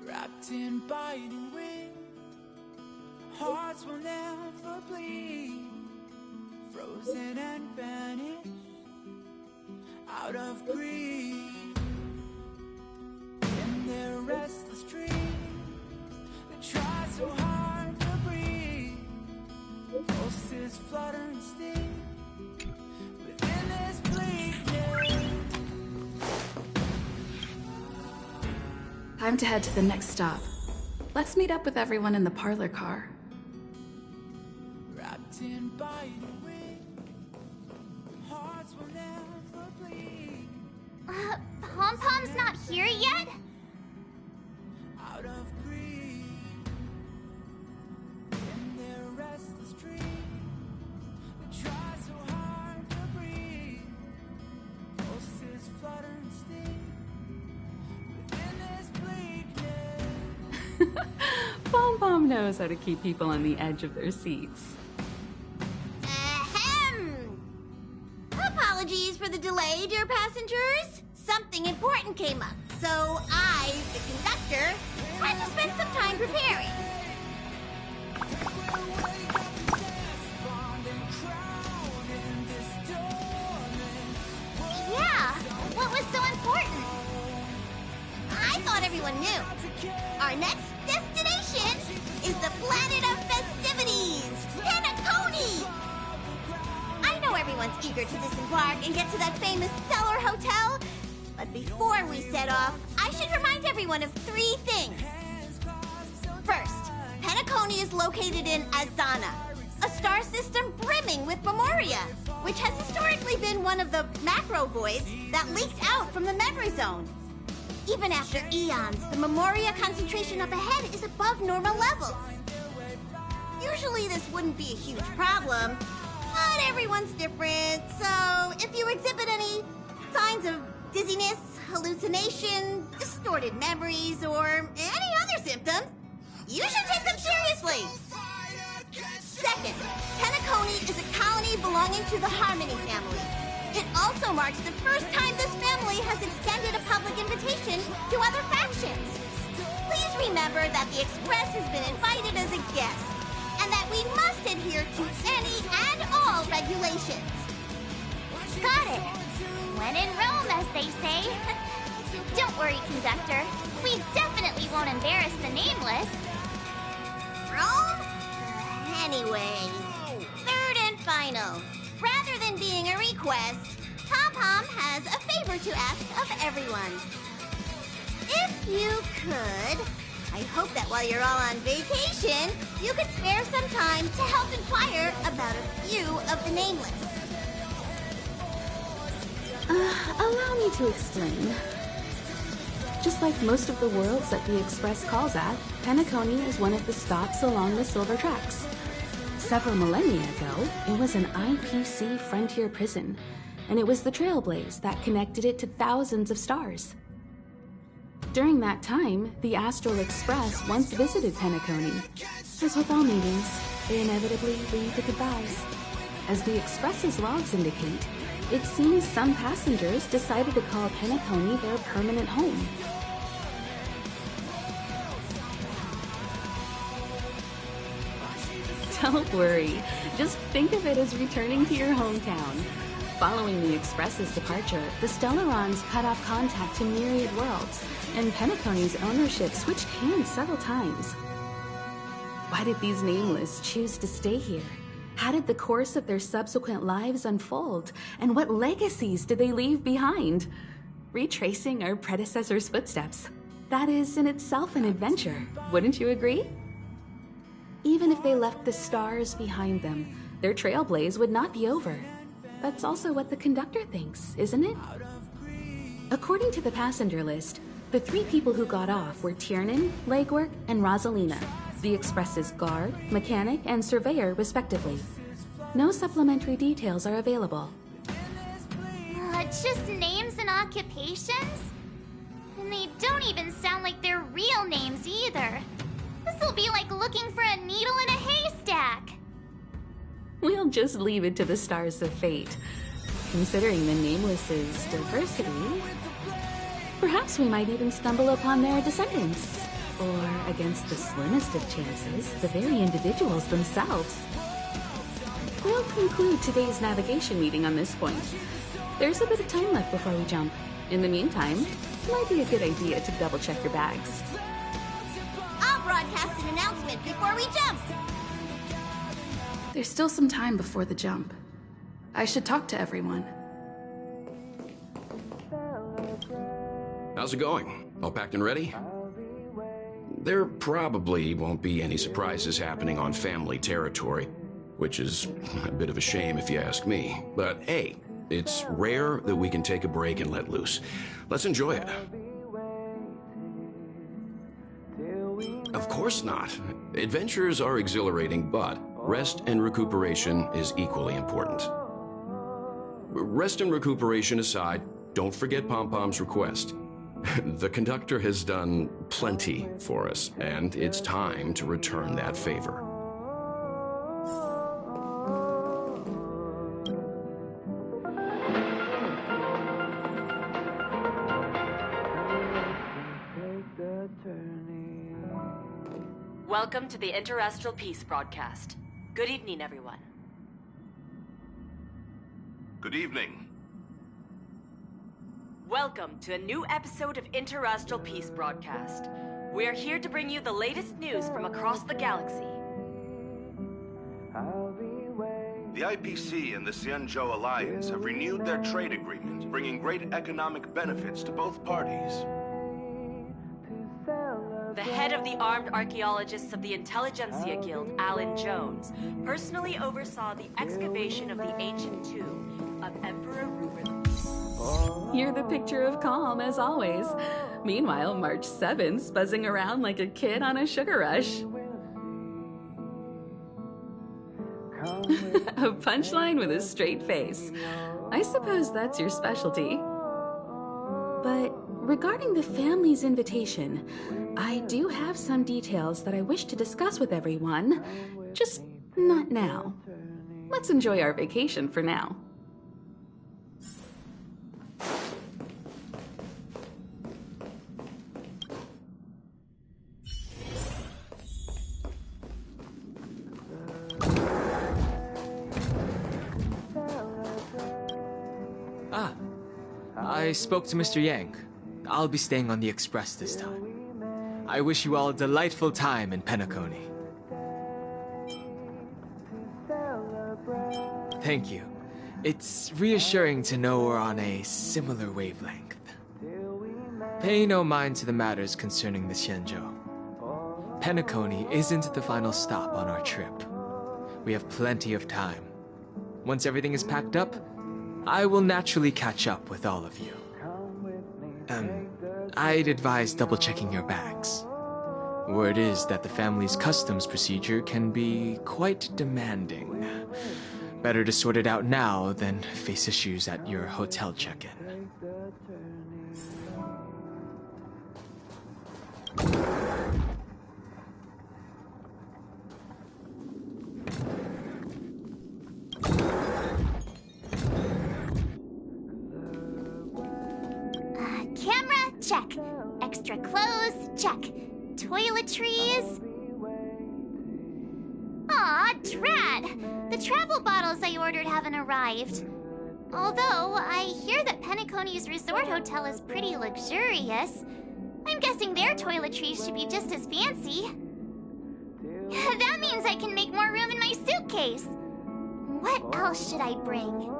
Wrapped in biting wind, hearts will never bleed, frozen and banished out of greed. In their restless dream, they try so hard to breathe. Pulses flutter and sting within this bleakness. Time to head to the next stop. Let's meet up with everyone in the parlor car. Wrapped in biting wind, hearts will never bleed. Pom-Pom's not here yet? Out of greed, in their restless dream, they try so hard to breathe. Pulses flutter and sting within this bleakness. Pom-Pom knows how to keep people on the edge of their seats. Ahem! Apologies for the delay, dear passengers. Something important came up, so I, the conductor, had to spend some time preparing. Yeah, what was so important? I thought everyone knew. Our next destination is the planet of festivities, Penacony! I know everyone's eager to disembark and get to that famous Stellar Hotel, but before we set off, I should remind everyone of 3 things. First, Penacony is located in Azana, a star system brimming with Memoria, which has historically been one of the macro voids that leaked out from the memory zone. Even after eons, the Memoria concentration up ahead is above normal levels. Usually this wouldn't be a huge problem, but everyone's different, so if you exhibit any signs of dizziness, hallucination, distorted memories, or any other symptoms, you should take them seriously. Second, Penacony is a colony belonging to the Harmony family. It also marks the first time this family has extended a public invitation to other factions. Please remember that the Express has been invited as a guest, and that we must adhere to any and all regulations. Got it. When in Rome, as they say. Don't worry, conductor. We definitely won't embarrass the nameless. Rome? Anyway, third and final. Rather than being a request, Pom-Pom has a favor to ask of everyone. If you could, I hope that while you're all on vacation, you could spare some time to help inquire about a few of the nameless. Allow me to explain. Just like most of the worlds that the Express calls at, Penacony is one of the stops along the Silver Tracks. Several millennia ago, it was an IPC frontier prison, and it was the Trailblaze that connected it to thousands of stars. During that time, the Astral Express once visited Penacony. As with all meetings, they inevitably leave the goodbyes. As the Express's logs indicate, it seems some passengers decided to call Penacony their permanent home. Don't worry, just think of it as returning to your hometown. Following the Express's departure, the Stellarons cut off contact to myriad worlds, and Penacony's ownership switched hands several times. Why did these nameless choose to stay here? How did the course of their subsequent lives unfold? And what legacies did they leave behind? Retracing our predecessors' footsteps. That is in itself an adventure, wouldn't you agree? Even if they left the stars behind them, their trailblaze would not be over. That's also what the conductor thinks, isn't it? According to the passenger list, the 3 people who got off were Tiernan, Legwork, and Rosalina, the Express's guard, mechanic, and surveyor, respectively. No supplementary details are available. Just names and occupations? And they don't even sound like their real names either. This'll be like looking for a needle in a haystack. We'll just leave it to the stars of fate. considering the Nameless's diversity, perhaps we might even stumble upon their descendants. Or, against the slimmest of chances, the very individuals themselves. We'll conclude today's navigation meeting on this point. There's a bit of time left before we jump. In the meantime, it might be a good idea to double-check your bags. I'll broadcast an announcement before we jump. There's still some time before the jump. I should talk to everyone. How's it going? All packed and ready? There probably won't be any surprises happening on family territory, which is a bit of a shame if you ask me. But hey, it's rare that we can take a break and let loose. Let's enjoy it. Of course not. Adventures are exhilarating, but rest and recuperation is equally important. Rest and recuperation aside, don't forget Pom-Pom's request. The conductor has done plenty for us, and it's time to return that favor. Welcome to the Interastral Peace broadcast. Good evening, everyone. Good evening. Welcome to a new episode of Interastral Peace broadcast. We are here to bring you the latest news from across the galaxy. The IPC and the Xianzhou Alliance have renewed their trade agreement, bringing great economic benefits to both parties. The head of the Armed Archaeologists of the Intelligentsia Guild, Alan Jones, personally oversaw the excavation of the ancient tomb of Emperor Rupert. You're the picture of calm, as always. Meanwhile, March 7th's buzzing around like a kid on a sugar rush. A punchline with a straight face. I suppose that's your specialty. But regarding the family's invitation, I do have some details that I wish to discuss with everyone, just not now. Let's enjoy our vacation for now. I spoke to Mr. Yang. I'll be staying on the Express this time. I wish you all a delightful time in Penacony. Thank you. It's reassuring to know we're on a similar wavelength. Pay no mind to the matters concerning the Xianzhou. Penacony isn't the final stop on our trip. We have plenty of time. Once everything is packed up, I will naturally catch up with all of you. I'd advise double-checking your bags. Word is that the family's customs procedure can be quite demanding. Better to sort it out now than face issues at your hotel check-in. Camera, check. Extra clothes, check. Toiletries. Aw, drat! The travel bottles I ordered haven't arrived. Although, I hear that Penacony's resort hotel is pretty luxurious. I'm guessing their toiletries should be just as fancy. That means I can make more room in my suitcase. What else should I bring?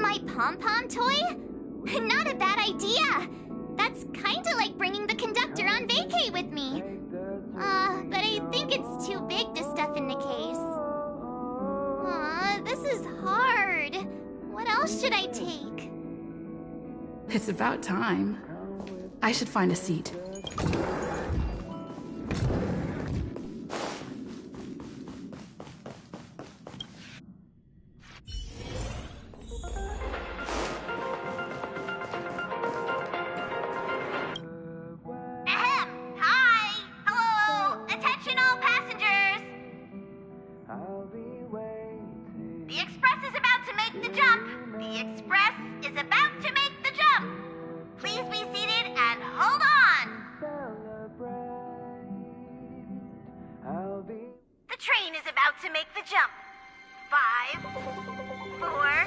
My pom-pom toy? Not a bad idea. That's kinda like bringing the conductor on vacay with me. But I think it's too big to stuff in the case. This is hard. What else should I take? It's about time. I should find a seat. 4,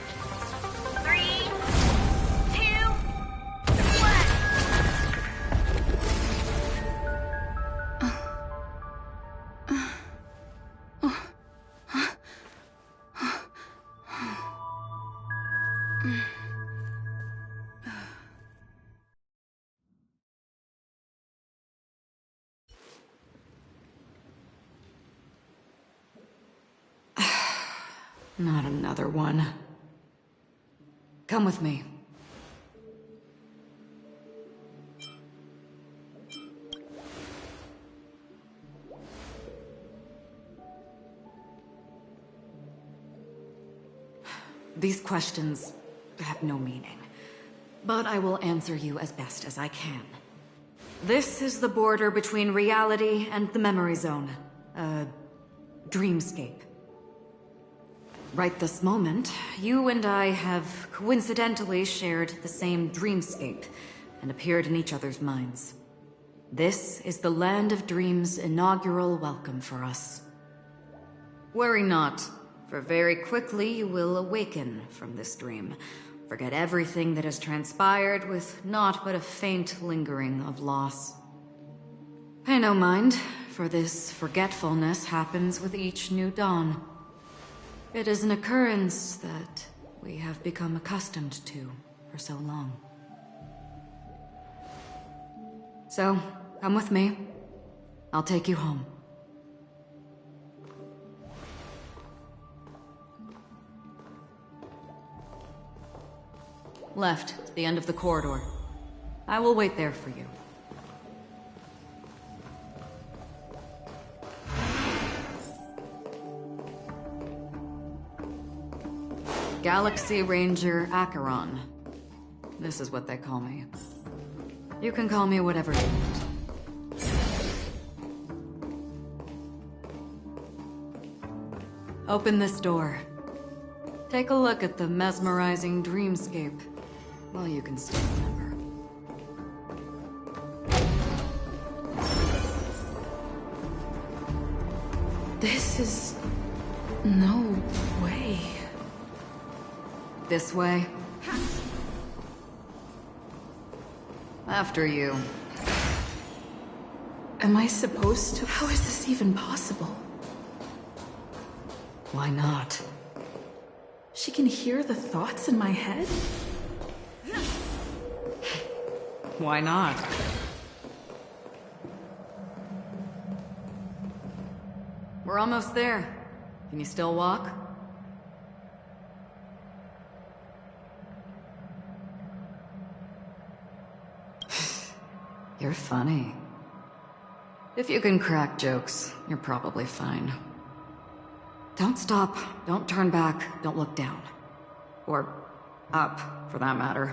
3, 2, 1. Not another one. Come with me. These questions have no meaning, but I will answer you as best as I can. This is the border between reality and the memory zone, a dreamscape. Right this moment, you and I have coincidentally shared the same dreamscape and appeared in each other's minds. This is the Land of Dreams' inaugural welcome for us. Worry not, for very quickly you will awaken from this dream. Forget everything that has transpired with naught but a faint lingering of loss. Pay no mind, for this forgetfulness happens with each new dawn. It is an occurrence that we have become accustomed to for so long. So, come with me. I'll take you home. Left, to the end of the corridor. I will wait there for you. Galaxy Ranger Acheron. This is what they call me. You can call me whatever you want. Open this door. Take a look at the mesmerizing dreamscape while you can still remember. This is... no way. This way. After you. Am I supposed to? How is this even possible? Why not? She can hear the thoughts in my head? Why not? We're almost there. Can you still walk? You're funny. If you can crack jokes, you're probably fine. Don't stop, don't turn back, don't look down. Or up, for that matter.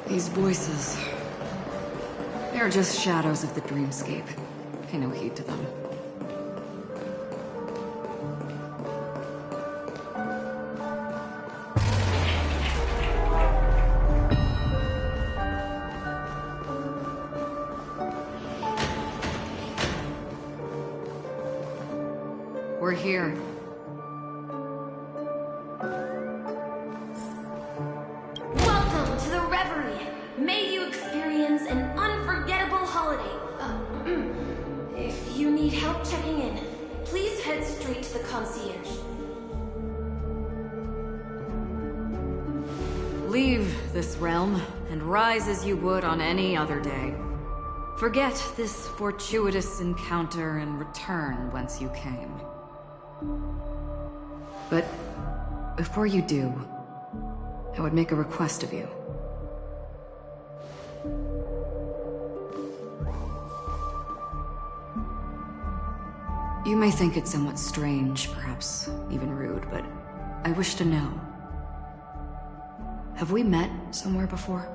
These voices... they're just shadows of the dreamscape. Pay no heed to them. We're here. Welcome to the Reverie. May you experience an unforgettable holiday. If you need help checking in, please head straight to the concierge. Leave this realm and rise as you would on any other day. Forget this fortuitous encounter and return whence you came. But before you do, I would make a request of you. You may think it somewhat strange, perhaps even rude, but I wish to know. Have we met somewhere before?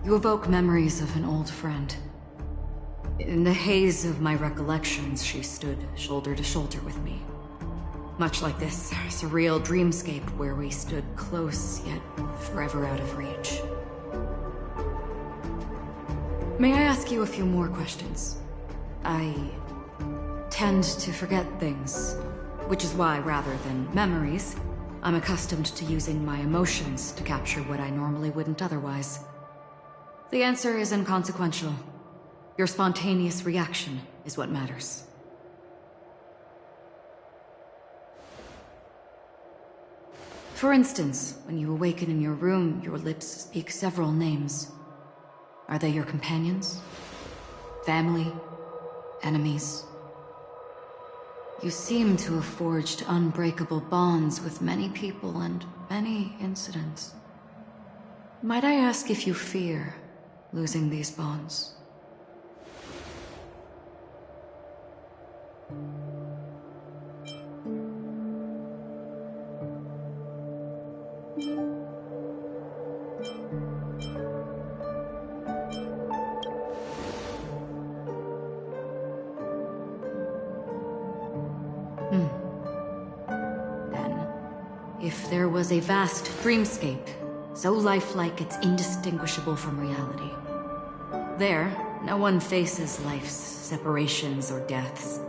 You evoke memories of an old friend. In the haze of my recollections, she stood shoulder to shoulder with me. Much like this surreal dreamscape where we stood close yet forever out of reach. May I ask you a few more questions? I tend to forget things, which is why, rather than memories, I'm accustomed to using my emotions to capture what I normally wouldn't otherwise. The answer is inconsequential. Your spontaneous reaction is what matters. For instance, when you awaken in your room, your lips speak several names. Are they your companions? Family? Enemies? You seem to have forged unbreakable bonds with many people and many incidents. Might I ask if you fear losing these bonds? If there was a vast dreamscape, so lifelike it's indistinguishable from reality. There, no one faces life's separations or deaths.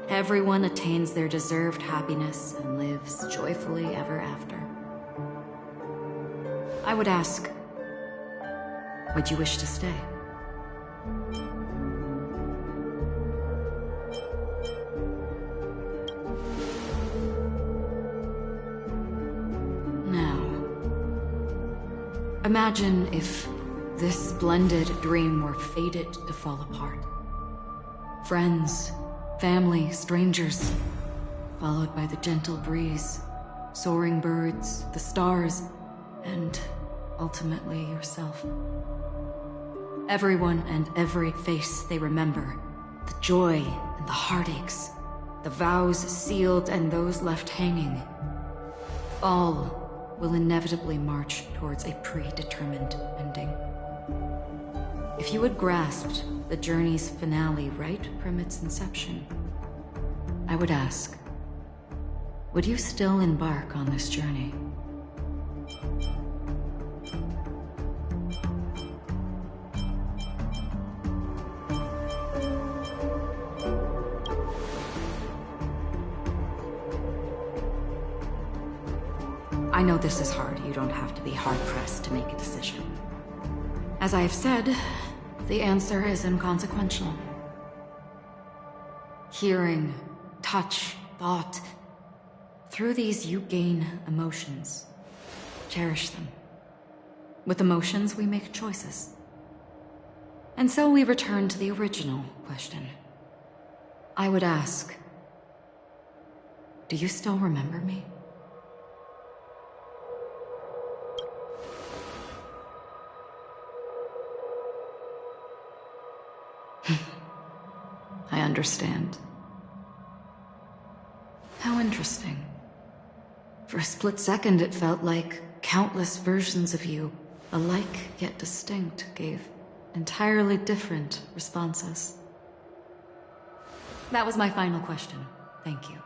Everyone attains their deserved happiness and lives joyfully ever after. I would ask, would you wish to stay? Imagine if this splendid dream were fated to fall apart. Friends, family, strangers, followed by the gentle breeze, soaring birds, the stars, and ultimately yourself. Everyone and every face they remember, the joy and the heartaches, the vows sealed and those left hanging, all will inevitably march towards a predetermined ending. If you had grasped the journey's finale right from its inception, I would ask, would you still embark on this journey? I know this is hard. You don't have to be hard-pressed to make a decision. As I have said, the answer is inconsequential. Hearing, touch, thought. Through these you gain emotions. Cherish them. With emotions, we make choices. And so we return to the original question. I would ask, do you still remember me? I understand. How interesting. For a split second, it felt like countless versions of you, alike yet distinct, gave entirely different responses. That was my final question. Thank you.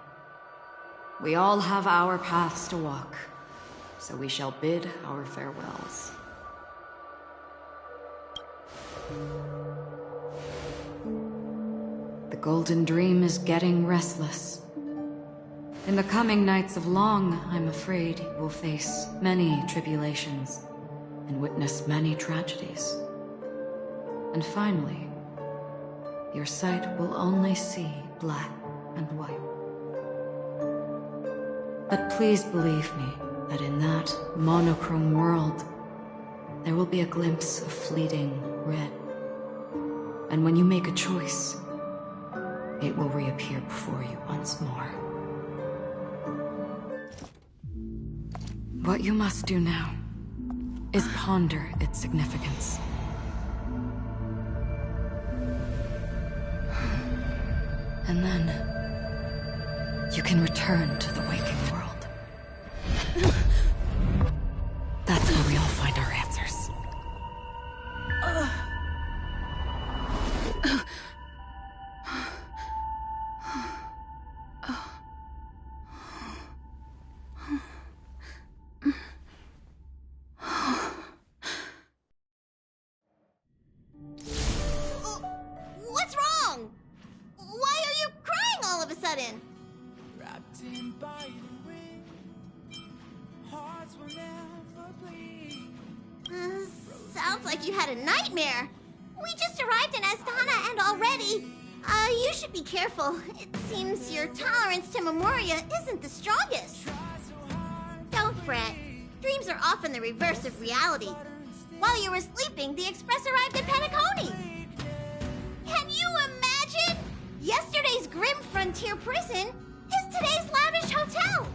We all have our paths to walk, so we shall bid our farewells. The Golden Dream is getting restless. In the coming nights of Long, I'm afraid you will face many tribulations and witness many tragedies. And finally, your sight will only see black and white. But please believe me that in that monochrome world, there will be a glimpse of fleeting red. And when you make a choice, it will reappear before you once more. What you must do now is ponder its significance. And then you can return to the waking world. That's where we all find our answers. sudden? Wrapped in biting wind, hearts will never bleed. Sounds like you had a nightmare. We just arrived in Astana and already... you should be careful. It seems your tolerance to Memoria isn't the strongest. Don't fret. Dreams are often the reverse of reality. While you were sleeping, the express arrived at Penacony. Can you imagine? Yesterday's grim frontier prison is today's lavish hotel.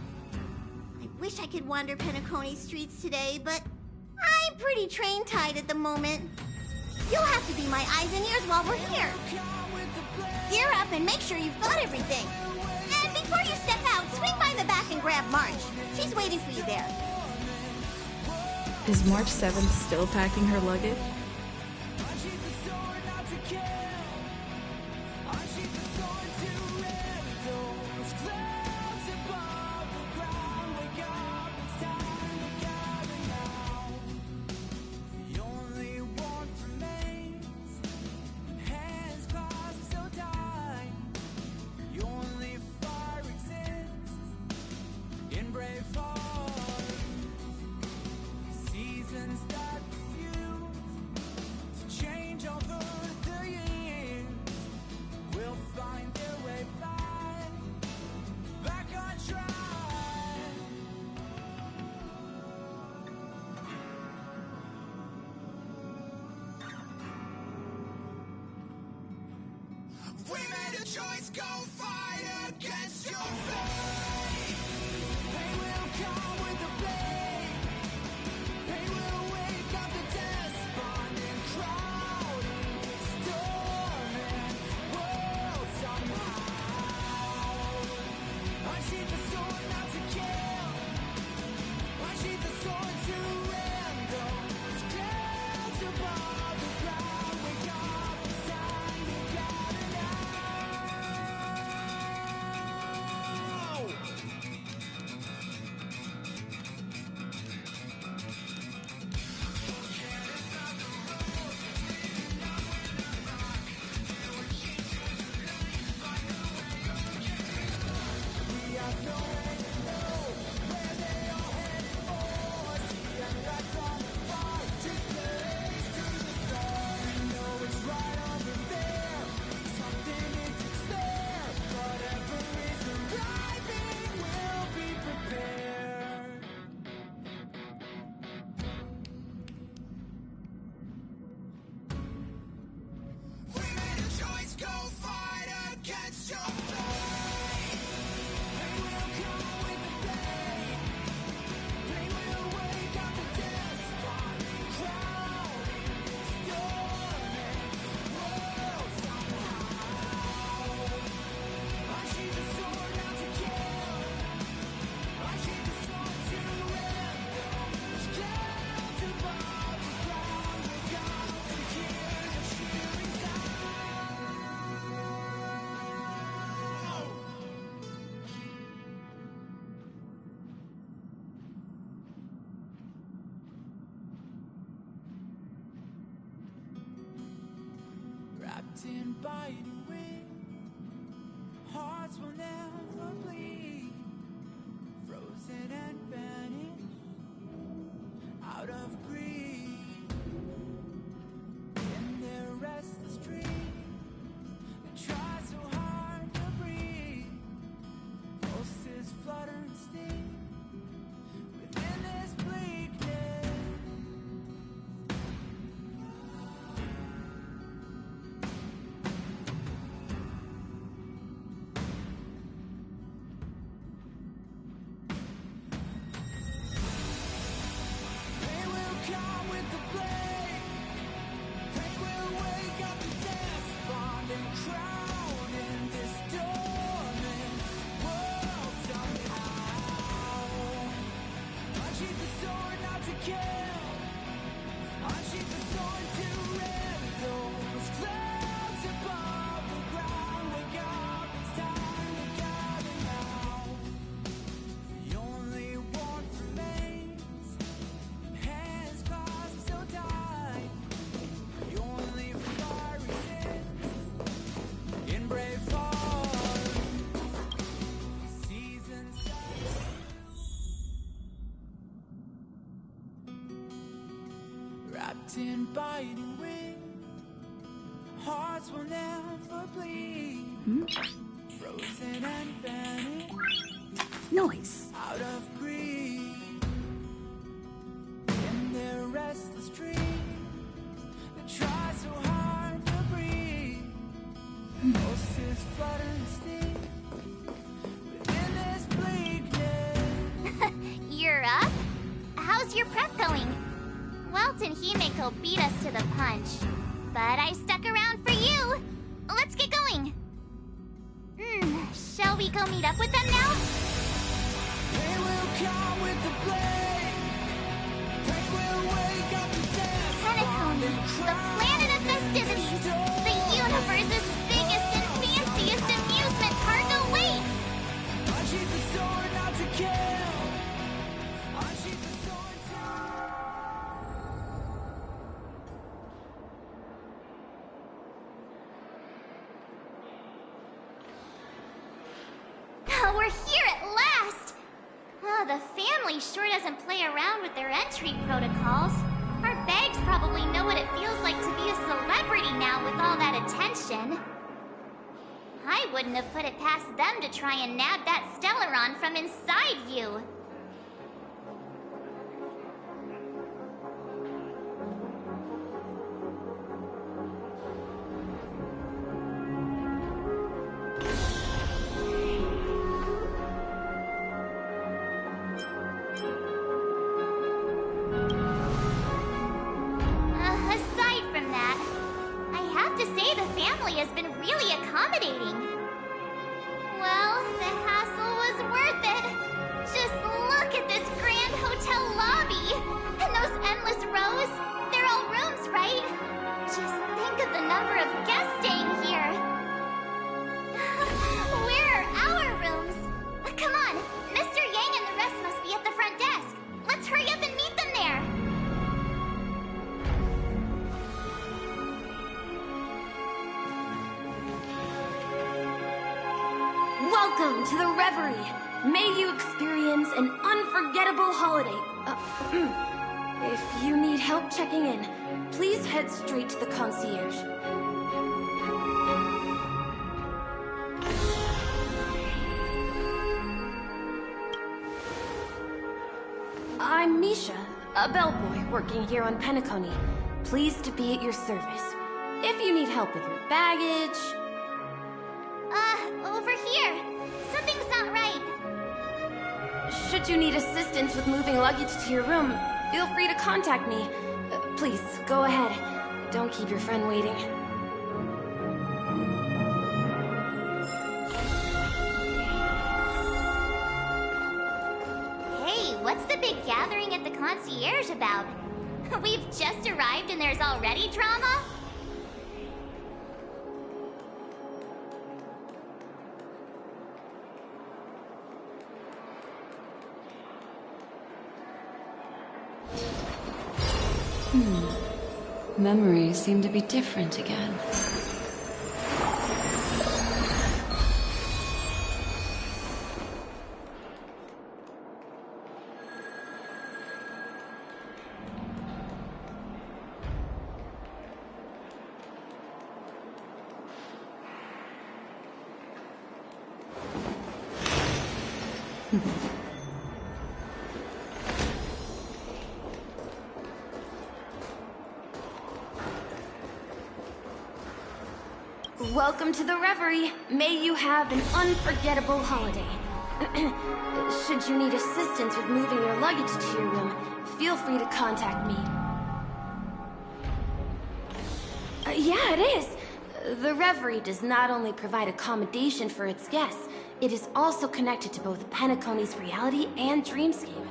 I wish I could wander Penacony's streets today, but I'm pretty train-tied at the moment. You'll have to be my eyes and ears while we're here. Gear up and make sure you've got everything. And before you step out, swing by the back and grab March. She's waiting for you there. Is March 7th still packing her luggage? We made a choice, go fight against your fate. They will come with the blade. They will wake up the despondent crowd in this storming world somehow. Unsheath the sword not to kill. Unsheath the sword to end those clouds above the ground. Wake up, it's time, you gotta know. Wrapped in biting wind, hearts will never bleed. Frozen and vanished out of greed. In their restless dream, they try so hard to breathe. Pulses flutter and sting within this bleakness. They will come locked in biting wind. Hearts will never bleed. Frozen and vanished Noise. out of greed. In their restless dreams, they try so hard to breathe. Pulses flutter and sting within this bleakness. You're up? How's your prep going? Welt and Himeko beat us to the punch, but I stuck around for you. Let's get going. Shall we go meet up with them now? They will come with the blade. They will wake up the dead. Penacony, the planet of festivities, the universe's biggest and fanciest amusement park awaits. Unsheath the sword not to kill. Unsheath the sword to... We're here at last! The family sure doesn't play around with their entry protocols. Our bags probably know what it feels like to be a celebrity now with all that attention. I wouldn't have put it past them to try and nab that Stellaron from inside you. Aside from that, I have to say the family has been really accommodating. Well, the hassle was worth it. Just look at this grand hotel lobby. And those endless rows. They're all rooms, right? Just think of the number of guests staying here. Where are our rooms? Come on, Mr. Yang and the rest must be at the front desk. Let's hurry up and meet them there. Welcome to the Reverie. May you experience an unforgettable holiday. If you need help checking in, please head straight to the concierge. I'm Misha, a bellboy working here on Penacony. Pleased to be at your service. If you need help with your baggage... Over here. Something's not right. Should you need assistance with moving luggage to your room, feel free to contact me. Please, go ahead. Don't keep your friend waiting. Hey, what's the big gathering at the concierge about? We've just arrived and there's already drama? Memories seem to be different again. Welcome to the Reverie. May you have an unforgettable holiday. Should you need assistance with moving your luggage to your room, feel free to contact me. Yeah, it is. The Reverie does not only provide accommodation for its guests, it is also connected to both Penacony's reality and dreamscape.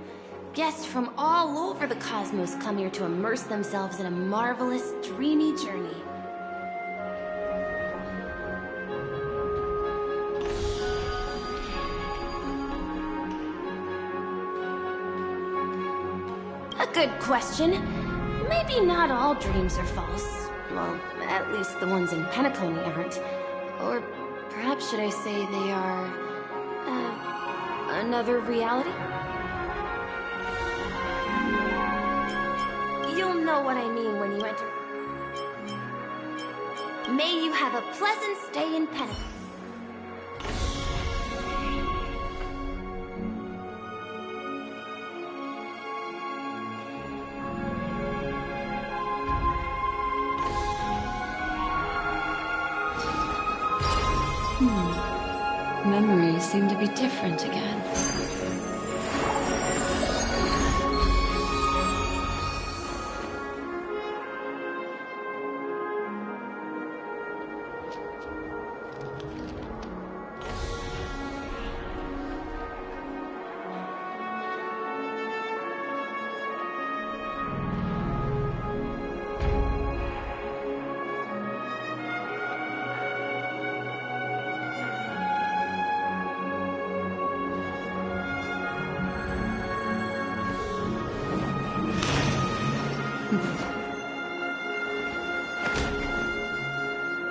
Guests from all over the cosmos come here to immerse themselves in a marvelous, dreamy journey. A good question. Maybe not all dreams are false. Well, at least the ones in Penacony aren't. Or perhaps should I say they are... another reality? You'll know what I mean when you May you have a pleasant stay in Penacony. Memories seem to be different again.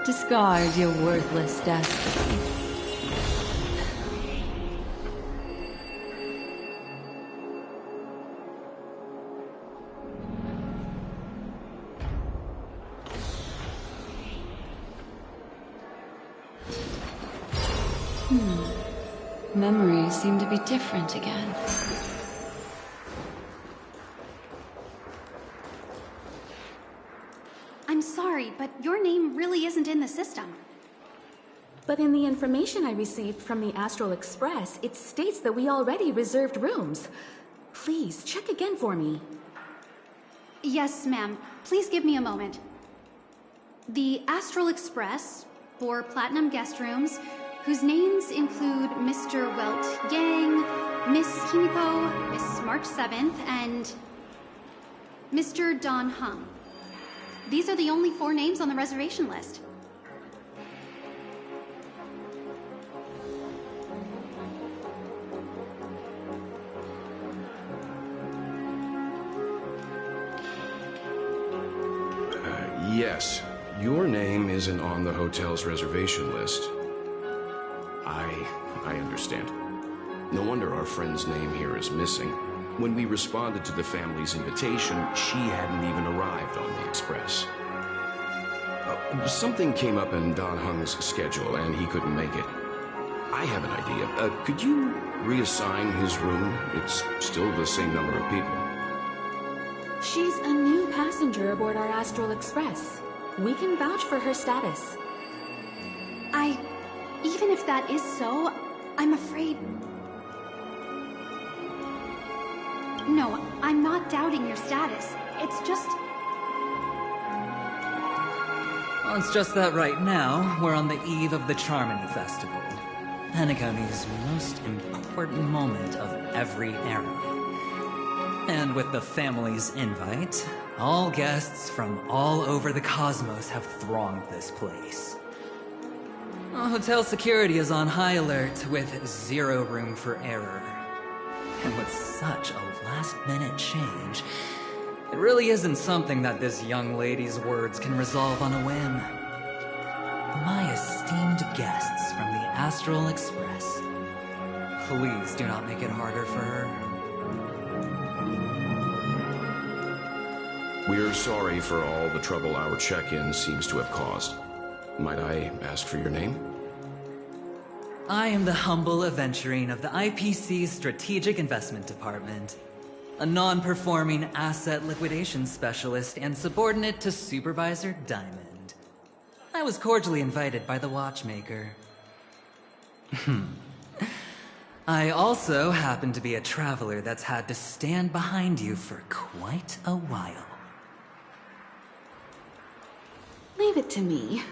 Discard your worthless destiny. Memories seem to be different again. I'm sorry, but your name really isn't in the system. But in the information I received from the Astral Express, it states that we already reserved rooms. Please, check again for me. Yes, ma'am. Please give me a moment. The Astral Express, 4 platinum guest rooms, whose names include Mr. Welt Yang, Miss Himiko, Miss March 7th, and Mr. Don Hung. These are the only 4 names on the reservation list. Yes, your name isn't on the hotel's reservation list. I understand. No wonder our friend's name here is missing. When we responded to the family's invitation, she hadn't even arrived on the express. Something came up in Don Hung's schedule, and he couldn't make it. I have an idea. Could you reassign his room? It's still the same number of people. She's a new passenger aboard our Astral Express. We can vouch for her status. Even if that is so, I'm afraid... No, I'm not doubting your status. It's just... Well, it's just that right now, we're on the eve of the Charmony Festival. Penacony's most important moment of every era. And with the family's invite, all guests from all over the cosmos have thronged this place. Hotel security is on high alert with 0 room for error. And with such a last-minute change, it really isn't something that this young lady's words can resolve on a whim. My esteemed guests from the Astral Express, please do not make it harder for her. We're sorry for all the trouble our check-in seems to have caused. Might I ask for your name? I am the humble aventurine of the IPC's Strategic Investment Department, a non-performing asset liquidation specialist and subordinate to Supervisor Diamond. I was cordially invited by the watchmaker. I also happen to be a traveler that's had to stand behind you for quite a while. Leave it to me.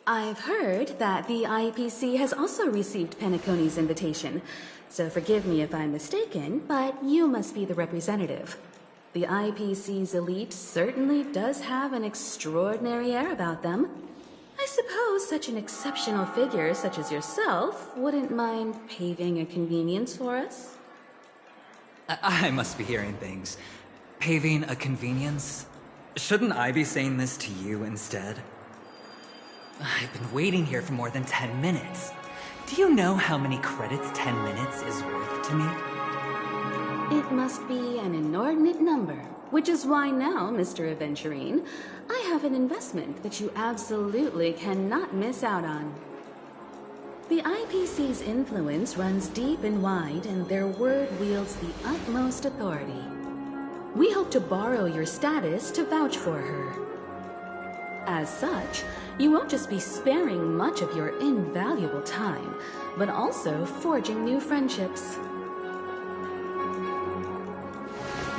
I've heard that the IPC has also received Penacony's invitation, so forgive me if I'm mistaken, but you must be the representative. The IPC's elite certainly does have an extraordinary air about them. I suppose such an exceptional figure such as yourself wouldn't mind paving a convenience for us? I must be hearing things. Paving a convenience? Shouldn't I be saying this to you instead? I've been waiting here for more than 10 minutes. Do you know how many credits 10 minutes is worth to me? It must be an inordinate number, which is why now, Mr. Aventurine, I have an investment that you absolutely cannot miss out on. The IPC's influence runs deep and wide, and their word wields the utmost authority. We hope to borrow your status to vouch for her. As such, you won't just be sparing much of your invaluable time, but also forging new friendships.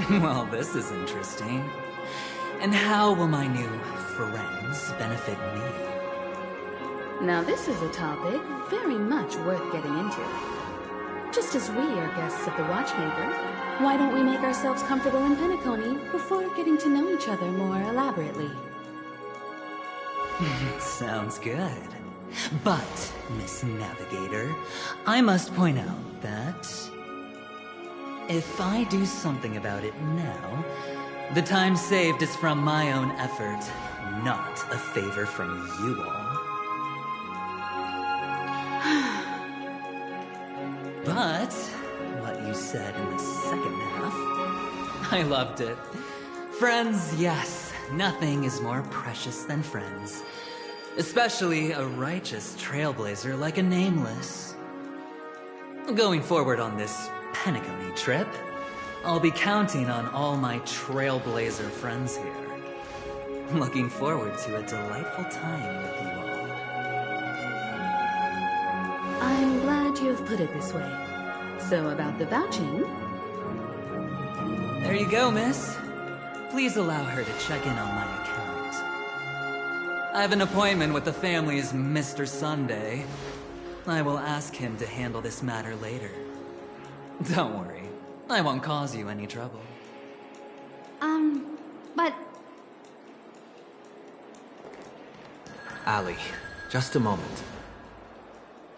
Well, this is interesting. And how will my new friends benefit me? Now this is a topic very much worth getting into. Just as we are guests of the Watchmaker, why don't we make ourselves comfortable in Penacony before getting to know each other more elaborately? Sounds good. But, Miss Navigator, I must point out that if I do something about it now, the time saved is from my own effort, not a favor from you all. But what you said in the second half, I loved it. Friends, yes, nothing is more precious than friends. Especially a righteous trailblazer like a Nameless. Going forward on this Penacony trip, I'll be counting on all my trailblazer friends here. Looking forward to a delightful time with you all. I'm glad you have put it this way. So about the vouching... There you go, miss. Please allow her to check in on my account. I have an appointment with the family's Mr. Sunday. I will ask him to handle this matter later. Don't worry. I won't cause you any trouble. But... Ali, just a moment.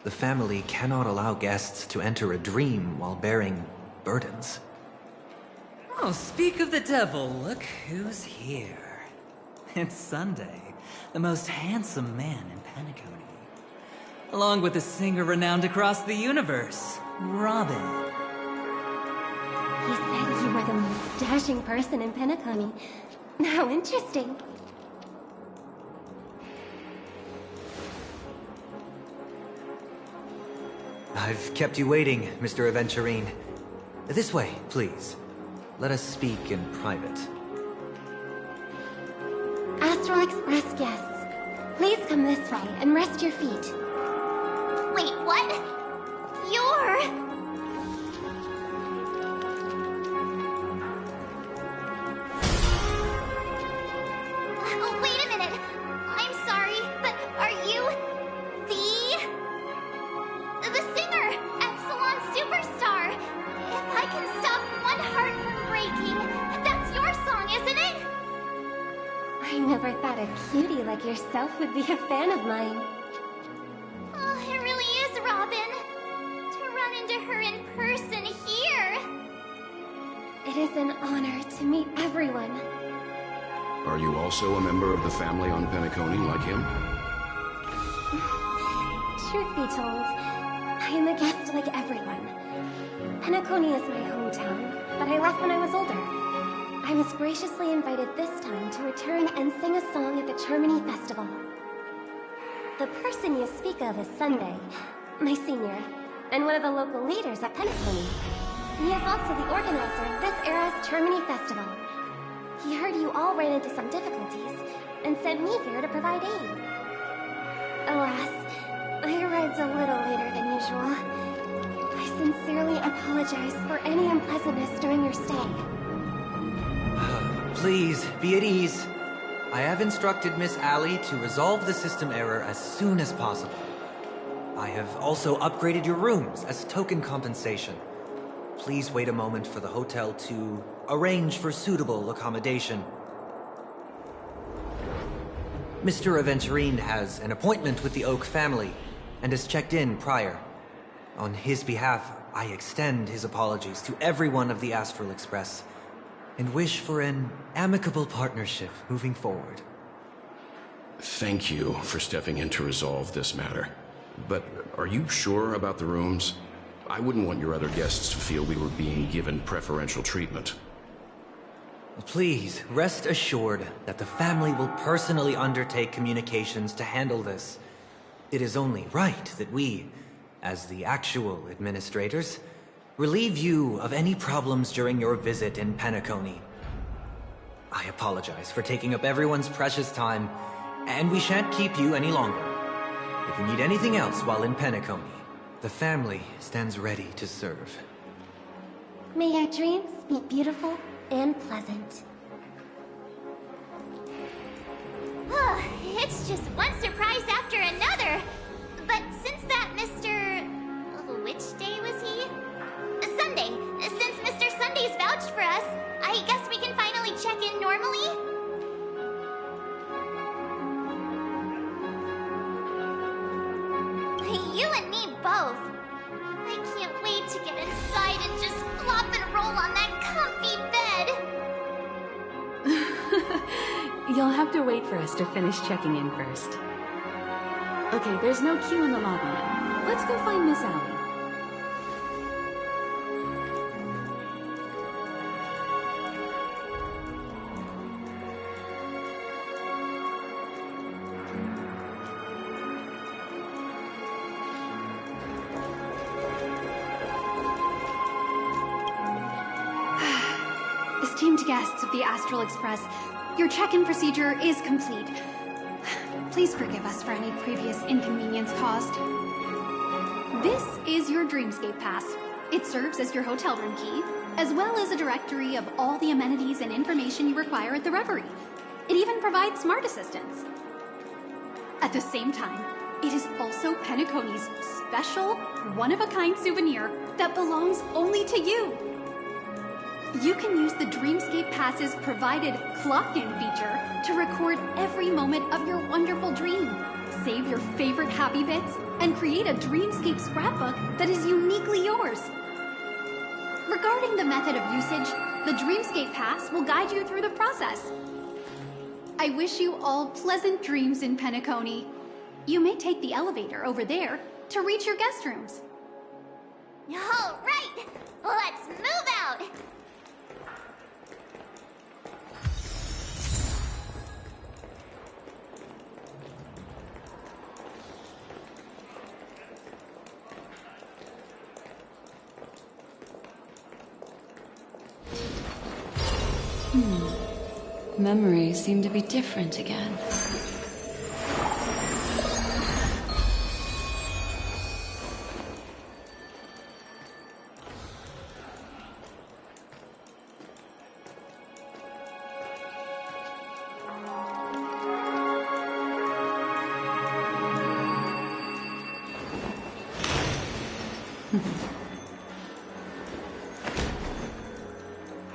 The family cannot allow guests to enter a dream while bearing burdens. Oh, speak of the devil, look who's here. It's Sunday, the most handsome man in Penacony. Along with a singer renowned across the universe, Robin. He said you were the most dashing person in Penacony. How interesting. I've kept you waiting, Mr. Aventurine. This way, please. Let us speak in private. Astral Express guests, please come this way and rest your feet. Wait, what? You're... Oh, wait a minute. I'm sorry, but are you... the singer, Epsilon Superstar? If I can stop one heart from breaking, that's your song, isn't it? I never thought a cutie like yourself would be a fan of mine. Oh, it really is, Robin. To run into her in person here. It is an honor to meet everyone. Are you also a member of the family on Penacony like him? Truth be told, I am a guest like everyone. Penacony is my hometown, but I left when I was older. I was graciously invited this time to return and sing a song at the Charmony Festival. The person you speak of is Sunday, my senior, and one of the local leaders at Penacony. He is also the organizer of this era's Charmony Festival. He heard you all ran into some difficulties, and sent me here to provide aid. Alas, I arrived a little later than usual. I sincerely apologize for any unpleasantness during your stay. Please, be at ease. I have instructed Miss Ali to resolve the system error as soon as possible. I have also upgraded your rooms as token compensation. Please wait a moment for the hotel to arrange for suitable accommodation. Mr. Aventurine has an appointment with the Oak family and has checked in prior. On his behalf, I extend his apologies to everyone of the Astral Express and wish for an amicable partnership moving forward. Thank you for stepping in to resolve this matter. But are you sure about the rooms? I wouldn't want your other guests to feel we were being given preferential treatment. Please, rest assured that the family will personally undertake communications to handle this. It is only right that we, as the actual administrators, relieve you of any problems during your visit in Penacony. I apologize for taking up everyone's precious time, and we shan't keep you any longer. If you need anything else while in Penacony, the family stands ready to serve. May your dreams be beautiful and pleasant. It's just one surprise after another. But since that Mr... which day was he? Sunday. Since Mr. Sunday's vouched for us, I guess we can finally check in normally? You and me both. I can't wait to get inside and just flop and roll on that comfy bed. You'll have to wait for us to finish checking in first. Okay, there's no queue in the lobby now. Let's go find Miss Allie. Esteemed guests of the Astral Express, your check-in procedure is complete. Please forgive us for any previous inconvenience caused. This is your Dreamscape Pass. It serves as your hotel room key, as well as a directory of all the amenities and information you require at the Reverie. It even provides smart assistants. At the same time, it is also Penacony's special, one-of-a-kind souvenir that belongs only to you. You can use the Dreamscape Pass's provided clock-in feature to record every moment of your wonderful dream, save your favorite happy bits, and create a Dreamscape scrapbook that is uniquely yours. Regarding the method of usage, the Dreamscape Pass will guide you through the process. I wish you all pleasant dreams in Penacony. You may take the elevator over there to reach your guest rooms. All right, let's move out. Memories seem to be different again.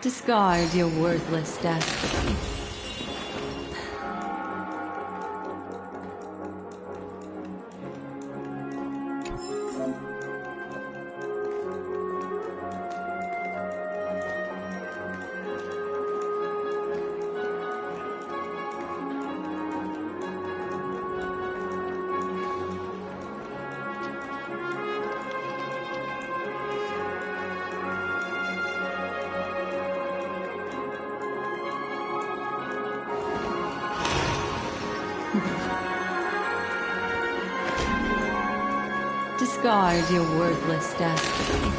Discard your worthless destiny. Discard your worthless destiny.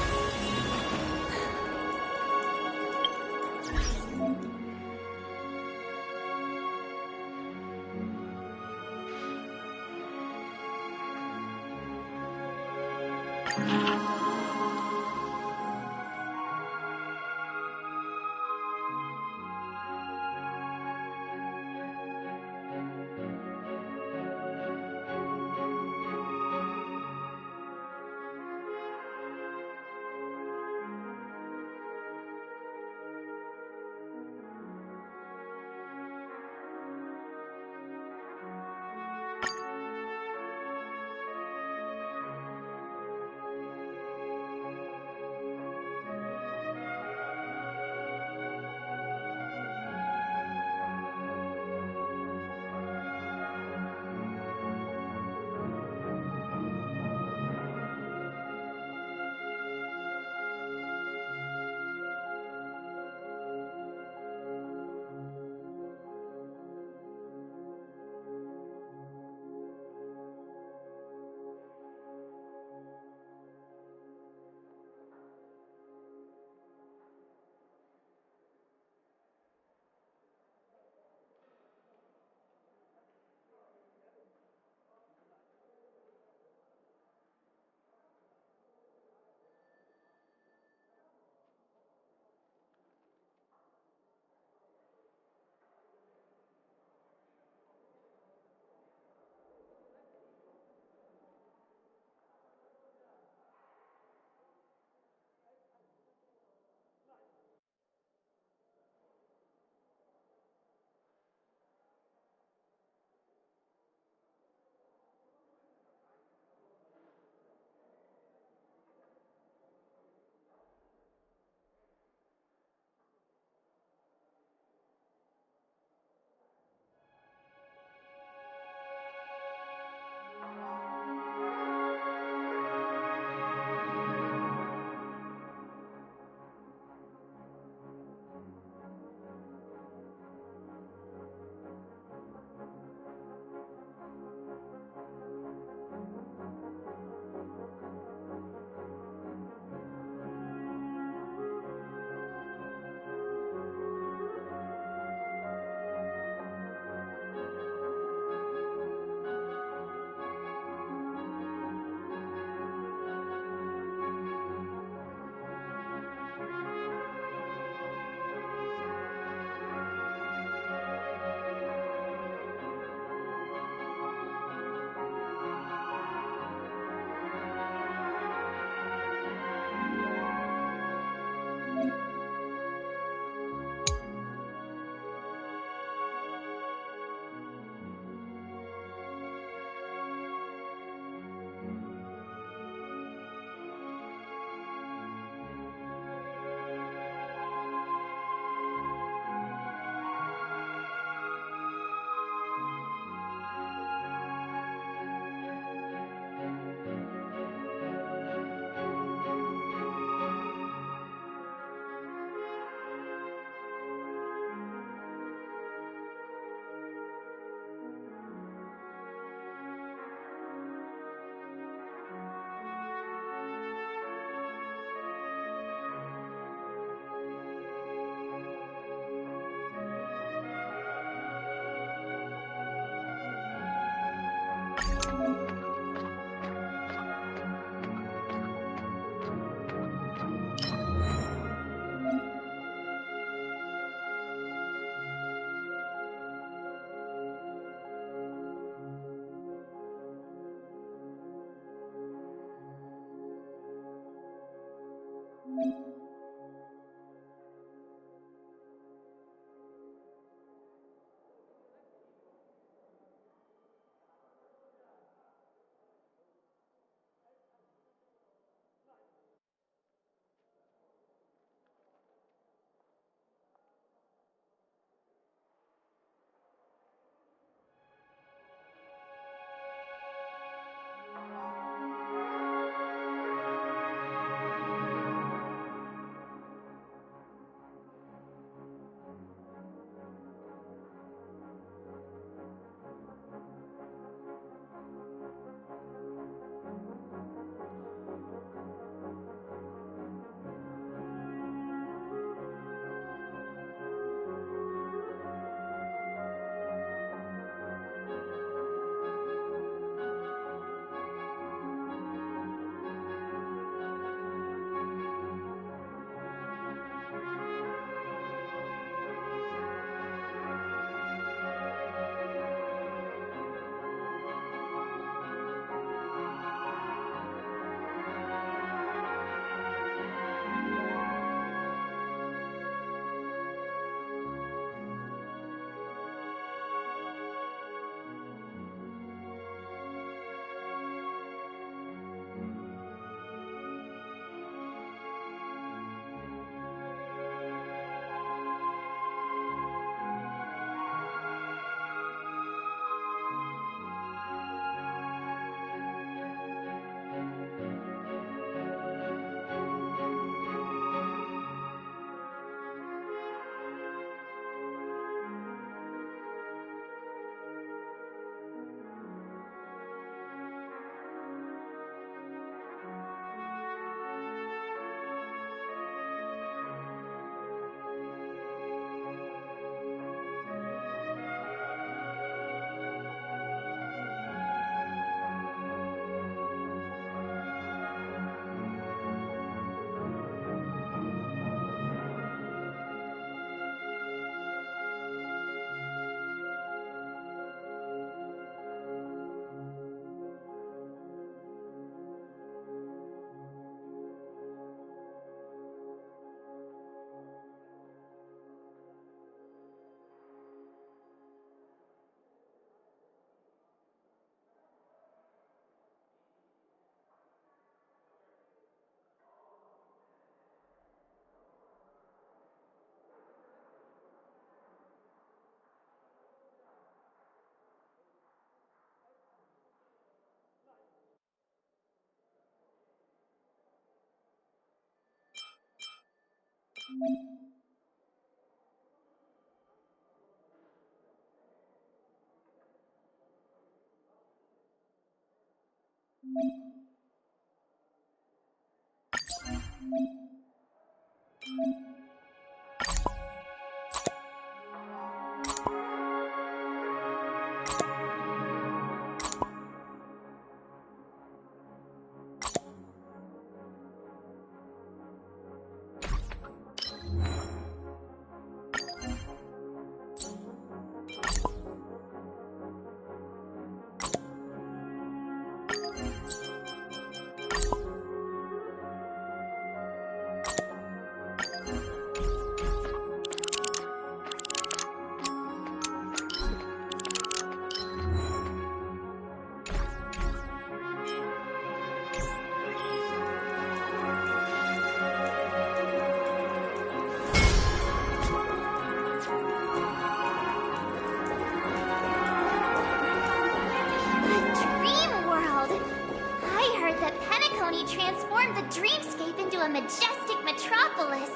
transformed the dreamscape into a majestic metropolis.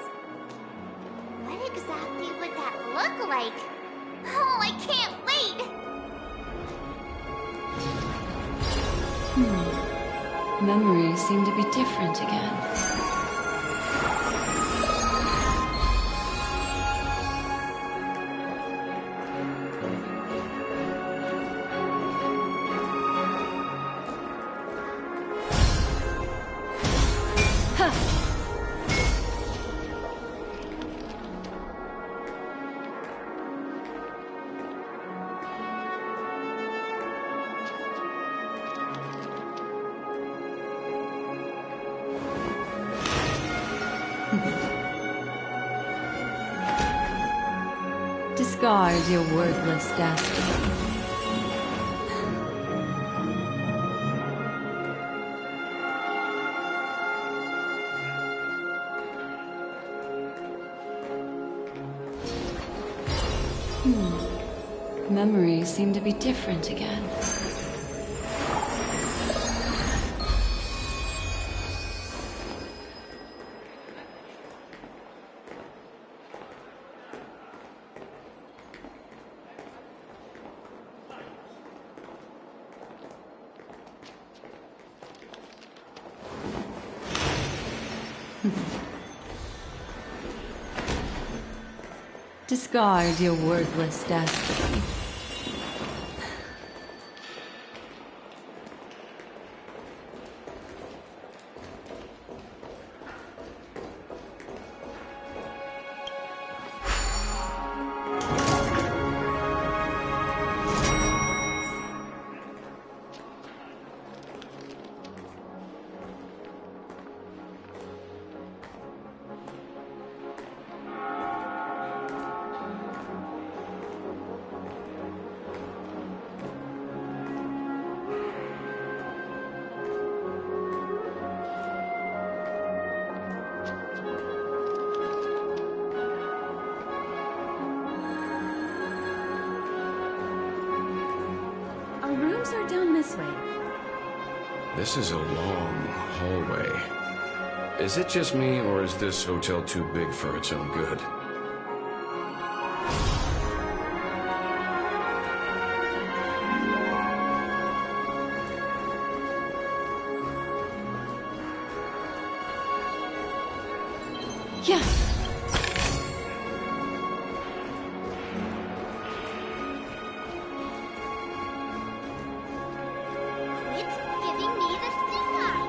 What exactly would that look like? Oh, I can't wait! Memories seem to be different again. Discard your worthless destiny. Memories seem to be different again. Discard your worthless destiny. Our rooms are down this way. This is a long hallway. Is it just me, or is this hotel too big for its own good? Yeah. Giving me the stink eye.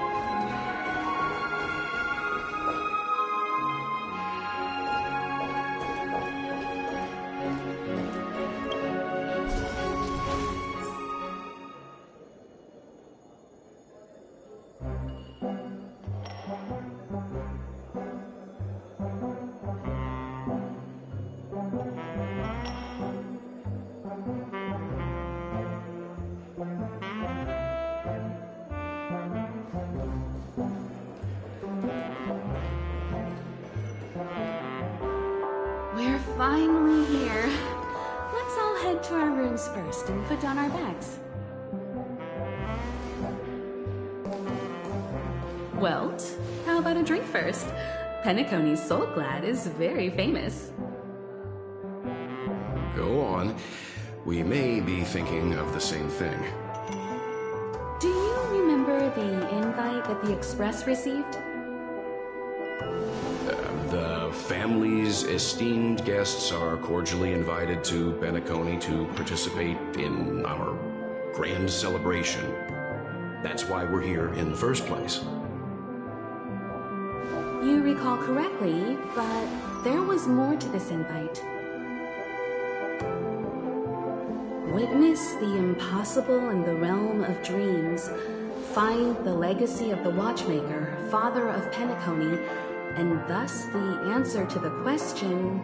We're finally here. Let's all head to our rooms first and put down our bags. Welt, how about a drink first? Penacony's Soulglad is very famous. Go on. We may be thinking of the same thing. Do you remember the invite that the Express received? The family's esteemed guests are cordially invited to Penacony to participate in our grand celebration. That's why we're here in the first place. You recall correctly, but there was more to this invite. Witness the impossible in the realm of dreams. Find the legacy of the Watchmaker, father of Penacony, and thus the answer to the question,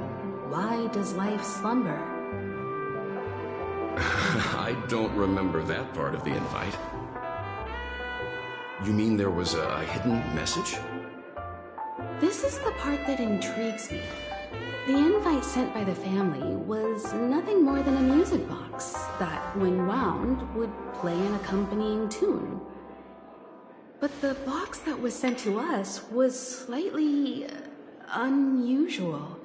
why does life slumber? I don't remember that part of the invite. You mean there was a hidden message? This is the part that intrigues me. The invite sent by the family was nothing more than a music box that, when wound, would play an accompanying tune. But the box that was sent to us was slightly unusual.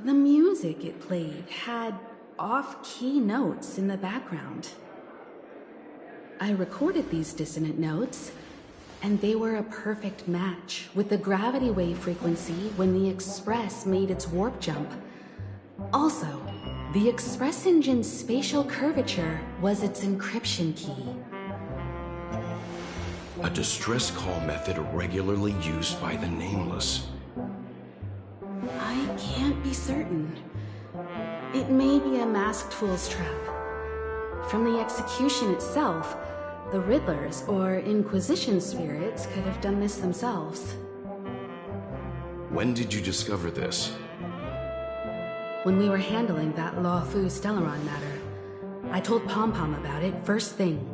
The music it played had off-key notes in the background. I recorded these dissonant notes, and they were a perfect match with the gravity wave frequency when the Express made its warp jump. Also, the Express engine's spatial curvature was its encryption key. A distress call method regularly used by the Nameless. I can't be certain. It may be a masked fool's trap. From the execution itself, the Riddlers or Inquisition spirits could have done this themselves. When did you discover this? When we were handling that Lawfu Stellaron matter, I told Pom-Pom about it first thing.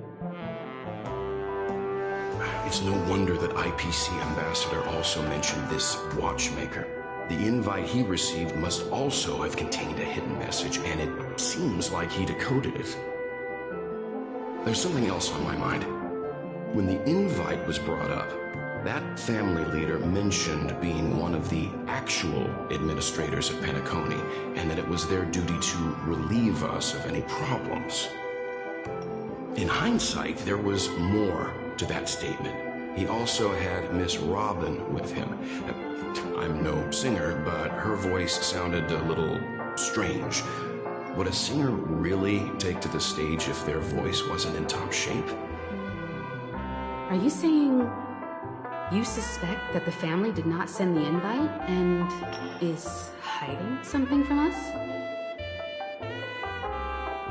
It's no wonder that IPC Ambassador also mentioned this Watchmaker. The invite he received must also have contained a hidden message, and it seems like he decoded it. There's something else on my mind. When the invite was brought up, that family leader mentioned being one of the actual administrators of Penacony, and that it was their duty to relieve us of any problems. In hindsight, there was more to that statement. He also had Miss Robin with him. I'm no singer, but her voice sounded a little strange. Would a singer really take to the stage if their voice wasn't in top shape? Are you saying you suspect that the family did not send the invite and is hiding something from us?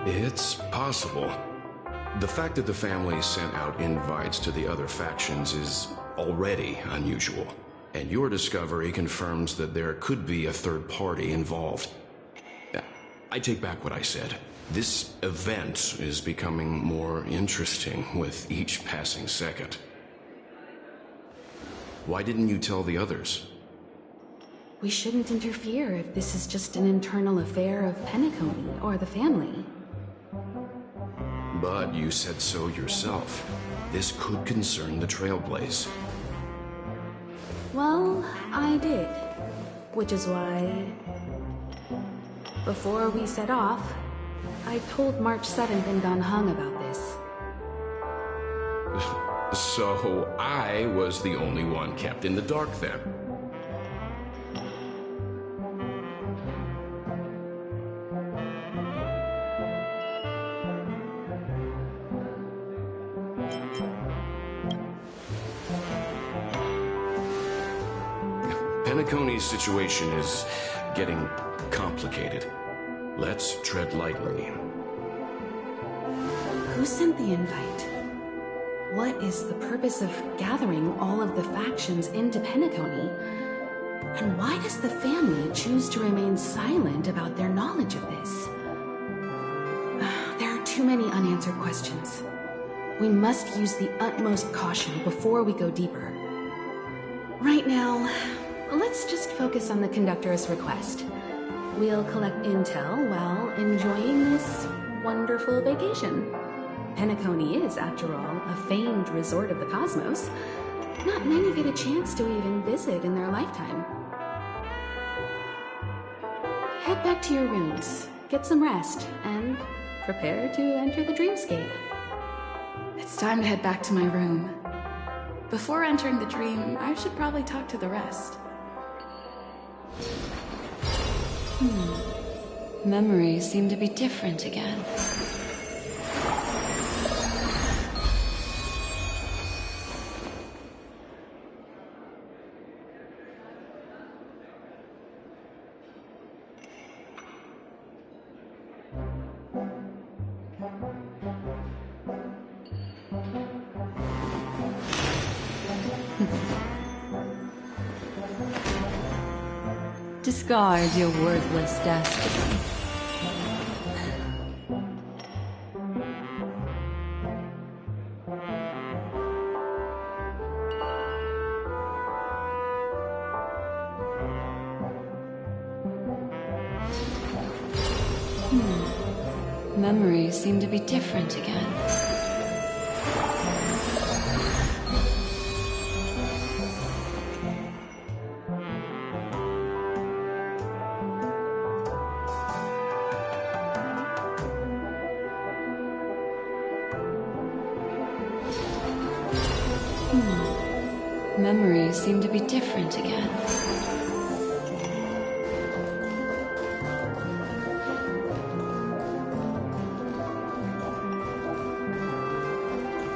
It's possible. The fact that the family sent out invites to the other factions is already unusual, and your discovery confirms that there could be a third party involved. I take back what I said. This event is becoming more interesting with each passing second. Why didn't you tell the others? We shouldn't interfere if this is just an internal affair of Penacony or the family. But you said so yourself. This could concern the Trailblaze. Well, I did. Which is why, before we set off, I told March 7th and Don Hung about this. So I was the only one kept in the dark then. Penacony's situation is getting complicated. Let's tread lightly. Who sent the invite? What is the purpose of gathering all of the factions into Penacony? And why does the family choose to remain silent about their knowledge of this? There are too many unanswered questions. We must use the utmost caution before we go deeper. Right now, let's just focus on the conductor's request. We'll collect intel while enjoying this wonderful vacation. Penacony is, after all, a famed resort of the cosmos, not many get a chance to even visit in their lifetime. Head back to your rooms, get some rest, and prepare to enter the dreamscape. It's time to head back to my room. Before entering the dream, I should probably talk to the rest. Memories seem to be different again. Discard your wordless destiny. Memories seem to be different again. Memories seem to be different again.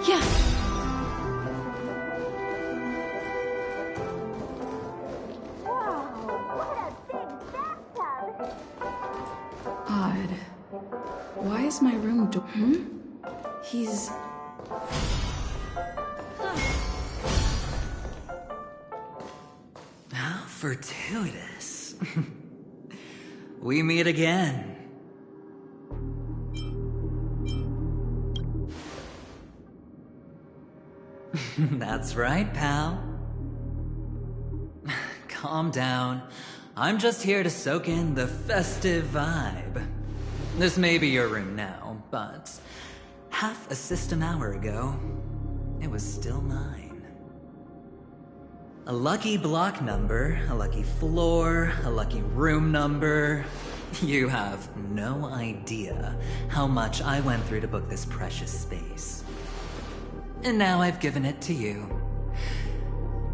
Yeah. Odd. Why is my room door? He's... How fortuitous. We meet again. That's right, pal. Calm down. I'm just here to soak in the festive vibe. This may be your room now, but half a system hour ago, it was still mine. A lucky block number, a lucky floor, a lucky room number. You have no idea how much I went through to book this precious space. And now I've given it to you.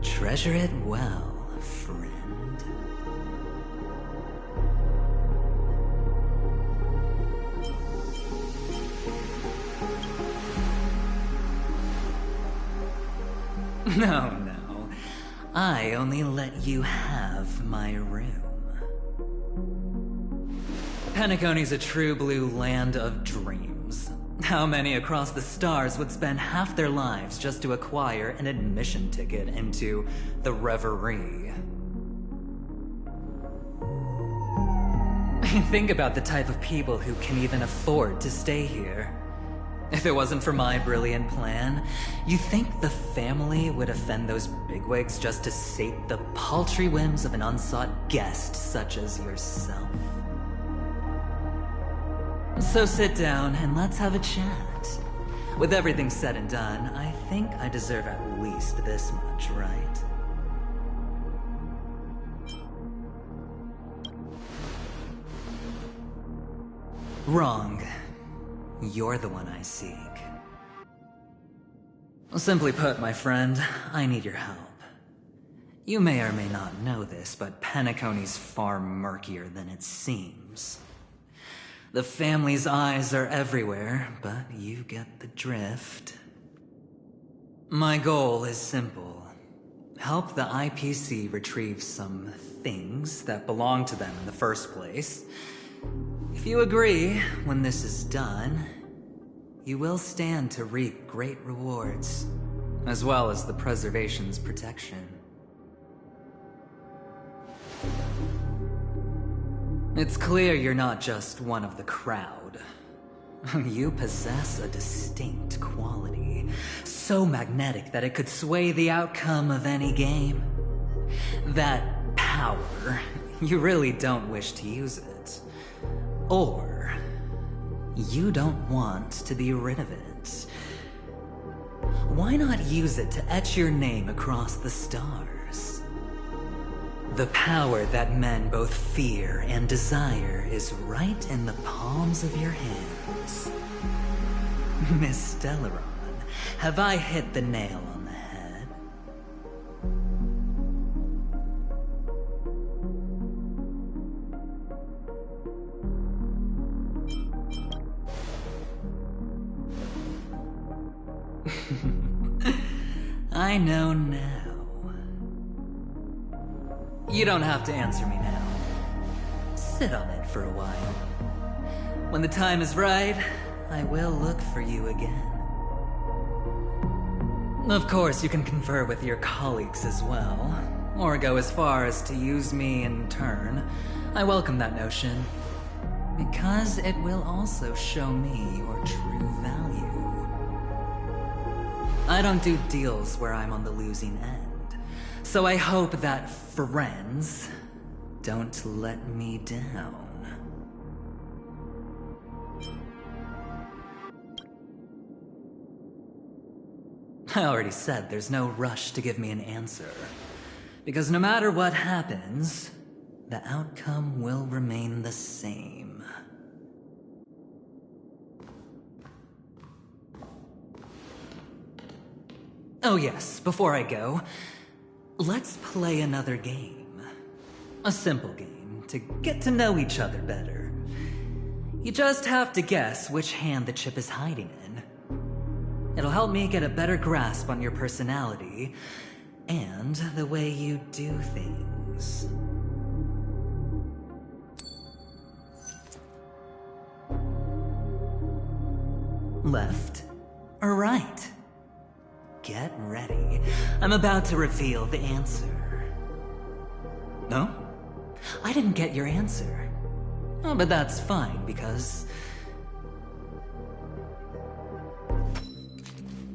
Treasure it well, friend. No. I only let you have my room. Penacony's a true blue land of dreams. How many across the stars would spend half their lives just to acquire an admission ticket into the reverie? Think about the type of people who can even afford to stay here. If it wasn't for my brilliant plan, you think the family would offend those bigwigs just to sate the paltry whims of an unsought guest such as yourself? So sit down and let's have a chat. With everything said and done, I think I deserve at least this much, right? Wrong. You're the one I seek. Simply put, my friend, I need your help. You may or may not know this, but Penacony's far murkier than it seems. The family's eyes are everywhere, but you get the drift. My goal is simple. Help the IPC retrieve some things that belong to them in the first place. If you agree, when this is done, you will stand to reap great rewards, as well as the preservation's protection. It's clear you're not just one of the crowd. You possess a distinct quality, so magnetic that it could sway the outcome of any game. That power, you really don't wish to use it. Or, you don't want to be rid of it. why not use it to etch your name across the stars? The power that men both fear and desire is right in the palms of your hands. Miss Stellaron, have I hit the nail on the head? I know now. You don't have to answer me now. Sit on it for a while. When the time is right, I will look for you again. Of course, you can confer with your colleagues as well, or go as far as to use me in turn. I welcome that notion, because it will also show me your true value. I don't do deals where I'm on the losing end, so I hope that friends don't let me down. I already said there's no rush to give me an answer, because no matter what happens, the outcome will remain the same. Oh yes, before I go, let's play another game. A simple game to get to know each other better. You just have to guess which hand the chip is hiding in. It'll help me get a better grasp on your personality and the way you do things. Left or right? Get ready. I'm about to reveal the answer. No? I didn't get your answer. Oh, but that's fine, because...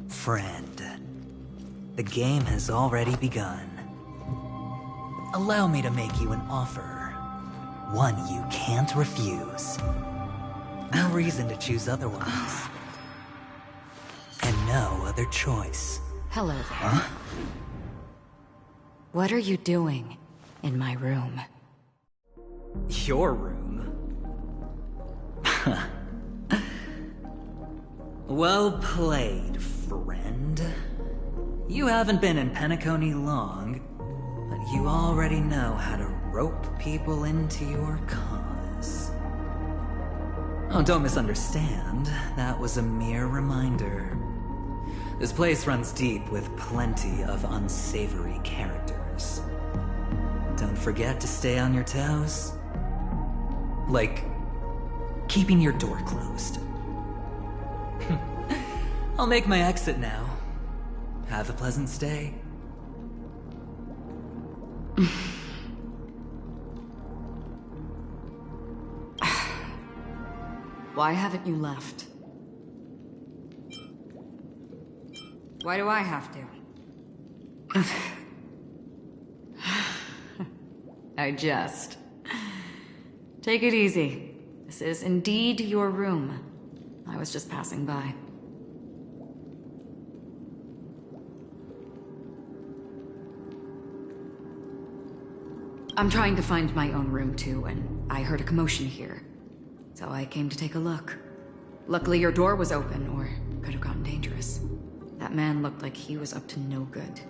Friend, the game has already begun. Allow me to make you an offer. One you can't refuse. No reason to choose otherwise. And no other choice. Hello there. Huh? What are you doing in my room? Your room? Well played, friend. You haven't been in Penacony long, but you already know how to rope people into your cause. Oh, don't misunderstand. That was a mere reminder. This place runs deep with plenty of unsavory characters. Don't forget to stay on your toes. Like, keeping your door closed. I'll make my exit now. Have a pleasant stay. Why haven't you left? Why do I have to? I jest. Take it easy. This is indeed your room. I was just passing by. I'm trying to find my own room too, and I heard a commotion here. So I came to take a look. Luckily your door was open, or it could have gotten dangerous. That man looked like he was up to no good.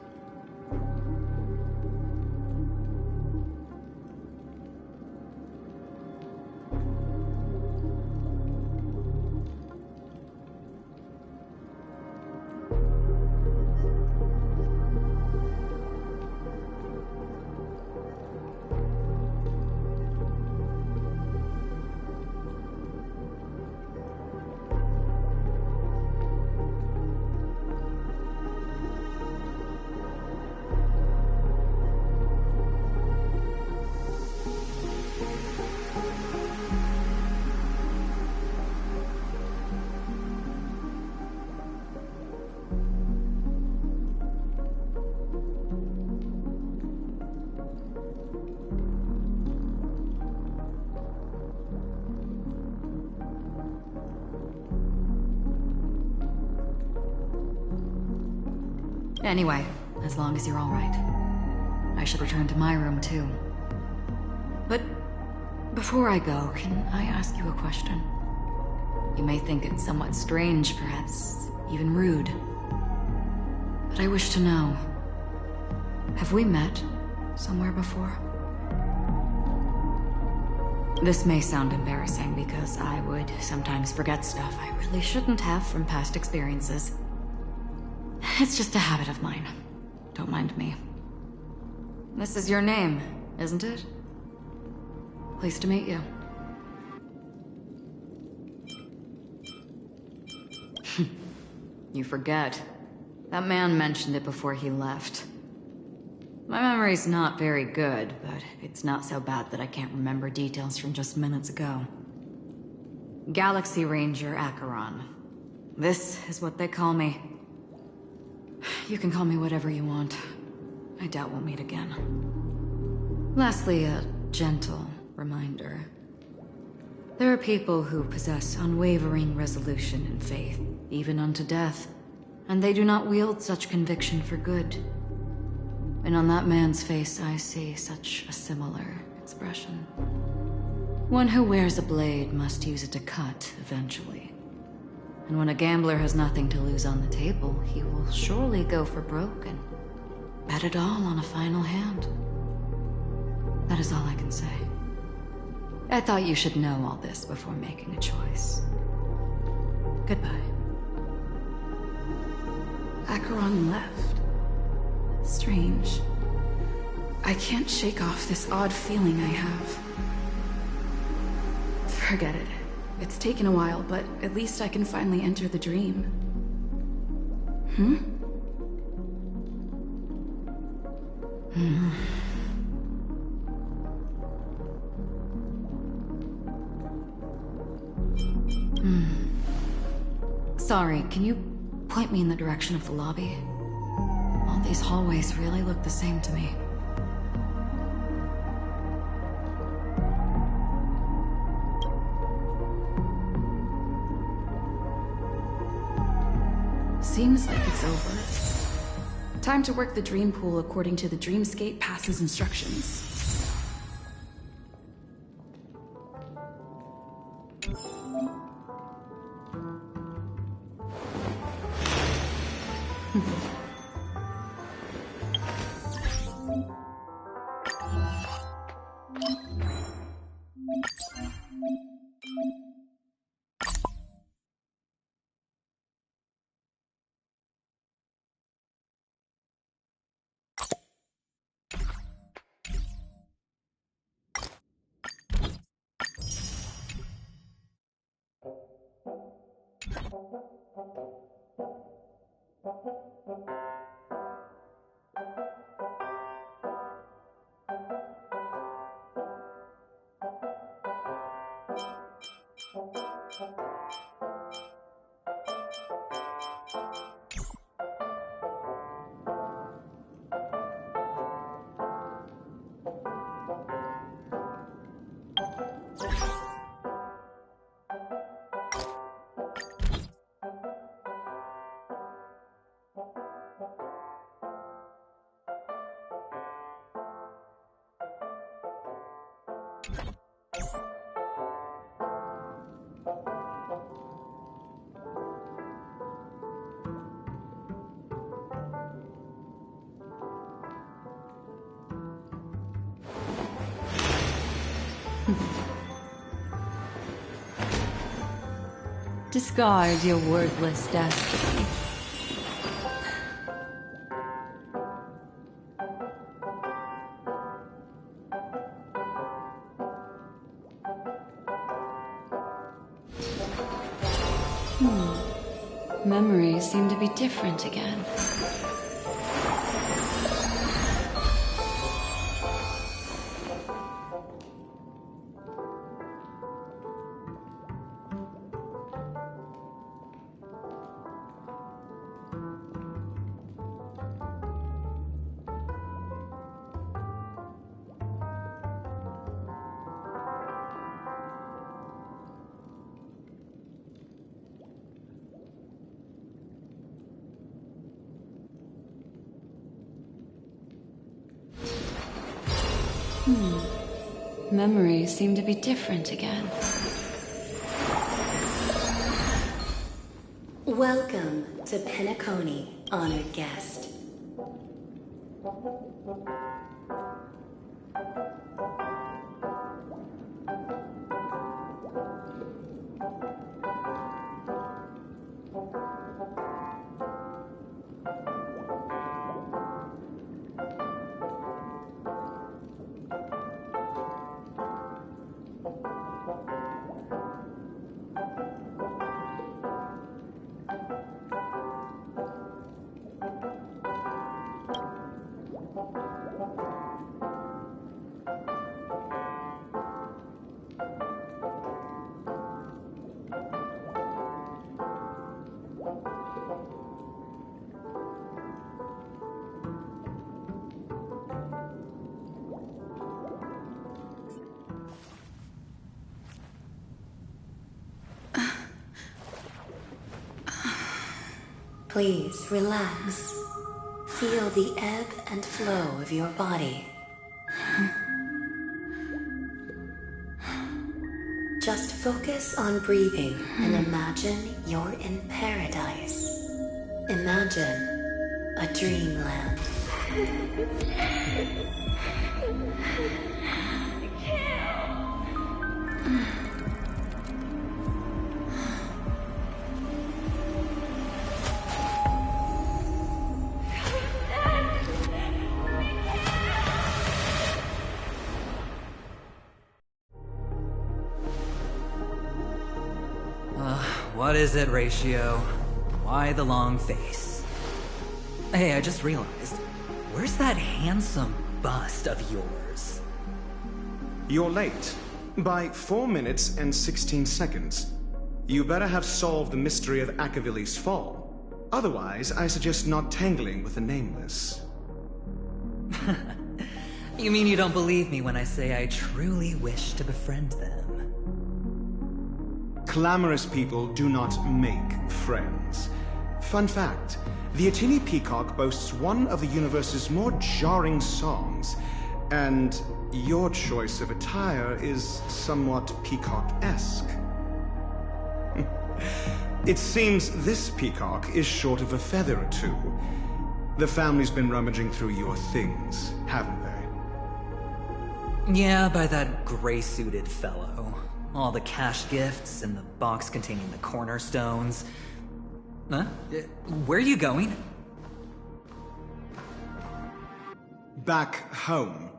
Anyway, as long as you're alright. I should return to my room too. But before I go, can I ask you a question? You may think it somewhat strange, perhaps even rude. But I wish to know, have we met somewhere before? This may sound embarrassing because I would sometimes forget stuff I really shouldn't have from past experiences. It's just a habit of mine. Don't mind me. This is your name, isn't it? Pleased to meet you. You forget. That man mentioned it before he left. My memory's not very good, but it's not so bad that I can't remember details from just minutes ago. Galaxy Ranger Acheron. This is what they call me. You can call me whatever you want. I doubt we'll meet again. Lastly, a gentle reminder. There are people who possess unwavering resolution and faith, even unto death, and they do not wield such conviction for good. And on that man's face I see such a similar expression. One who wears a blade must use it to cut eventually. And when a gambler has nothing to lose on the table, he will surely go for broke and bet it all on a final hand. That is all I can say. I thought you should know all this before making a choice. Goodbye. Acheron left. Strange. I can't shake off this odd feeling I have. Forget it. It's taken a while, but at least I can finally enter the dream. Sorry, can you point me in the direction of the lobby? All these hallways really look the same to me. Seems like it's over. Time to work the dream pool according to the Dreamscape Pass's instructions. Discard your worthless destiny. Memories seem to be different again. Memories seem to be different again. Welcome to Penacony, honored guest. Please relax. Feel the ebb and flow of your body. Just focus on breathing and imagine you're in paradise. Imagine a dreamland. What is it, Ratio? Why the long face? Hey, I just realized, where's that handsome bust of yours? You're late. By 4 minutes and 16 seconds. You better have solved the mystery of Akavili's fall. Otherwise, I suggest not tangling with the Nameless. You mean you don't believe me when I say I truly wish to befriend them? Clamorous people do not make friends. Fun fact, the Atini Peacock boasts one of the universe's more jarring songs, and your choice of attire is somewhat peacock-esque. It seems this peacock is short of a feather or two. The family's been rummaging through your things, haven't they? Yeah, by that gray-suited fellow. All the cash gifts and the box containing the cornerstones. Huh? Where are you going? Back home.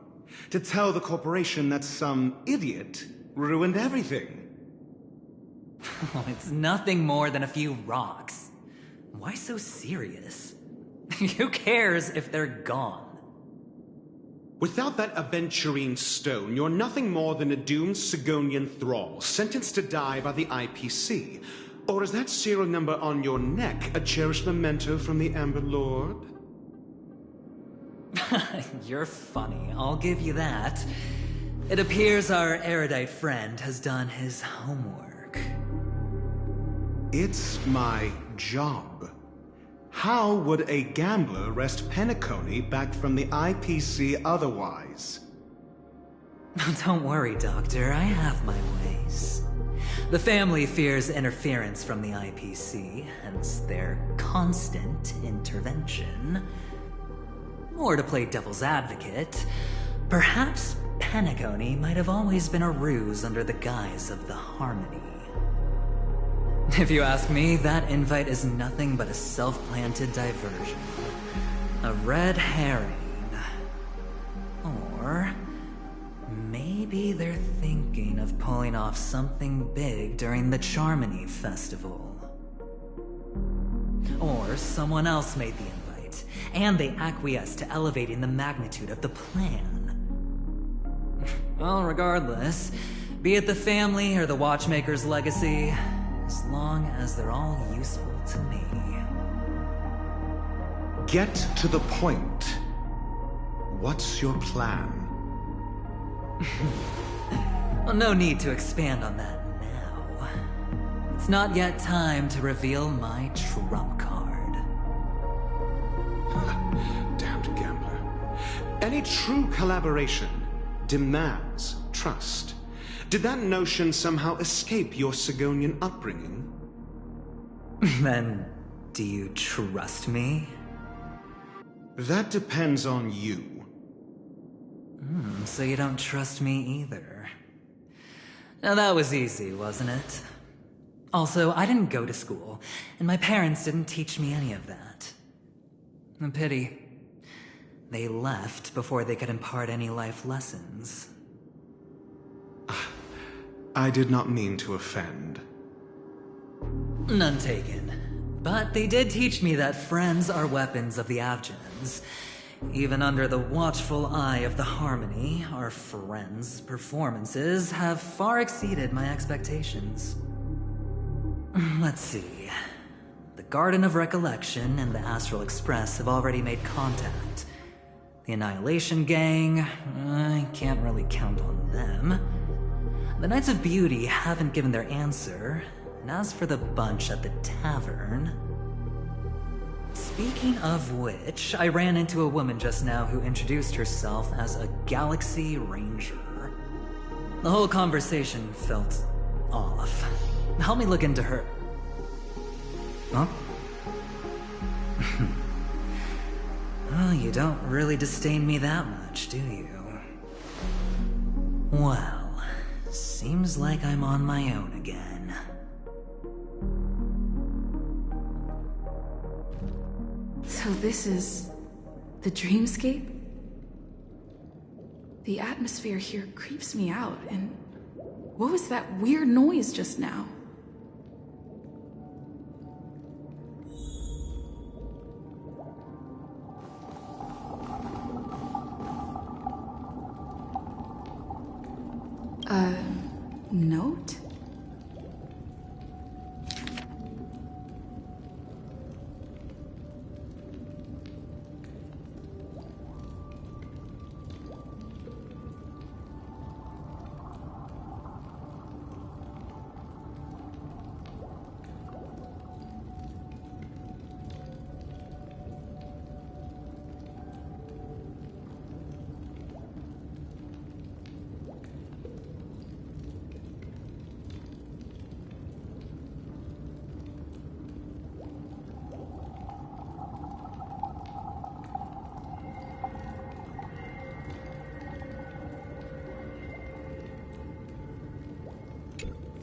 To tell the corporation that some idiot ruined everything. It's nothing more than a few rocks. Why so serious? Who cares if they're gone? Without that aventurine stone, you're nothing more than a doomed Sigonian thrall, sentenced to die by the IPC. Or is that serial number on your neck a cherished memento from the Amber Lord? You're funny, I'll give you that. It appears our erudite friend has done his homework. It's my job. How would a gambler wrest Penacony back from the IPC otherwise? Don't worry, Doctor. I have my ways. The family fears interference from the IPC, hence their constant intervention. Or to play devil's advocate, perhaps Penacony might have always been a ruse under the guise of the Harmony. If you ask me, that invite is nothing but a self-planted diversion. A red herring. Or maybe they're thinking of pulling off something big during the Charmony Festival. Or someone else made the invite, and they acquiesced to elevating the magnitude of the plan. Well, regardless, be it the family or the Watchmaker's legacy, as long as they're all useful to me. Get to the point. What's your plan? Well, no need to expand on that now. It's not yet time to reveal my trump card. Damned gambler. Any true collaboration demands trust. Did that notion somehow escape your Sigonian upbringing? Then, do you trust me? That depends on you. So you don't trust me either. Now that was easy, wasn't it? Also, I didn't go to school, and my parents didn't teach me any of that. A pity. They left before they could impart any life lessons. I did not mean to offend. None taken. But they did teach me that friends are weapons of the Avgens. Even under the watchful eye of the Harmony, our friends' performances have far exceeded my expectations. Let's see. The Garden of Recollection and the Astral Express have already made contact. The Annihilation Gang, I can't really count on them. The Knights of Beauty haven't given their answer, and as for the bunch at the tavern... Speaking of which, I ran into a woman just now who introduced herself as a Galaxy Ranger. The whole conversation felt off. Help me look into her... Huh? Well, you don't really disdain me that much, do you? Well, seems like I'm on my own again. So this is the dreamscape? The atmosphere here creeps me out, and what was that weird noise just now? Note?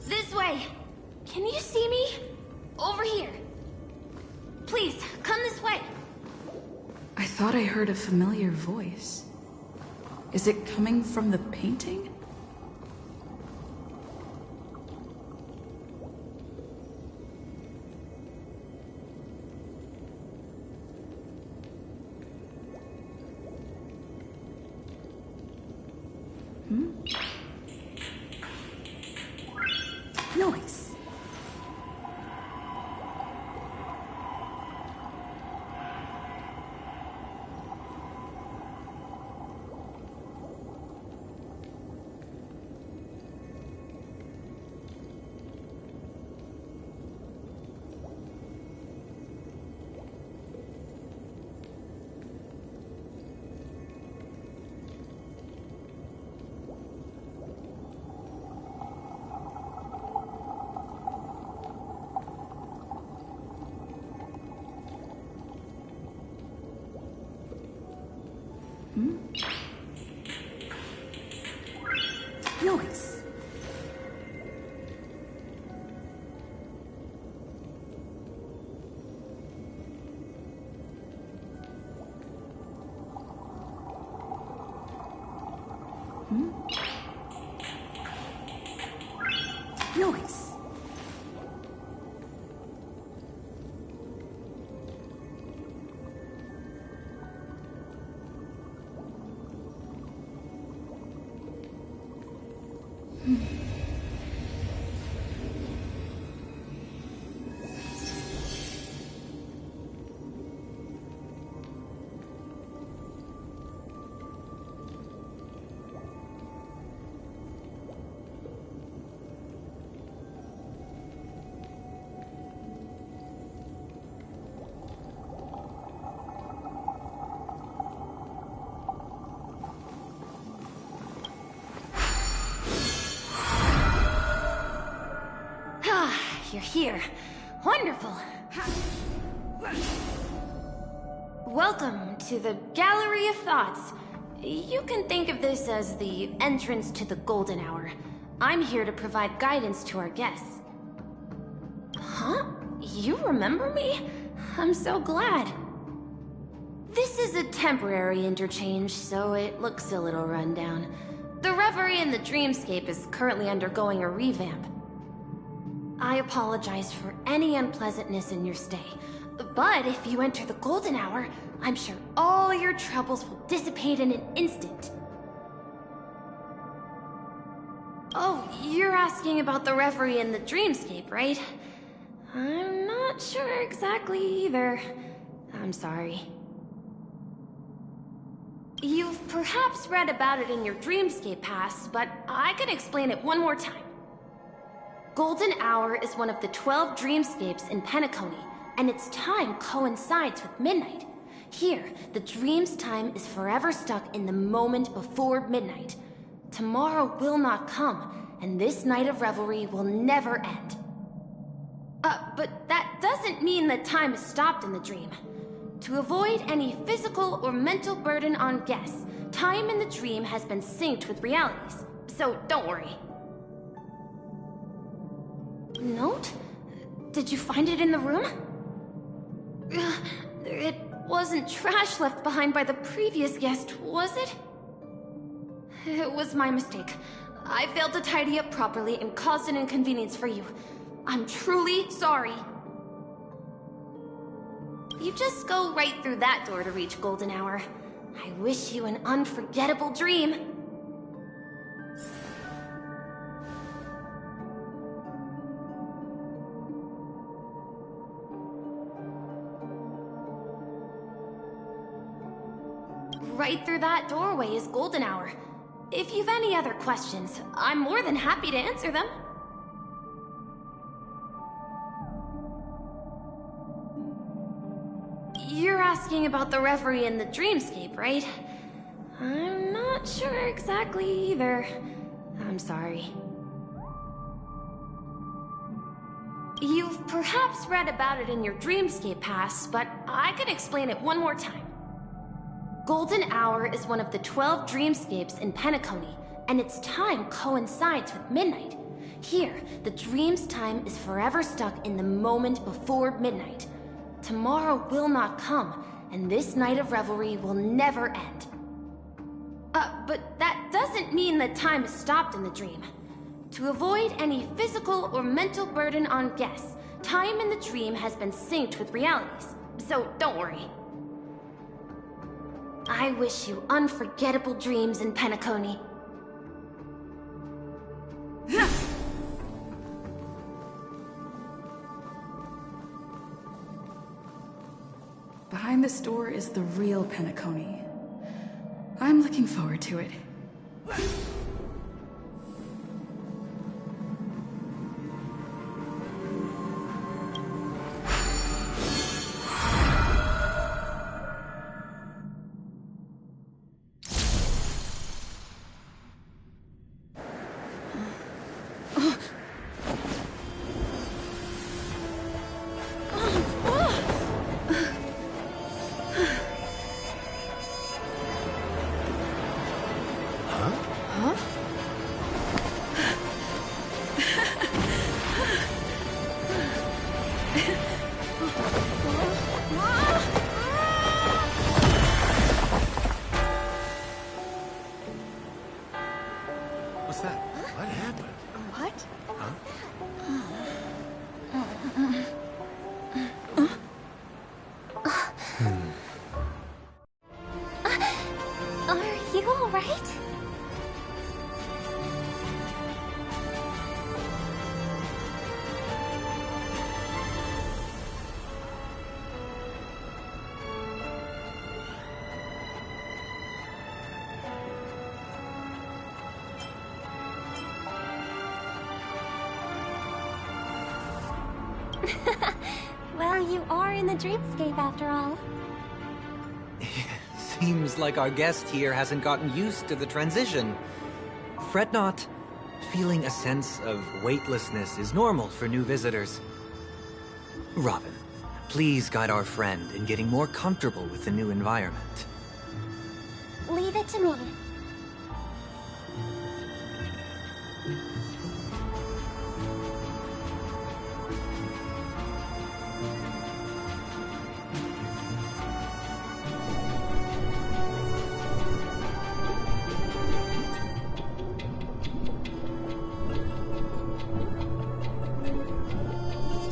This way! Can you see me? Over here. Please, come this way. I thought I heard a familiar voice. Is it coming from the painting? Noise. you're here. Wonderful. Welcome to the Gallery of Thoughts. You can think of this as the entrance to the Golden Hour. I'm here to provide guidance to our guests. Huh? You remember me? I'm so glad. This is a temporary interchange, so it looks a little rundown. The Reverie in the Dreamscape is currently undergoing a revamp. I apologize for any unpleasantness in your stay, but if you enter the Golden Hour, I'm sure all your troubles will dissipate in an instant. Oh, you're asking about the Reverie in the Dreamscape, right? I'm not sure exactly either. I'm sorry. You've perhaps read about it in your Dreamscape Pass, but I can explain it one more time. Golden Hour is one of the 12 dreamscapes in Penacony, and its time coincides with midnight. Here, the dream's time is forever stuck in the moment before midnight. Tomorrow will not come, and this night of revelry will never end. But that doesn't mean that time is stopped in the dream. To avoid any physical or mental burden on guests, time in the dream has been synced with realities, so don't worry. Note? Did you find it in the room? It wasn't trash left behind by the previous guest, was it? It was my mistake. I failed to tidy up properly and caused an inconvenience for you. I'm truly sorry. You just go right through that door to reach Golden Hour. I wish you an unforgettable dream. Right through that doorway is Golden Hour. If you've any other questions, I'm more than happy to answer them. You're asking about the Reverie in the Dreamscape, right? I'm not sure exactly either. I'm sorry. You've perhaps read about it in your Dreamscape Pass, but I can explain it one more time. Golden Hour is one of the 12 dreamscapes in Penacony, and its time coincides with midnight. Here, the dream's time is forever stuck in the moment before midnight. Tomorrow will not come, and this night of revelry will never end. But that doesn't mean that time is stopped in the dream. To avoid any physical or mental burden on guests, time in the dream has been synced with realities, so don't worry. I wish you unforgettable dreams in Penacony. Behind this door is the real Penacony. I'm looking forward to it. What's that? What happened? What? Are you all right? Well, you are in the dreamscape after all. Seems like our guest here hasn't gotten used to the transition. Fret not. feeling a sense of weightlessness is normal for new visitors. Robin, please guide our friend in getting more comfortable with the new environment. Leave it to me.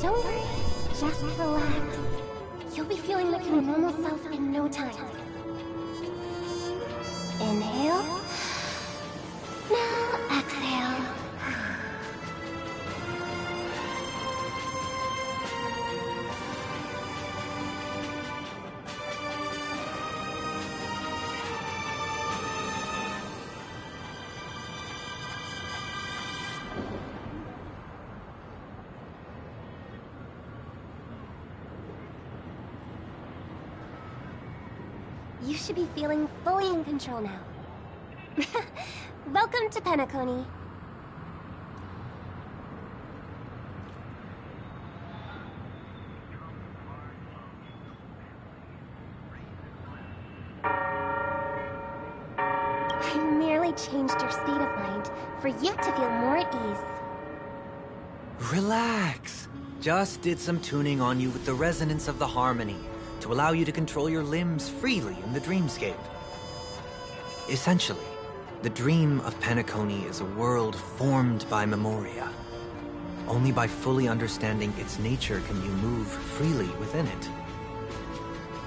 Don't worry, just relax. You'll be feeling like your normal self in no time. Inhale. Now exhale. You should be feeling fully in control now. Welcome to Penacony. I merely changed your state of mind for you to feel more at ease. Relax. Just did some tuning on you with the resonance of the harmony to allow you to control your limbs freely in the dreamscape. Essentially, the dream of Penacony is a world formed by Memoria. Only by fully understanding its nature can you move freely within it.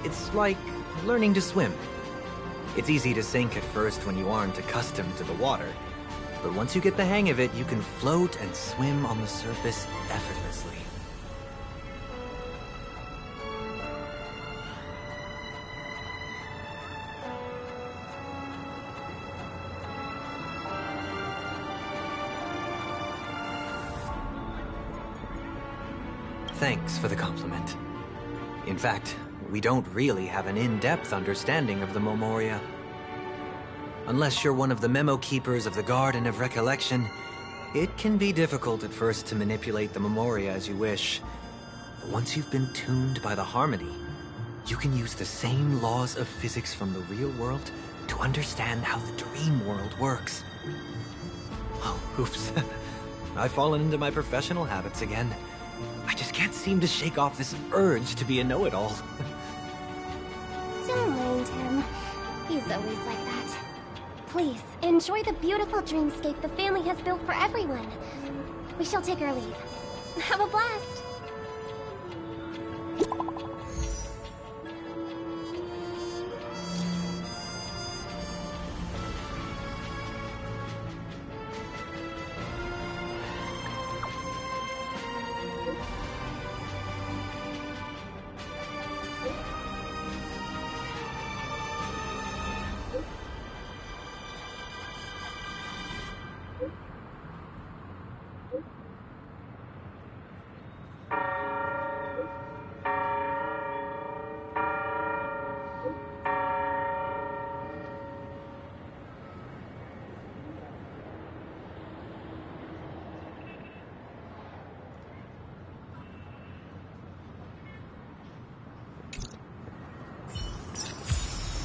It's like learning to swim. It's easy to sink at first when you aren't accustomed to the water, but once you get the hang of it, you can float and swim on the surface effortlessly. Thanks for the compliment. In fact, we don't really have an in-depth understanding of the Memoria. Unless you're one of the memo keepers of the Garden of Recollection, it can be difficult at first to manipulate the Memoria as you wish. But once you've been tuned by the harmony, you can use the same laws of physics from the real world to understand how the dream world works. Oh, oops. I've fallen into my professional habits again. I just can't seem to shake off this urge to be a know-it-all. Don't mind him. He's always like that. Please, enjoy the beautiful dreamscape the family has built for everyone. We shall take our leave. Have a blast!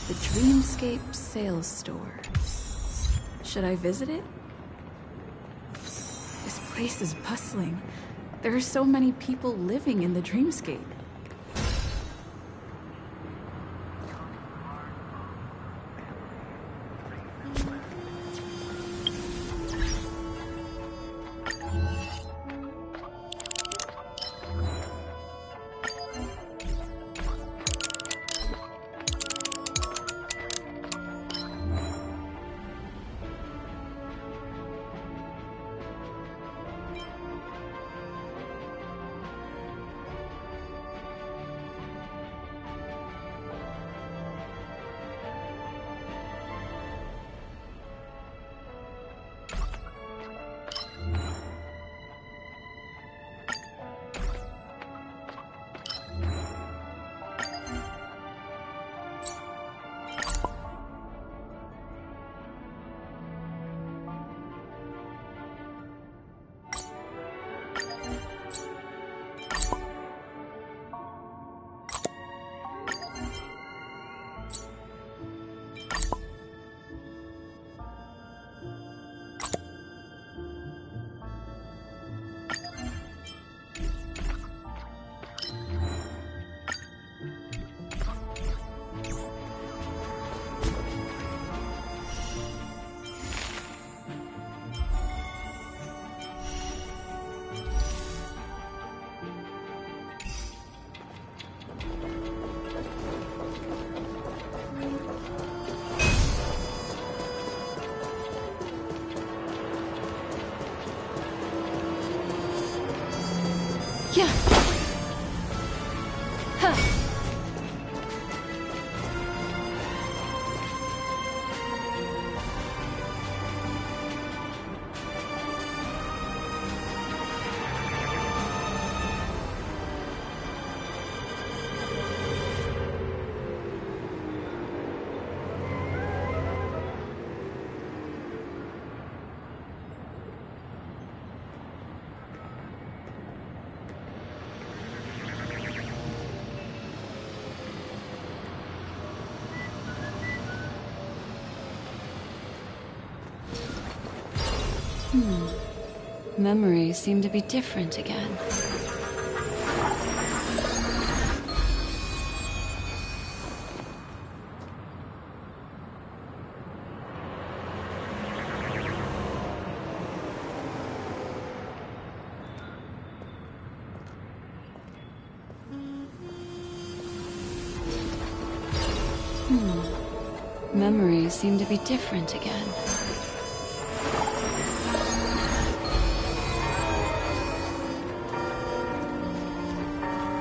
The Dreamscape Sales Store. Should I visit it? This place is bustling. There are so many people living in the Dreamscape. Yeah. Huh. Memories seem to be different again. Memories seem to be different again.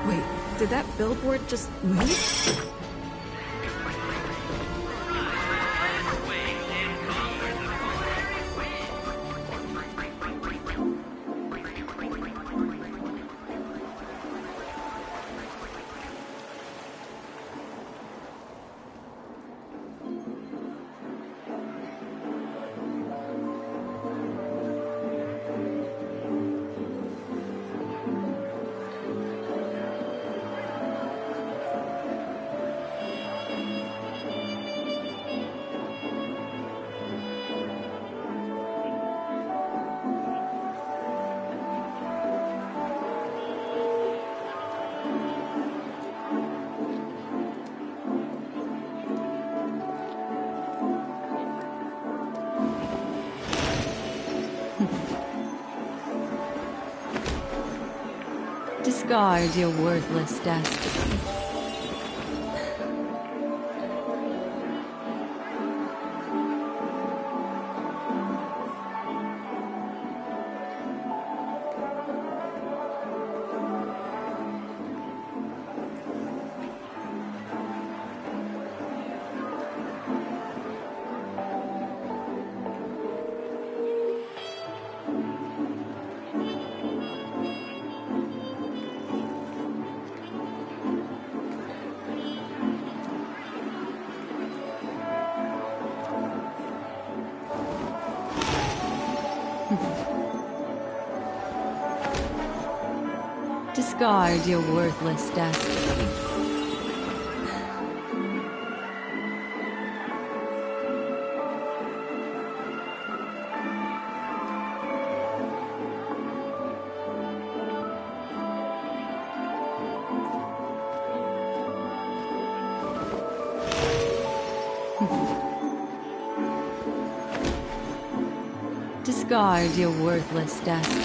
Wait, did that billboard just move? Discard your worthless destiny. Discard your worthless destiny. Discard your worthless destiny.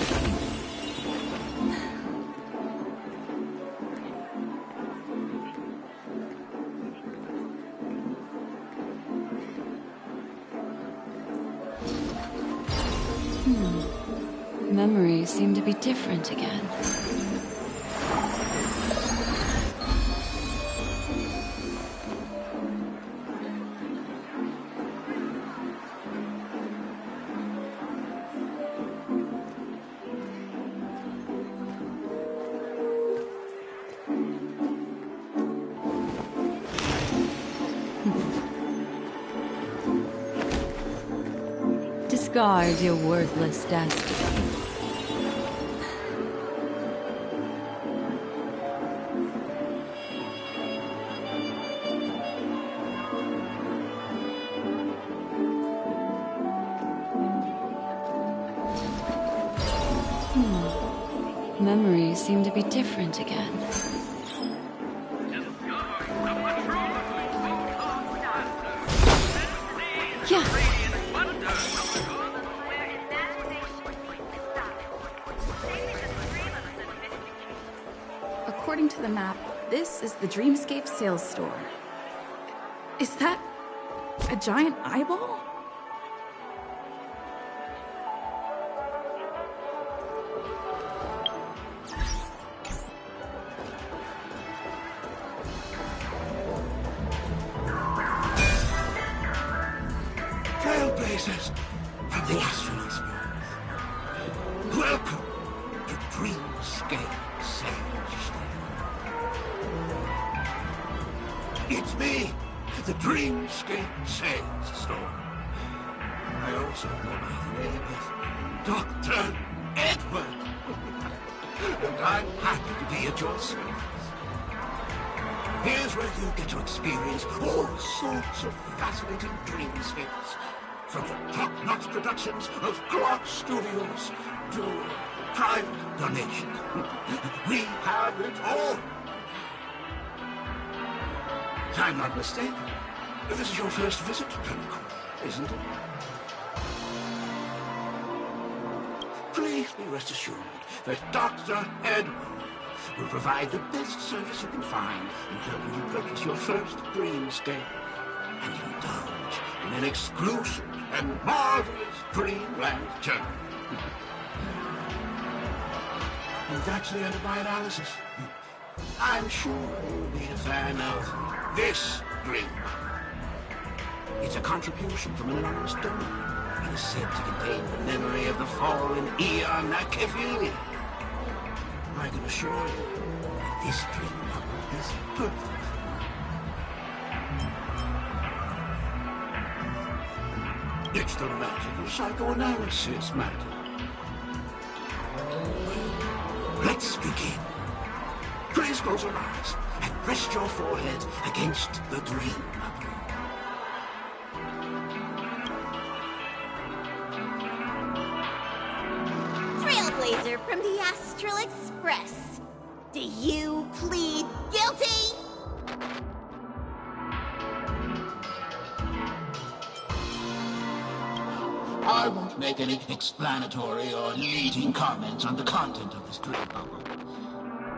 Memories seem to be different again. Discard your worthless destiny. Memories seem to be different again. Yeah. According to the map, this is the Dreamscape sales store. Is that a giant eyeball? trailblazers from the Astral Express. Welcome to Dreamscape Sage. It's me, the Dreamscape Sage Store. I also go by the name of Dr. Edward. And I'm happy to be at your service. Here's where you get to experience all sorts of fascinating dreamscapes. From the top-notch productions of Glock Studios to private donation. We have it all. If I'm not mistaken, this is your first visit to Penacony, isn't it? Please be rest assured that Dr. Edward will provide the best service you can find in helping you go into your first dreamscape and indulge in an exclusive and marvelous dreamland journey. And that's the end of my analysis. I'm sure you'll be a fan of this dream. It's a contribution from an anonymous donor. It is said to contain the memory of the fallen Eon Nakivili. I can assure you that this dream bubble is perfect. It's the magic of psychoanalysis, madam. Let's begin. Please close your eyes and rest your forehead against the dream bubble. Trailblazer from the Astral Express. Do you plead guilty? I won't make any explanatory or leading comments on the content of this dream bubble.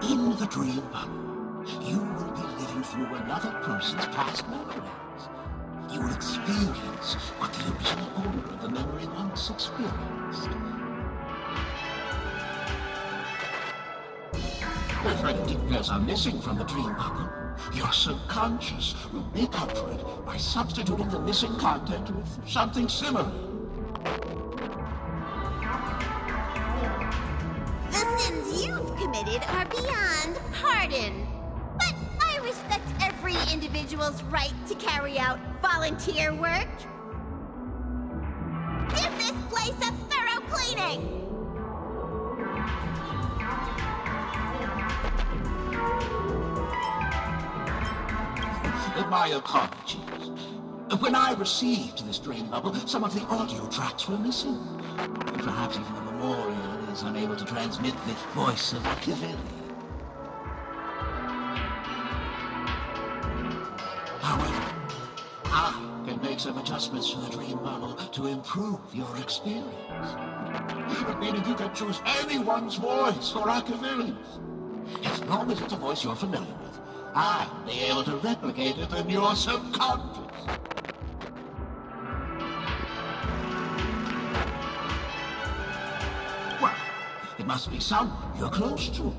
In the dream bubble, you will be living through another person's past memories. You will experience what the original owner of the memory once experienced. If any details are missing from the dream bubble, your subconscious will make up for it by substituting the missing content with something similar. The sins you've committed are beyond pardon. But I respect every individual's right to carry out volunteer work. Give this place a thorough cleaning! My apologies. When I received this dream bubble, some of the audio tracks were missing. Perhaps even the memorial is unable to transmit the voice of Machiavelli. However, I can make some adjustments to the dream bubble to improve your experience. Meaning you can choose anyone's voice for Machiavelli's. As long as it's a voice you're familiar with, I'll be able to replicate it in your subconscious. Well, it must be someone you're close to.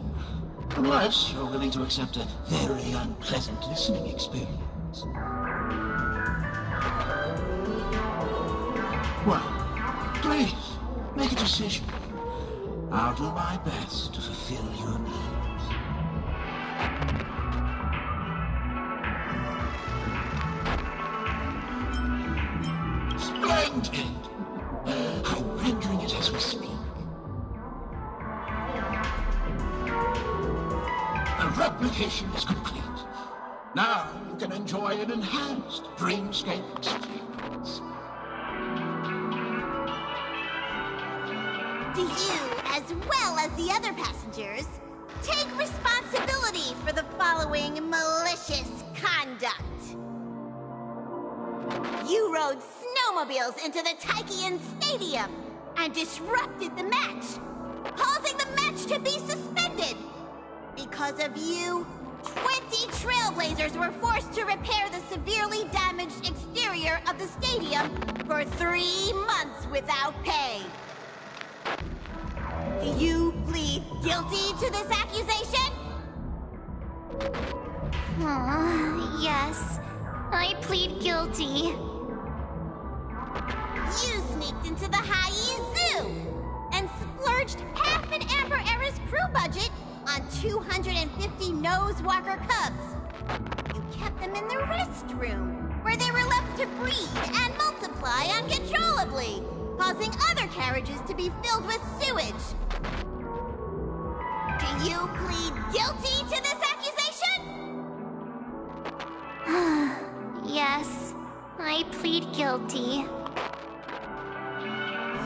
Unless you're willing to accept a very unpleasant listening experience. Well, please, make a decision. I'll do my best to fulfill your needs. Splendid! I'm rendering it as we speak. The replication is complete. Now you can enjoy an enhanced dreamscape experience. Do you, as well as the other passengers, take responsibility for the following malicious conduct? You rode snowmobiles into the Taikian Stadium and disrupted the match, causing the match to be suspended. Because of you, 20 Trailblazers were forced to repair the severely damaged exterior of the stadium for 3 months without pay. Do you plead guilty to this accusation? Yes, I plead guilty. You sneaked into the High Zoo and splurged half an Amber Era's crew budget on 250 Nosewalker cubs. You kept them in the restroom, where they were left to breed and multiply uncontrollably, causing other carriages to be filled with sewage. Do you plead guilty to this accusation? Yes, I plead guilty.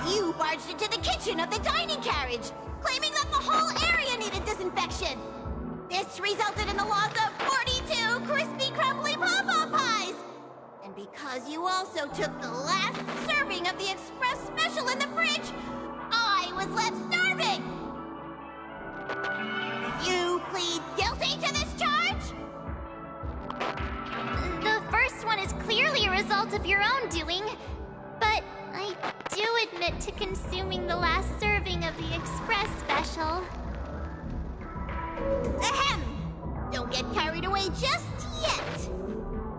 You barged into the kitchen of the dining carriage, claiming that the whole area needed disinfection. This resulted in the loss of 42 crispy, crumbly pom-pom pies. And because you also took the last serving of the express special in the fridge, I was left starving. You plead guilty to this charge? The first one is clearly a result of your own doing, but I do admit to consuming the last serving of the express special. Ahem! Don't get carried away just yet.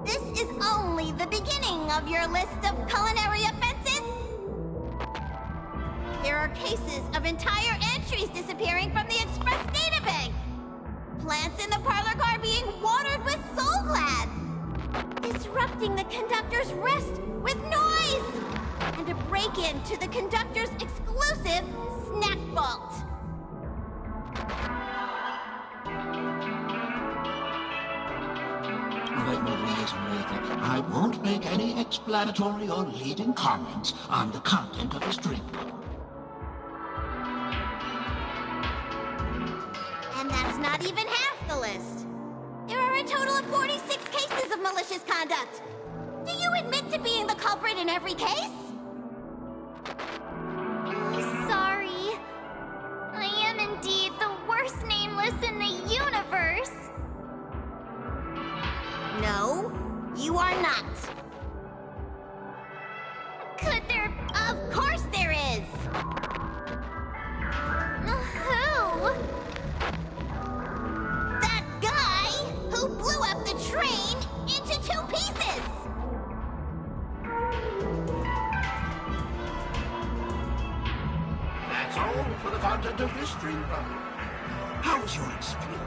This is only the beginning of your list of culinary offenses. There are cases of entire entries disappearing from the express databank. Plants in the parlor car being watered with Soul Glad. Disrupting the conductor's rest with noise. And a break-in to the conductor's exclusive snack vault. I won't make any explanatory or leading comments on the content of this drink bottle. And that's not even half the list. There are a total of 46 cases of malicious conduct. Do you admit to being the culprit in every case? Sorry. I am indeed the worst nameless in the universe. No, you are not. Could there... Of course there is! Who? That guy who blew up the train into 2 pieces! That's all for the content of this dream bubble. How was your experience?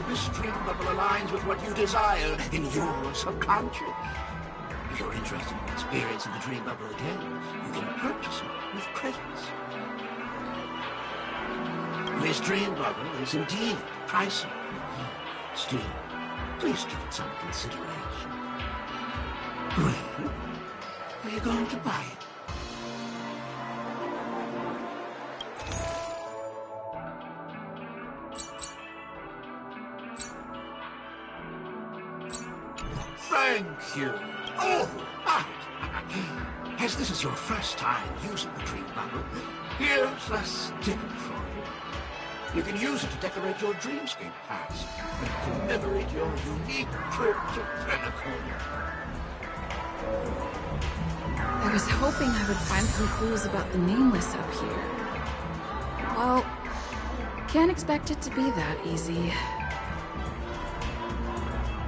This dream bubble aligns with what you desire in your subconscious. If you're interested in experiencing the dream bubble again, you can purchase it with credits. This dream bubble is indeed pricey. Still, please give it some consideration. Well, are you going to buy it? Thank you. Oh, as this is your first time using the dream bubble, here's a sticker for you. You can use it to decorate your dreamscape past and commemorate your unique trip to Penacony. I was hoping I would find some clues about the Nameless up here. Well, can't expect it to be that easy.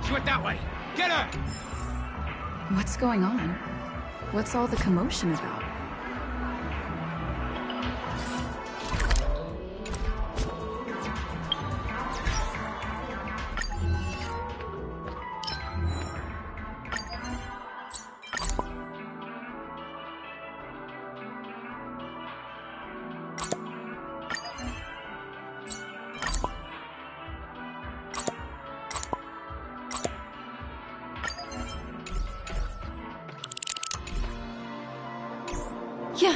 She went that way! Get her! What's going on? What's all the commotion about? Yeah.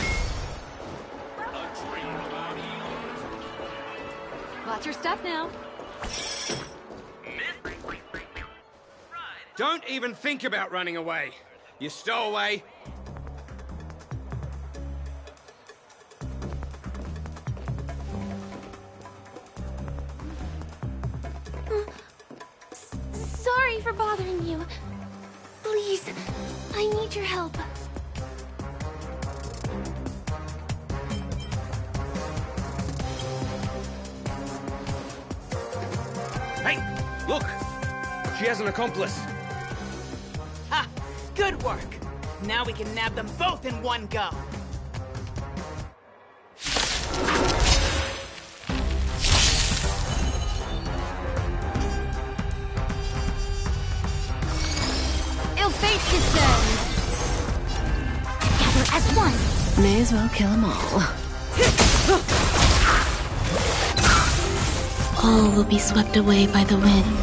Watch your step now. Don't even think about running away. You stowaway. Sorry for bothering you. Please, I need your help. Hey, look! She has an accomplice. Ha! Good work. Now we can nab them both in one go. Ill fate descends. Together as one. May as well kill them all. All will be swept away by the wind.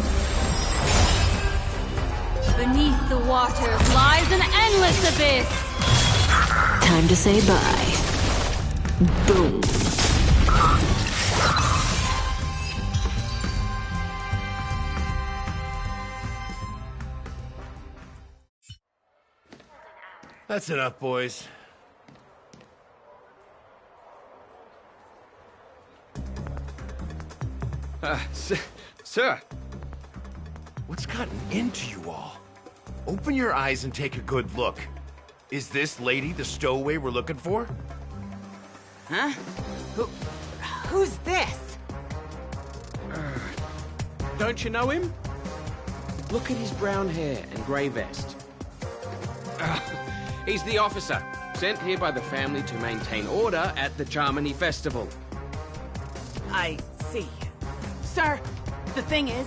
Beneath the waters lies an endless abyss. Time to say bye. Boom. That's enough, boys. Sir. What's gotten into you all? Open your eyes and take a good look. Is this lady the stowaway we're looking for? Huh? Who's this? Don't you know him? Look at his brown hair and grey vest. He's the officer, sent here by the family to maintain order at the Charmony Festival. I see. Sir, the thing is,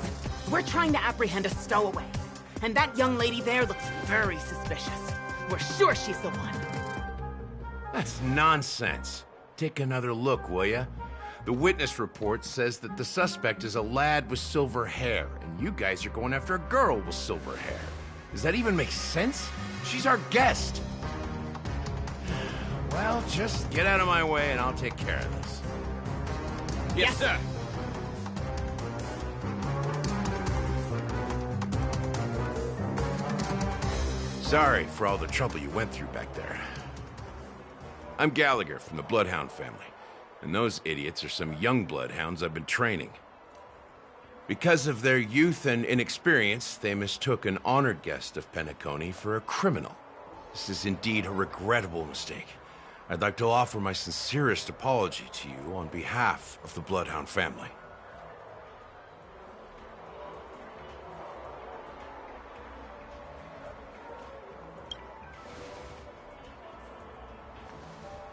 we're trying to apprehend a stowaway. And that young lady there looks very suspicious. We're sure she's the one. That's nonsense. Take another look, will ya? The witness report says that the suspect is a lad with silver hair, and you guys are going after a girl with silver hair. Does that even make sense? She's our guest. Well, just get out of my way and I'll take care of this. Yes, sir. Sorry for all the trouble you went through back there. I'm Gallagher from the Bloodhound family, and those idiots are some young bloodhounds I've been training. Because of their youth and inexperience, they mistook an honored guest of Penacony for a criminal. This is indeed a regrettable mistake. I'd like to offer my sincerest apology to you on behalf of the Bloodhound family.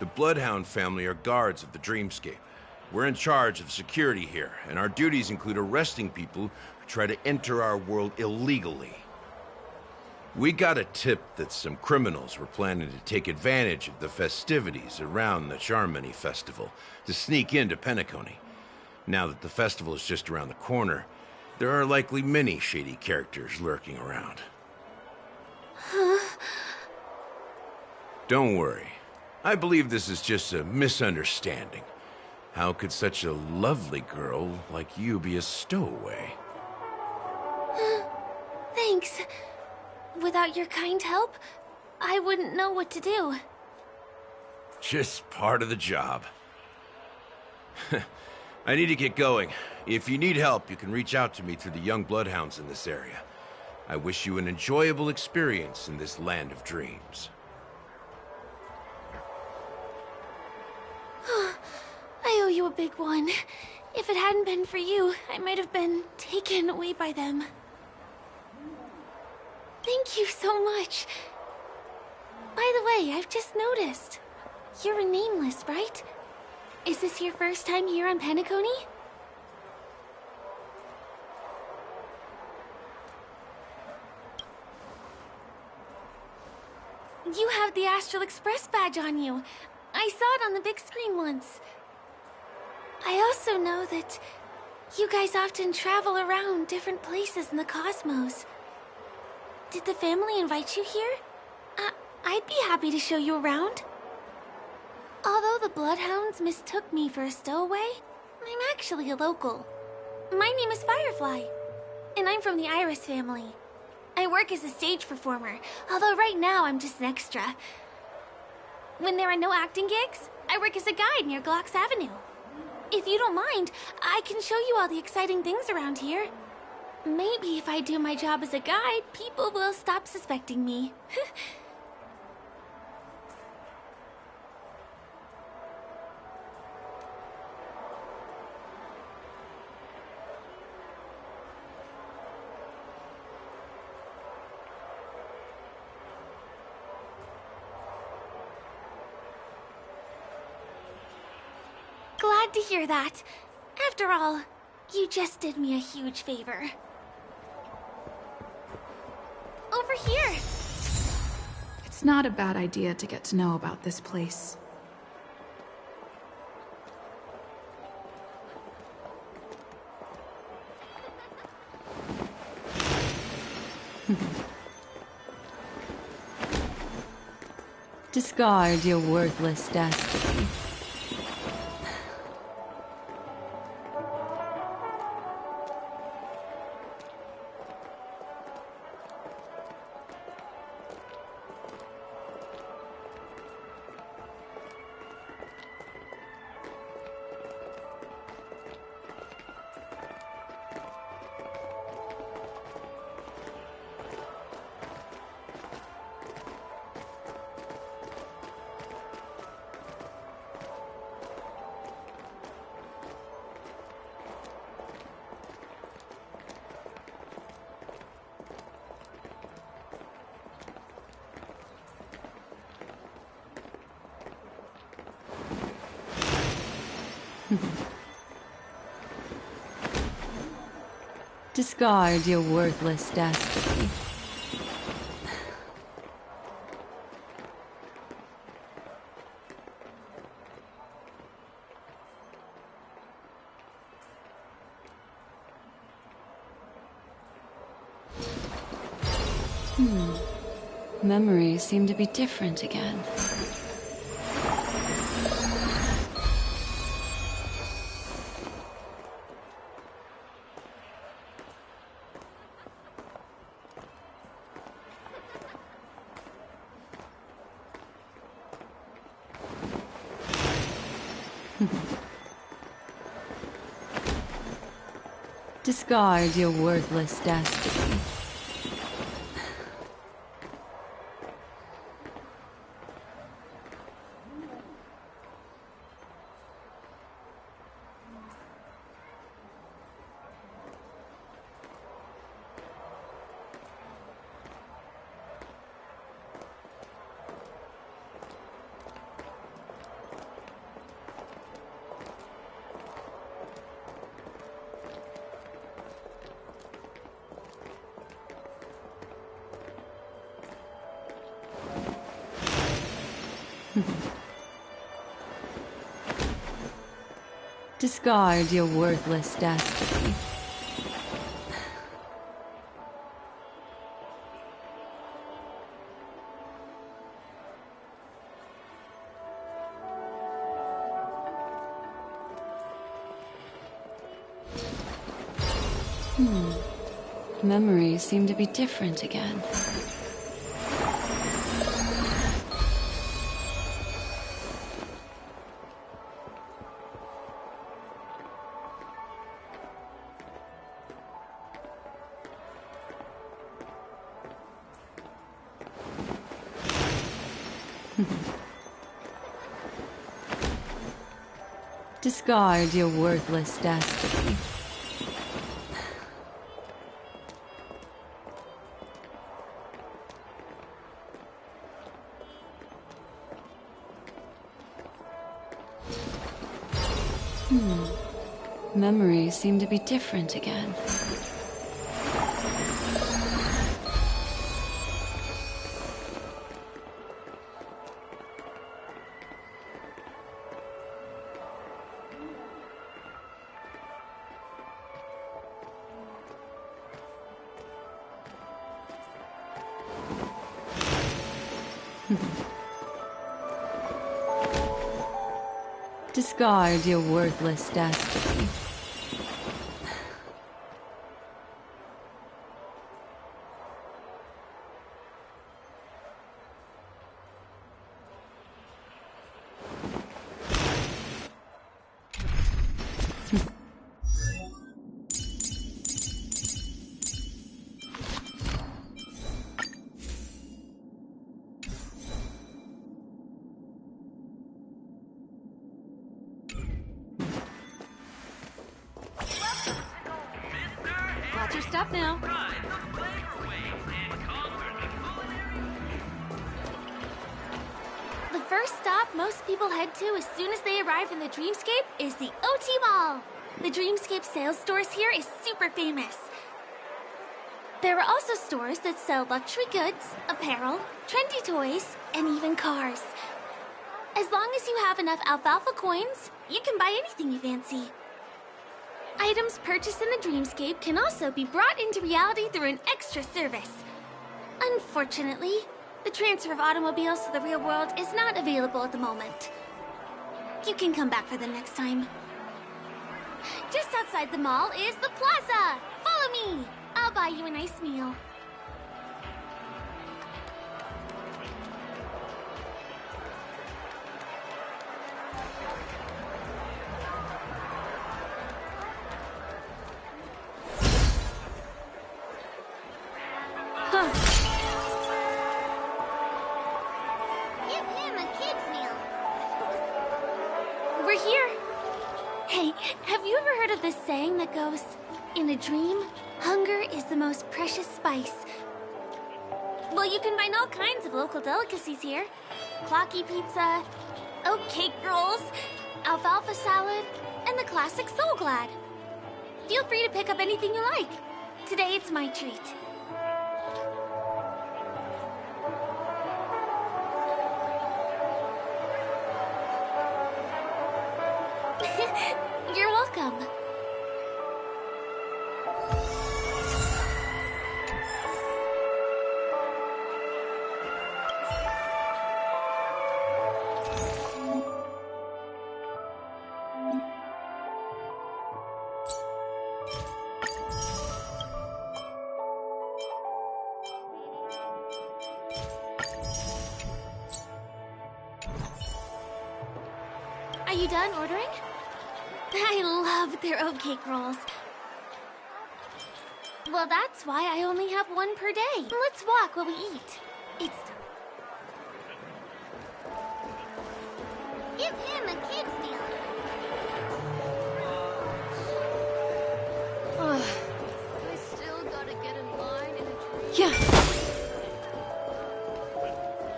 The Bloodhound family are guards of the Dreamscape. We're in charge of security here, and our duties include arresting people who try to enter our world illegally. We got a tip that some criminals were planning to take advantage of the festivities around the Charmony Festival to sneak into Penacony. Now that the festival is just around the corner, there are likely many shady characters lurking around. Don't worry. I believe this is just a misunderstanding. How could such a lovely girl like you be a stowaway? Thanks. Without your kind help, I wouldn't know what to do. Just part of the job. I need to get going. If you need help, you can reach out to me through the young bloodhounds in this area. I wish you an enjoyable experience in this land of dreams. I owe you a big one. If it hadn't been for you, I might have been taken away by them. Thank you so much. By the way, I've just noticed. You're a nameless, right? Is this your first time here on Penacony? You have the Astral Express badge on you. I saw it on the big screen once. I also know that you guys often travel around different places in the cosmos. Did the family invite you here? I'd be happy to show you around. Although the Bloodhounds mistook me for a stowaway, I'm actually a local. My name is Firefly, and I'm from the Iris family. I work as a stage performer, although right now I'm just an extra. When there are no acting gigs, I work as a guide near Glocks Avenue. If you don't mind, I can show you all the exciting things around here. Maybe if I do my job as a guide, people will stop suspecting me. Glad to hear that. After all, you just did me a huge favor. Over here! It's not a bad idea to get to know about this place. Discard your worthless destiny. Discard your worthless destiny. Memories seem to be different again. Discard your worthless destiny. Discard your worthless destiny. Memories seem to be different again. Discard your worthless destiny. Memories seem to be different again. Discard your worthless destiny. Watch your step now. The first stop most people head to as soon as they arrive in the Dreamscape is the OT Mall. The Dreamscape sales stores here is super famous. There are also stores that sell luxury goods, apparel, trendy toys, and even cars. As long as you have enough alfalfa coins, you can buy anything you fancy. Items purchased in the Dreamscape can also be brought into reality through an extra service. Unfortunately, the transfer of automobiles to the real world is not available at the moment. You can come back for them next time. Just outside the mall is the plaza! Follow me! I'll buy you a nice meal. Give him a kid's meal. We're here. Hey, have you ever heard of this saying that goes, in a dream, hunger is the most precious spice? Well, you can find all kinds of local delicacies here. Clocky pizza, oat cake rolls, alfalfa salad, and the classic Soul Glad. Feel free to pick up anything you like. Today it's my treat. You're welcome. Are you done ordering? I love their oat cake rolls. Well, that's why I only have one per day. Let's walk while we eat. Give him a kid's meal. I still gotta get in line in a dream. Yeah.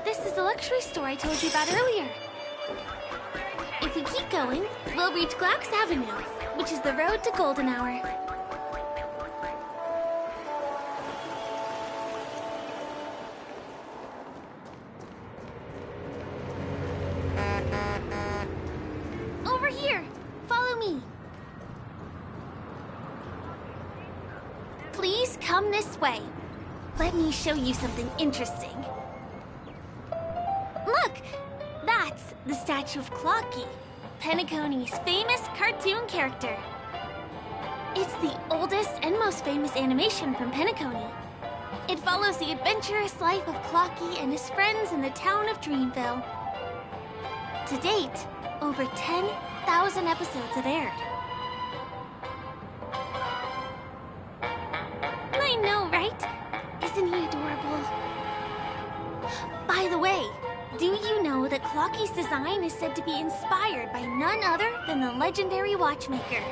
This is the luxury store I told you about earlier. If we keep going, we'll reach Glax Avenue, which is the road to Golden Hour. Over here! Follow me! Please come this way. Let me show you something interesting. Look! That's the statue of Clocky, Penacony's famous cartoon character. It's the oldest and most famous animation from Penacony. It follows the adventurous life of Clocky and his friends in the town of Dreamville. To date, over 10,000 episodes have aired. I know, right? Isn't he adorable? By the way, do you know that Clocky's design is said to be inspired by none other than the legendary watchmaker?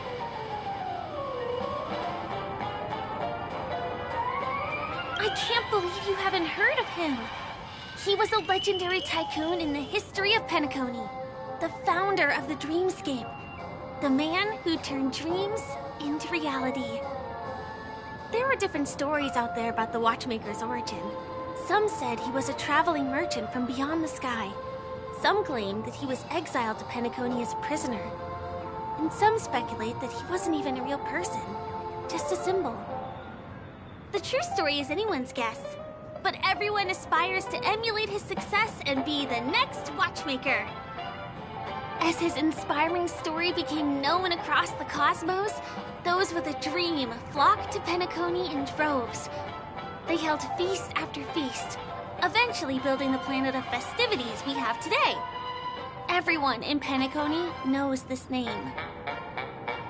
I can't believe you haven't heard of him. He was a legendary tycoon in the history of Penacony, the founder of the Dreamscape, the man who turned dreams into reality. There are different stories out there about the watchmaker's origin. Some said he was a traveling merchant from beyond the sky. Some claim that he was exiled to Penacony as a prisoner. And some speculate that he wasn't even a real person, just a symbol. The true story is anyone's guess, but everyone aspires to emulate his success and be the next watchmaker. As his inspiring story became known across the cosmos, those with a dream flocked to Penacony in droves. They held feast after feast, eventually building the planet of festivities we have today. Everyone in Penacony knows this name.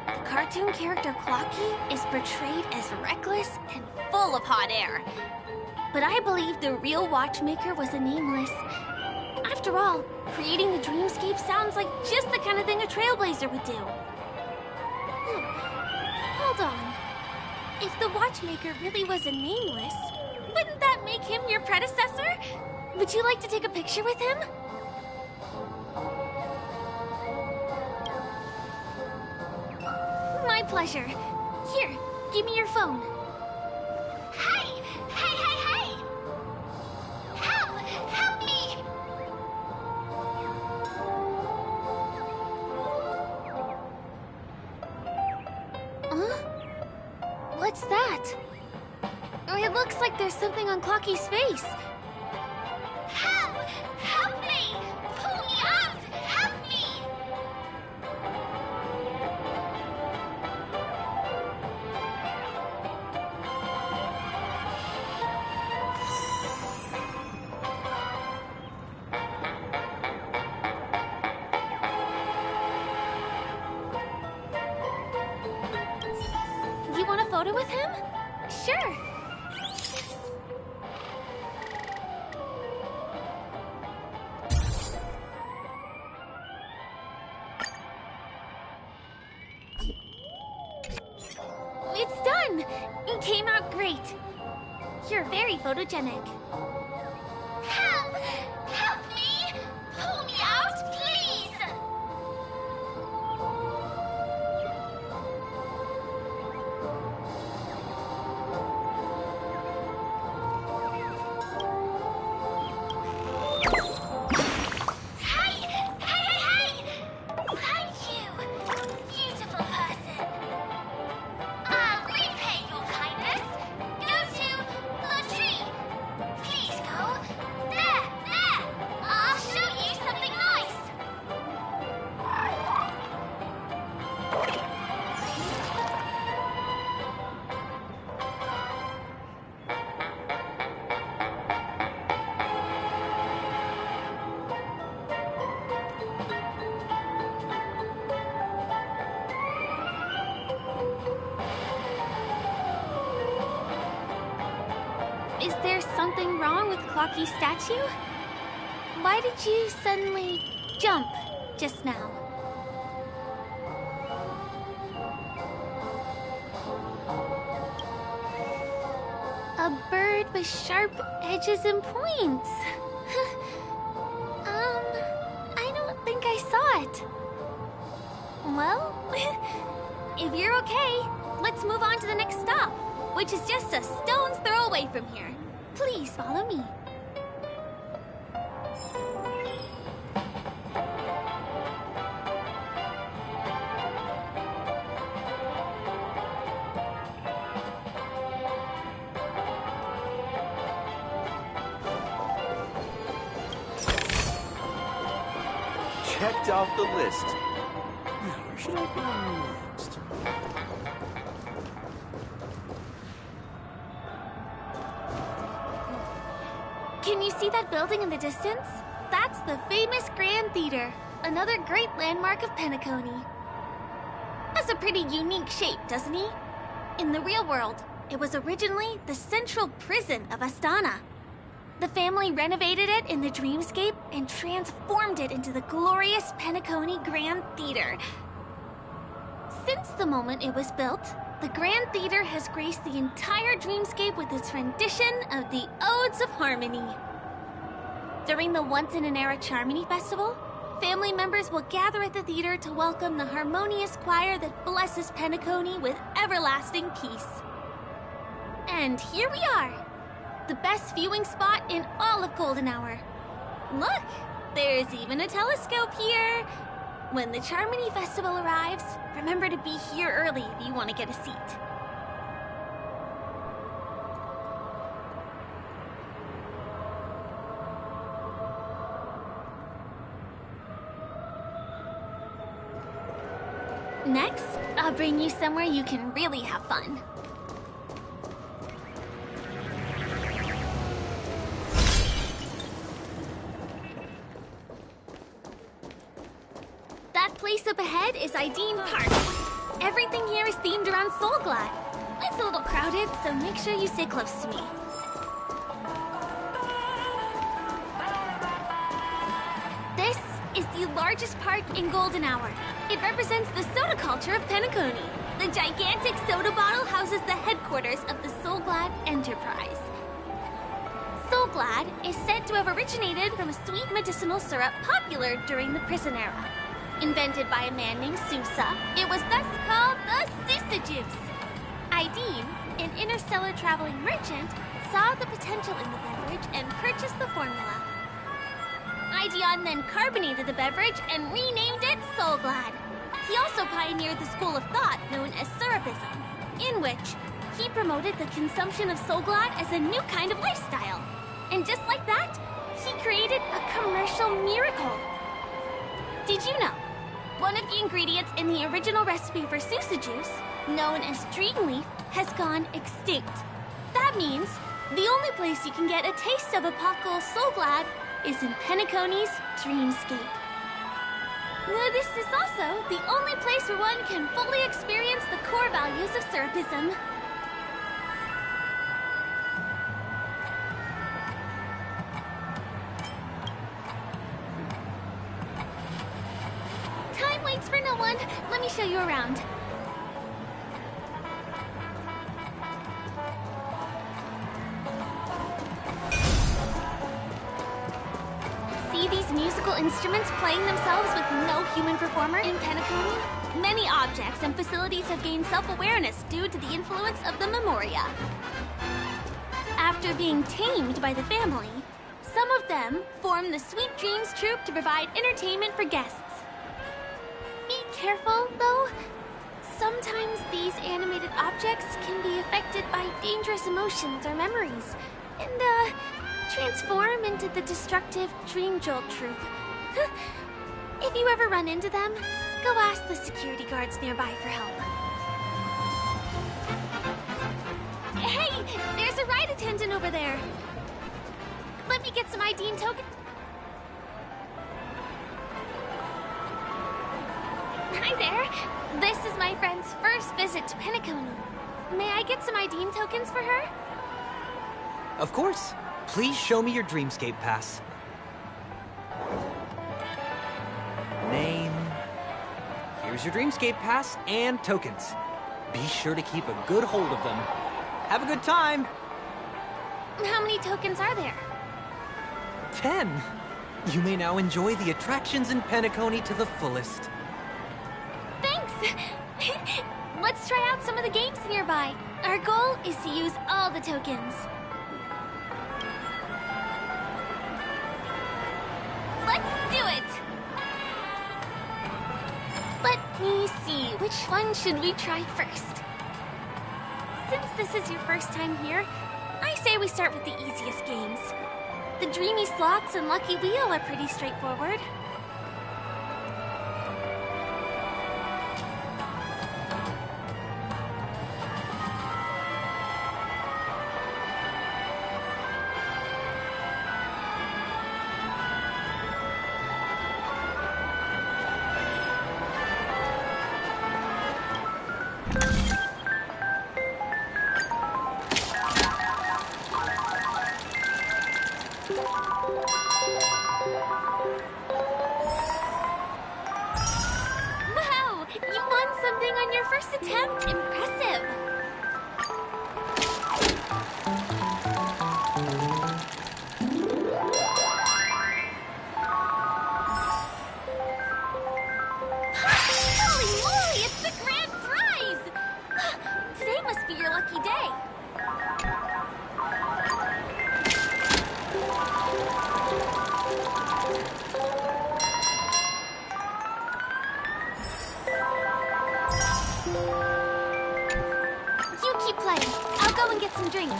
The cartoon character Clocky is portrayed as reckless and full of hot air. But I believe the real watchmaker was a nameless. After all, creating the Dreamscape sounds like just the kind of thing a trailblazer would do. Hold on. If the watchmaker really was a nameless, wouldn't that make him your predecessor? Would you like to take a picture with him? pleasure. Here, give me your phone. Hey! Hey, hey, hey! Help! Help me! Huh? What's that? It looks like there's something on Clocky's face. Help! Help me! Pull me out! Help me! You want a photo with him? Sure. It's done! It came out great. You're very photogenic. Help! Help me! Pull me out, please! Hey! Hey, hey, hey! Thank you, beautiful person. I'll repay your kindness. Go to the tree. Please go. There, there. I'll show you something nice. Is there something wrong with Clocky's statue? Why did you suddenly jump just now? A bird with sharp edges and points. I don't think I saw it. Well, if you're okay, let's move on to the next stop, which is just a stone's throw away from here. Please follow me. Checked off the list. Now, where should I go next? Can you see that building in the distance? That's the famous Grand Theater, another great landmark of Penacony. Has a pretty unique shape, doesn't he? In the real world, it was originally the central prison of Astana. The family renovated it in the dreamscape and transformed it into the glorious Penacony Grand Theater. Since the moment it was built, the Grand Theater has graced the entire dreamscape with its rendition of the Odes of Harmony. During the Once-in-an-Era Charmony Festival, family members will gather at the theater to welcome the harmonious choir that blesses Penacony with everlasting peace. And here we are, the best viewing spot in all of Golden Hour. Look, there's even a telescope here. When the Charmony Festival arrives, remember to be here early if you want to get a seat. Next, I'll bring you somewhere you can really have fun. That place up ahead is Ideen Park. Everything here is themed around Soulglad. It's a little crowded, so make sure you stay close to me. This is the largest park in Golden Hour. It represents the soda culture of Penacony. The gigantic soda bottle houses the headquarters of the Soulglad Enterprise. Soulglad is said to have originated from a sweet medicinal syrup popular during the prison era. Invented by a man named Sousa, it was thus called the Sousa Juice. Ideen, an interstellar traveling merchant, saw the potential in the beverage and purchased the formula. Ideon then carbonated the beverage and renamed it Soulglad. He also pioneered the school of thought known as Syrupism, in which he promoted the consumption of Soulglad as a new kind of lifestyle. And just like that, he created a commercial miracle. Did you know? One of the ingredients in the original recipe for Sousa Juice, known as Dreamleaf, has gone extinct. That means the only place you can get a taste of Apocalypse Soulglad is in Penacony's Dreamscape. This is also the only place where one can fully experience the core values of Syrupism. Time waits for no one. Let me show you around. See these musical instruments playing themselves with no human performer in Penacony? Many objects and facilities have gained self-awareness due to the influence of the Memoria. After being tamed by the family, some of them form the Sweet Dreams Troupe to provide entertainment for guests. Be careful, though. Sometimes these animated objects can be affected by dangerous emotions or memories, and, transform into the destructive Dream Jolt Troupe. If you ever run into them, go ask the security guards nearby for help. Hey, there's a ride attendant over there. Let me get some ID and token. Hi there. This is my friend's first visit to Penacony. May I get some ID and tokens for her? Of course. Please show me your Dreamscape pass. Name. Here's your Dreamscape pass and tokens. Be sure to keep a good hold of them. Have a good time! How many tokens are there? 10. You may now enjoy the attractions in Penacony to the fullest. Thanks! Let's try out some of the games nearby. Our goal is to use all the tokens. Let's do it! Let me see, which one should we try first? Since this is your first time here, I say we start with the easiest games. The Dreamy Slots and Lucky Wheel are pretty straightforward. Wow! You won something on your first attempt! Impressive! Holy moly! It's the grand prize! Today must be your lucky day. You keep playing. I'll go and get some drinks.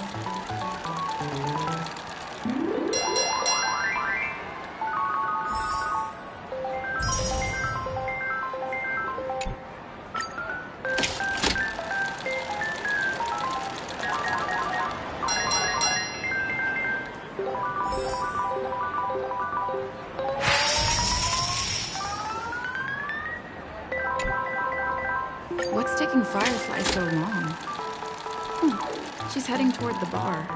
What's taking Firefly so long? She's heading toward the bar.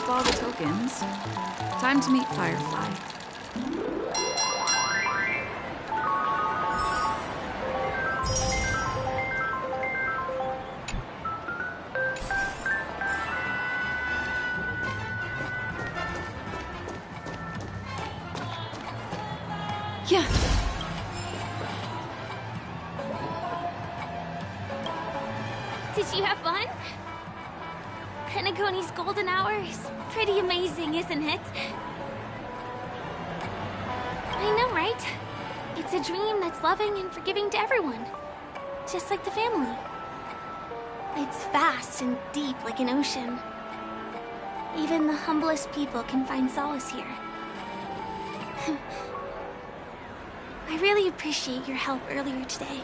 up all the tokens. Time to meet Firefly. Yeah. Did you have fun? Penacony's golden hour is pretty amazing, isn't it? I know, right? It's a dream that's loving and forgiving to everyone. Just like the family. It's vast and deep like an ocean. Even the humblest people can find solace here. I really appreciate your help earlier today.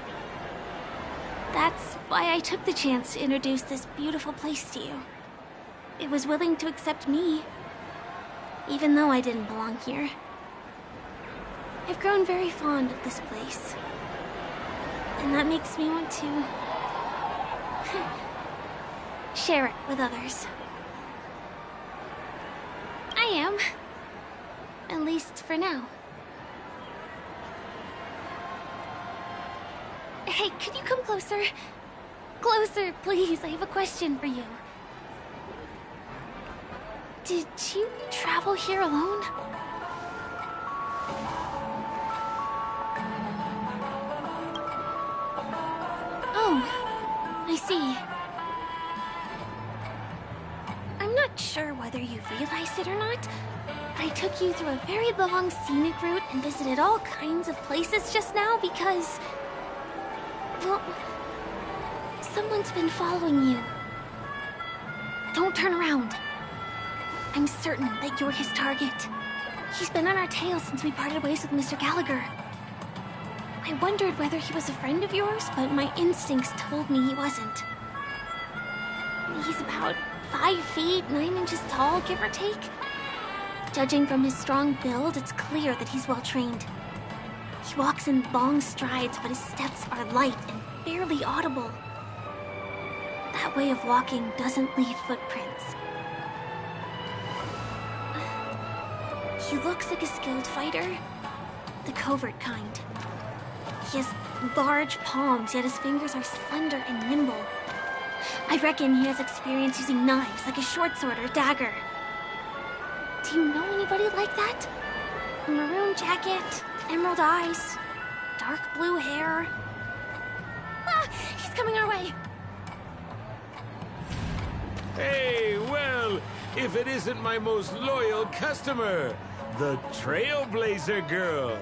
That's why I took the chance to introduce this beautiful place to you. It was willing to accept me, even though I didn't belong here. I've grown very fond of this place, and that makes me want to share it with others. I am, at least for now. Hey, could you come closer? Closer, please. I have a question for you. Did you travel here alone? Oh, I see. I'm not sure whether you realized it or not, but I took you through a very long scenic route and visited all kinds of places just now because... well, someone's been following you. Don't turn around. I'm certain that you're his target. He's been on our tail since we parted ways with Mr. Gallagher. I wondered whether he was a friend of yours, but my instincts told me he wasn't. He's about 5 feet, 9 inches tall, give or take. Judging from his strong build, it's clear that he's well-trained. He walks in long strides, but his steps are light and barely audible. That way of walking doesn't leave footprints. He looks like a skilled fighter, the covert kind. He has large palms, yet his fingers are slender and nimble. I reckon he has experience using knives, like a short sword or dagger. Do you know anybody like that? A maroon jacket, emerald eyes, dark blue hair. Ah, he's coming our way. Hey, well, if it isn't my most loyal customer, the Trailblazer Girl.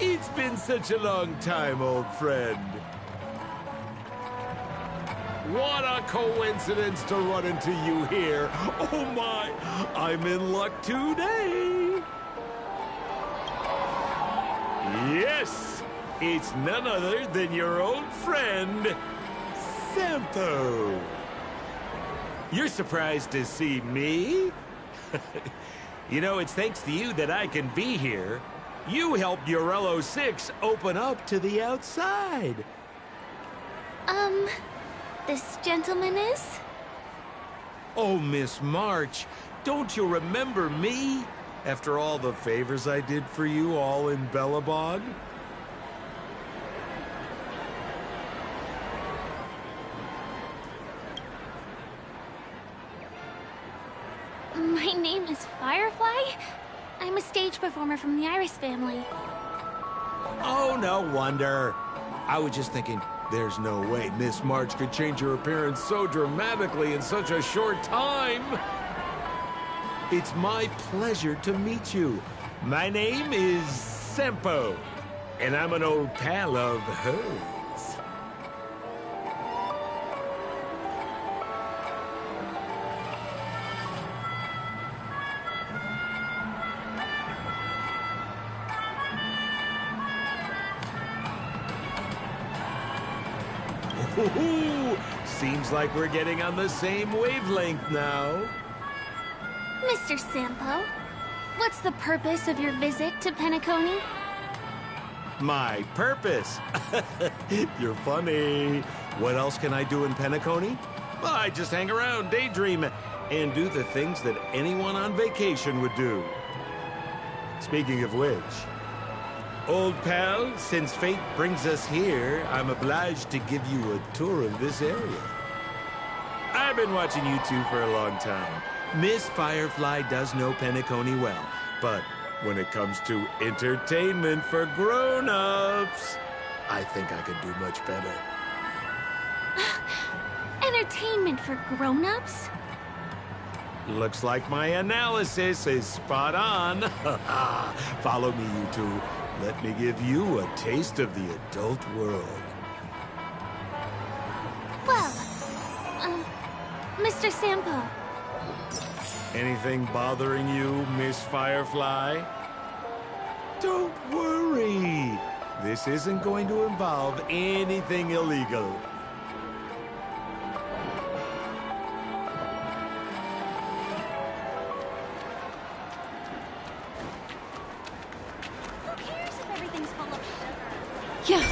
It's been such a long time, old friend. What a coincidence to run into you here. Oh my, I'm in luck today. Yes, it's none other than your old friend, Sampo. You're surprised to see me? You know, it's thanks to you that I can be here. You helped Urello 6 open up to the outside. This gentleman is? Oh, Miss March, don't you remember me? After all the favors I did for you all in Bellabog? My name is Firefly. I'm a stage performer from the Iris family. Oh, no wonder. I was just thinking, there's no way Miss March could change her appearance so dramatically in such a short time. It's my pleasure to meet you. My name is Sampo, and I'm an old pal of hers. Ooh, seems like we're getting on the same wavelength now. Mr. Sampo, what's the purpose of your visit to Penacony? My purpose? You're funny. What else can I do in Penacony? Well, I just hang around, daydream, and do the things that anyone on vacation would do. Speaking of which, old pal, since fate brings us here, I'm obliged to give you a tour of this area. I've been watching you two for a long time. Miss Firefly does know Penacony well, but when it comes to entertainment for grown-ups, I think I could do much better. Entertainment for grown-ups? Looks like my analysis is spot on. Follow me, you two. Let me give you a taste of the adult world. Well, Mr. Sampo. Anything bothering you, Miss Firefly? Don't worry. This isn't going to involve anything illegal. Yeah.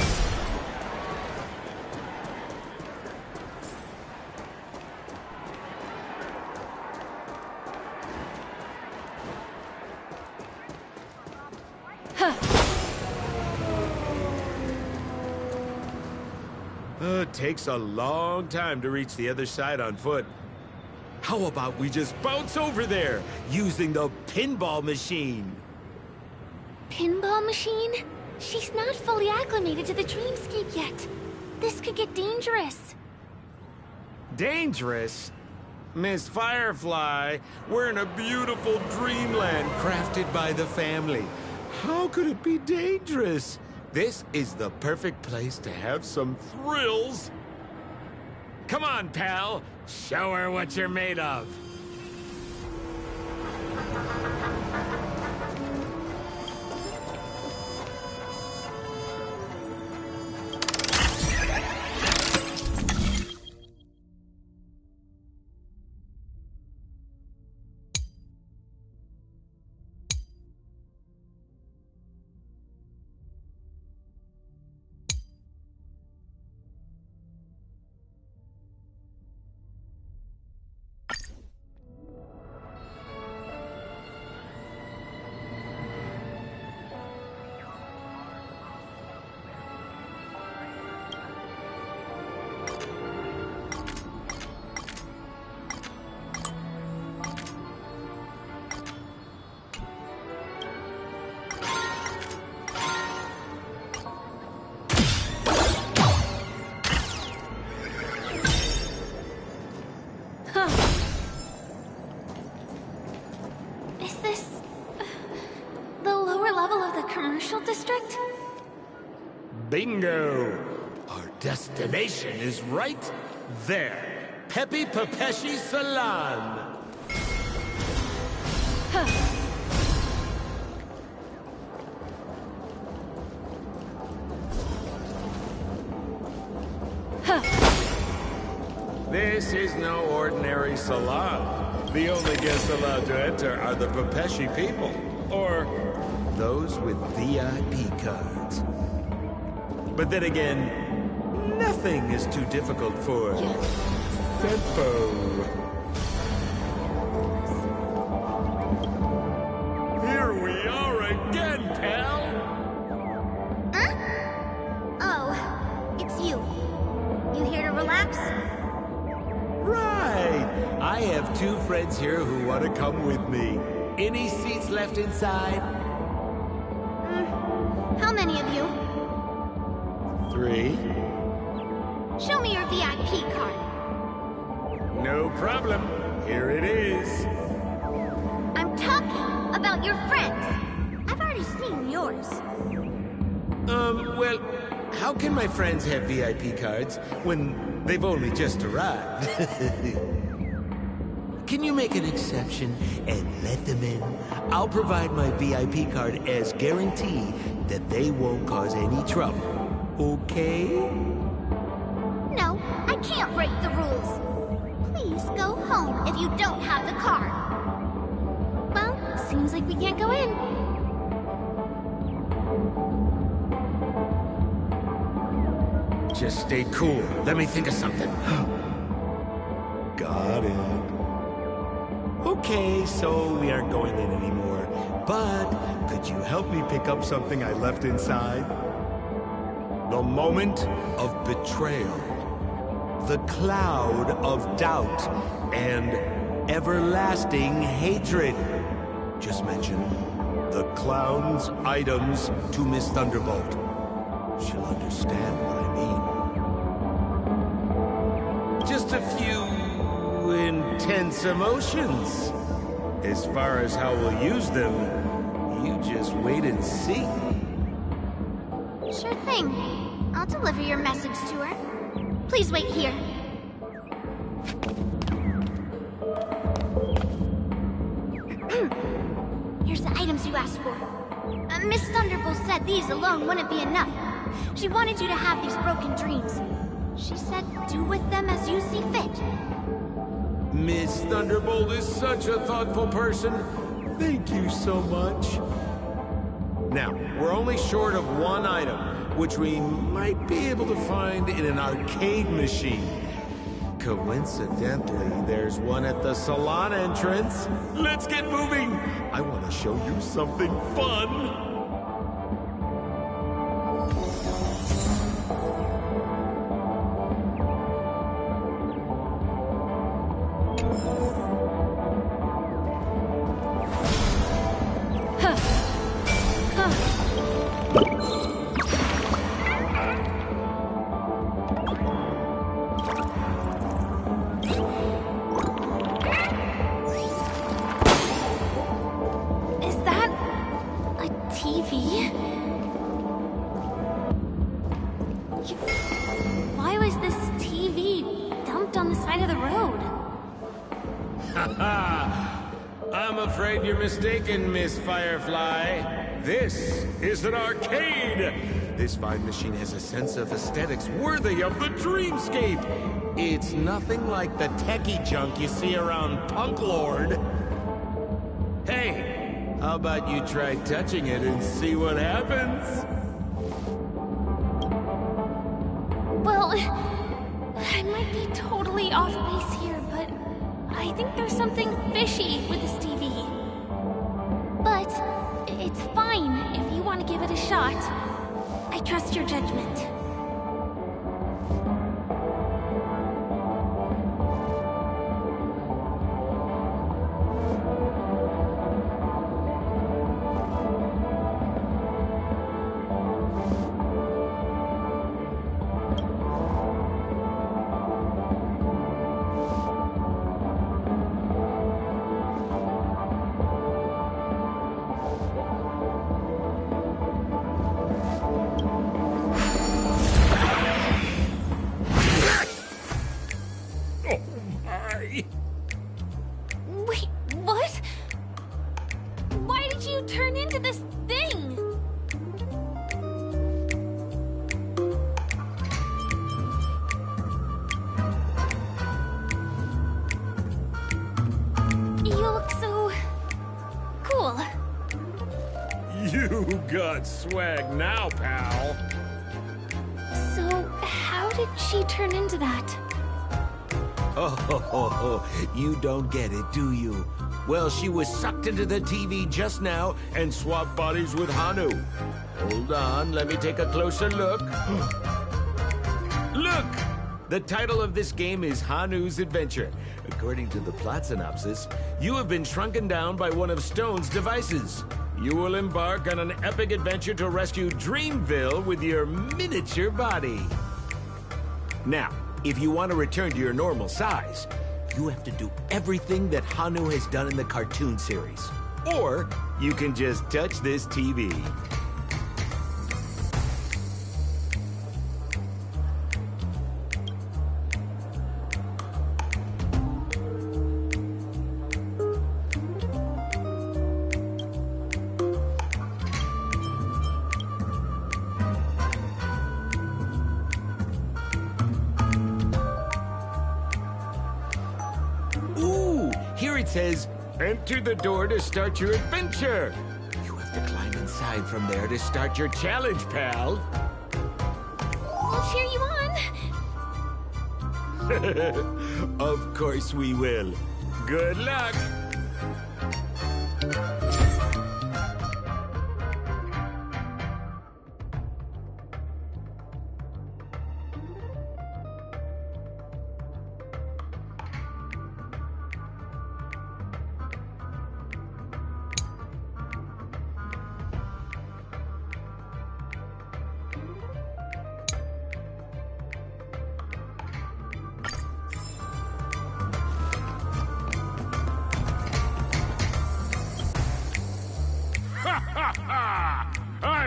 It takes a long time to reach the other side on foot. How about we just bounce over there using the pinball machine? Pinball machine? She's not fully acclimated to the dreamscape yet. This could get dangerous. Dangerous? Miss Firefly, we're in a beautiful dreamland crafted by the family. How could it be dangerous? This is the perfect place to have some thrills. Come on, pal. Show her what you're made of. Is this the lower level of the commercial district? Bingo! Our destination is right there. Peppy Papeshi Salon. This is no ordinary salon. The only guests allowed to enter are the Papeshi people, or those with VIP cards. But then again, nothing is too difficult for Sempo. Here we are again, pal! Huh? Oh, it's you. You here to relax? Right! I have two friends here who want to come with me. Any seats left inside? How many of you? 3. Show me your VIP card. No problem. Here it is. I'm talking about your friends. I've already seen yours. Well, how can my friends have VIP cards when they've only just arrived? Can you make an exception and let them in? I'll provide my VIP card as guarantee that they won't cause any trouble. Okay? No, I can't break the rules. Please go home if you don't have the card. Well, seems like we can't go in. Just stay cool. Let me think of something. Got it. Okay, so we aren't going in anymore. But could you help me pick up something I left inside? The moment of betrayal. The cloud of doubt and everlasting hatred. Just mention the clown's items to Miss Thunderbolt. She'll understand what I mean. Just a few intense emotions. As far as how we'll use them, you just wait and see. Sure thing. I'll deliver your message to her. Please wait here. Here's the items you asked for. Miss Thunderbolt said these alone wouldn't be enough. She wanted you to have these broken dreams. She said do with them as you see fit. Miss Thunderbolt is such a thoughtful person. Thank you so much. Now, we're only short of one item, which we might be able to find in an arcade machine. Coincidentally, there's one at the salon entrance. Let's get moving! I want to show you something fun! Why was this TV dumped on the side of the road? I'm afraid you're mistaken, Miss Firefly. This is an arcade! This fine machine has a sense of aesthetics worthy of the dreamscape. It's nothing like the techie junk you see around Punk Lord. Hey, how about you try touching it and see what happens? Well, I might be totally off base here, but I think there's something fishy with this TV. But it's fine if you want to give it a shot. I trust your judgment. Wait, what? Why did you turn into this thing? You look so cool. You got swag now, pal. So, how did she turn into that? Oh, you don't get it, do you? Well, she was sucked into the TV just now and swapped bodies with Hanu. Hold on, let me take a closer look. Look! The title of this game is Hanu's Adventure. According to the plot synopsis, you have been shrunken down by one of Stone's devices. You will embark on an epic adventure to rescue Dreamville with your miniature body. Now, if you want to return to your normal size, you have to do everything that Hanu has done in the cartoon series. Or you can just touch this TV. Here it says, enter the door to start your adventure. You have to climb inside from there to start your challenge, pal. We'll cheer you on. Of course we will. Good luck.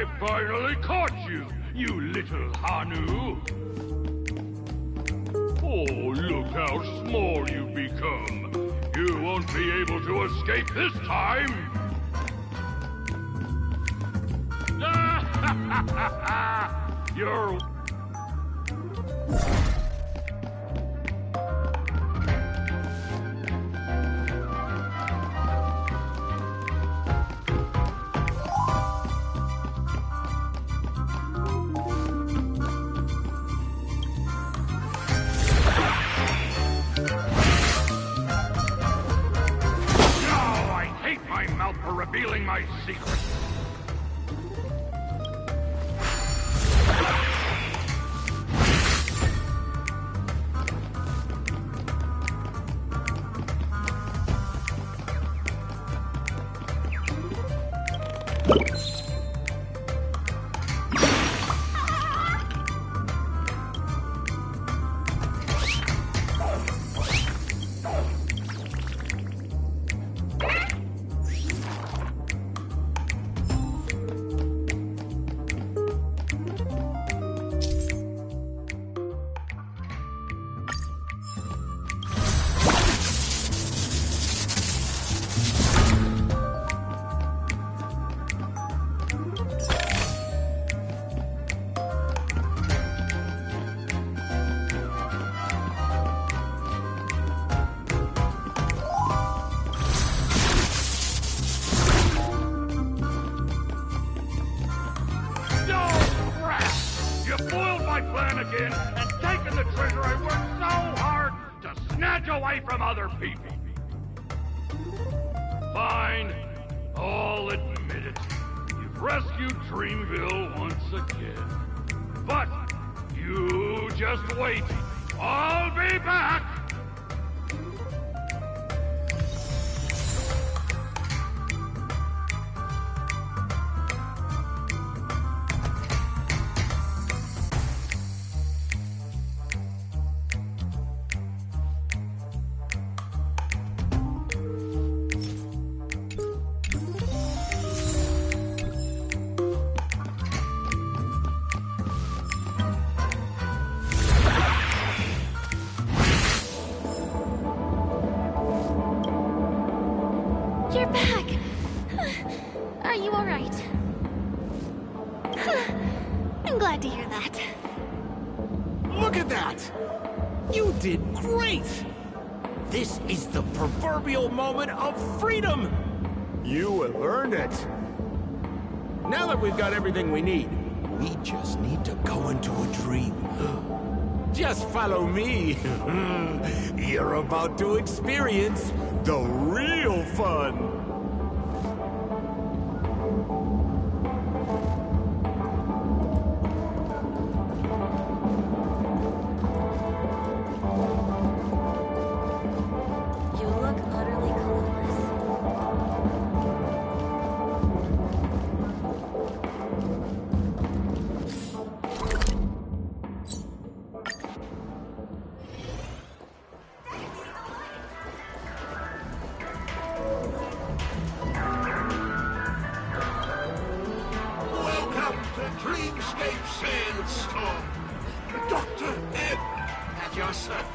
I finally caught you, you little Hanu! Oh, look how small you've become. You won't be able to escape this time! You're... for revealing my secret. Again and taken the treasure I worked so hard to snatch away from other people. Fine, I'll admit it. You've rescued Dreamville once again. But you just wait. I'll be back. You're back! Are you alright? I'm glad to hear that. Look at that! You did great! This is the proverbial moment of freedom! You have earned it. Now that we've got everything we need, we just need to go into a dream. Just follow me. You're about to experience the real fun. You look utterly clueless. Welcome to Dreamscape Sandstorm. Dr. Ed at your service.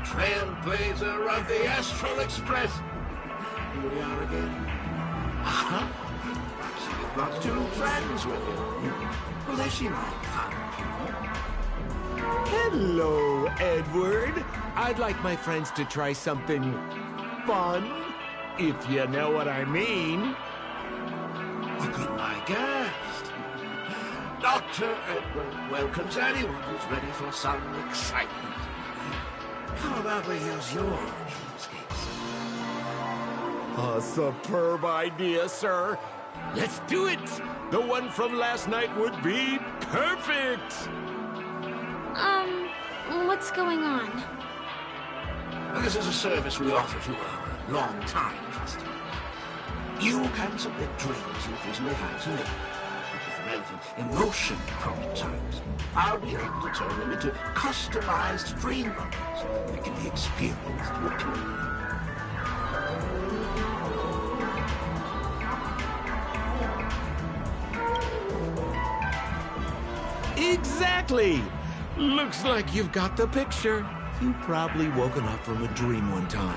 Trailblazer of the Astral Express. Here we are again. So you've got two friends with you. Well, they seem like fun. Hello, Edward. I'd like my friends to try something fun, if you know what I mean. Look at my guest. Dr. Edward welcomes anyone who's ready for some excitement. How about we use your dreamscapes? A superb idea, sir. Let's do it. The one from last night would be perfect. What's going on? Well, this is a service we offer to our long-time customers. You can submit dreams you've recently had to me. With the relevant emotion prompt times, I'll be able to turn them into customized dream bubbles that can be experienced with you. Exactly! Looks like you've got the picture. You've probably woken up from a dream one time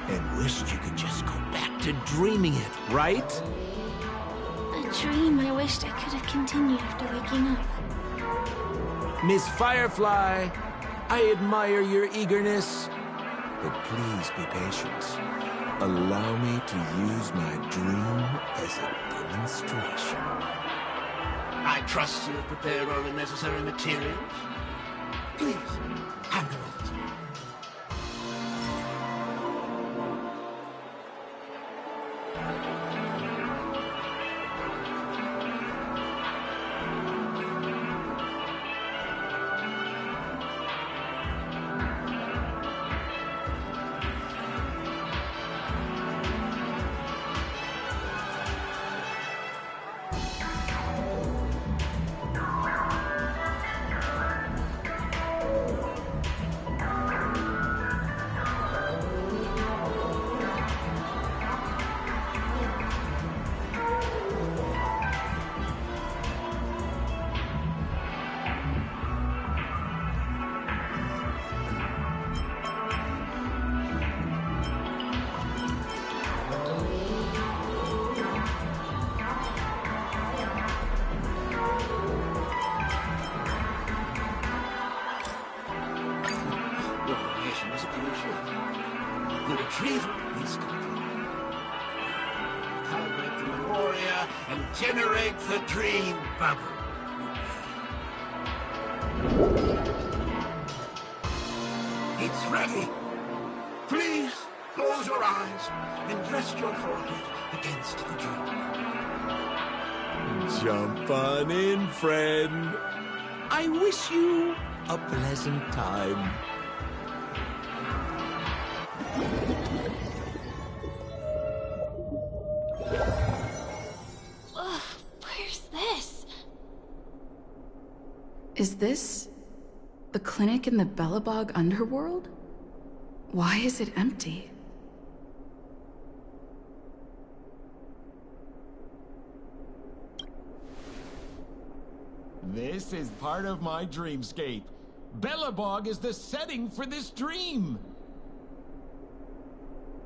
and wished you could just go back to dreaming it, right? A dream I wished I could have continued after waking up. Miss Firefly, I admire your eagerness, but please be patient. Allow me to use my dream as a demonstration. I trust you have prepared all the necessary materials. Please, handle it. The retrieval is complete. Calibrate the memoria and generate the dream bubble. It's ready. Please close your eyes and rest your forehead against the dream. Jump on in, friend. I wish you a pleasant time. Ugh, where's this? Is this the clinic in the Belobog underworld? Why is it empty? This is part of my dreamscape. Belobog is the setting for this dream.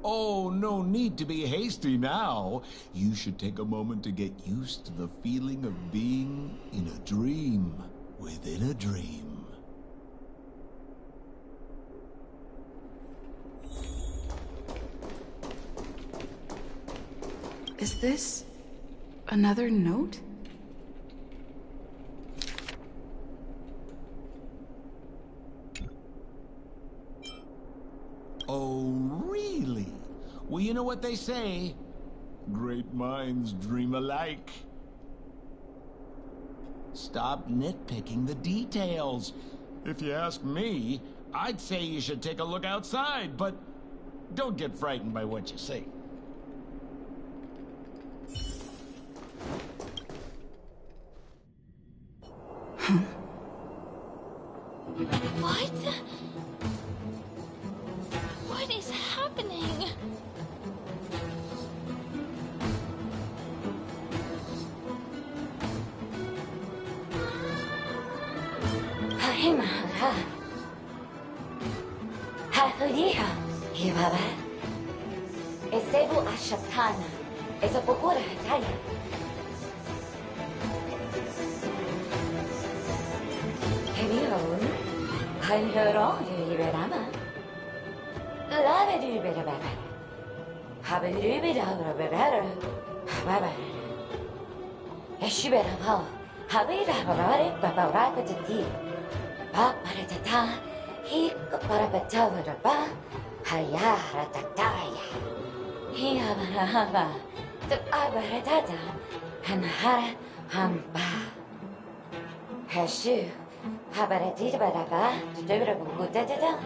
Oh, no need to be hasty now. You should take a moment to get used to the feeling of being in a dream within a dream. Is this another note? Oh, really? Well, you know what they say. Great minds dream alike. Stop nitpicking the details. If you ask me, I'd say you should take a look outside, but don't get frightened by what you see. What? What is happening? Hafuriha, Hibaba. Esebu Ashatana, Ezapokura Hataya. Hemiro, Hanhero, Hiberama. Lave Ribera. Have a Ribera, Baba. Eshibera, Habira, Baba, Rapid, Paparatata, he Parapatava, Hayara Tataya. He Habarahava, the Abaratata, and Hara Hamba. Heshu, Habaratita Baraba, to do the Bugutata,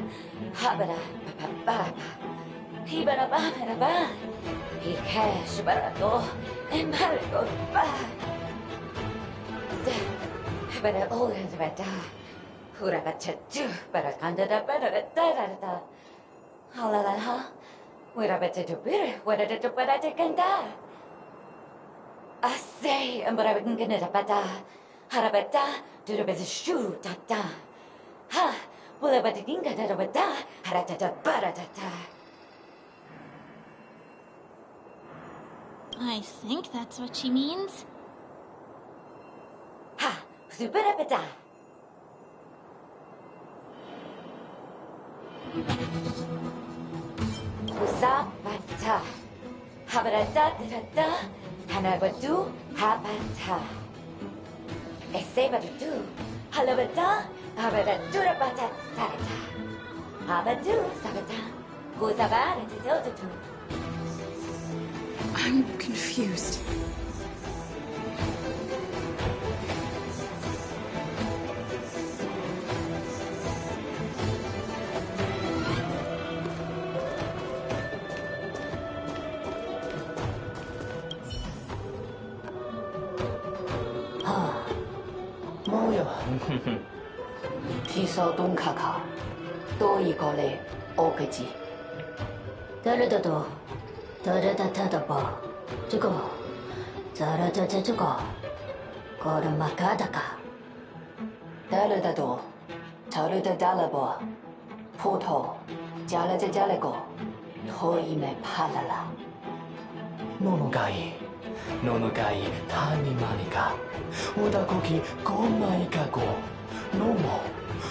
Habara, Papa, he Baraba, he cash Barato, and Marigo, but all is better. Hurabatu, but I can't do better. Halalaha, we're a better to better, what I did to better take and die. I say, and but I can get it a better. Harabeta, Durabez shoo da da. Ha, bulabadinga da da da, haratata baratata. I think that's what she means. Ha, superabada. Usabata. Habarada da da, hanabadu habata. Esebadu, halabada, habadadura bata sarata. Habadu sabata, gozabara to do. I'm confused.提手东卡卡，多一个嘞，二个字。得了得多，得了得得的吧，这个，得了得这个，过了马卡达卡。得了得多，得了得了吧，葡萄，加了这加了个，多一枚帕拉拉。ののがいたにまにかおだこきこまいかごのも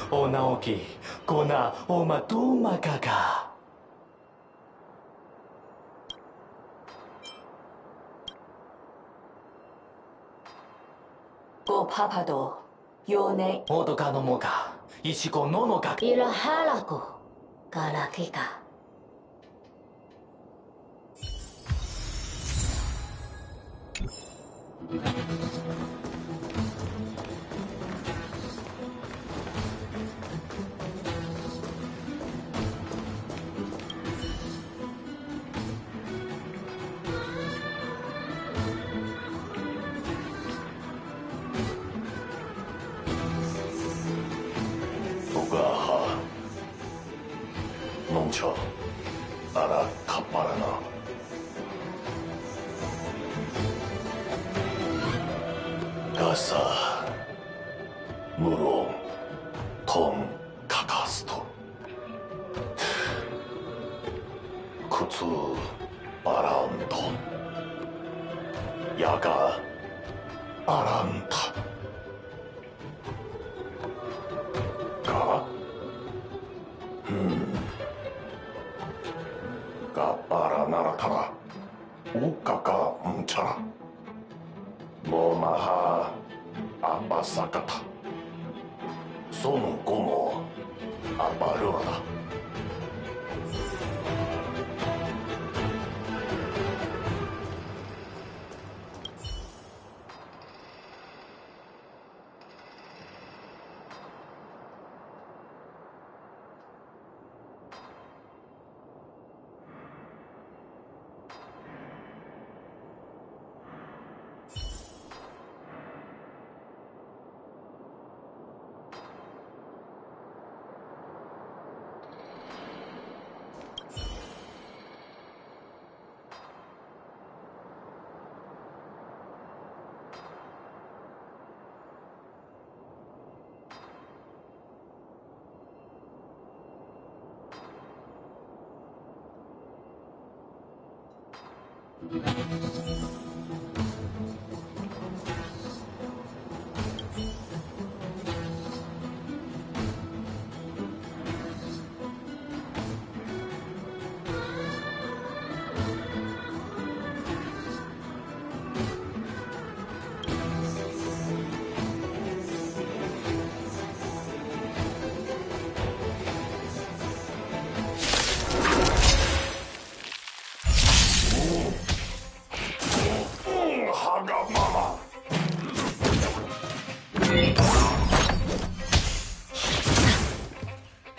おなおきこなおまとまかかごパパドよねおどかのもかいしこののかいらはらこからけか멈춰 알아 카파라나 가사 무롱 톰 카카스토 쿠츠 바란토 야가 바란타 가 Kapara naratara, ukaka mchara, momaha apasakata, son como aparurada.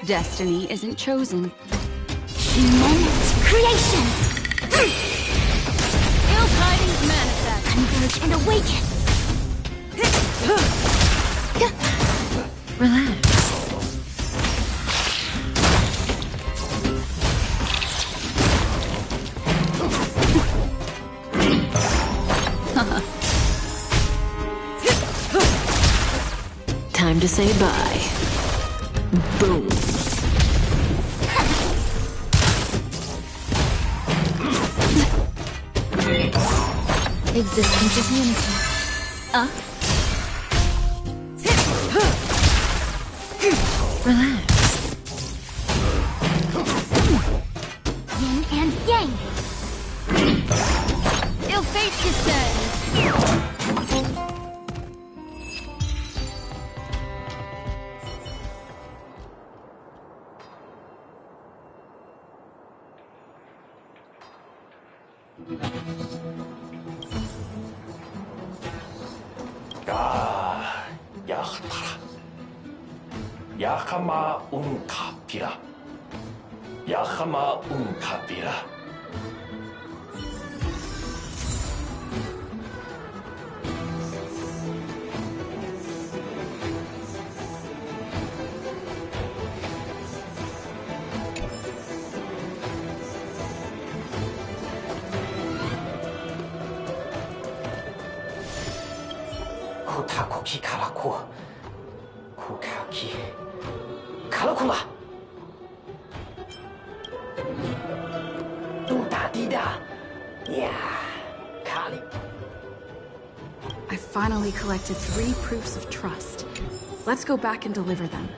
Destiny isn't chosen. Moment creations! Ill tidings manifest. Converge and awaken! Relax. say bye. Boom. Existence is unity. Relax. Yin and yang. Ill fate descends. Yahtara. Yakama unka pira. Yakama unka pira. Kutakoki karaku. Kukaki. Karakuma. Dida. Yeah. Kali. I finally collected 3 proofs of trust. Let's go back and deliver them.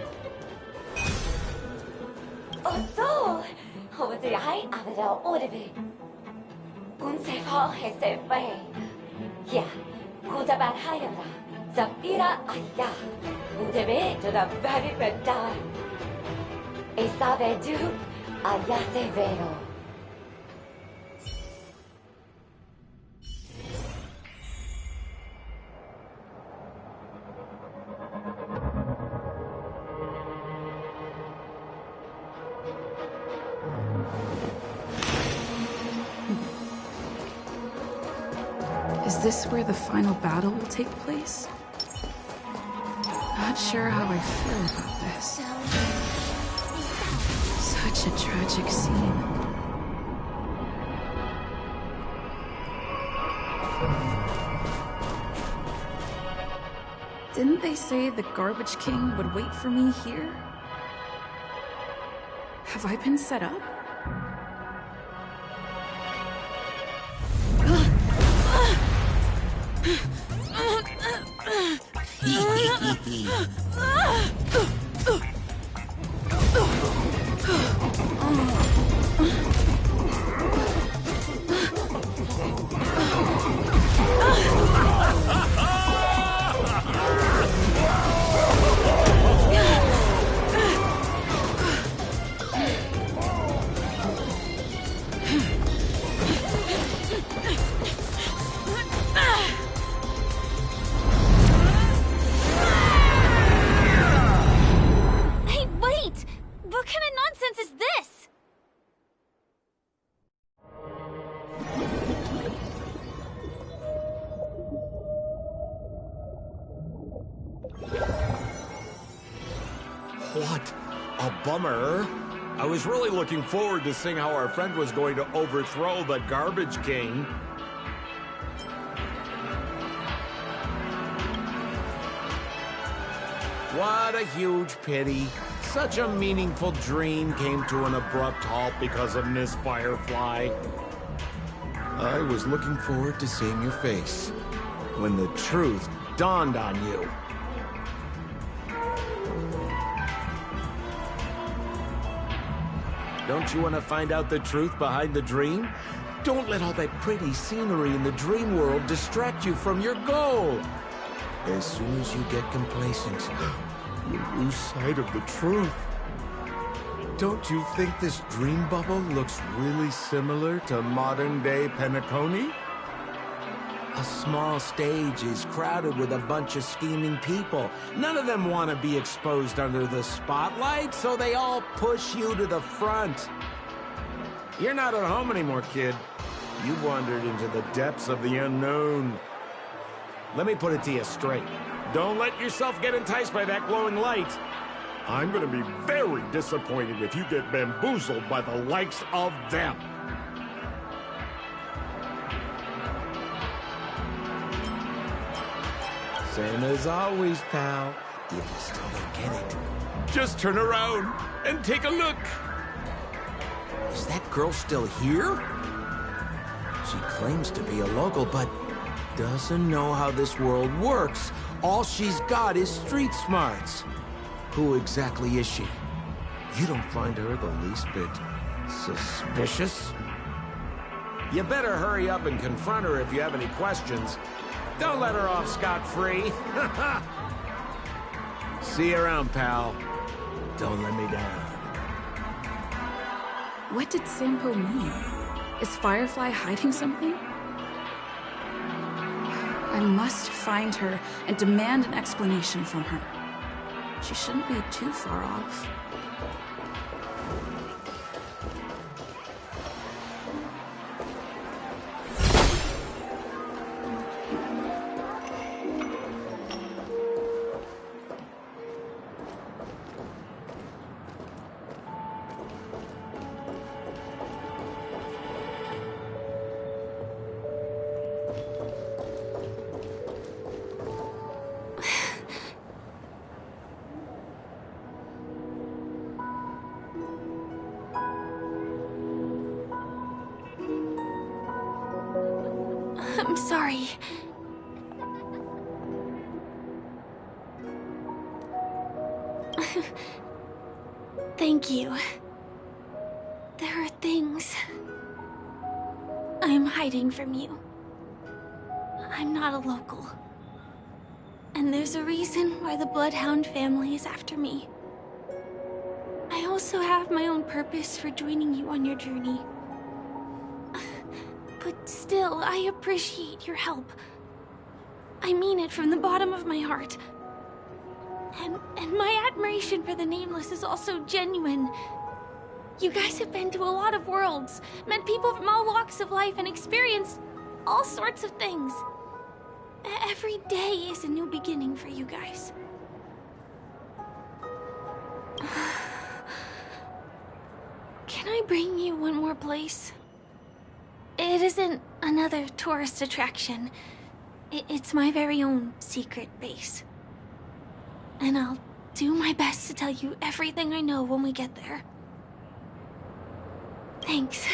Oh, so. Over the high of the Odebe. Unsafe hall has safe way. Yeah. Kutaban Hayala. Zapira Aya. Udebe to the very red die. Esabe do Ayase Vero. Is this where the final battle will take place? Not sure how I feel about this. Such a tragic scene. Didn't they say the Garbage King would wait for me here? Have I been set up? What a bummer. I was really looking forward to seeing how our friend was going to overthrow the Garbage King. What a huge pity. Such a meaningful dream came to an abrupt halt because of Miss Firefly. I was looking forward to seeing your face when the truth dawned on you. Don't you want to find out the truth behind the dream? Don't let all that pretty scenery in the dream world distract you from your goal. As soon as you get complacent, you lose sight of the truth. Don't you think this dream bubble looks really similar to modern-day Penacony? A small stage is crowded with a bunch of scheming people. None of them want to be exposed under the spotlight, so they all push you to the front. You're not at home anymore, kid. You wandered into the depths of the unknown. Let me put it to you straight. Don't let yourself get enticed by that glowing light. I'm gonna be very disappointed if you get bamboozled by the likes of them. Same as always, pal. You still don't get it. Just turn around and take a look. Is that girl still here? She claims to be a local, but doesn't know how this world works. All she's got is street smarts. Who exactly is she? You don't find her the least bit suspicious? You better hurry up and confront her if you have any questions. Don't let her off scot-free. See you around, pal. Don't let me down. What did Sampo mean? Is Firefly hiding something? I must find her and demand an explanation from her. She shouldn't be too far off. I'm sorry. Thank you. There are things I'm hiding from you. I'm not a local. And there's a reason why the Bloodhound family is after me. I also have my own purpose for joining you on your journey. But still, I appreciate your help. I mean it from the bottom of my heart. And my admiration for the Nameless is also genuine. You guys have been to a lot of worlds, met people from all walks of life, and experienced all sorts of things. Every day is a new beginning for you guys. Can I bring you one more place? It isn't another tourist attraction. It's my very own secret base. And I'll do my best to tell you everything I know when we get there. Thanks.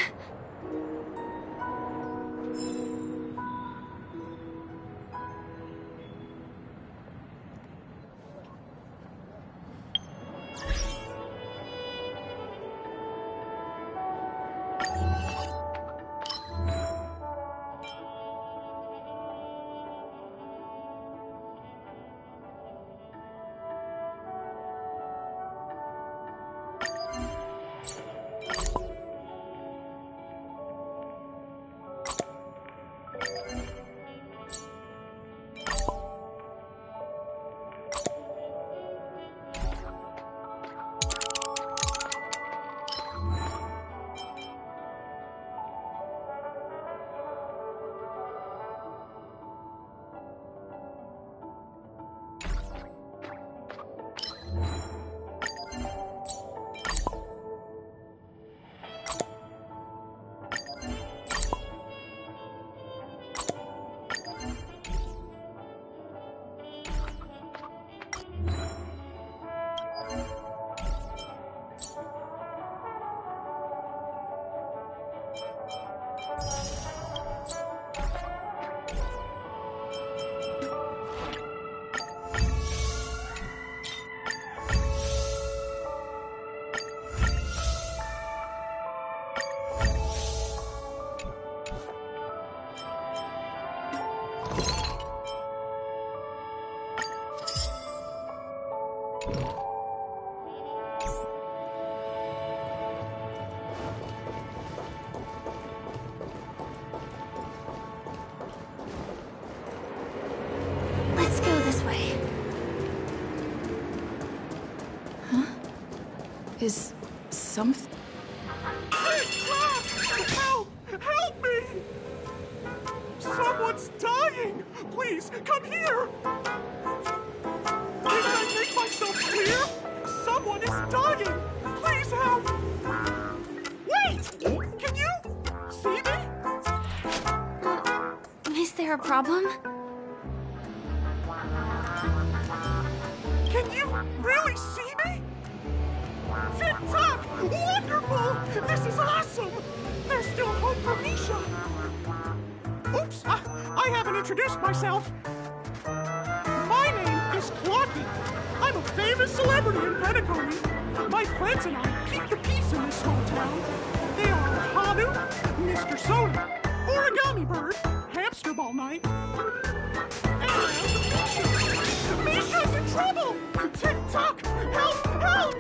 Let's go this way. Huh? Is something... Help! Help me! Someone's dying! Please, come here! Did I make myself clear? Someone is dying! Please help! Wait! Can you see me? Is there a problem? Can you really see me? Tick-tock! Wonderful! This is awesome! There's still hope for Misha! Oops! I haven't introduced myself. My name is Clocky. I'm a famous celebrity in Penacony. My friends and I keep the peace in this small town. They are Hanu, Mr. Soda, Origami Bird, Hamster Ball Knight, and Misha! Misha's in trouble! Tick-tock! Help! Help!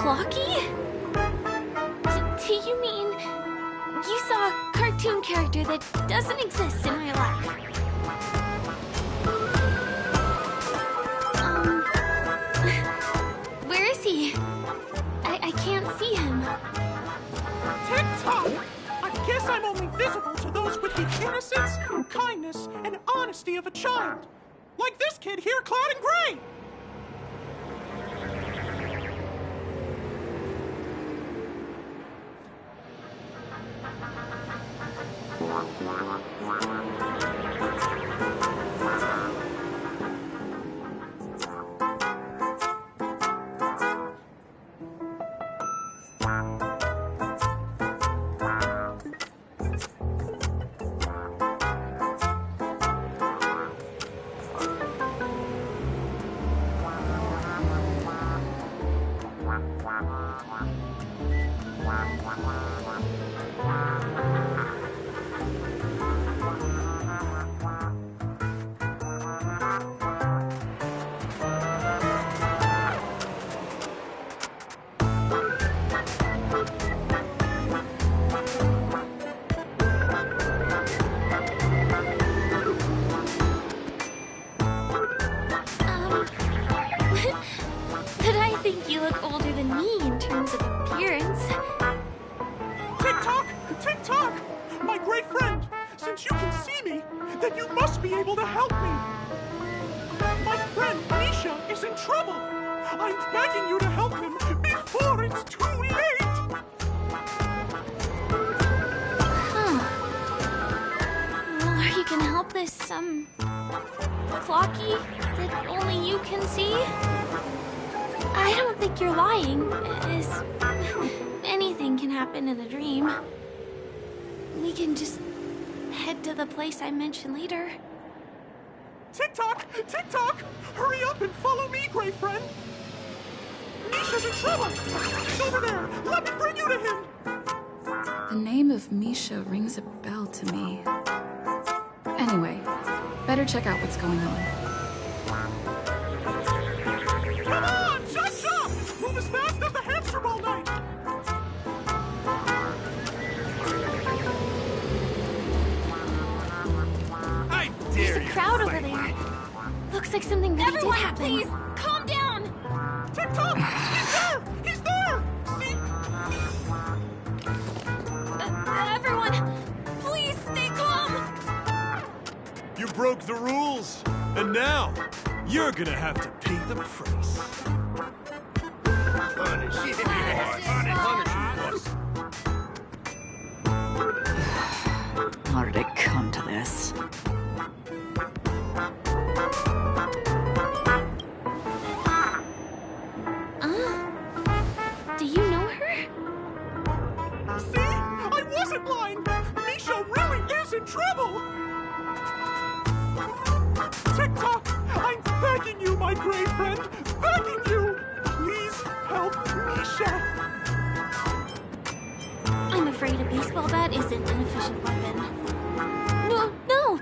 Clocky? Do you mean you saw a cartoon character that doesn't exist in my life? Where is he? I can't see him. Tick-tock! I guess I'm only visible to those with the innocence, kindness, and honesty of a child. Like this kid here clad in gray! But I think you look older than me in terms of appearance. Tick-tock! Tick-tock! My great friend, since you can see me, then you must be able to help me. My friend Misha is in trouble. I'm begging you to help him before it's too late. Huh. Well, are you gonna help this, Clocky that only you can see? I don't think you're lying, as anything can happen in a dream. We can just head to the place I mentioned later. Tick-tock! Tick-tock! Hurry up and follow me, great friend! Misha's in trouble! He's over there! Let me bring you to him! The name of Misha rings a bell to me. Anyway, better check out what's going on. Come on! Chop! Move as fast as the Hamster Ball Knight! I dare There's a you crowd to over fight there. me. Looks like something really did happen. Please, calm down! Tick-tock! He's there! He's there! See? Everyone, please stay calm! You broke the rules, and now you're gonna have to pay the price. Punish. How did it come to this? Do you know her? See? I wasn't blind! Misha really is in trouble! Tick-tock! I'm begging you, my great friend! Begging you! Please help Misha! I'm afraid a baseball bat isn't an efficient weapon. No!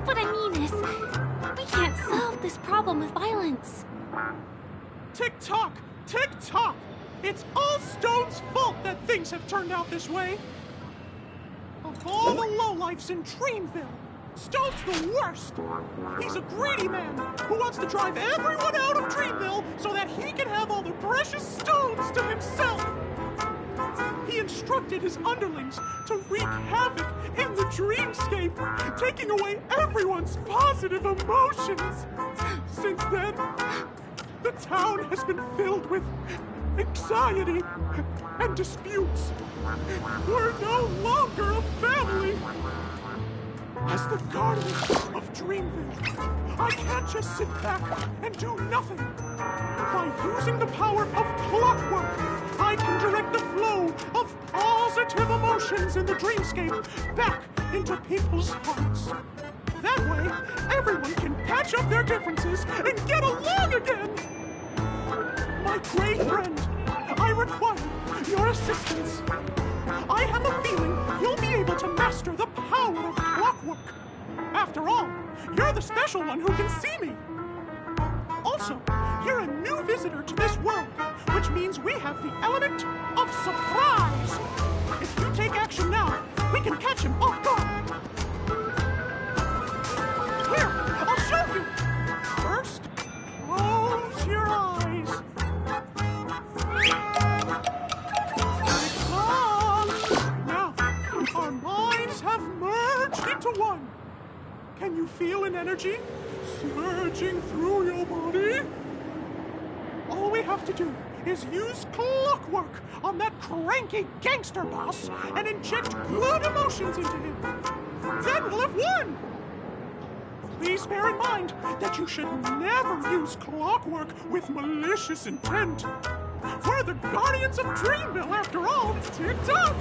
What I mean is, we can't solve this problem with violence. Tick-tock! Tick-tock! It's all Stone's fault that things have turned out this way! Of all the lowlifes in Dreamville, Stone's the worst! He's a greedy man who wants to drive everyone out of Dreamville so that he can have all the precious stones to himself! He instructed his underlings to wreak havoc in the dreamscape, taking away everyone's positive emotions! Since then, the town has been filled with anxiety, and disputes. We're no longer a family. As the guardian of Dreamville, I can't just sit back and do nothing. By using the power of clockwork, I can direct the flow of positive emotions in the dreamscape back into people's hearts. That way, everyone can patch up their differences and get along again. My gray friend, I require your assistance. I have a feeling you'll be able to master the power of clockwork. After all, you're the special one who can see me. Also, you're a new visitor to this world, which means we have the element of surprise. If you take action now, we can catch him off guard. Here, I'll show you. First, close your eyes. It's on. Now, our minds have merged into one. Can you feel an energy surging through your body? All we have to do is use clockwork on that cranky gangster boss and inject good emotions into him. Then we'll have won! Please bear in mind that you should never use clockwork with malicious intent. We're the guardians of Dreamville, after all. Tick-tock!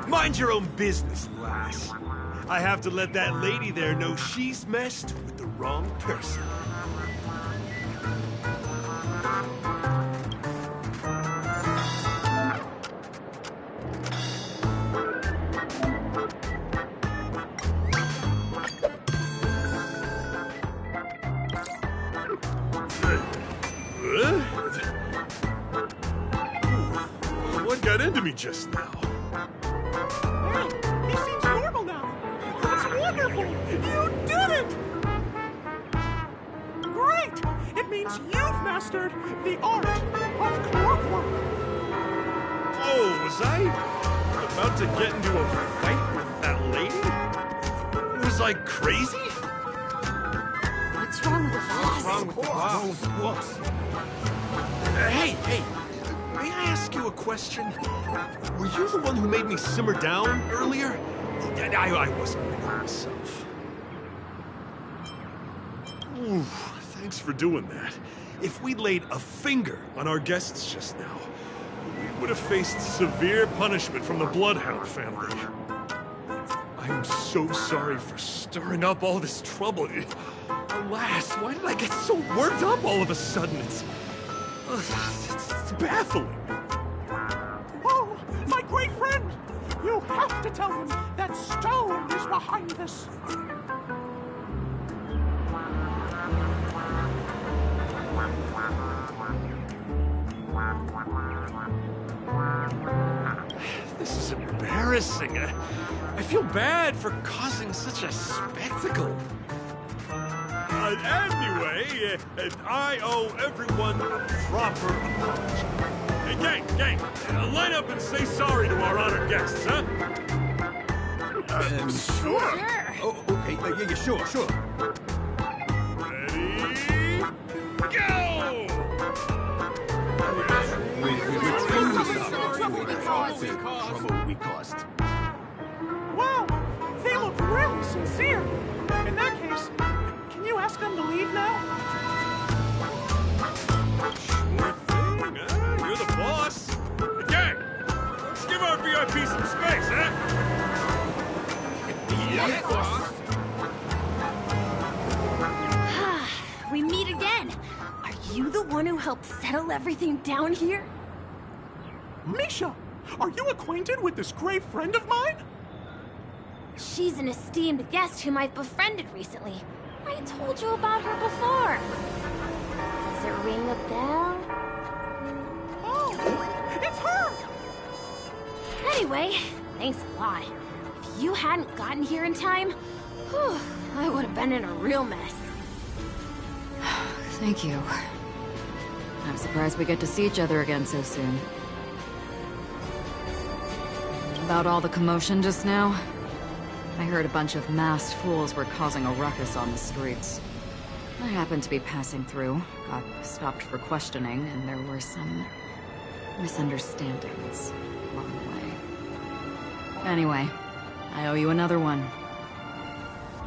Mind your own business, lass. I have to let that lady there know she's messed with the wrong person. What got into me just now? He seems normal now. That's wonderful! You did it! Great! It means you've mastered the art of clockwork. Oh, was I about to get into a fight with that lady? Was I crazy? What's wrong with the boss? What's wrong with the boss? Hey, may I ask you a question? Were you the one who made me simmer down earlier? I wasn't really myself. Ooh, thanks for doing that. If we'd laid a finger on our guests just now, we would have faced severe punishment from the Bloodhound family. I'm so sorry for stirring up all this trouble. Alas, why did I get so worked up all of a sudden? It's baffling. Oh, my great friend! You have to tell him that Stone is behind this. This is embarrassing. I feel bad for causing such a spectacle. Anyway, I owe everyone a proper apology. Hey, gang, line up and say sorry to our honored guests, huh? Sure. Oh, okay, yeah, sure. Ready? Go! Trouble we caused. Wow, they look really sincere. In that case, can you ask them to leave now? Sure thing, You're the boss. Hey, gang, let's give our VIP some space, huh? Yes, boss. We meet again. Are you the one who helped settle everything down here? Misha, are you acquainted with this great friend of mine? She's an esteemed guest whom I've befriended recently. I told you about her before. Does it ring a bell? Oh, it's her! Anyway, thanks a lot. If you hadn't gotten here in time, whew, I would have been in a real mess. Thank you. I'm surprised we get to see each other again so soon. About all the commotion just now, I heard a bunch of masked fools were causing a ruckus on the streets. I happened to be passing through, got stopped for questioning, and there were some misunderstandings along the way. Anyway, I owe you another one.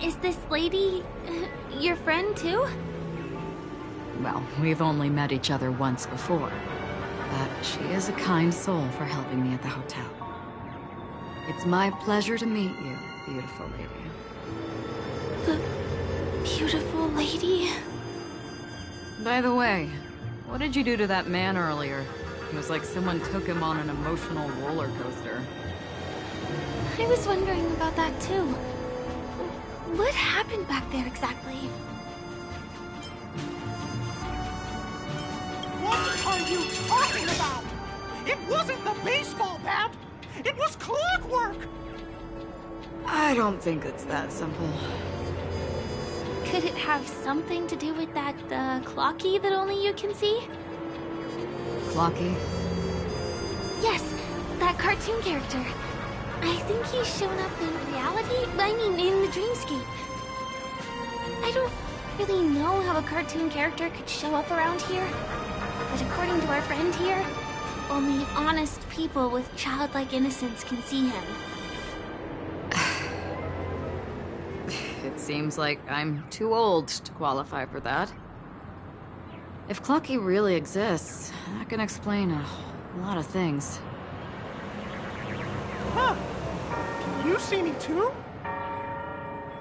Is this lady your friend too? Well, we've only met each other once before, but she is a kind soul for helping me at the hotel. It's my pleasure to meet you, beautiful lady. The beautiful lady? By the way, what did you do to that man earlier? It was like someone took him on an emotional roller coaster. I was wondering about that too. What happened back there exactly? What are you talking about? It wasn't the baseball bat! It was clockwork! I don't think it's that simple. Could it have something to do with that, clocky that only you can see? Clocky? Yes, that cartoon character. I think he's shown up in reality? I mean, in the dreamscape. I don't really know how a cartoon character could show up around here. But according to our friend here, only honest people with childlike innocence can see him. It seems like I'm too old to qualify for that. If Clocky really exists, that can explain a lot of things. Huh. Can you see me too?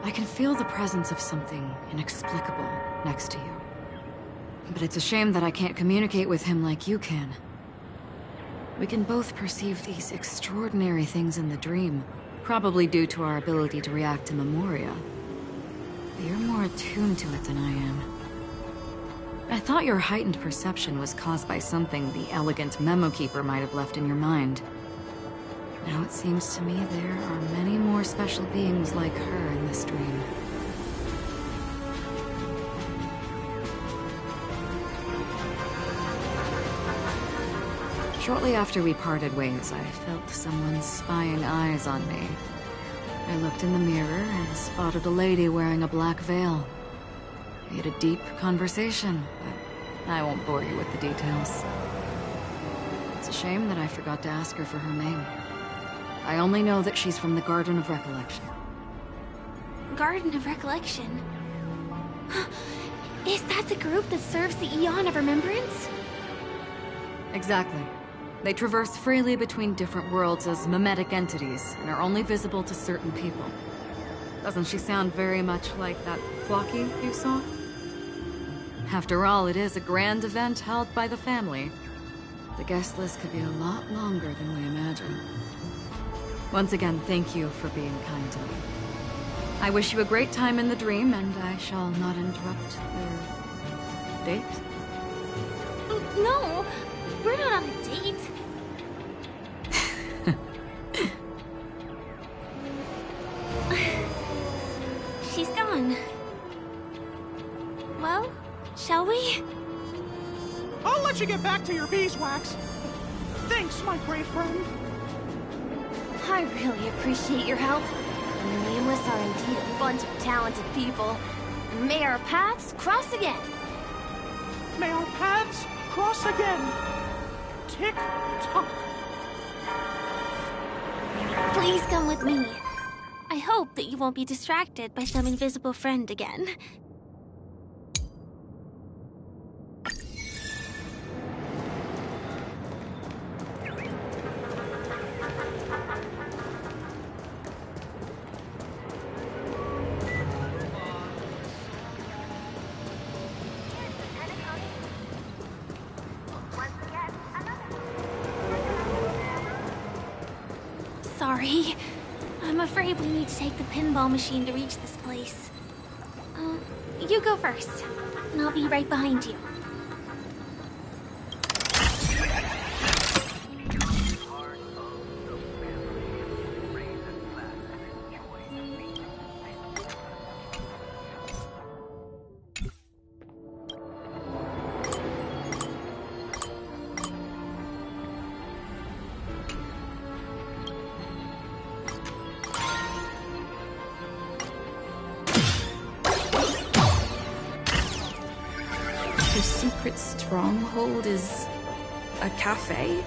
I can feel the presence of something inexplicable next to you. But it's a shame that I can't communicate with him like you can. We can both perceive these extraordinary things in the dream, probably due to our ability to react to memoria. But you're more attuned to it than I am. I thought your heightened perception was caused by something the elegant memo keeper might have left in your mind. Now it seems to me there are many more special beings like her in this dream. Shortly after we parted ways, I felt someone's spying eyes on me. I looked in the mirror and spotted a lady wearing a black veil. We had a deep conversation, but I won't bore you with the details. It's a shame that I forgot to ask her for her name. I only know that she's from the Garden of Recollection. Garden of Recollection? Is that the group that serves the Eon of Remembrance? Exactly. They traverse freely between different worlds as mimetic entities, and are only visible to certain people. Doesn't she sound very much like that Clocky you saw? After all, it is a grand event held by the family. The guest list could be a lot longer than we imagine. Once again, thank you for being kind to me. I wish you a great time in the dream, and I shall not interrupt your date. No, we're not on a date. She's gone. Well, shall we? I'll let you get back to your beeswax. Thanks, my brave friend. I really appreciate your help. And the Nameless are indeed a bunch of talented people. And may our paths cross again. May our paths cross again. Tick-tock. Please come with me. I hope that you won't be distracted by some invisible friend again. Sorry. I'm afraid we need to take the pinball machine to reach this place. You go first, and I'll be right behind you. secret stronghold is a cafe?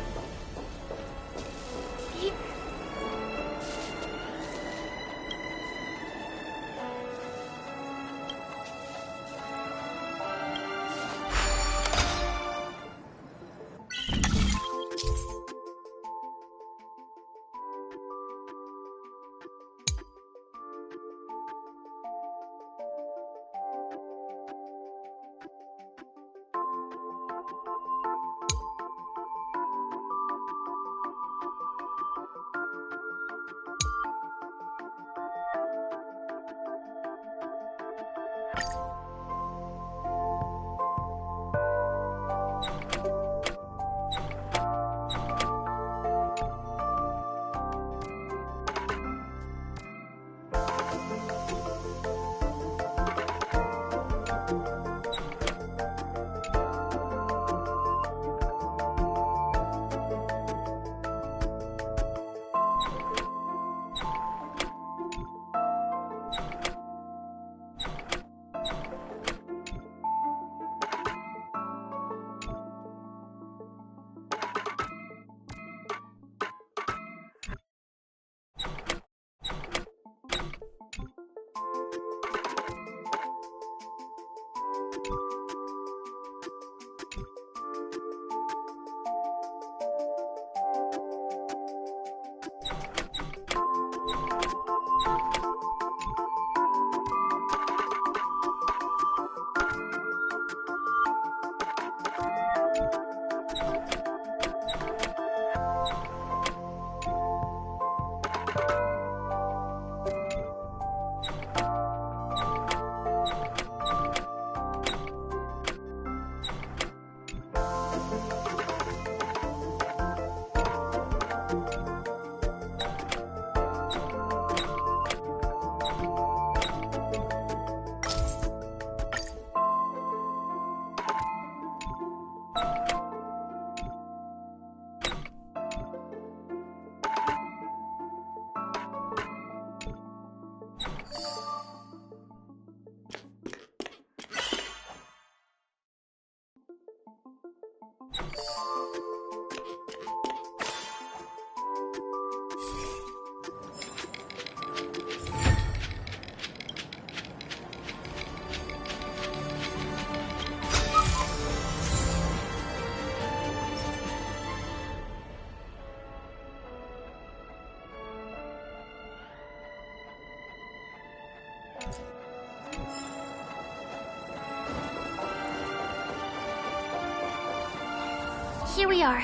Here we are.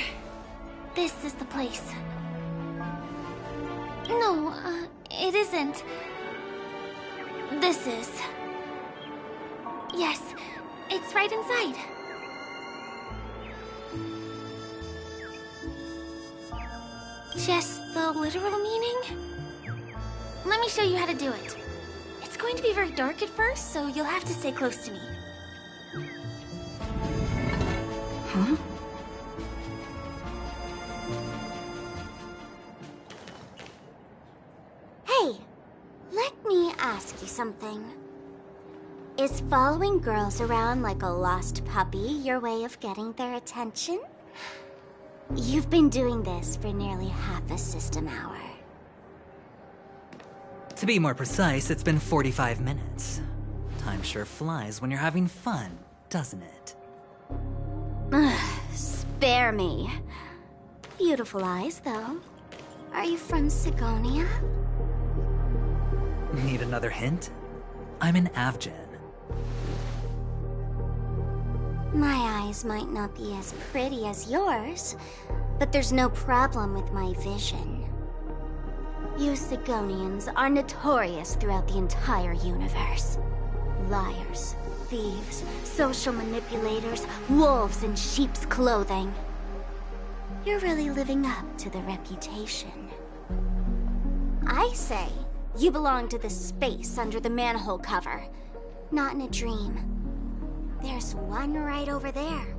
This is the place. No, it isn't. This is. Yes, it's right inside. Just the literal meaning? Let me show you how to do it. It's going to be very dark at first, so you'll have to stay close to me. Huh? Hey, let me ask you something. Is following girls around like a lost puppy your way of getting their attention? You've been doing this for nearly half a system hour. To be more precise, it's been 45 minutes. Time sure flies when you're having fun, doesn't it? Spare me. Beautiful eyes, though. Are you from Sigonia? Need another hint? I'm an Avgen. My eyes might not be as pretty as yours, but there's no problem with my vision. You Sigonians are notorious throughout the entire universe. Liars, thieves, social manipulators, wolves in sheep's clothing. You're really living up to the reputation. I say, you belong to the space under the manhole cover, not in a dream. There's one right over there.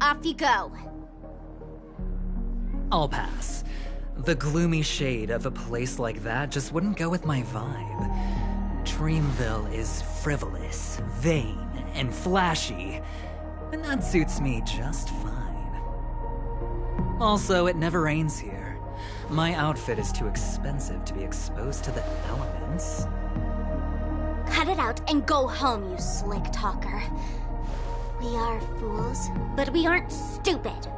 Off you go. I'll pass. The gloomy shade of a place like that just wouldn't go with my vibe. Dreamville is frivolous, vain, and flashy. and that suits me just fine. Also, it never rains here. My outfit is too expensive to be exposed to the elements. Cut it out and go home, you slick talker. We are fools, but we aren't stupid.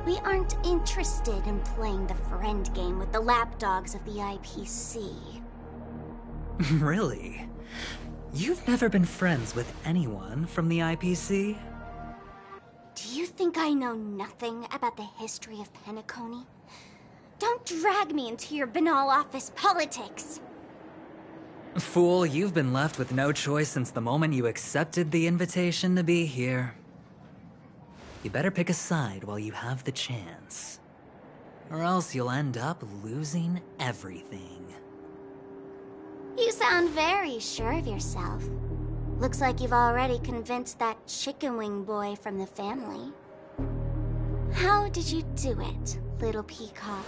We aren't interested in playing the friend game with the lapdogs of the IPC. Really? You've never been friends with anyone from the IPC? Do you think I know nothing about the history of Penacony? Don't drag me into your banal office politics! Fool, you've been left with no choice since the moment you accepted the invitation to be here. You better pick a side while you have the chance. Or else you'll end up losing everything. You sound very sure of yourself. Looks like you've already convinced that chicken wing boy from the family. How did you do it, little peacock?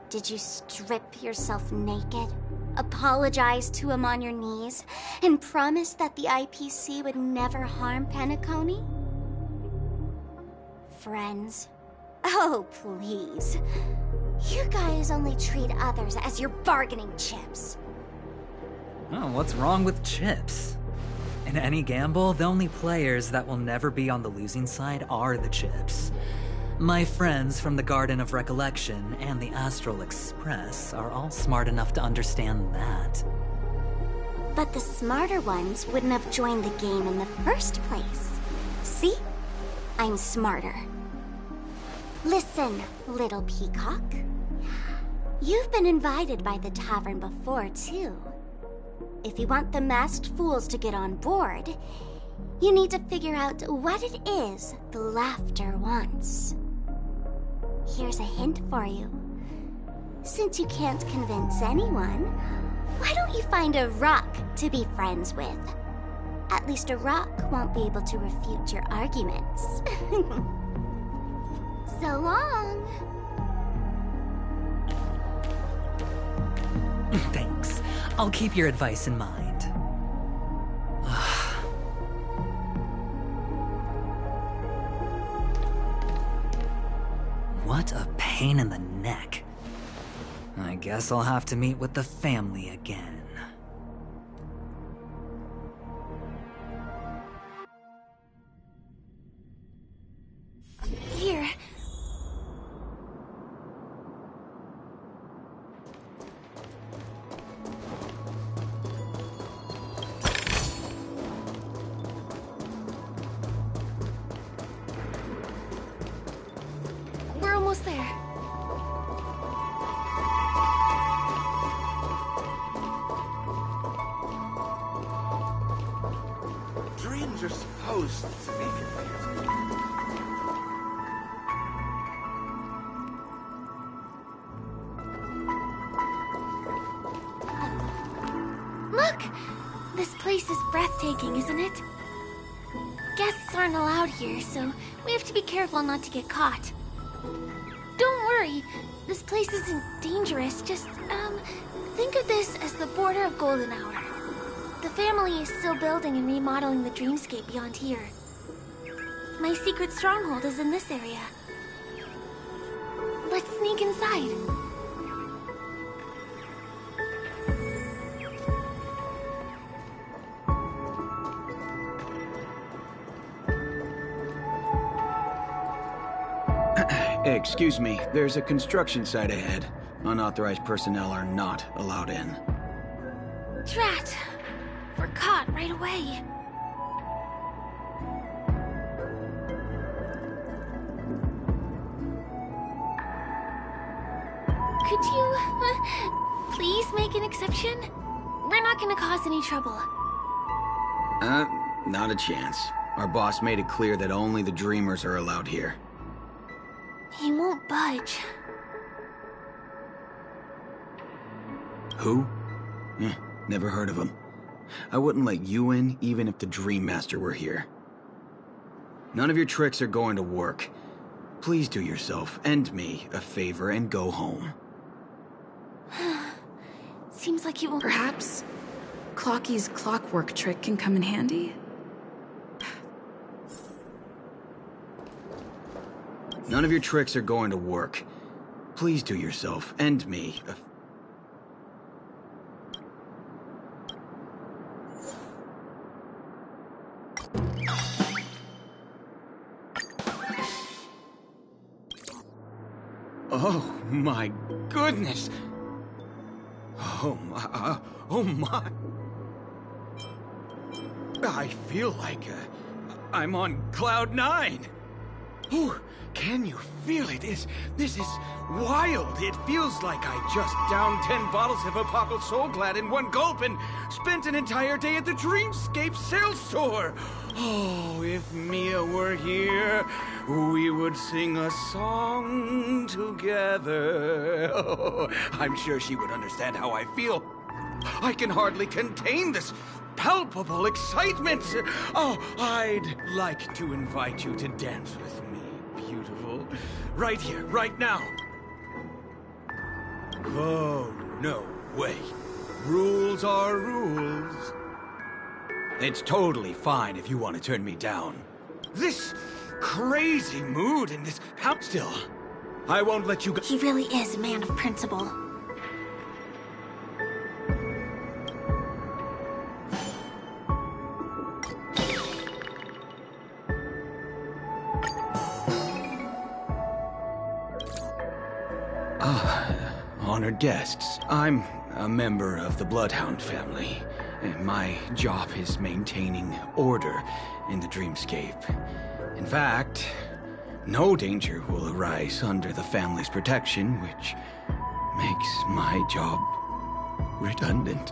Did you strip yourself naked, apologize to him on your knees, and promise that the IPC would never harm Penacony? Friends? Oh, please. You guys only treat others as your bargaining chips. Oh, what's wrong with chips? In any gamble, the only players that will never be on the losing side are the chips. My friends from the Garden of Recollection and the Astral Express are all smart enough to understand that. But the smarter ones wouldn't have joined the game in the first place. See? I'm smarter. Listen, little peacock. You've been invited by the tavern before, too. If you want the masked fools to get on board, you need to figure out what it is the laughter wants. Here's a hint for you. Since you can't convince anyone, why don't you find a rock to be friends with? At least a rock won't be able to refute your arguments. So long. Thanks. I'll keep your advice in mind. What a pain in the neck. I guess I'll have to meet with the family again. Here. We're almost there. Dreams are supposed to be confusing. Look! This place is breathtaking, isn't it? Guests aren't allowed here, so we have to be careful not to get caught. Don't worry, this place isn't dangerous. Just, think of this as the border of Golden Hour. The family is still building and remodeling the dreamscape beyond here. My secret stronghold is in this area. Let's sneak inside. Excuse me, there's a construction site ahead. Unauthorized personnel are not allowed in. Drat! We're caught right away. Could you, please make an exception? We're not gonna cause any trouble. Not a chance. Our boss made it clear that only the dreamers are allowed here. He won't budge. Who? Never heard of him. I wouldn't let you in even if the Dream Master were here. None of your tricks are going to work. Please do yourself and me a favor and go home. Seems like you won't. Perhaps Clocky's clockwork trick can come in handy? None of your tricks are going to work. Please do yourself and me a Oh my goodness! Oh my! I feel like I'm on cloud 9. Ooh, can you feel it? This is wild. It feels like I just downed 10 bottles of Apocal Soul Glad in one gulp and spent an entire day at the Dreamscape sales store. Oh, if Mia were here, we would sing a song together. Oh, I'm sure she would understand how I feel. I can hardly contain this palpable excitement. Oh, I'd like to invite you to dance with me, beautiful. Right here, right now. Oh, no way. Rules are rules. It's totally fine if you want to turn me down. This crazy mood in this house still. I won't let you go. He really is a man of principle. Honored guests, I'm a member of the Bloodhound family. My job is maintaining order in the Dreamscape. In fact, no danger will arise under the family's protection, which makes my job redundant.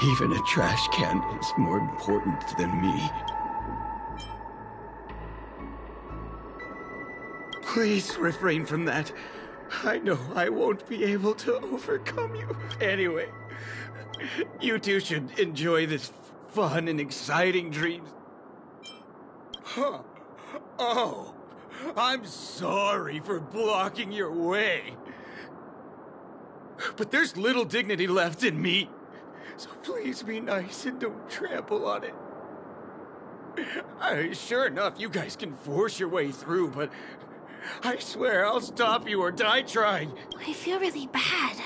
Even a trash can is more important than me. Please refrain from that. I know I won't be able to overcome you. Anyway, you two should enjoy this fun and exciting dream. Huh. Oh, I'm sorry for blocking your way. But there's little dignity left in me. So please be nice and don't trample on it. Sure enough, you guys can force your way through, but I swear I'll stop you or die trying. I feel really bad.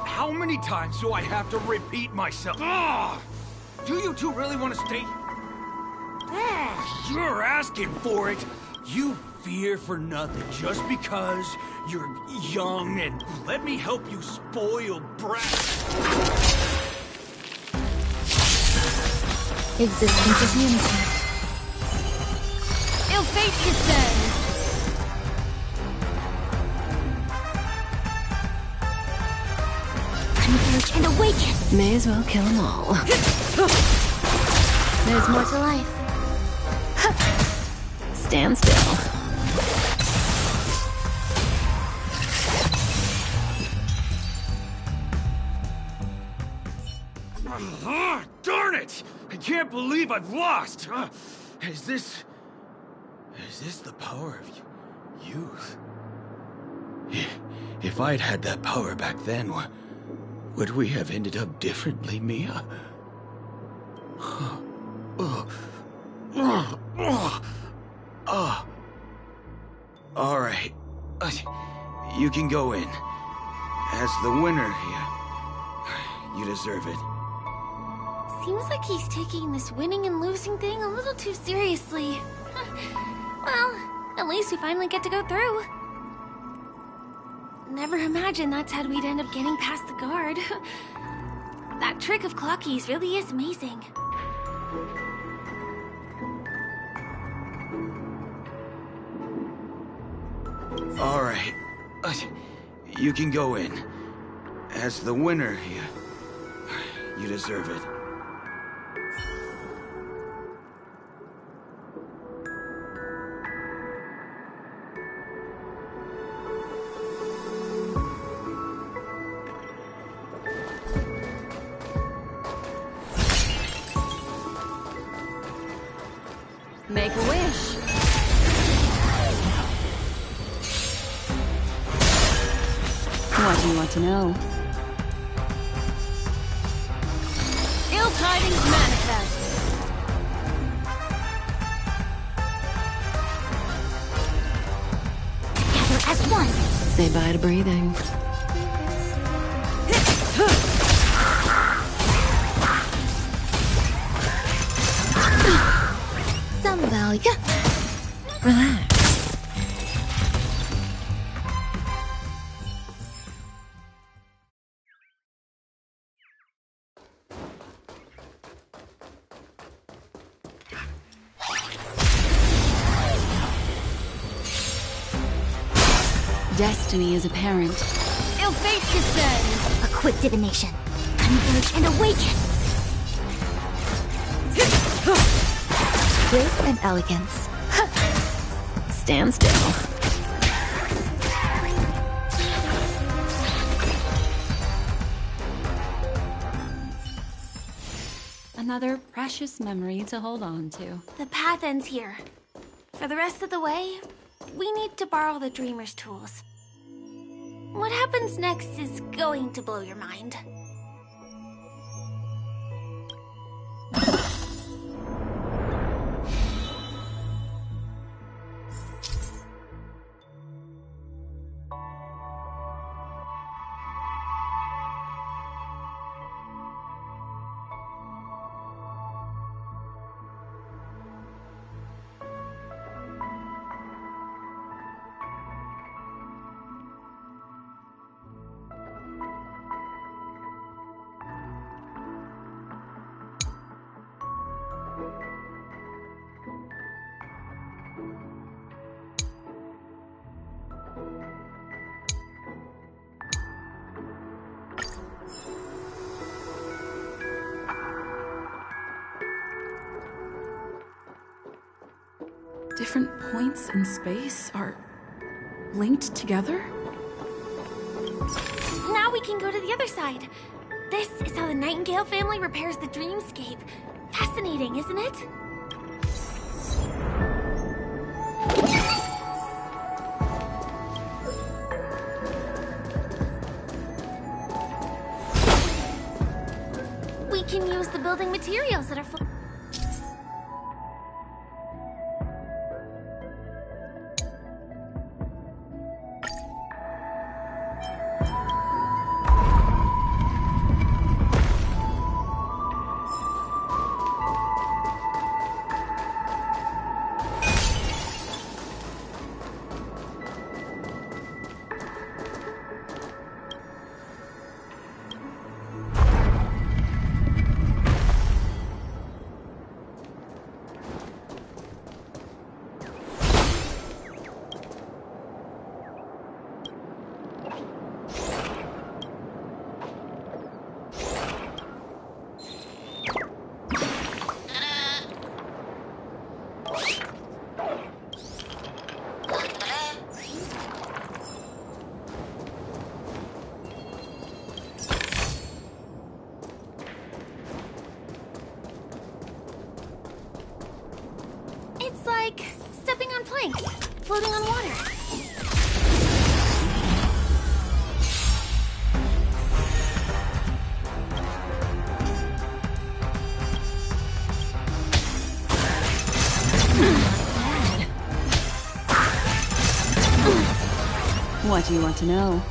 How many times do I have to repeat myself? Ugh! Do you two really want to stay? Ugh, you're asking for it. You fear for nothing just because you're young and let me help you spoil brat. Existence is unity. Ill fate descends! Converge and awaken! May as well kill them all. There's more to life. Stand still. Darn it! I can't believe I've lost! Is this the power of youth? If I'd had that power back then, would we have ended up differently, Mia? All right. You can go in. As the winner here, you deserve it. Seems like he's taking this winning and losing thing a little too seriously. Well, at least we finally get to go through. Never imagined that's how we'd end up getting past the guard. That trick of Clocky's really is amazing. All right. You can go in. As the winner here, you deserve it. Make a wish. What do you want to know? Ill tidings manifest. Together as one. Say bye to breathing. Some value. Relax. Destiny is apparent. Ill fate descends. A quick divination. Converge and awaken. Grace and elegance. Stand still. Another precious memory to hold on to. The path ends here. For the rest of the way, we need to borrow the Dreamer's tools. What happens next is going to blow your mind. Different points in space are linked together? Now we can go to the other side. This is how the Nightingale family repairs the dreamscape. Fascinating, isn't it? We can use the building materials that are floating on water. What do you want to know?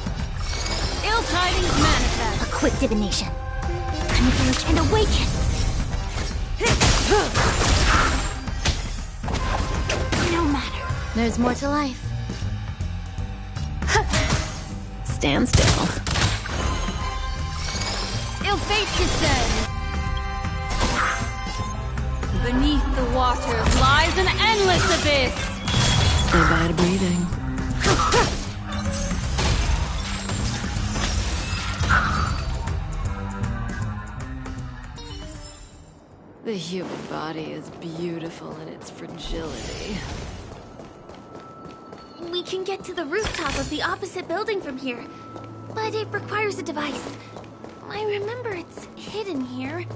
Ill tidings manifest. A quick divination. Converge and awaken. No matter. There's more to life. Stand still. Ill fate descends. Beneath the waters lies an endless abyss. Say bye to breathing. The human body is beautiful in its fragility. We can get to the rooftop of the opposite building from here, but it requires a device. I remember it's hidden here.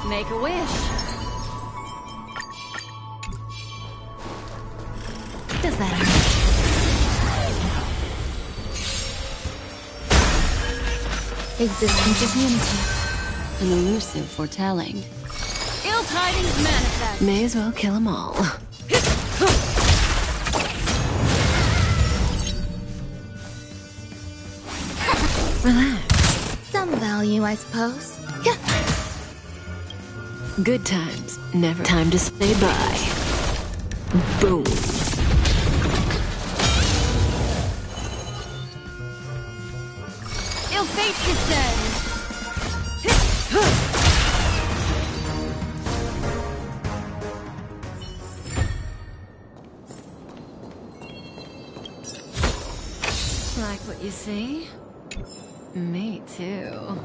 Make a wish. Does that hurt? Existence is unity. An elusive foretelling. Ill tidings manifest. May as well kill them all. Relax. Some value, I suppose. Good times, never time to say bye. Boom. Ill fate descend. Like what you see? Me too.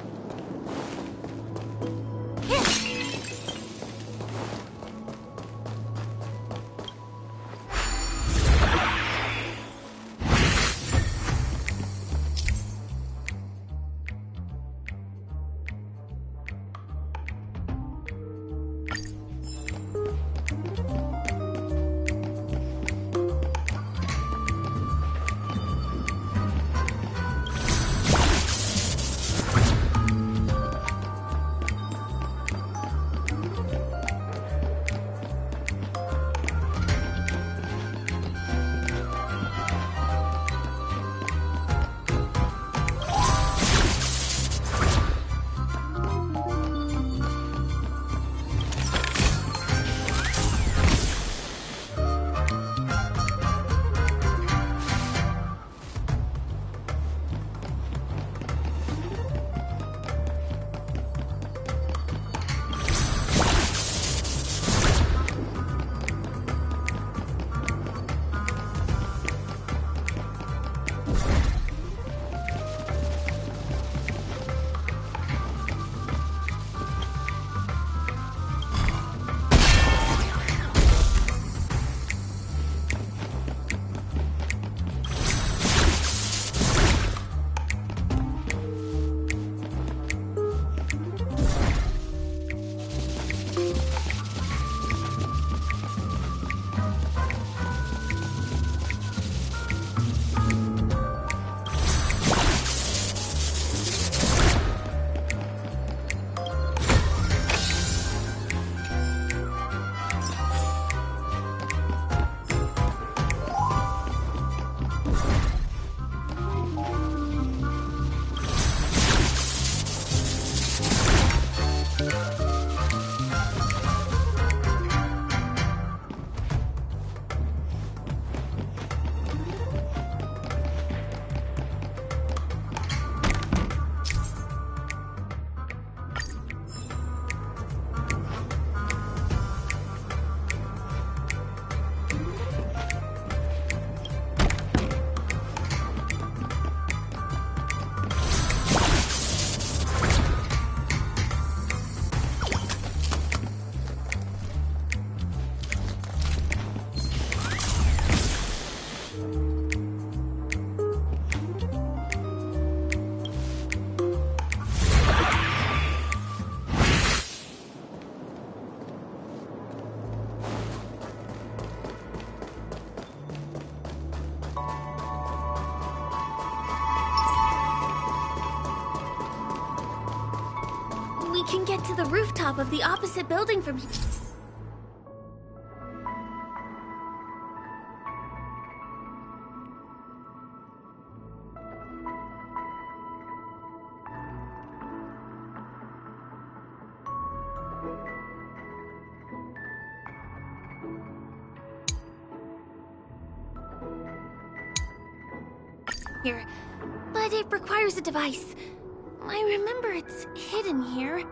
We can get to the rooftop of the opposite building from here. Here, but it requires a device. I remember it's hidden here.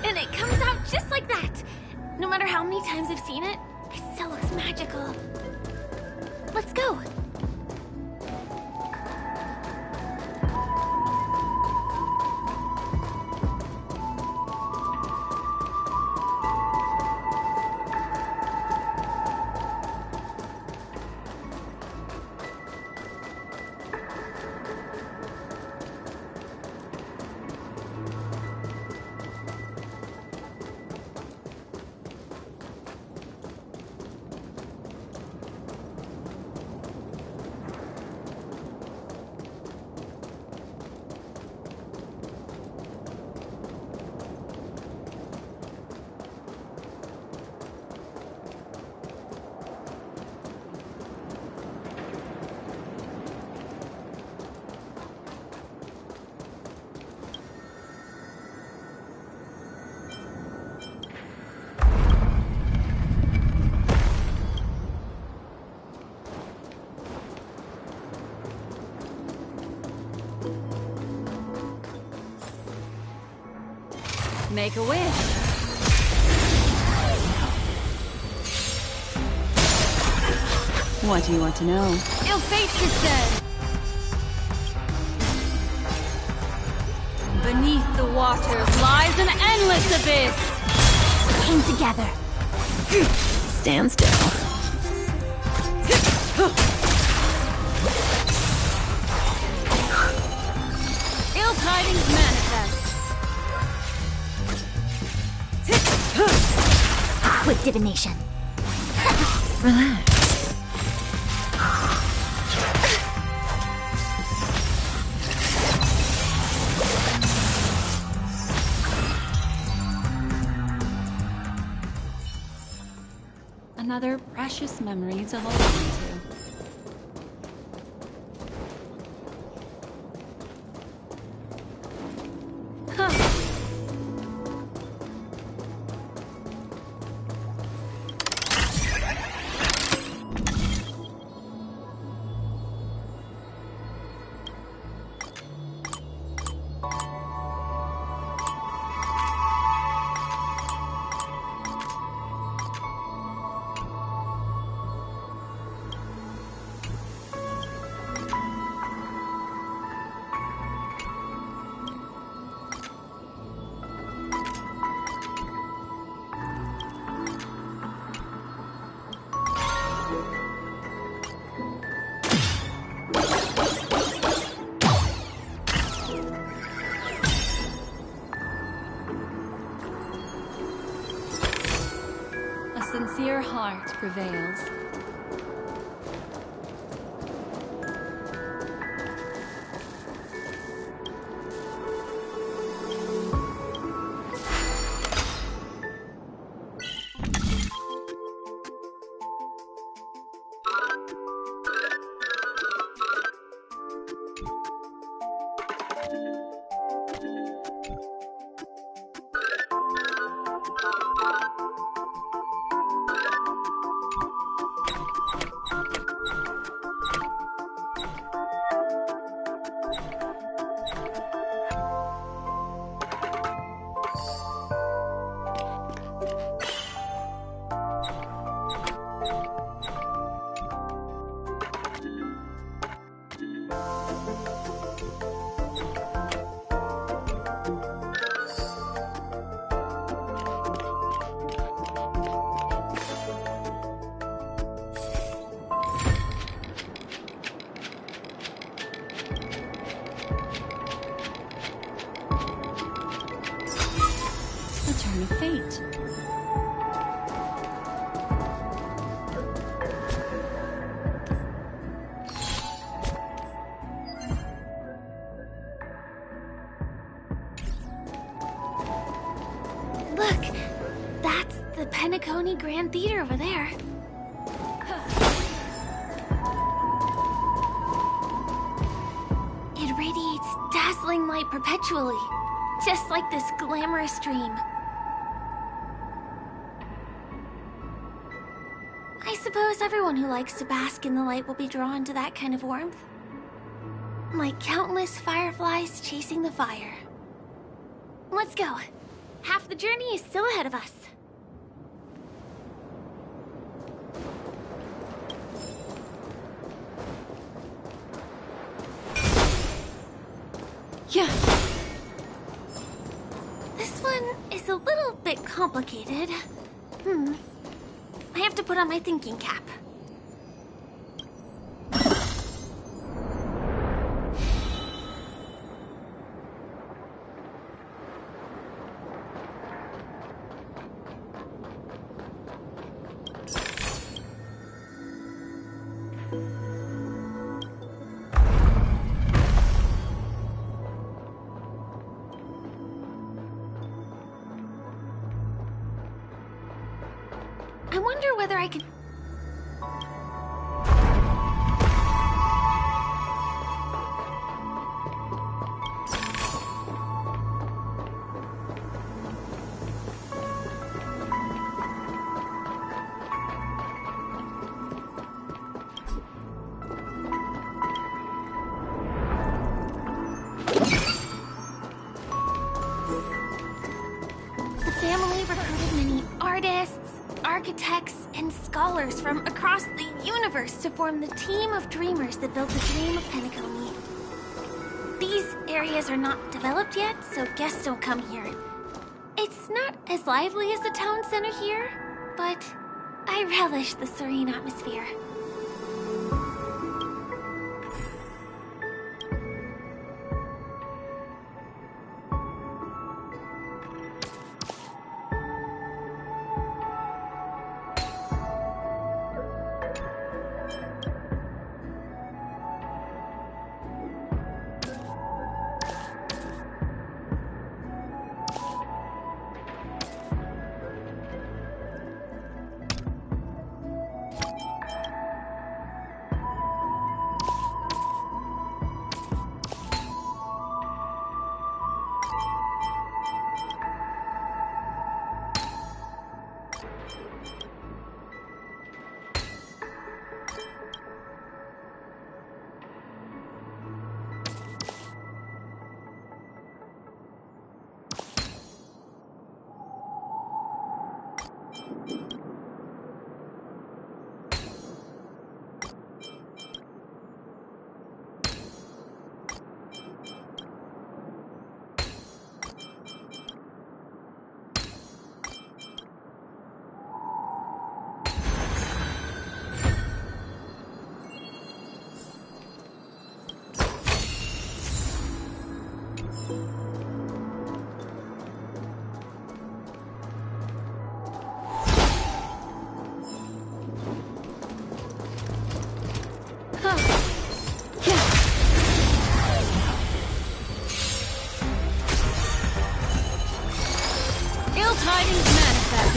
And it comes out No matter how many times I've seen it, it still looks magical. Let's go! Make a wish. What do you want to know? Ill fate, it said. Beneath the waters lies an endless abyss. Came together. Stand still. Ill tidings manifest. Quick divination. Relax. Another precious memory to hold on to. Sincere heart prevails. Turn of fate. Look, that's the Penacony Grand Theater over there. It radiates dazzling light perpetually, just like this glamorous dream. I suppose everyone who likes to bask in the light will be drawn to that kind of warmth. Like countless fireflies chasing the fire. Let's go. Half the journey is still ahead of us. complicated. I have to put on my thinking cap. I wonder whether I can... The family recruited many artists, architects, and scholars from across the universe to form the team of dreamers that built the dream of Penacony. These areas are not developed yet, so guests don't come here. It's not as lively as the town center here, but I relish the serene atmosphere.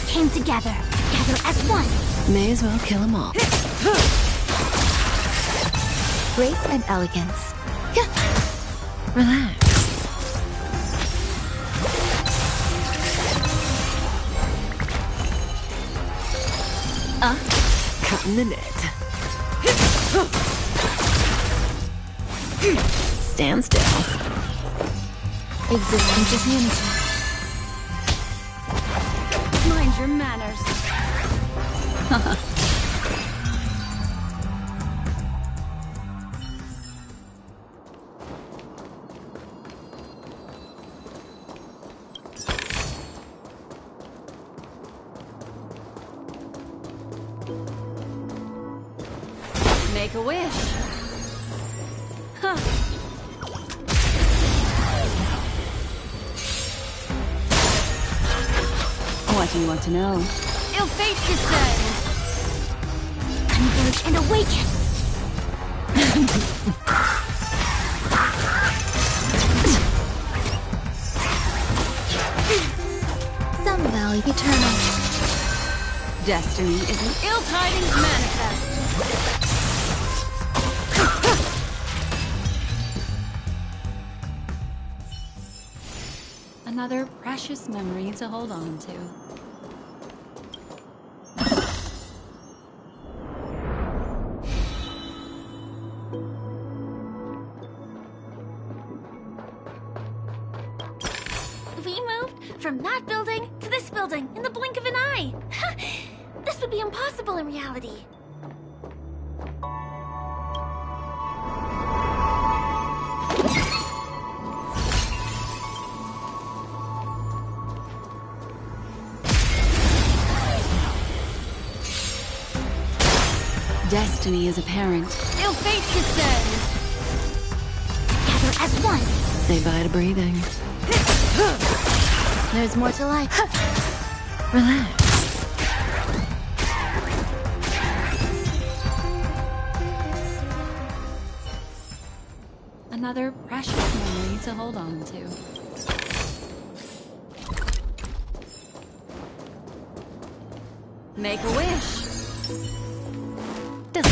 Came together as one. May as well kill them all. Grace and elegance. Relax. Cutting the net. Stand still. Existence is unity. Mind your manners. Make a wish. Huh. What do you want to know? Ill fate descend! Converge and awaken! Some value eternal. Destiny is an ill tidings manifest. Another precious memory to hold on to. We moved from that building to this building in the blink of an eye. This would be impossible in reality. destiny is apparent. Ill fate descends! Gather as one! Say bye to breathing. There's more to life. Relax. Another precious memory to hold on to. Make a wish. Desire.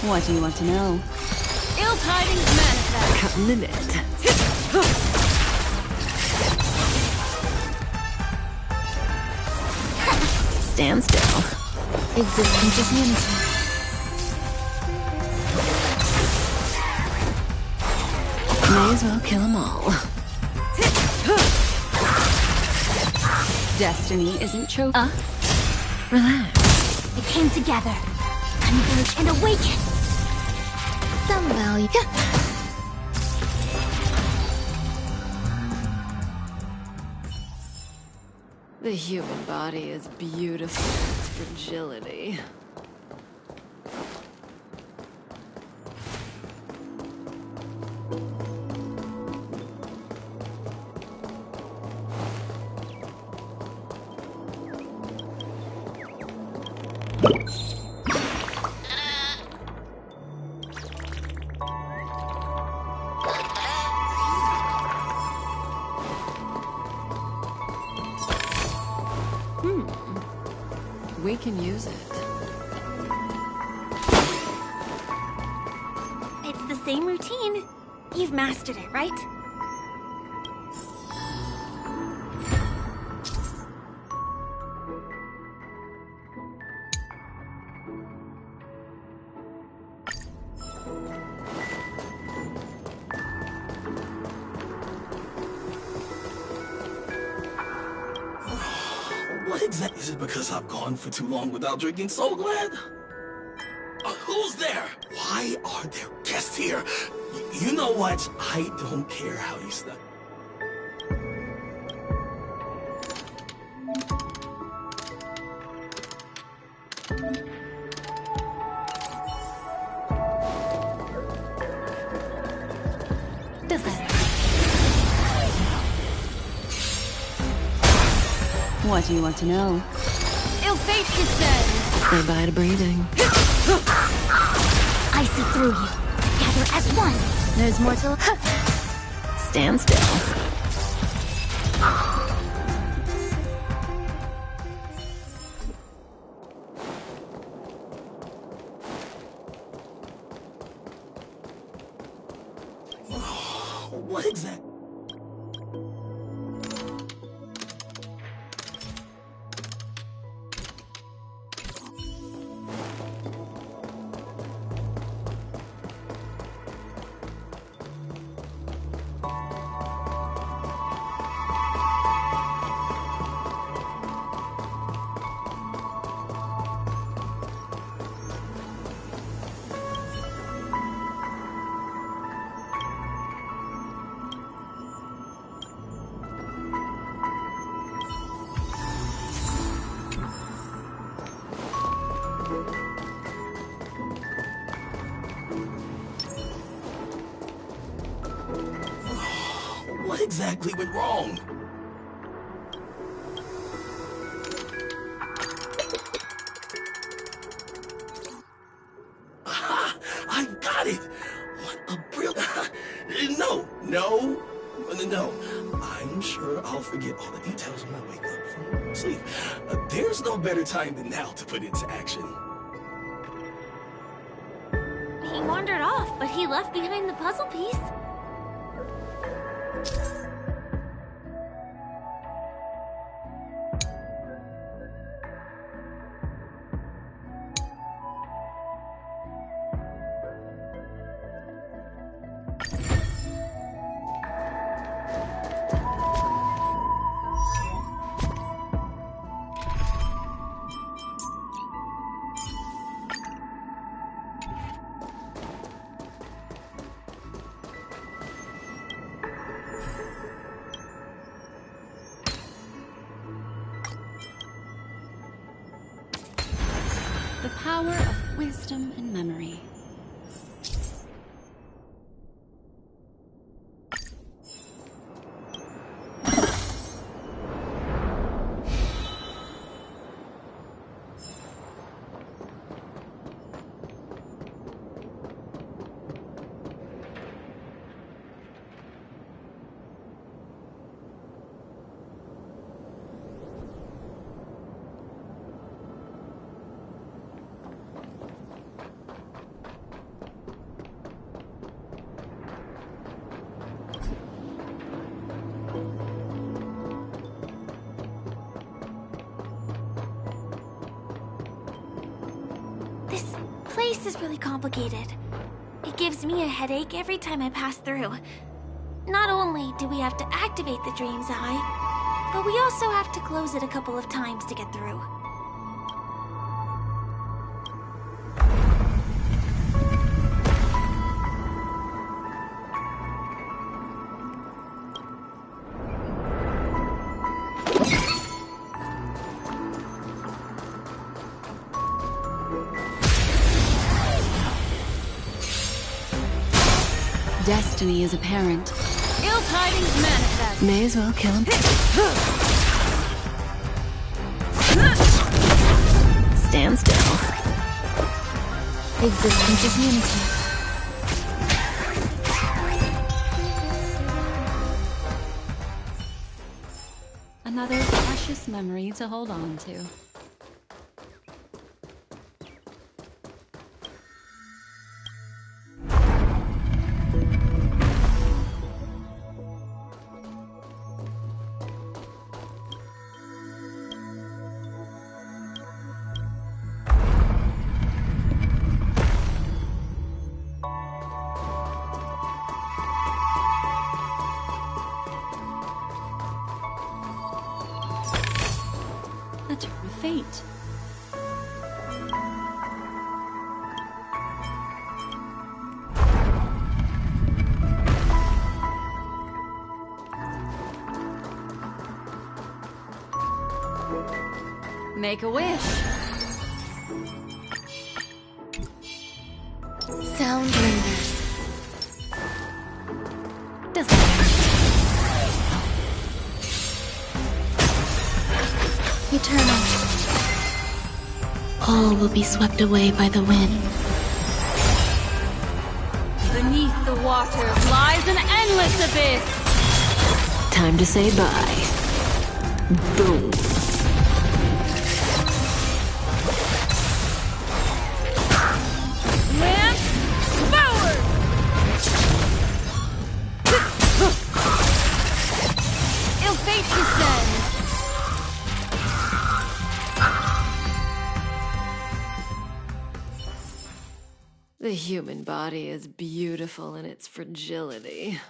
What do you want to know? Ill tidings manifest! Come in it. Stand still. Existence is limited. May as well kill them all. Destiny isn't chosen. Relax. It came together. Converge and awaken! Some value. The human body is beautiful in its fragility. We can use it. It's the same routine. You've mastered it, right? What exactly is it because I've gone for too long without drinking so glad? Who's there? Why are there guests here? You know what? I don't care how you stuck. What do you want to know? Ill fate descends! Say bye to breathing. I see through you. Gather as one! There's more to... Stand still. What exactly? What exactly went wrong? Aha! I got it! What a brilliant... No. I'm sure I'll forget all the details when I wake up from sleep. There's no better time than now to put into action. He wandered off, but he left behind the puzzle piece. power of wisdom and memory. This place is really complicated. It gives me a headache every time I pass through. Not only do we have to activate the Dream's Eye, but we also have to close it a couple of times to get through. Destiny is apparent. Ill tidings manifest. May as well kill him. Stand still. Existence is unity. Another precious memory to hold on to. A turn of fate. Make a wish. Sound lingers. Doesn't matter. Eternal. All will be swept away by the wind. Beneath the water lies an endless abyss. Time to say bye. Boom. Lance forward! Ill fate descends. The human body is beautiful in its fragility.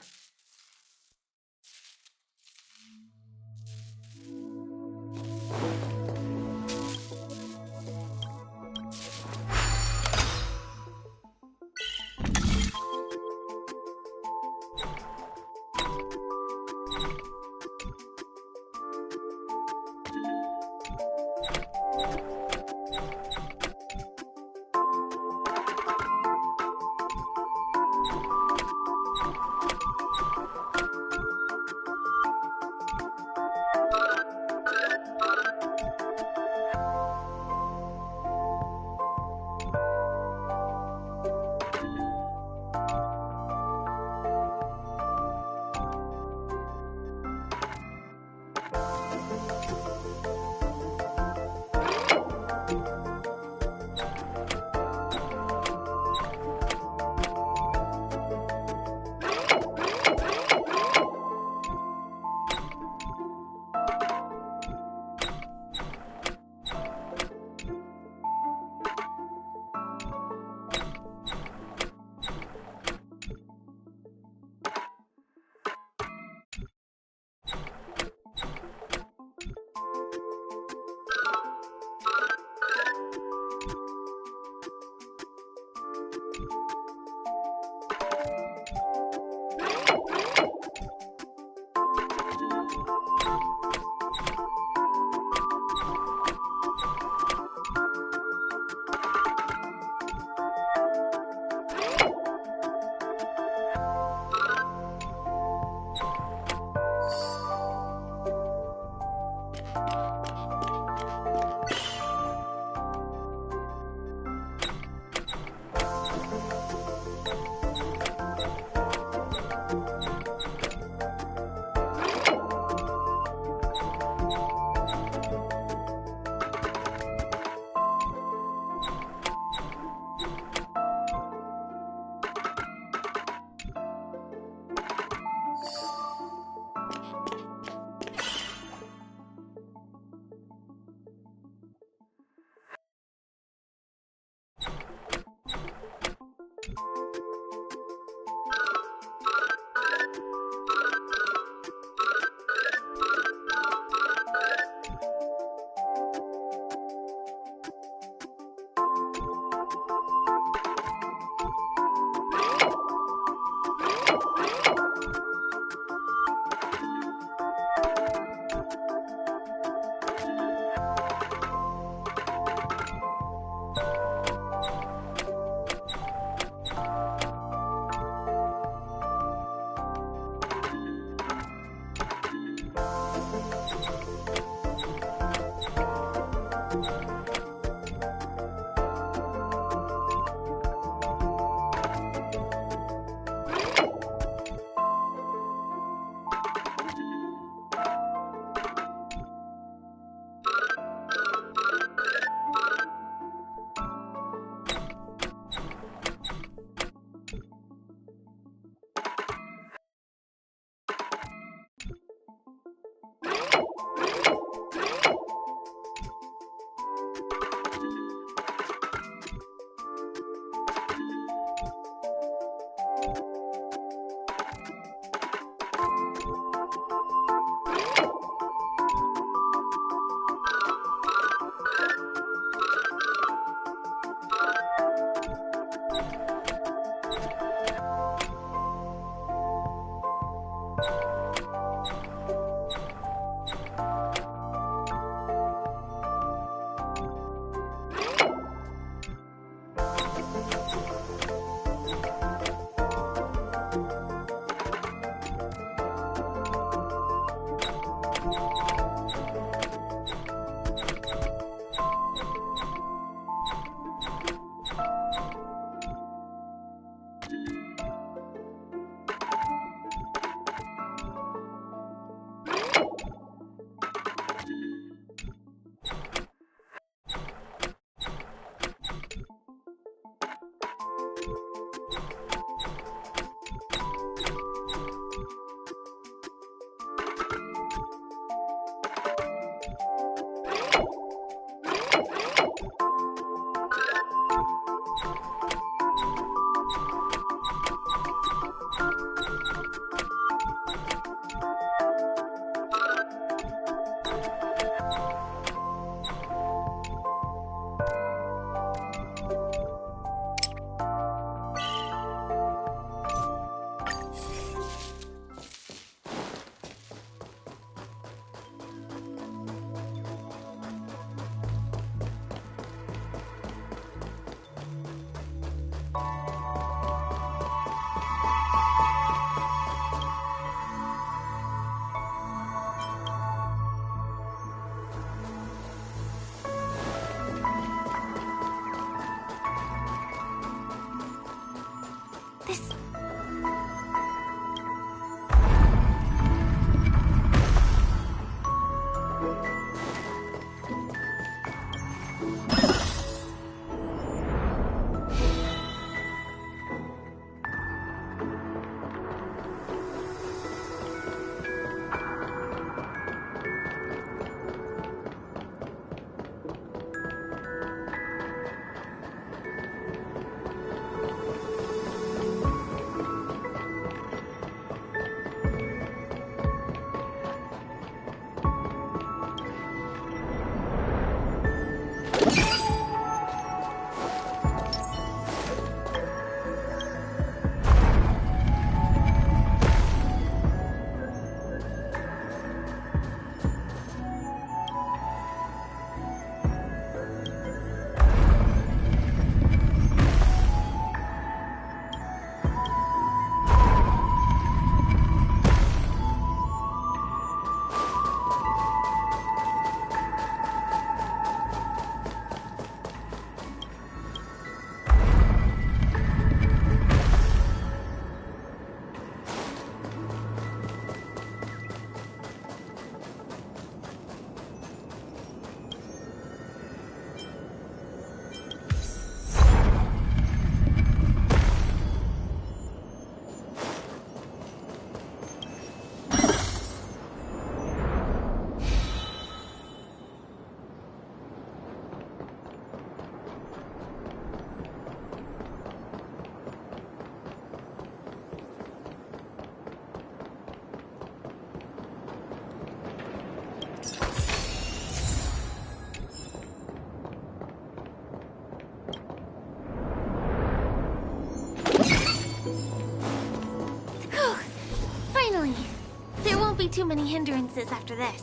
Be too many hindrances after this.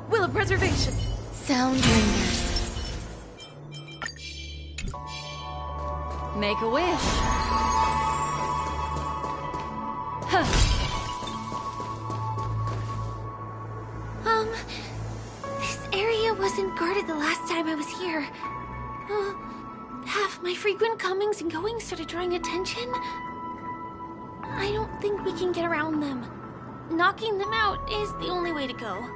Will of preservation. Sound lingers. Make a wish. Huh. This area wasn't guarded the last time I was here. Have my frequent comings and goings started drawing attention? I don't think we can get around them. Knocking them out is the only way to go.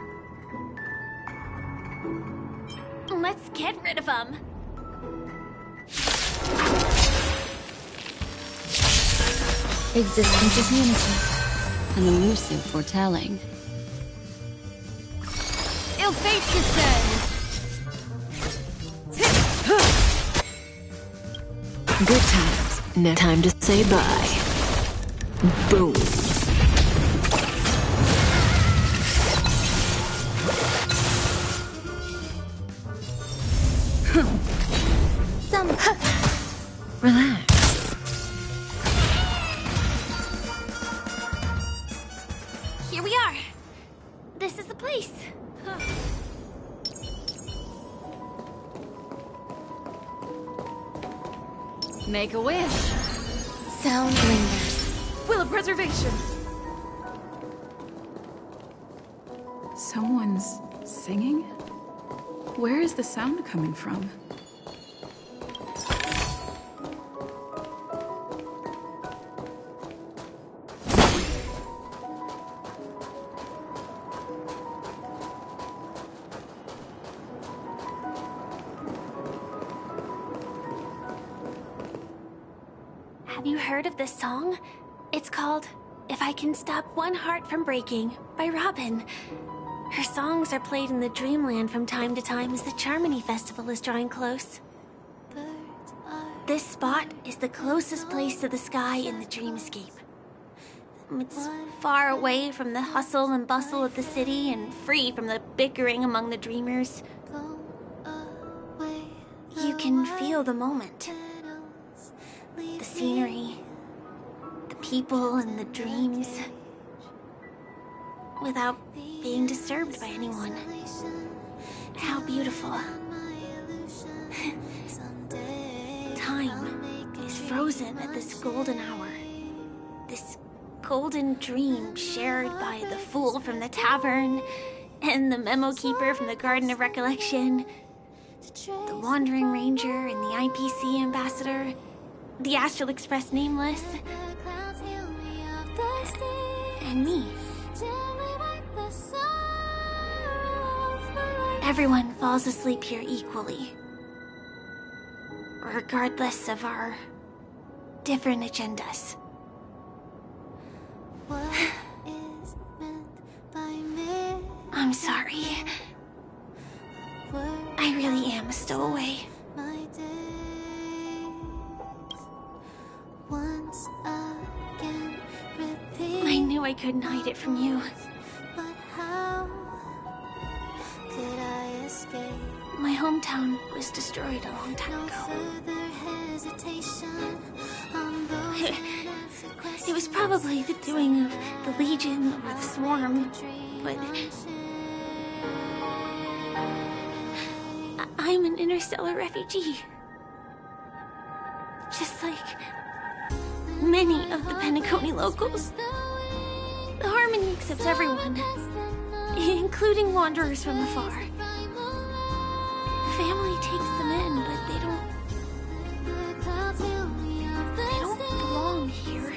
Let's get rid of them. Existence is unity, an elusive foretelling. Ill fate descends. Good times. No time to say bye. Boom. Relax. Here we are. This is the place. Make a wish. Sound lingers. Will of preservation. Someone's singing? Where is the sound coming from? Have you heard of this song? It's called If I Can Stop One Heart from Breaking by Robin. Her songs are played in the Dreamland from time to time as the Charmony Festival is drawing close. This spot is the closest place to the sky in the dreamscape. It's far away from the hustle and bustle of the city and free from the bickering among the dreamers. You can feel the moment. The scenery, the people and the dreams, without being disturbed by anyone. How beautiful. Time is frozen at this golden hour. This golden dream shared by the fool from the tavern and the memo keeper from the Garden of Recollection, the Wandering Ranger and the IPC ambassador, the Astral Express Nameless, and me. Everyone falls asleep here equally, regardless of our different agendas. I'm sorry. I really am a stowaway. I knew I couldn't hide it from you. My hometown was destroyed a long time ago. It was probably the doing of the Legion or the Swarm, but I'm an interstellar refugee. Just like many of the Penacony locals. The Harmony accepts everyone, including wanderers from afar. The family takes them in, but they don't belong here.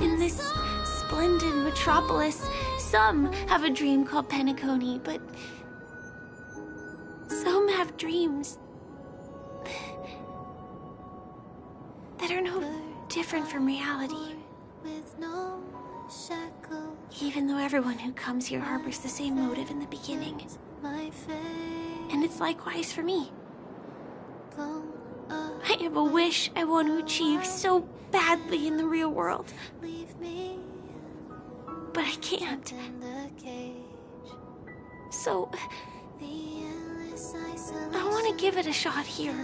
In this splendid metropolis, some have a dream called Penacony, but some have dreams that are no different from reality. Even though everyone who comes here harbors the same motive in the beginning. And it's likewise for me. I have a wish I want to achieve so badly in the real world. But I can't. So I want to give it a shot here.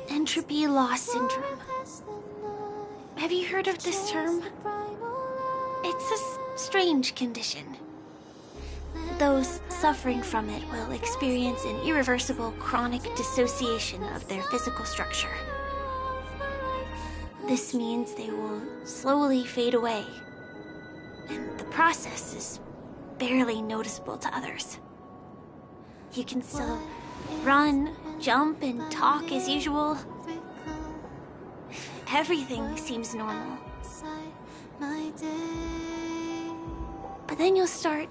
Entropy loss syndrome. Have you heard of this term? It's a strange condition. Those suffering from it will experience an irreversible chronic dissociation of their physical structure. This means they will slowly fade away, and the process is barely noticeable to others. You can still run, jump, and talk as usual. Everything seems normal. But then you'll start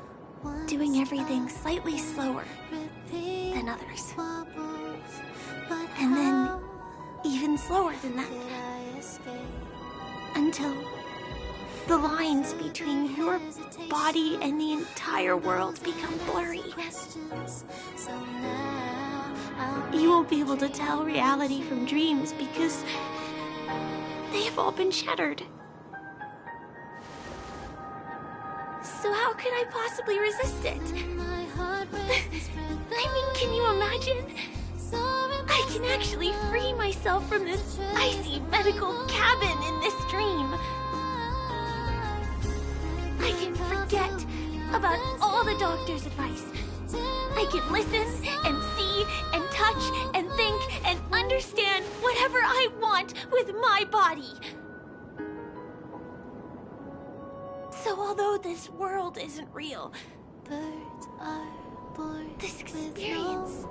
doing everything slightly slower than others. And then even slower than that. Until the lines between your body and the entire world become blurry. You won't be able to tell reality from dreams because they have all been shattered. So how can I possibly resist it? I mean, can you imagine? I can actually free myself from this icy medical cabin in this dream. I can forget about all the doctor's advice. I can listen and see see and touch and think and understand whatever I want with my body. So although this world isn't real, birds are born this experience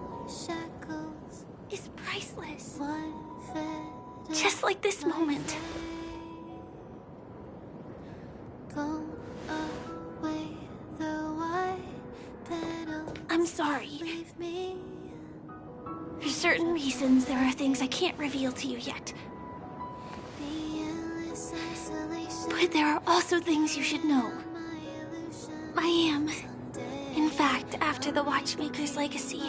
is priceless. Just like this moment. I'm sorry. For certain reasons, there are things I can't reveal to you yet. But there are also things you should know. I am, in fact, after the Watchmaker's legacy.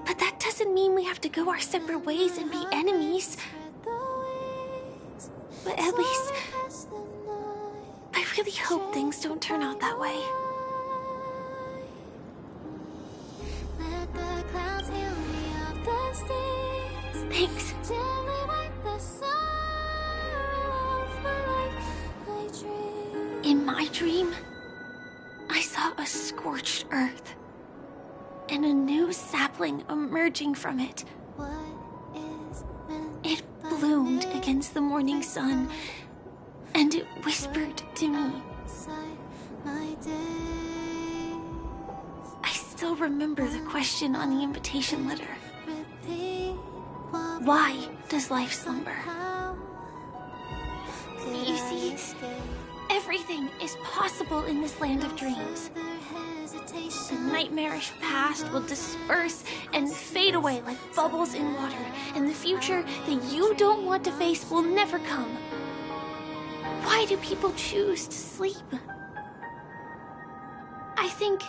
But that doesn't mean we have to go our separate ways and be enemies. But at least, I really hope things don't turn out that way. Thanks. In my dream, I saw a scorched earth and a new sapling emerging from it. It bloomed against the morning sun, and it whispered to me. I still remember the question on the invitation letter. Why does life slumber? You see, everything is possible in this land of dreams. The nightmarish past will disperse and fade away like bubbles in water, and the future that you don't want to face will never come. Why do people choose to sleep? I think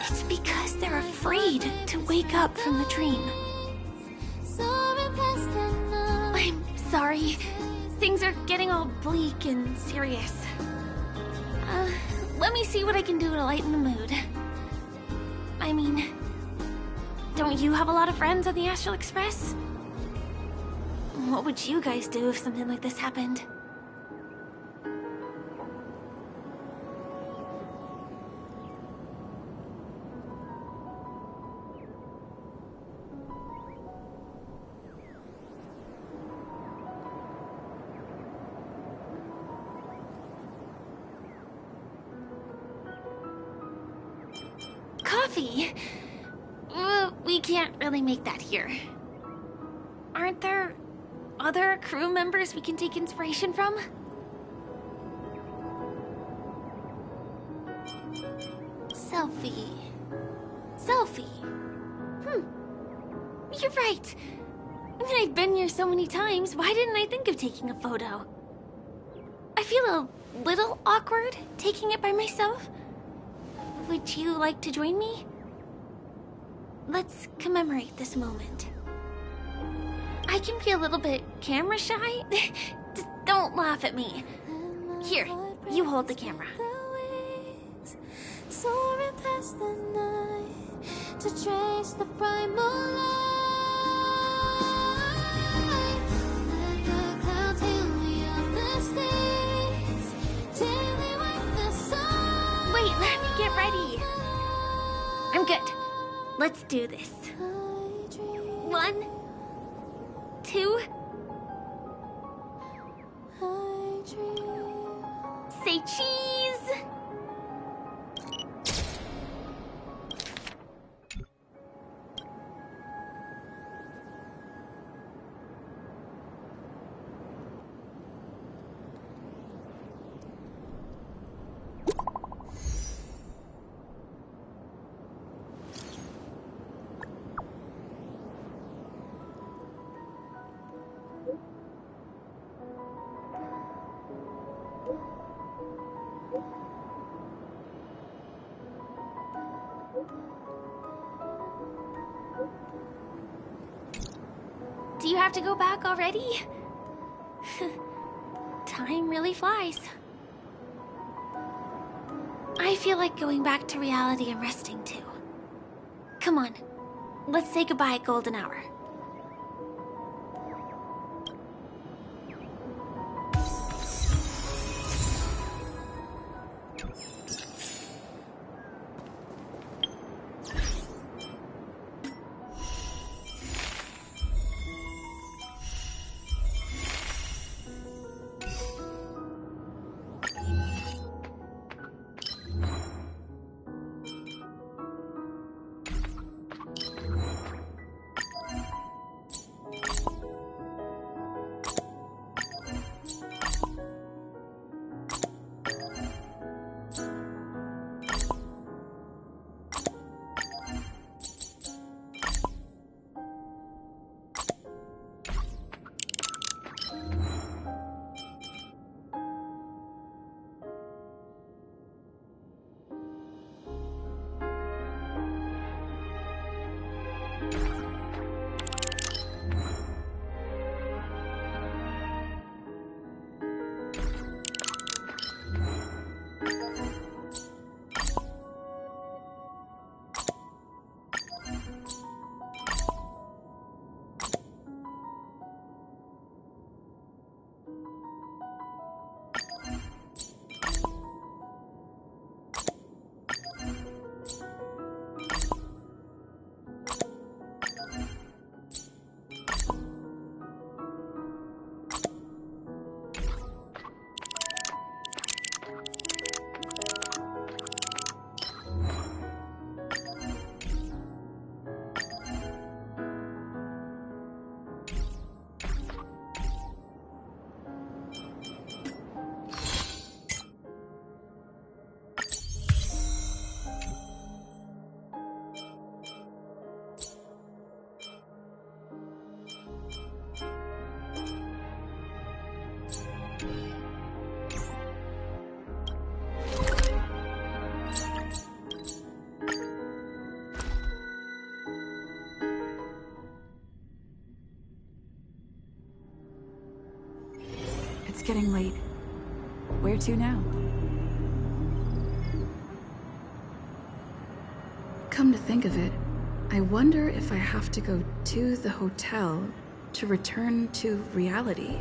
it's because they're afraid to wake up from the dream. I'm sorry. Things are getting all bleak and serious. Let me see what I can do to lighten the mood. I mean, don't you have a lot of friends on the Astral Express? What would you guys do if something like this happened? Coffee? We can't really make that here. Aren't there other crew members we can take inspiration from? Selfie. You're right. I've been here so many times, why didn't I think of taking a photo? I feel a little awkward taking it by myself. Would you like to join me? Let's commemorate this moment. I can be a little bit camera shy. Just don't laugh at me. Here, you hold the camera. Soaring past the night to trace the primal light. Let the clouds heal me of the stains till they wipe the sun. Wait, let me get ready. I'm good. Let's do this. 1, 2. Say cheese. Do you have to go back already? Time really flies. I feel like going back to reality and resting too. Come on, let's say goodbye at golden hour. getting late. Where to now? Come to think of it, I wonder if I have to go to the hotel to return to reality.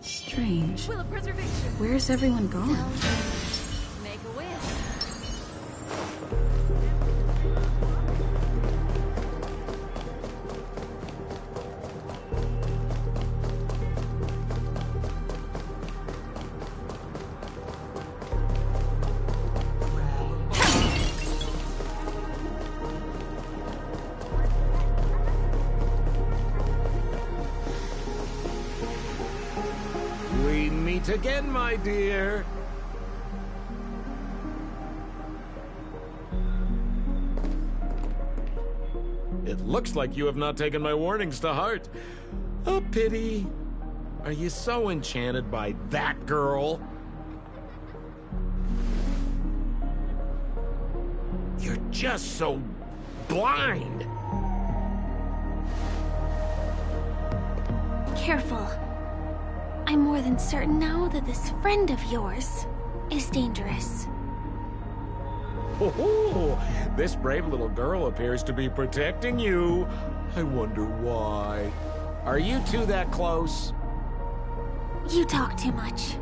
Strange. Will of preservation. Where's everyone gone? Make a wish. We meet again, my dear. It looks like you have not taken my warnings to heart. A pity. Are you so enchanted by that girl? You're just so blind. Careful. I'm more than certain now that this friend of yours is dangerous. Oh, this brave little girl appears to be protecting you. I wonder why. Are you two that close? You talk too much.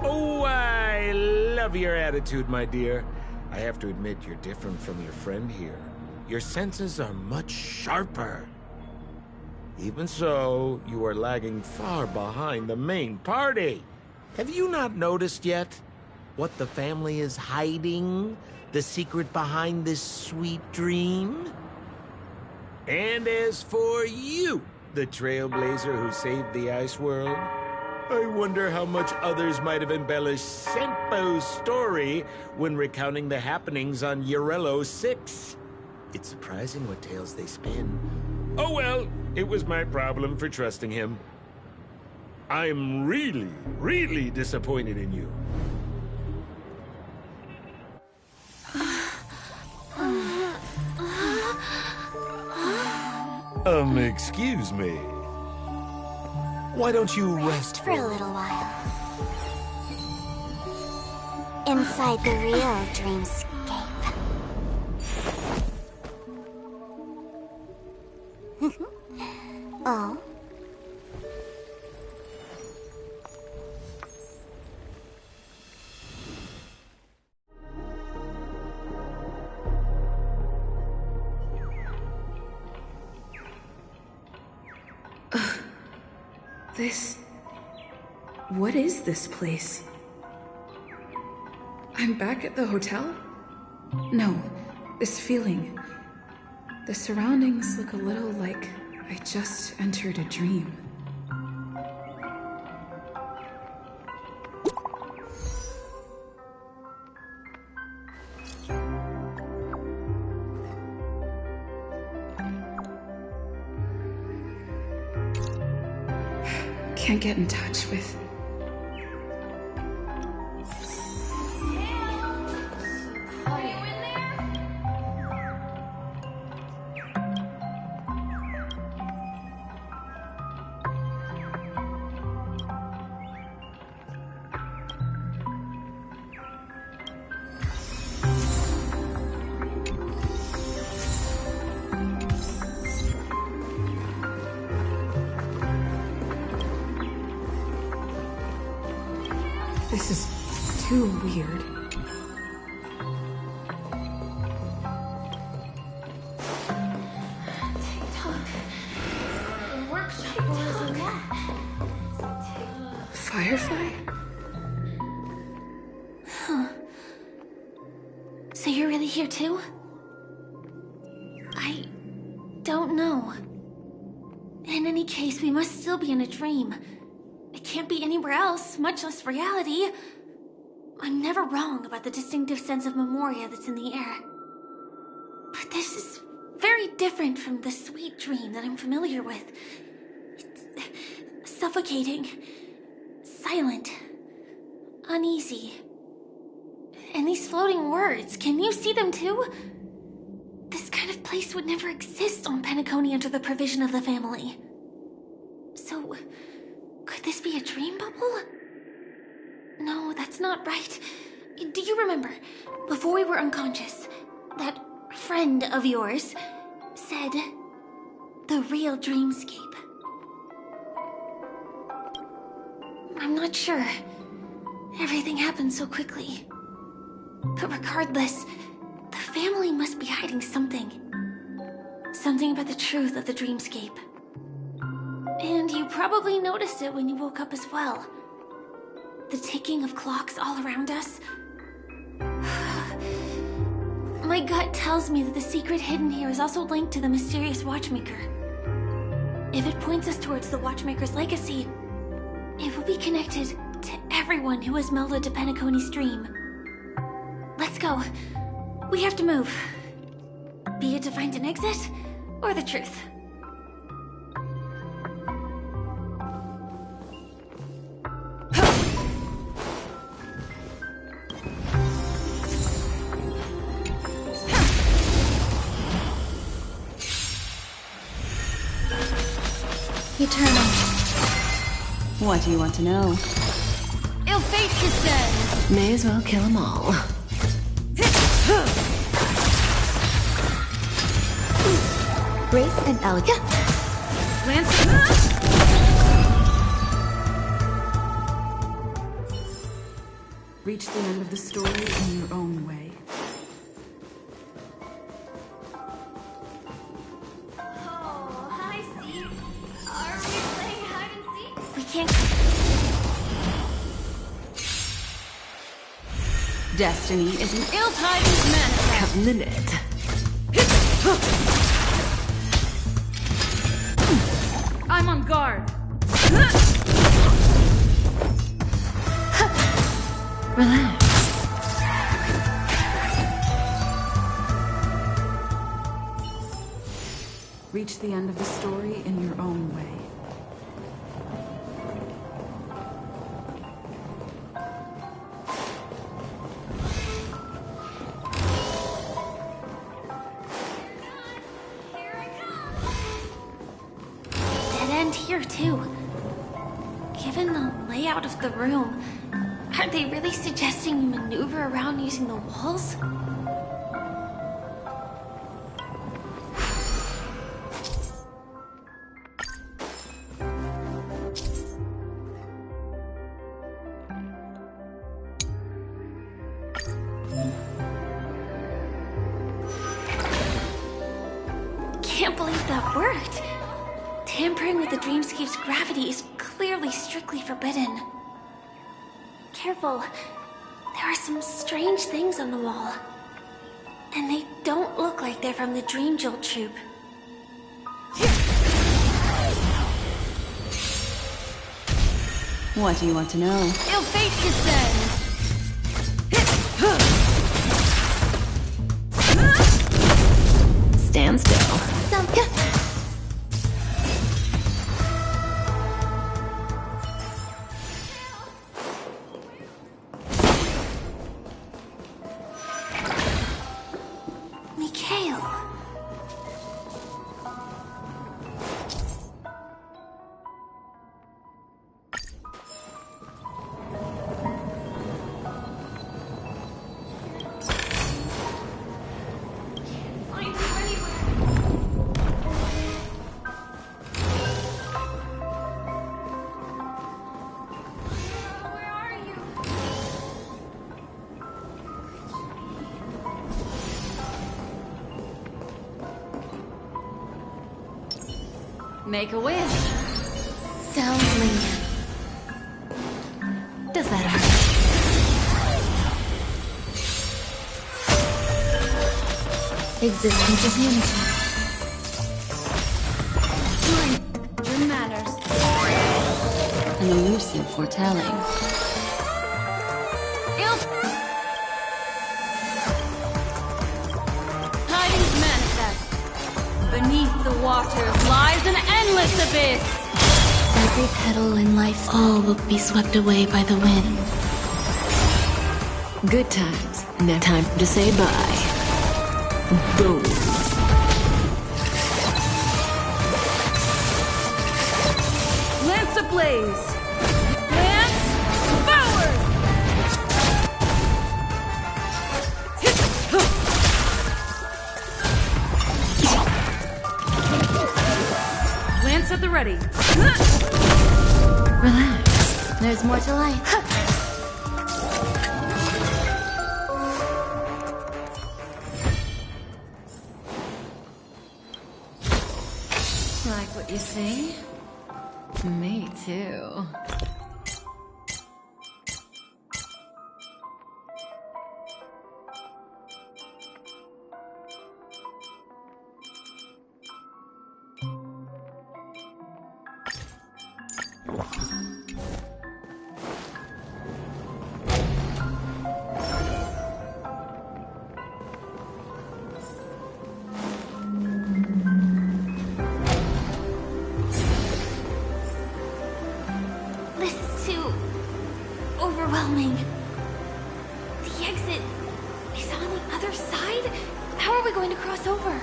Oh, I love your attitude, my dear. I have to admit you're different from your friend here. Your senses are much sharper. Even so, you are lagging far behind the main party. Have you not noticed yet what the family is hiding? The secret behind this sweet dream? And as for you, the trailblazer who saved the ice world, I wonder how much others might have embellished Senpo's story when recounting the happenings on Eurello 6. It's surprising what tales they spin. Oh well, it was my problem for trusting him. I'm really, really disappointed in you. Excuse me. Why don't you rest For a little while. Inside the real dreamscape. Oh? What is this place? I'm back at the hotel? No, this feeling. The surroundings look a little like I just entered a dream. Can't get in touch with... Are you in there? This is too weird. Firefly? Huh. So you're really here too? I don't know. In any case, we must still be in a dream. It can't be anywhere else, much less reality. I'm never wrong about the distinctive sense of memoria that's in the air. But this is very different from the sweet dream that I'm familiar with. It's suffocating, silent, uneasy. And these floating words, can you see them too? This kind of place would never exist on Penacony under the provision of the family. So, could this be a dream bubble? No, that's not right. Do you remember, before we were unconscious, that friend of yours said the real dreamscape? I'm not sure. Everything happened so quickly. But regardless, the family must be hiding something. Something about the truth of the dreamscape. And you probably noticed it when you woke up as well. The ticking of clocks all around us. My gut tells me that the secret hidden here is also linked to the mysterious Watchmaker. If it points us towards the Watchmaker's legacy, it will be connected to everyone who has melded to Penacony's dream. Let's go. We have to move. Be it to find an exit, or the truth. Eternal. What do you want to know? Ill fate descend. May as well kill them all. Grace and elegance. Reach the end of the story in your own way. Destiny is an ill-timed manifest. Covenant. I'm on guard. Relax. Reach the end of the story in your own way. Here too. Given the layout of the room, are they really suggesting you maneuver around using the walls? Can't believe that worked. Tampering with the dreamscape's gravity is clearly strictly forbidden. Careful. There are some strange things on the wall. And they don't look like they're from the Dream Jolt troupe. What do you want to know? Ill fate descend. Stand still. Make a wish. Sounds lenient. Does that hurt? Existence is unity. Your manners. An elusive foretelling. Tidings manifest. Beneath the waters lies an endless abyss. Every petal in life's all will be swept away by the wind. Good times. Now time to say bye. Boom. blaze! Lance, forward! Lance at the ready. Relax. There's more to life. Like what you see? Me too. This is too overwhelming. The exit is on the other side? How are we going to cross over?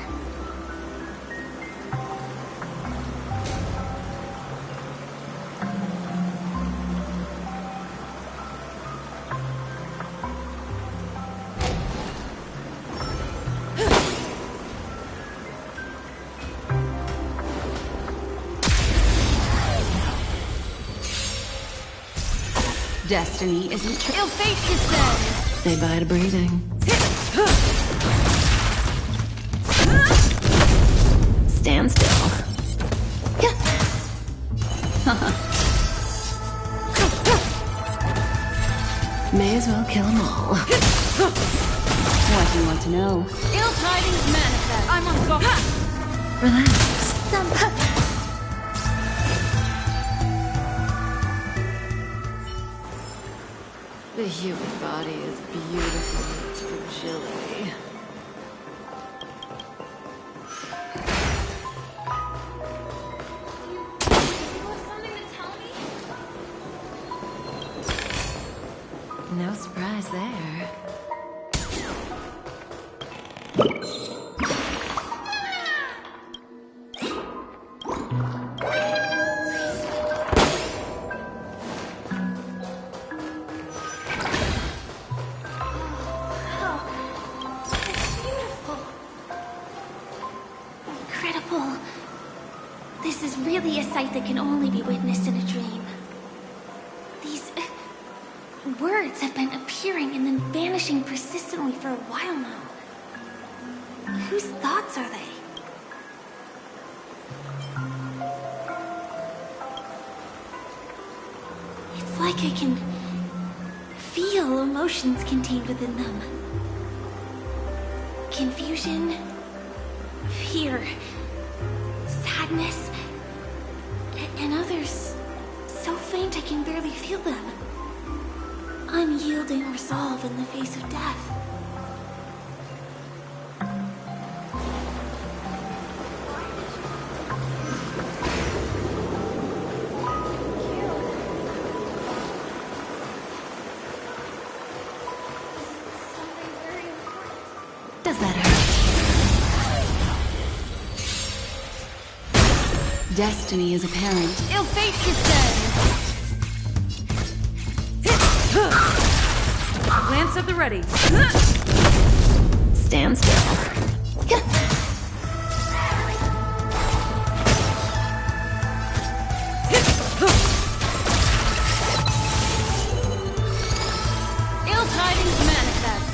Destiny isn't true. Ill fate descends! Say bye to breathing. Stand still. May as well kill them all. What do you want to know? Ill tidings manifest! I'm on go. Relax. The human body is beautiful in its fragility. No surprise there. Incredible. This is really a sight that can only be witnessed in a dream. These words have been appearing and then vanishing persistently for a while now. Whose thoughts are they? It's like I can feel emotions contained within them. Confusion, fear, sadness, and others so faint I can barely feel them. Unyielding resolve in the face of death. Does that hurt? Destiny is apparent. Ill fate descends! Lance at the ready. Stand still. Ill tidings manifest!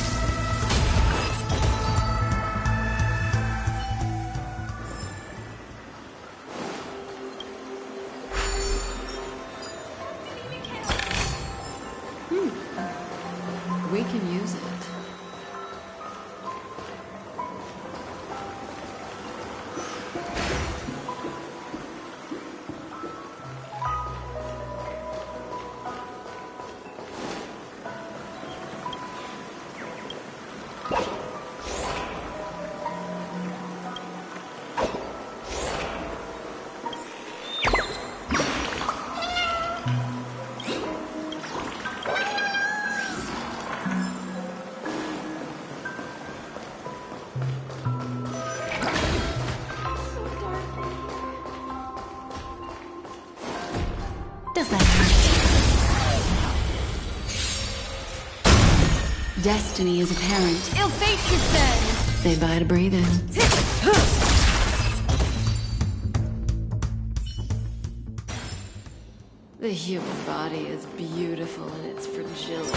We can use it. Destiny is apparent. Ill fate descends! Say bye to breathing. The human body is beautiful in its fragility.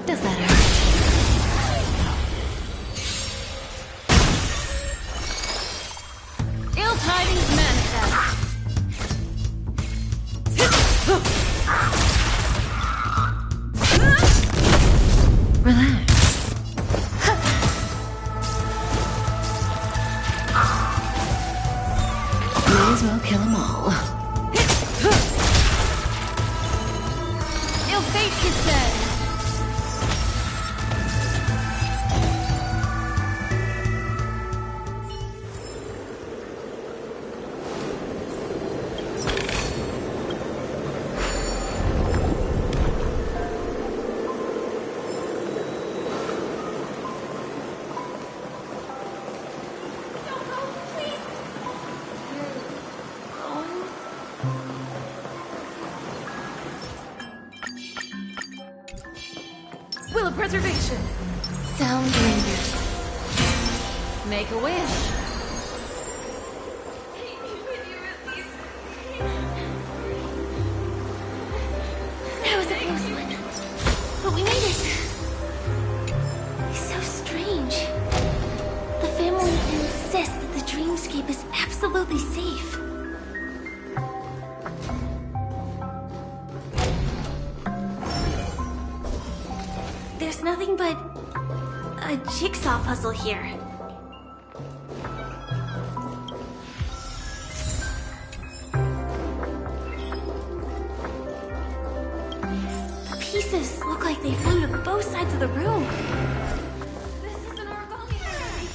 Does that hurt? Ill tidings manifest. Relax. May as well kill them all. Ill fate descends. Will of preservation. Sound lingers. Make a wish. That was a close one. But we made it. It's so strange. The family insists that the dreamscape is absolutely safe. There's nothing but a jigsaw puzzle here. The pieces look like they flew to both sides of the room. This is an origami memory.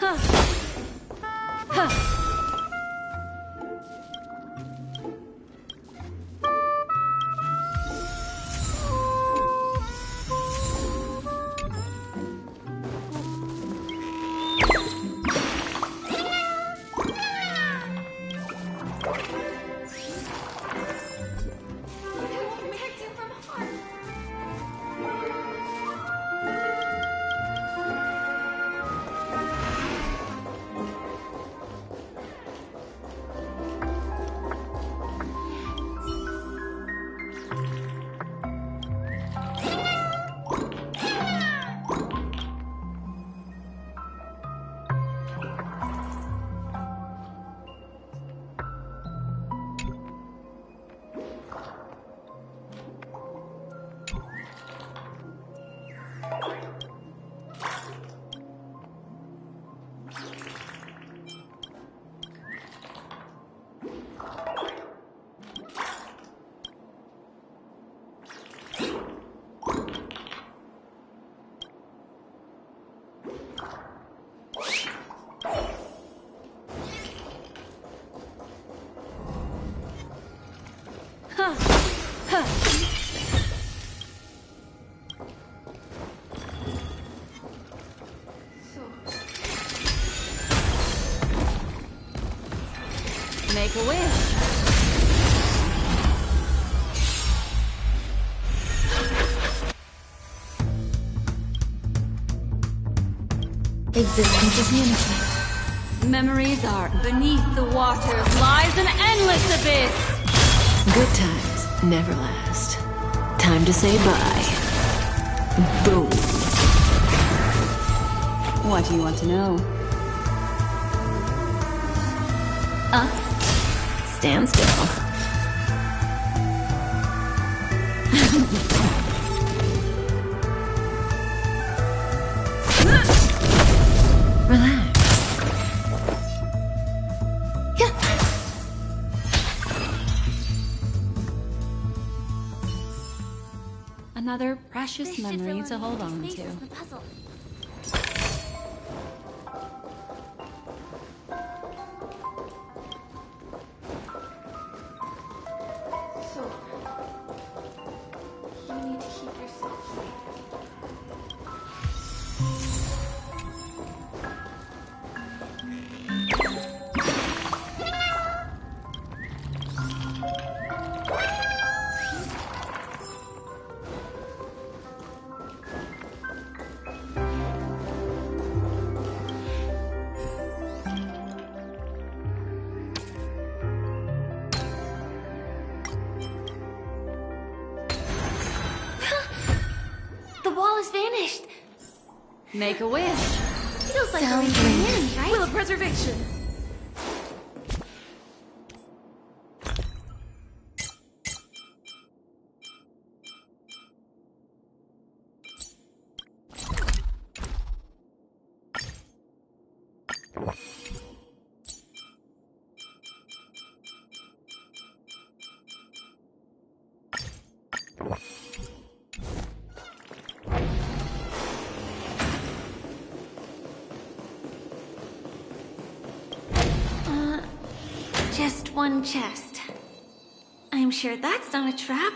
Huh. Huh. Make a wish. Existence is unity. Memories are beneath the waters lies an endless abyss. Good times never last. Time to say bye. Boom. What do you want to know? Stand still. Relax. Another precious memory to hold on to. So, you need to keep yourself safe. The wall has vanished. Make a wish. Feels like we're in, right? Will of preservation. Just one chest. I'm sure that's not a trap.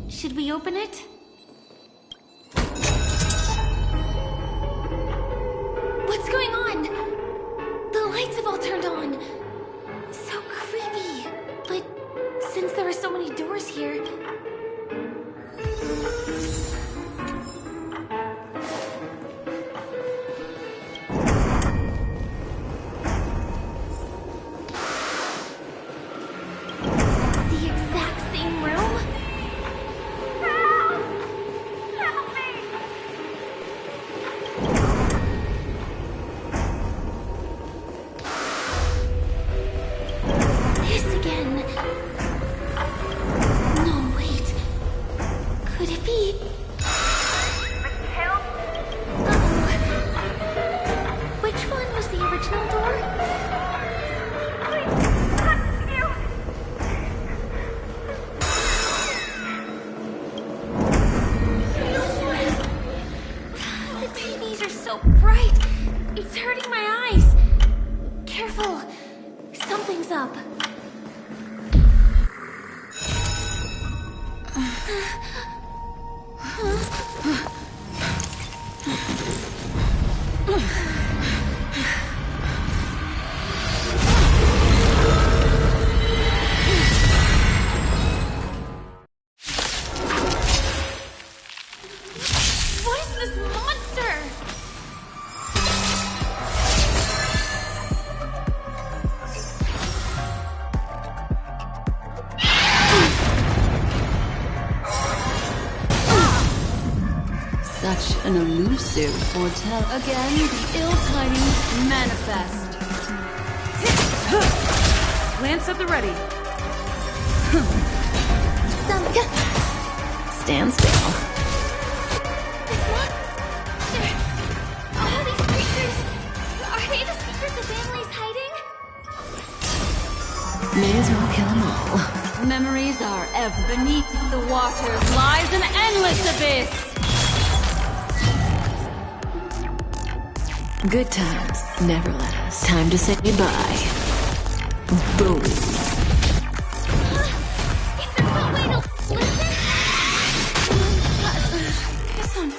Should we open it? What's going on? The lights have all turned on. So creepy. But since there are so many doors here... The exact same room? Help me! This again. No, wait. Could it be? Which one was the original door? The TVs are so bright. It's hurting my eyes. Careful. Something's up. What is this monster? Such an elusive foretell. Again, the ill tidings manifest. Lance at the ready. Stand still. All these creatures, are they the secret the family's hiding? May as well kill them all. Memories are ever beneath the waters lies an endless abyss. Good times never last. Time to say goodbye. Boom. Is there no way to listen? This one.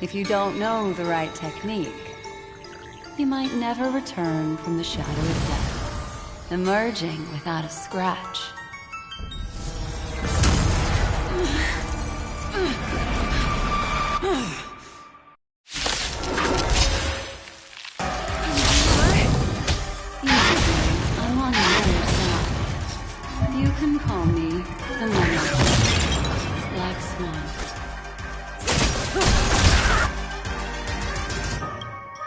If you don't know the right technique, you might never return from the shadow of death, emerging without a scratch. I'm on your side. You can call me the Black Swan.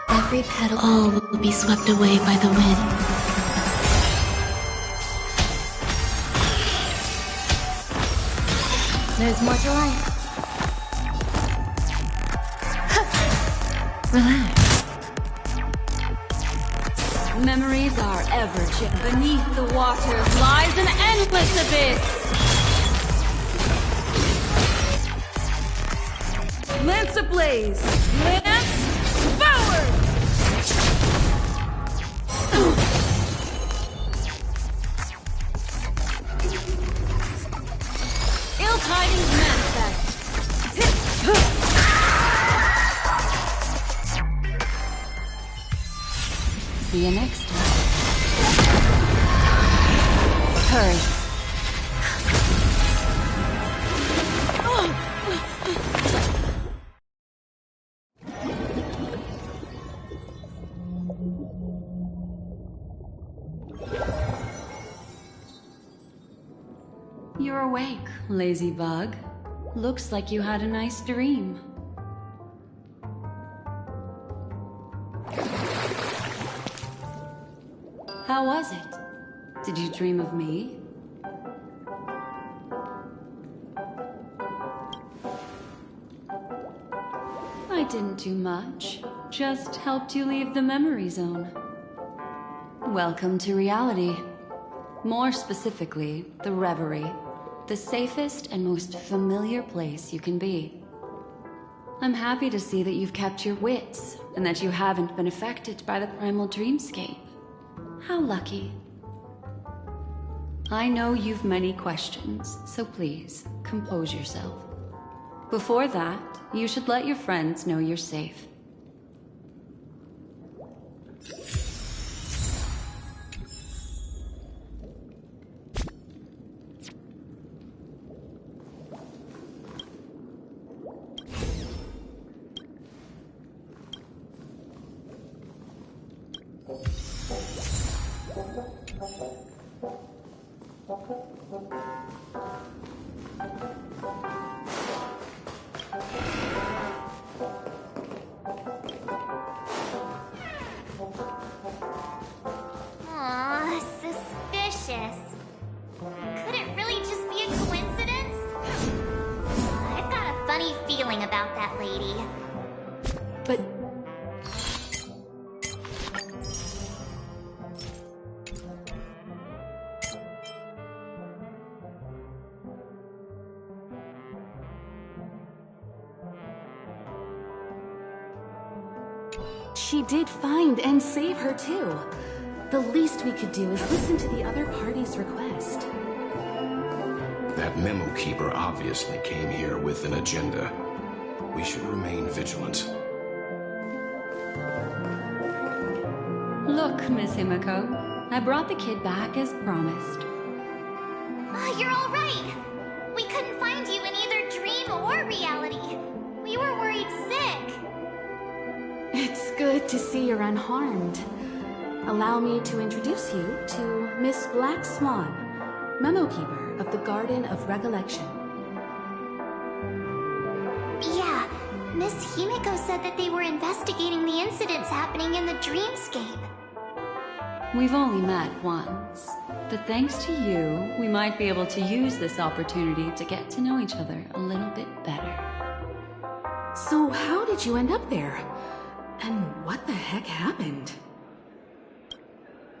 Every petal all will be swept away by the wind. There's more to life. Relax. Memories are ever-changing. Beneath the waters lies an endless abyss. Lance ablaze! Lance forward! Ill tidings manifest. See you next time. Hurry. You're awake, lazy bug. Looks like you had a nice dream. How was it? Did you dream of me? I didn't do much. Just helped you leave the memory zone. Welcome to reality. More specifically, the Reverie. The safest and most familiar place you can be. I'm happy to see that you've kept your wits, and that you haven't been affected by the primal dreamscape. How lucky. I know you've many questions, so please, compose yourself. Before that, you should let your friends know you're safe. Aw, suspicious. Could it really just be a coincidence? I've got a funny feeling about that lady. But... She did find and save her too. The least we could do is listen to the other party's request. That memo keeper obviously came here with an agenda. We should remain vigilant. Look, Miss Himiko, I brought the kid back as promised. You're all right. We couldn't find you in either dream or reality. We were worried sick. It's good to see you're unharmed. Allow me to introduce you to Miss Black Swan, memo keeper of the Garden of Recollection. Yeah, Miss Himiko said that they were investigating the incidents happening in the dreamscape. We've only met once, but thanks to you, we might be able to use this opportunity to get to know each other a little bit better. So how did you end up there? And what the heck happened?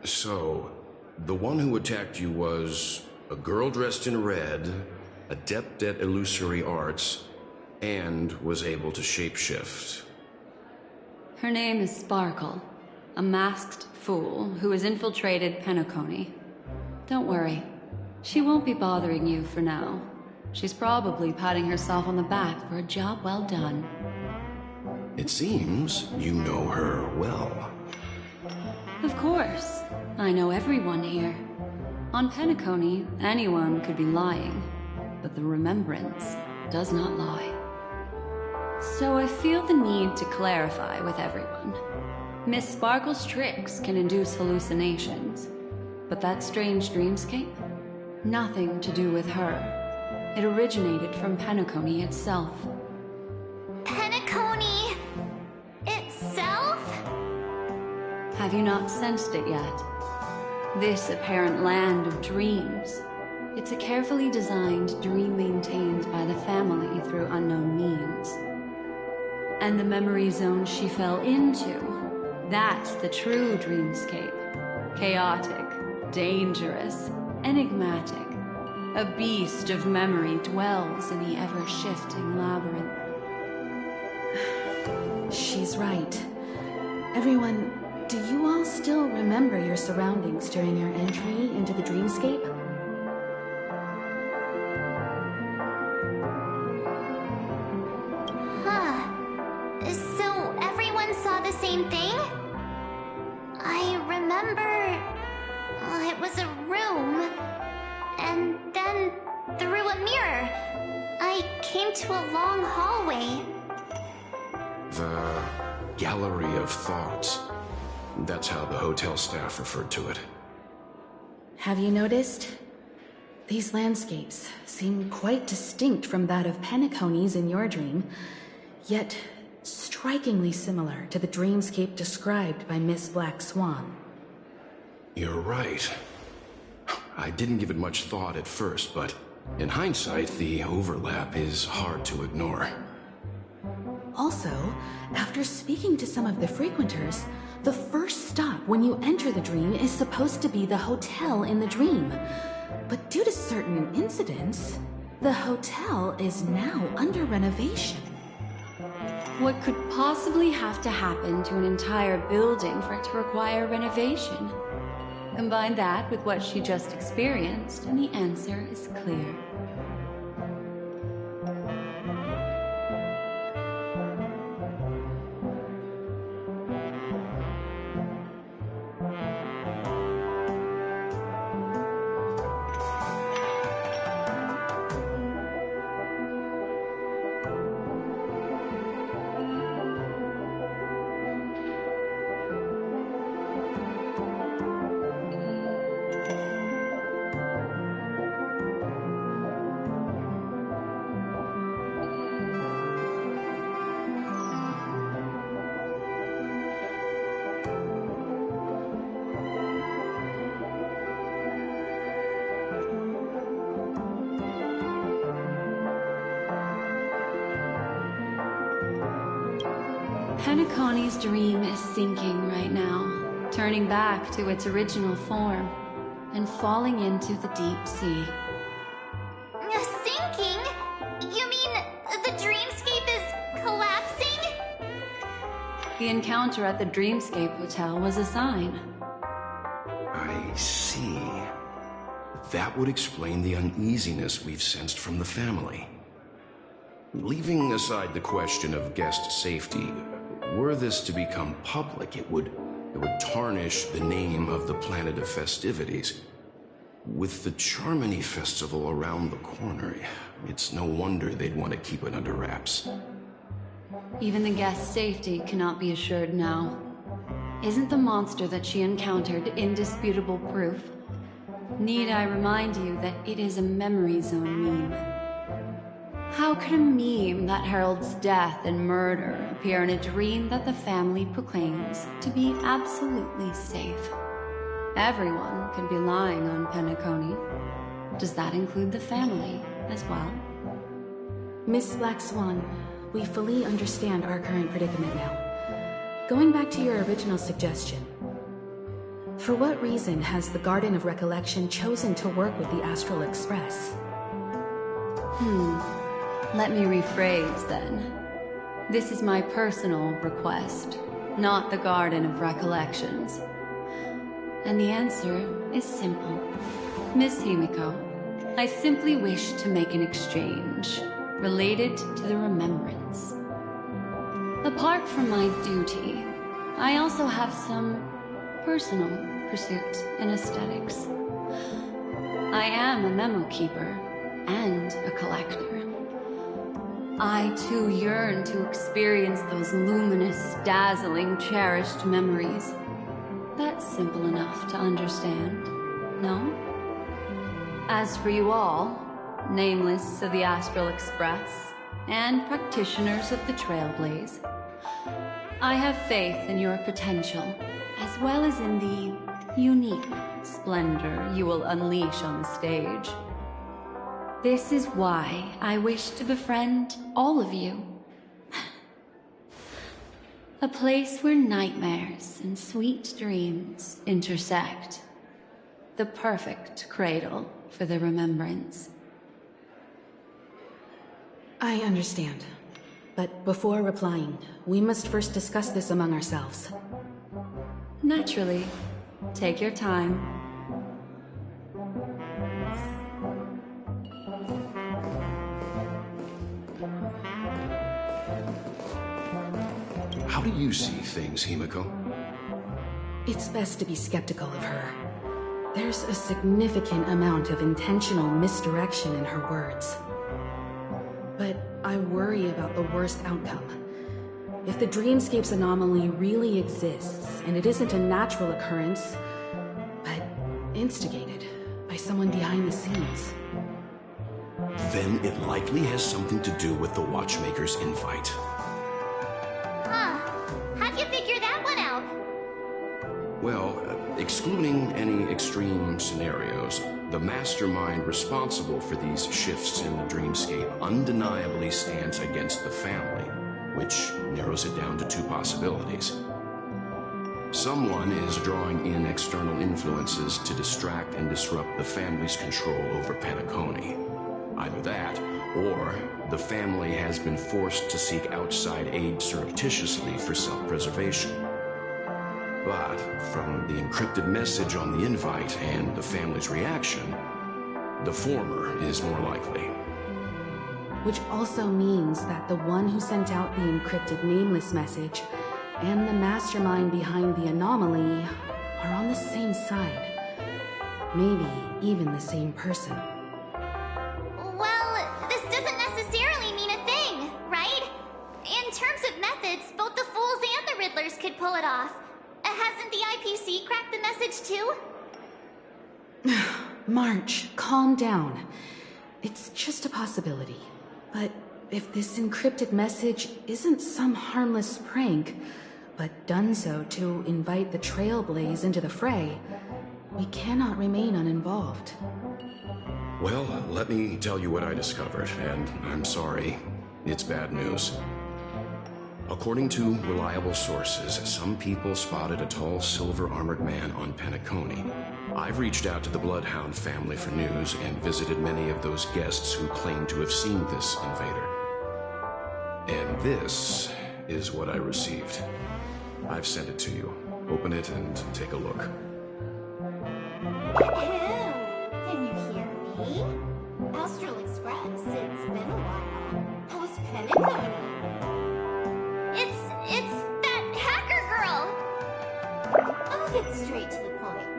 So, the one who attacked you was a girl dressed in red, adept at illusory arts, and was able to shapeshift. Her name is Sparkle, a masked fool who has infiltrated Penacony. Don't worry, she won't be bothering you for now. She's probably patting herself on the back for a job well done. It seems you know her well. Of course. I know everyone here. On Penacony, anyone could be lying, but the remembrance does not lie. So I feel the need to clarify with everyone. Miss Sparkle's tricks can induce hallucinations, but that strange dreamscape? Nothing to do with her. It originated from Penacony itself. Penacony itself? Have you not sensed it yet? This apparent land of dreams. It's a carefully designed dream maintained by the family through unknown means. And the memory zone she fell into, that's the true dreamscape. Chaotic, dangerous, enigmatic. A beast of memory dwells in the ever-shifting labyrinth. She's right. Everyone, do you all still remember your surroundings during your entry into the dreamscape? So everyone saw the same thing? I remember... it was a room. And then, through a mirror, I came to a long hallway. The Gallery of Thoughts. That's how the hotel staff referred to it. Have you noticed? These landscapes seem quite distinct from that of Penacony's in your dream, yet strikingly similar to the dreamscape described by Miss Black Swan. You're right. I didn't give it much thought at first, but in hindsight, the overlap is hard to ignore. Also, after speaking to some of the frequenters, the first stop when you enter the dream is supposed to be the hotel in the dream. But due to certain incidents, the hotel is now under renovation. What could possibly have to happen to an entire building for it to require renovation? Combine that with what she just experienced, and the answer is clear. Penacony's dream is sinking right now, turning back to its original form, and falling into the deep sea. Sinking? You mean the dreamscape is collapsing? The encounter at the Dreamscape Hotel was a sign. I see. That would explain the uneasiness we've sensed from the family. Leaving aside the question of guest safety, were this to become public, it would tarnish the name of the planet of festivities. With the Charmony Festival around the corner, it's no wonder they'd want to keep it under wraps. Even the guest's safety cannot be assured now. Isn't the monster that she encountered indisputable proof? Need I remind you that it is a memory zone meme? How could a meme that heralds death and murder appear in a dream that the family proclaims to be absolutely safe? Everyone could be lying on Penacony. Does that include the family as well? Miss Black Swan, we fully understand our current predicament now. Going back to your original suggestion, for what reason has the Garden of Recollection chosen to work with the Astral Express? Let me rephrase then. This is my personal request, not the Garden of Recollections. And the answer is simple. Miss Himiko, I simply wish to make an exchange related to the remembrance. Apart from my duty, I also have some personal pursuits in aesthetics. I am a memo keeper and a collector. I too yearn to experience those luminous, dazzling, cherished memories. That's simple enough to understand, no? As for you all, nameless of the Astral Express, and practitioners of the Trailblaze, I have faith in your potential, as well as in the unique splendor you will unleash on the stage. This is why I wish to befriend all of you. A place where nightmares and sweet dreams intersect. The perfect cradle for the remembrance. I understand. But before replying, we must first discuss this among ourselves. Naturally. Take your time. How do you see things, Himiko? It's best to be skeptical of her. There's a significant amount of intentional misdirection in her words. But I worry about the worst outcome. If the dreamscape's anomaly really exists, and it isn't a natural occurrence, but instigated by someone behind the scenes. Then it likely has something to do with the Watchmaker's invite. Huh. How'd you figure that one out? Well, excluding any extreme scenarios, the mastermind responsible for these shifts in the dreamscape undeniably stands against the family, which narrows it down to two possibilities. Someone is drawing in external influences to distract and disrupt the family's control over Penacony. Either that, or the family has been forced to seek outside aid surreptitiously for self-preservation. But from the encrypted message on the invite and the family's reaction, the former is more likely. Which also means that the one who sent out the encrypted nameless message and the mastermind behind the anomaly are on the same side. Maybe even the same person. Well, this doesn't necessarily mean a thing, right? In terms of methods, both the Fools and the Riddlers could pull it off. Hasn't the IPC cracked the message too? March, calm down. It's just a possibility. But if this encrypted message isn't some harmless prank, but done so to invite the Trailblaze into the fray, we cannot remain uninvolved. Well, let me tell you what I discovered, and I'm sorry, it's bad news. According to reliable sources, some people spotted a tall silver-armored man on Penacony. I've reached out to the Bloodhound family for news and visited many of those guests who claim to have seen this invader. And this is what I received. I've sent it to you. Open it and take a look. Can you hear me? Astral Express, it's been a while. How's Penacony? It's that hacker girl! I'll get straight to the point.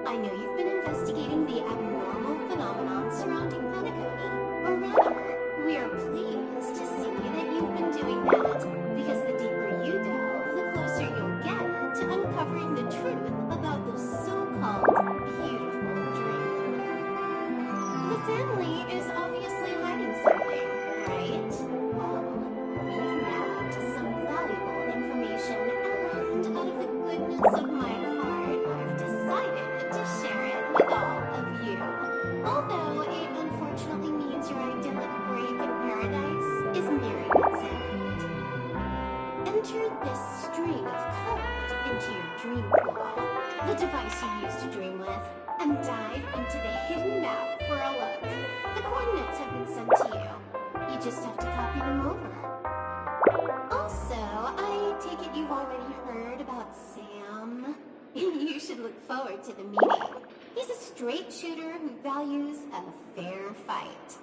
I know you've been investigating the abnormal phenomenon surrounding Penacony. Or rather, we are pleased to see that you've been doing that, because the deeper you delve, the closer you'll get to uncovering the truth about those so-called beautiful dreams. The family is obviously hiding something, right? Well, we've nabbed some valuable information, and out of the goodness of my heart, I've decided to share it with all of you. Although it unfortunately means your idyllic break in paradise is nearing its end. Enter this string of code into your dream pool, the device you use to dream with, and dive into the hidden map for a look. The coordinates have been sent to you. You just have to copy them over. Also, I take it you've already heard about Sam. You should look forward to the meeting. He's a straight shooter who values a fair fight.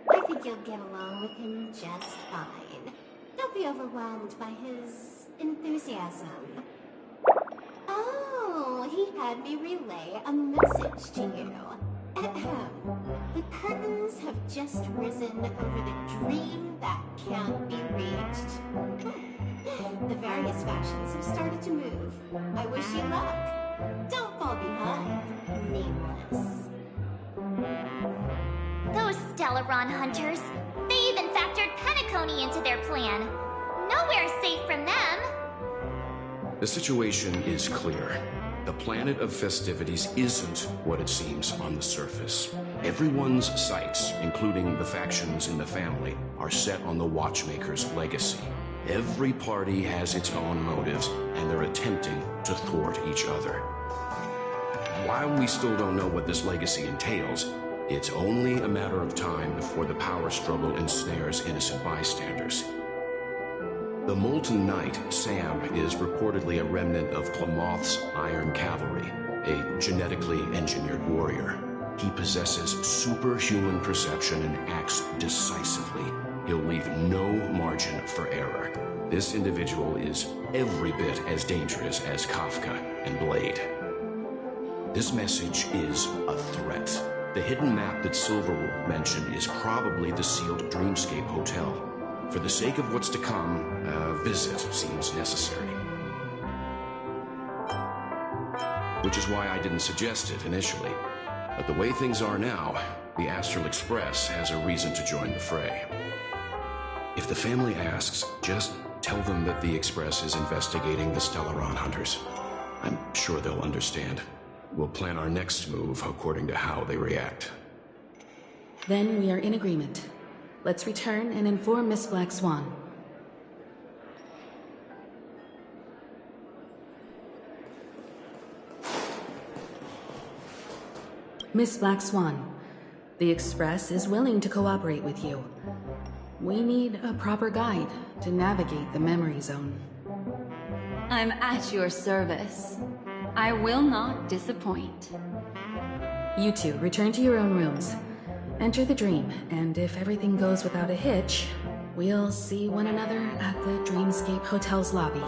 I think you'll get along with him just fine. Don't be overwhelmed by his enthusiasm. Oh, he had me relay a message to you. Ahem. The curtains have just risen over the dream that can't be reached. The various factions have started to move. I wish you luck. Don't fall behind, Nameless. Those Stellaron hunters. They even factored Penacony into their plan. Nowhere's safe from them. The situation is clear. The planet of festivities isn't what it seems on the surface. Everyone's sights, including the factions in the family, are set on the Watchmaker's legacy. Every party has its own motives, and they're attempting to thwart each other. While we still don't know what this legacy entails, it's only a matter of time before the power struggle ensnares innocent bystanders. The Molten Knight, Sam, is reportedly a remnant of Klamoth's Iron Cavalry, a genetically engineered warrior. He possesses superhuman perception and acts decisively. He'll leave no margin for error. This individual is every bit as dangerous as Kafka and Blade. This message is a threat. The hidden map that Silverwolf mentioned is probably the sealed Dreamscape Hotel. For the sake of what's to come, a visit seems necessary. Which is why I didn't suggest it initially. But the way things are now, the Astral Express has a reason to join the fray. If the family asks, just tell them that the Express is investigating the Stellaron hunters. I'm sure they'll understand. We'll plan our next move according to how they react. Then we are in agreement. Let's return and inform Miss Black Swan. Miss Black Swan, the Express is willing to cooperate with you. We need a proper guide to navigate the memory zone. I'm at your service. I will not disappoint. You two, return to your own rooms. Enter the dream, and if everything goes without a hitch, we'll see one another at the Dreamscape Hotel's lobby.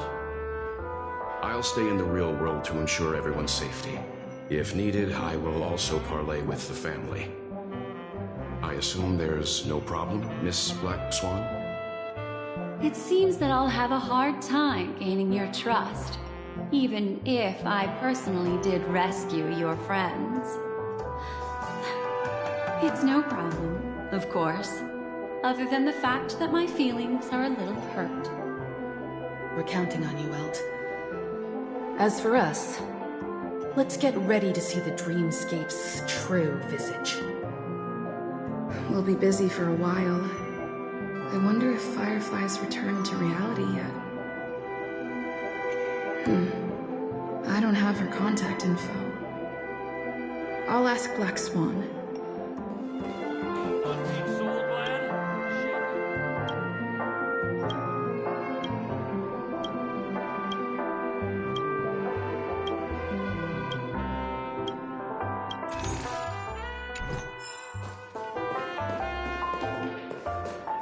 I'll stay in the real world to ensure everyone's safety. If needed, I will also parley with the family. I assume there's no problem, Miss Black Swan? It seems that I'll have a hard time gaining your trust, even if I personally did rescue your friends. It's no problem, of course, other than the fact that my feelings are a little hurt. We're counting on you, Welt. As for us, let's get ready to see the Dreamscape's true visage. We'll be busy for a while. I wonder if Firefly's returned to reality yet. I don't have her contact info. I'll ask Black Swan.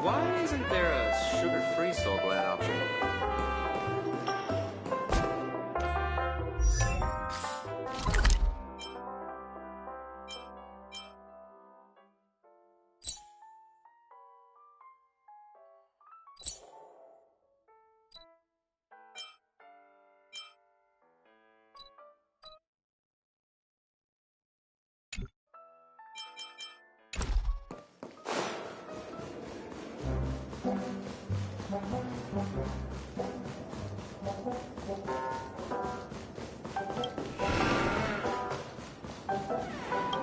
Why isn't there a sugar-free Soul Glad option?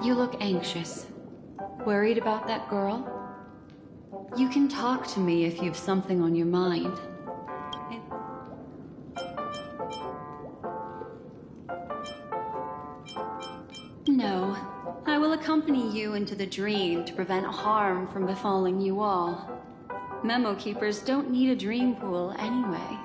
You look anxious. Worried about that girl? You can talk to me if you've something on your mind. No, I will accompany you into the dream to prevent harm from befalling you all. Memo keepers don't need a dream pool anyway.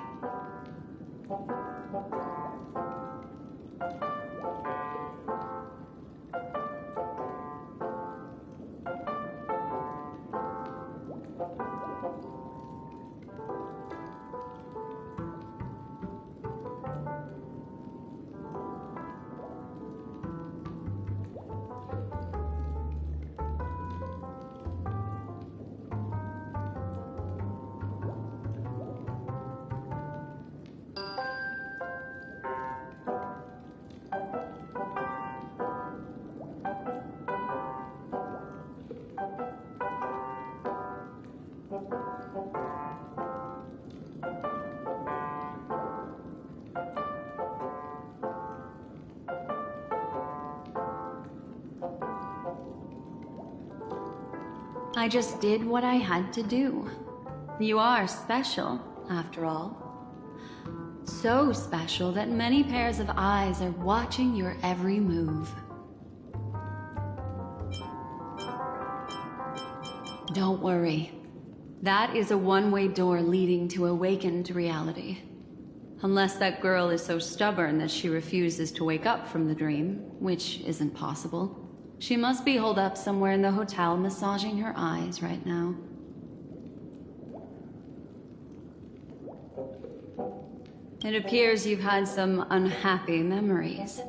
I just did what I had to do. You are special, after all. So special that many pairs of eyes are watching your every move. Don't worry. That is a one-way door leading to awakened reality. Unless that girl is so stubborn that she refuses to wake up from the dream, which isn't possible. She must be holed up somewhere in the hotel massaging her eyes right now. It appears you've had some unhappy memories.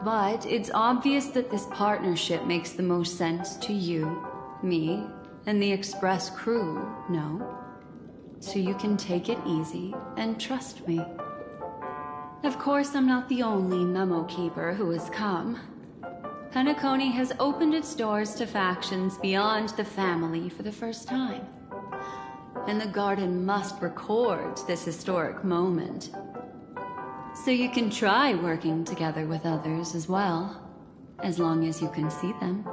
But it's obvious that this partnership makes the most sense to you, me, and the Express crew, no? So you can take it easy and trust me. Of course, I'm not the only memo keeper who has come. Penacony has opened its doors to factions beyond the family for the first time. And the Garden must record this historic moment. So you can try working together with others as well, as long as you can see them.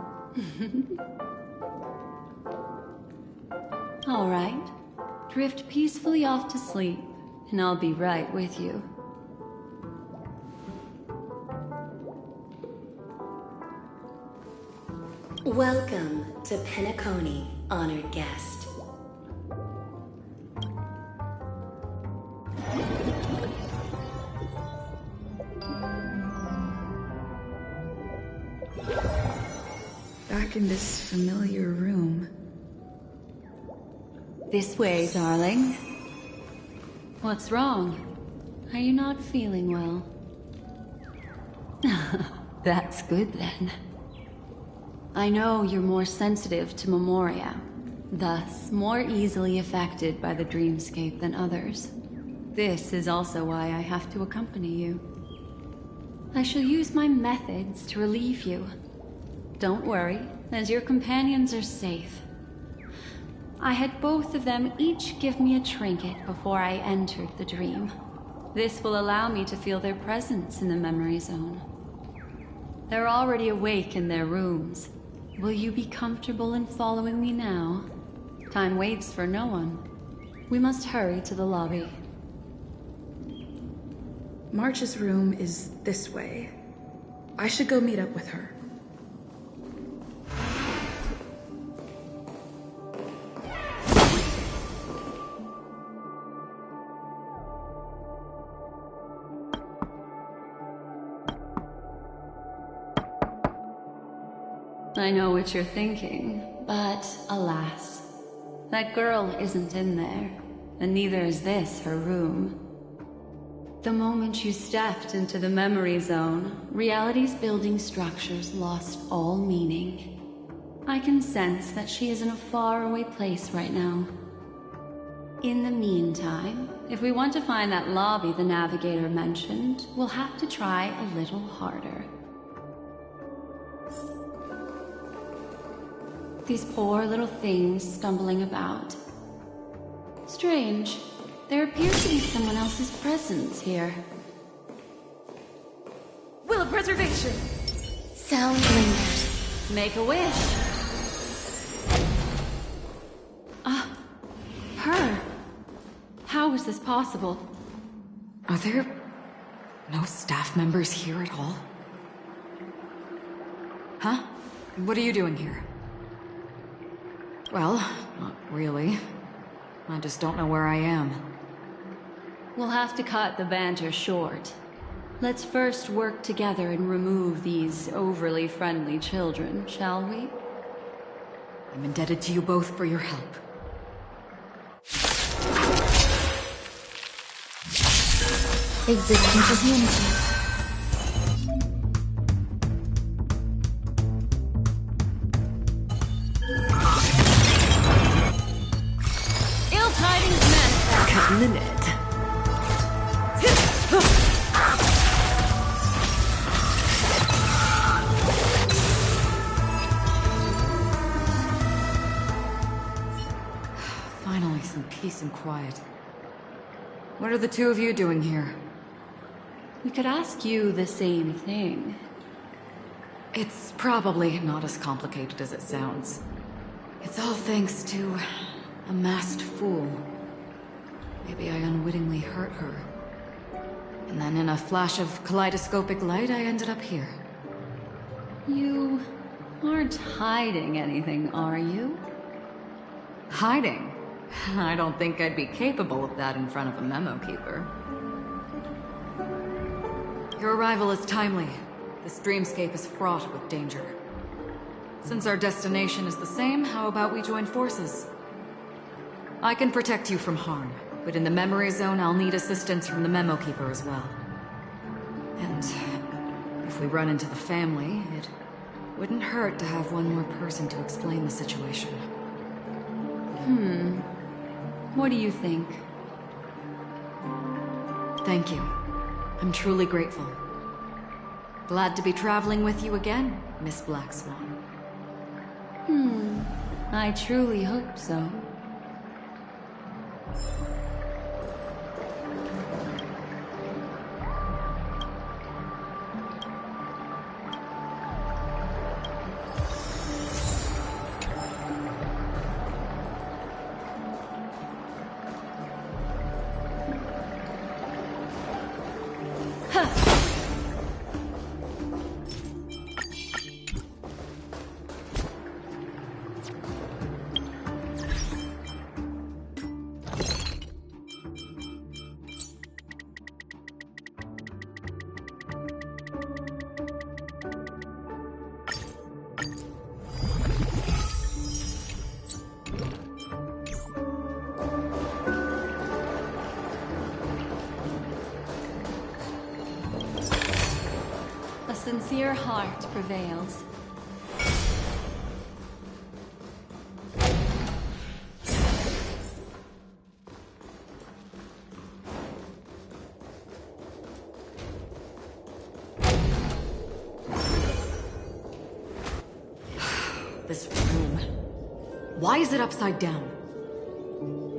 All right. Drift peacefully off to sleep, and I'll be right with you. Welcome to Penacony, honored guest. Back in this familiar room. This way, darling. What's wrong? Are you not feeling well? That's good then. I know you're more sensitive to Memoria, thus more easily affected by the dreamscape than others. This is also why I have to accompany you. I shall use my methods to relieve you. Don't worry, as your companions are safe. I had both of them each give me a trinket before I entered the dream. This will allow me to feel their presence in the memory zone. They're already awake in their rooms. Will you be comfortable in following me now? Time waits for no one. We must hurry to the lobby. March's room is this way. I should go meet up with her. I know what you're thinking, but alas, that girl isn't in there, and neither is this her room. The moment you stepped into the memory zone, reality's building structures lost all meaning. I can sense that she is in a faraway place right now. In the meantime, if we want to find that lobby the navigator mentioned, we'll have to try a little harder. These poor little things stumbling about. Strange. There appears to be someone else's presence here. Will of preservation! Sound lingers. Make a wish. Her. How is this possible? Are there no staff members here at all? Huh? What are you doing here? Well, not really. I just don't know where I am. We'll have to cut the banter short. Let's first work together and remove these overly friendly children, shall we? I'm indebted to you both for your help. Existence is unity. Cutting the net. Finally, some peace and quiet. What are the two of you doing here? We could ask you the same thing. It's probably not as complicated as it sounds. It's all thanks to a masked fool. Maybe I unwittingly hurt her. And then in a flash of kaleidoscopic light, I ended up here. You aren't hiding anything, are you? Hiding? I don't think I'd be capable of that in front of a memo keeper. Your arrival is timely. This dreamscape is fraught with danger. Since our destination is the same, how about we join forces? I can protect you from harm, but in the memory zone, I'll need assistance from the memo keeper as well. And if we run into the family, it wouldn't hurt to have one more person to explain the situation. What do you think? Thank you. I'm truly grateful. Glad to be traveling with you again, Miss Black Swan. I truly hope so. A sincere heart prevails. This room. Why is it upside down?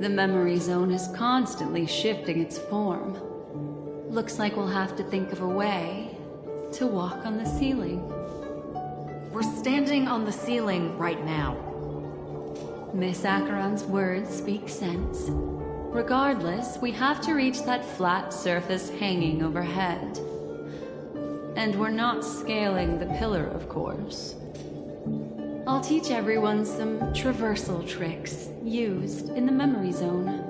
The memory zone is constantly shifting its form. Looks like we'll have to think of a way to walk on the ceiling. We're standing on the ceiling right now. Miss Acheron's words speak sense. Regardless, we have to reach that flat surface hanging overhead. And we're not scaling the pillar, of course. I'll teach everyone some traversal tricks used in the memory zone.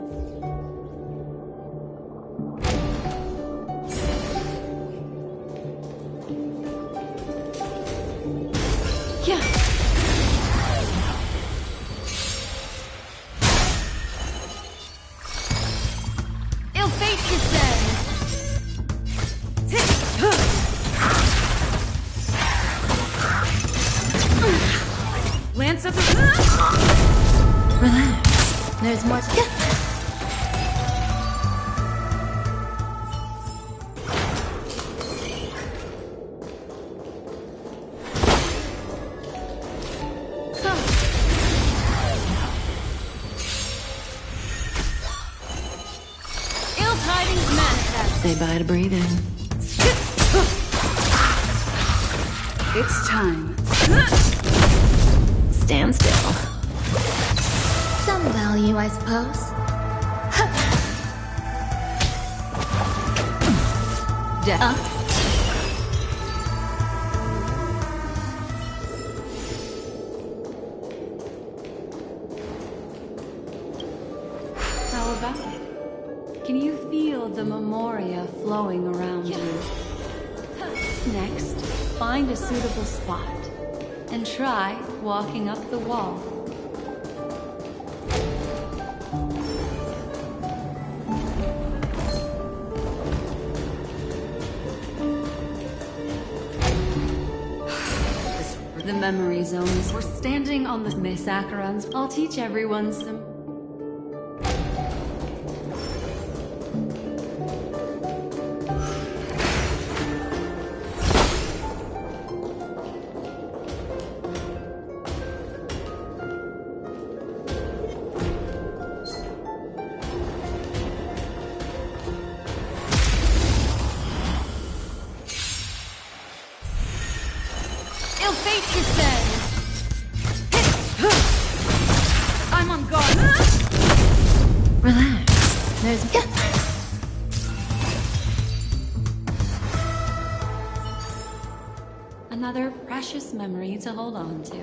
Relax. There's more to get. Ill tidings manifest. Say bye to breathing. It's time. Stand still. Some value, I suppose. Death. How about it? Can you feel the memoria flowing around you? Next, find a suitable spot and try walking up the wall. The memory zones. We're standing on the Miss Acheron's. I'll teach everyone some. Another precious memory to hold on to.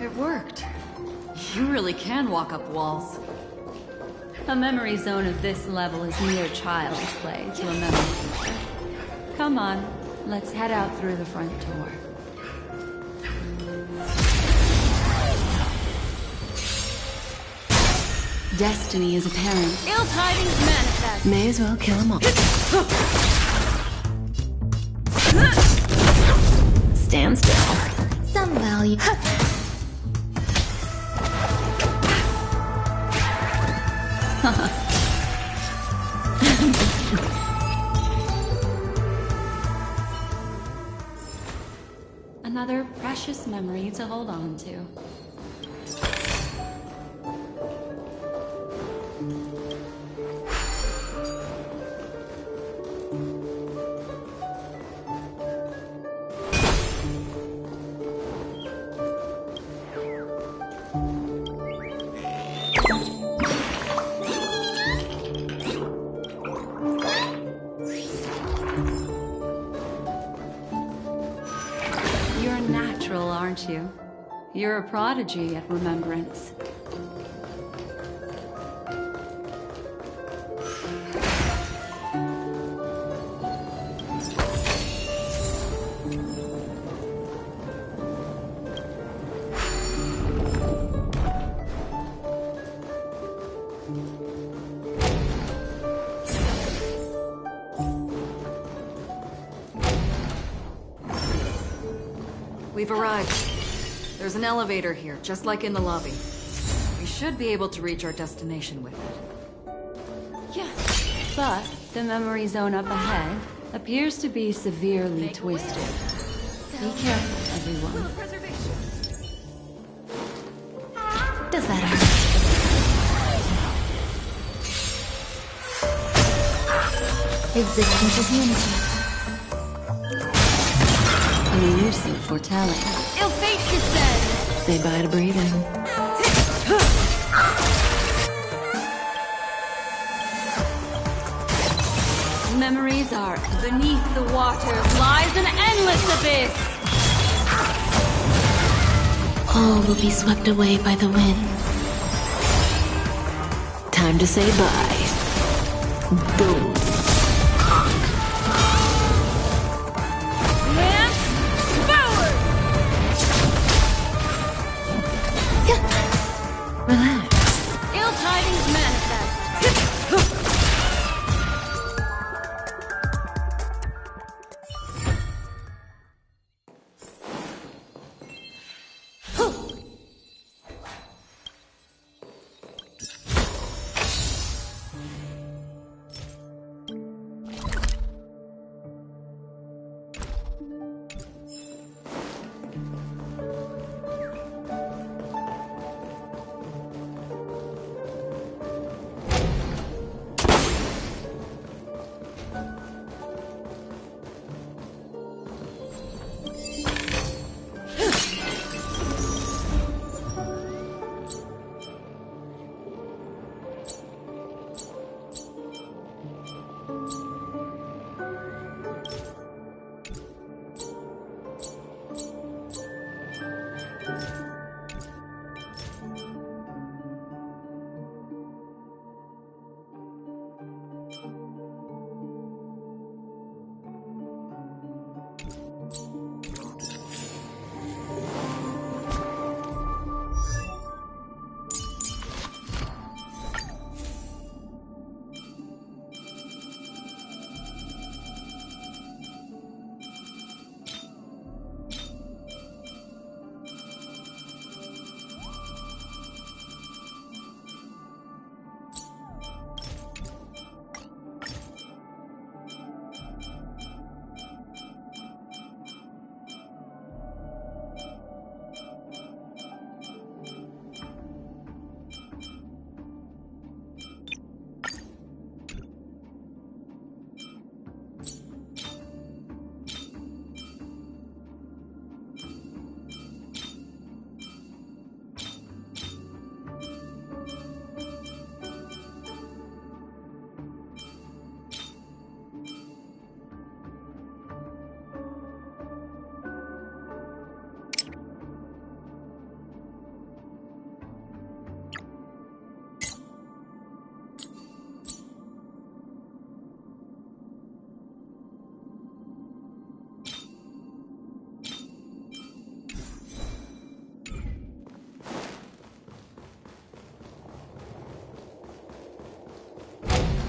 It worked. You really can walk up walls. A memory zone of this level is mere child's play to a memory teacher. Come on, let's head out through the front door. Destiny is apparent. Ill tidings manifest. May as well kill them all. Stand still. Some value. Another precious memory to hold on to. You're natural, aren't you? You're a prodigy at remembrance. We've arrived. There's an elevator here, just like in the lobby. We should be able to reach our destination with it. Yeah. But the memory zone up ahead appears to be severely twisted. Be careful, everyone. Does that hurt? Existence is unity. An elusive foretelling. Ill fate, you said. Say bye to breathing. Memories are beneath the waters lies an endless abyss. All will be swept away by the wind. Time to say bye. Boom. Relax. Ill tidings manifest.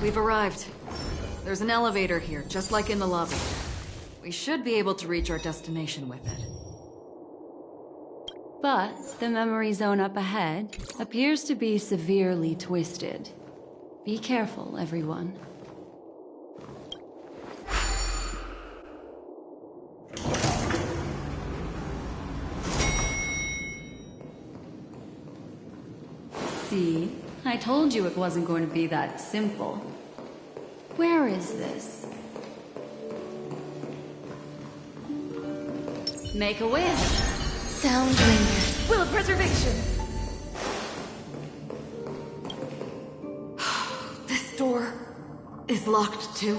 We've arrived. There's an elevator here, just like in the lobby. We should be able to reach our destination with it. But the memory zone up ahead appears to be severely twisted. Be careful, everyone. See? I told you it wasn't going to be that simple. Where is this? Make a wish. Sound bringer. Will of preservation! This door is locked too.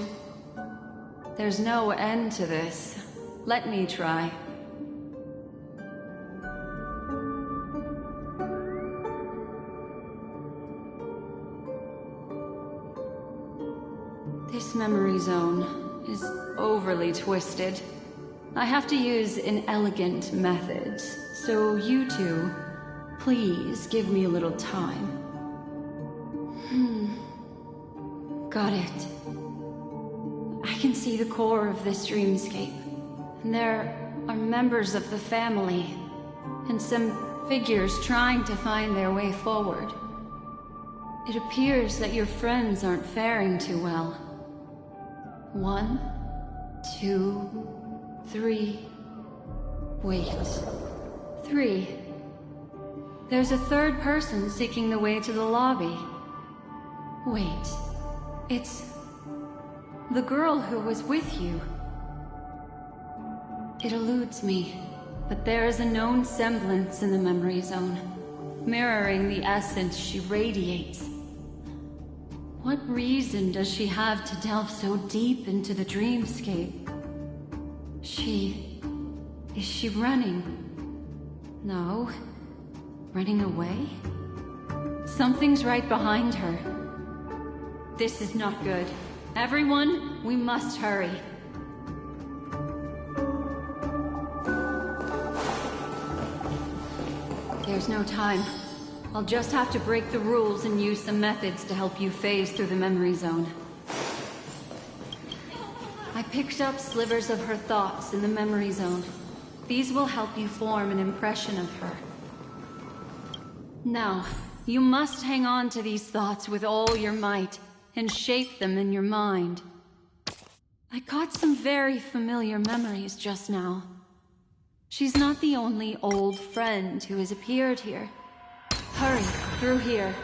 There's no end to this. Let me try. This memory zone is overly twisted. I have to use inelegant methods, so you two, please give me a little time. Got it. I can see the core of this dreamscape. And there are members of the family, and some figures trying to find their way forward. It appears that your friends aren't faring too well. 1, 2, 3. Wait. 3. There's a third person seeking the way to the lobby. Wait. It's the girl who was with you. It eludes me, but there is a known semblance in the memory zone, mirroring the essence she radiates. What reason does she have to delve so deep into the dreamscape? Is she running? No. Running away? Something's right behind her. This is not good. Everyone, we must hurry. There's no time. I'll just have to break the rules and use some methods to help you phase through the memory zone. I picked up slivers of her thoughts in the memory zone. These will help you form an impression of her. Now, you must hang on to these thoughts with all your might and shape them in your mind. I caught some very familiar memories just now. She's not the only old friend who has appeared here. Hurry, through here.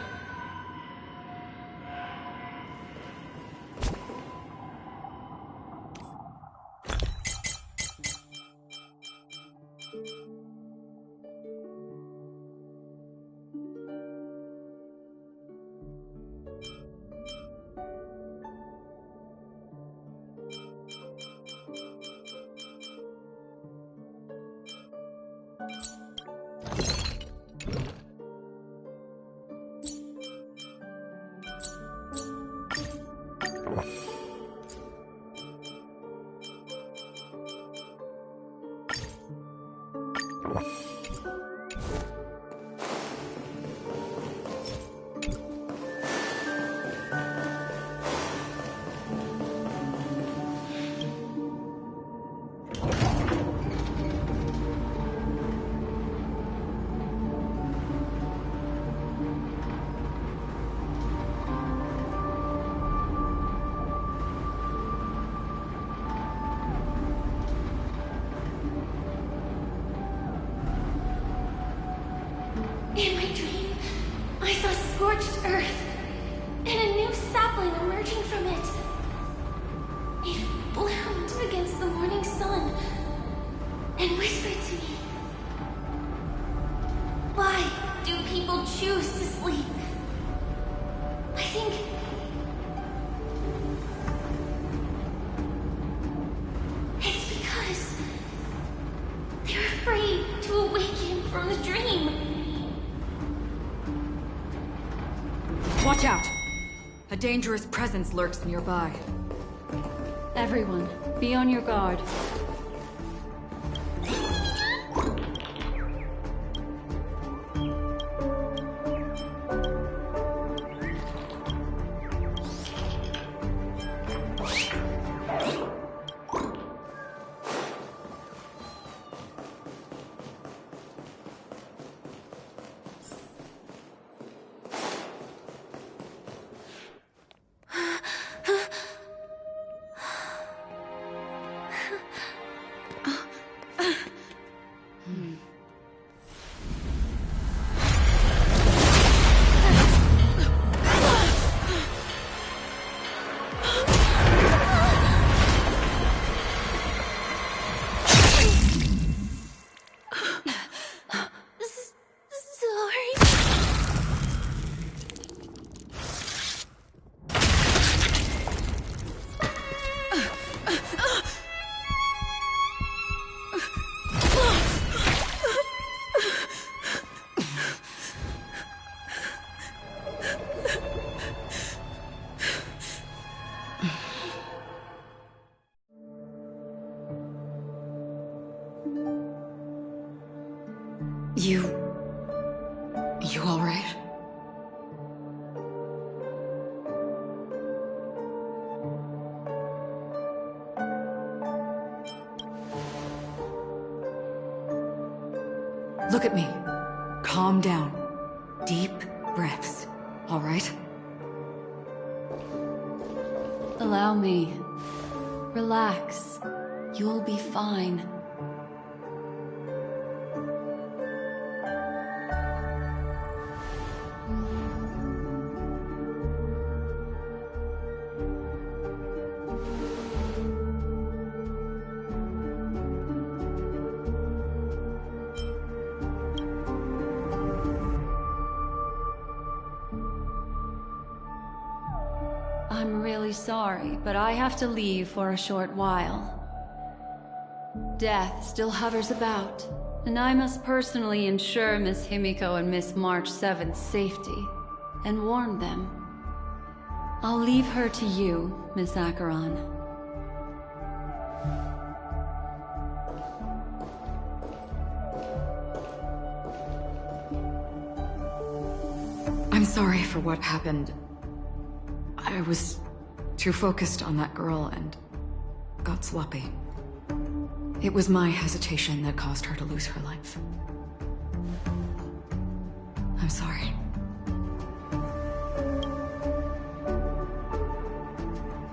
In my dream, I saw scorched earth, and a new sapling emerging from it. It bloomed against the morning sun, and whispered to me, "Why do people choose to sleep?" I think it's because they're afraid to awaken from the dream. Watch out! A dangerous presence lurks nearby. Everyone, be on your guard. You all right? Look at me. Calm down. Deep breaths, all right? Allow me. Relax. You'll be fine. I'm really sorry, but I have to leave for a short while. Death still hovers about, and I must personally ensure Miss Himiko and Miss March 7's safety, and warn them. I'll leave her to you, Miss Acheron. I'm sorry for what happened. I was too focused on that girl and got sloppy. It was my hesitation that caused her to lose her life. I'm sorry.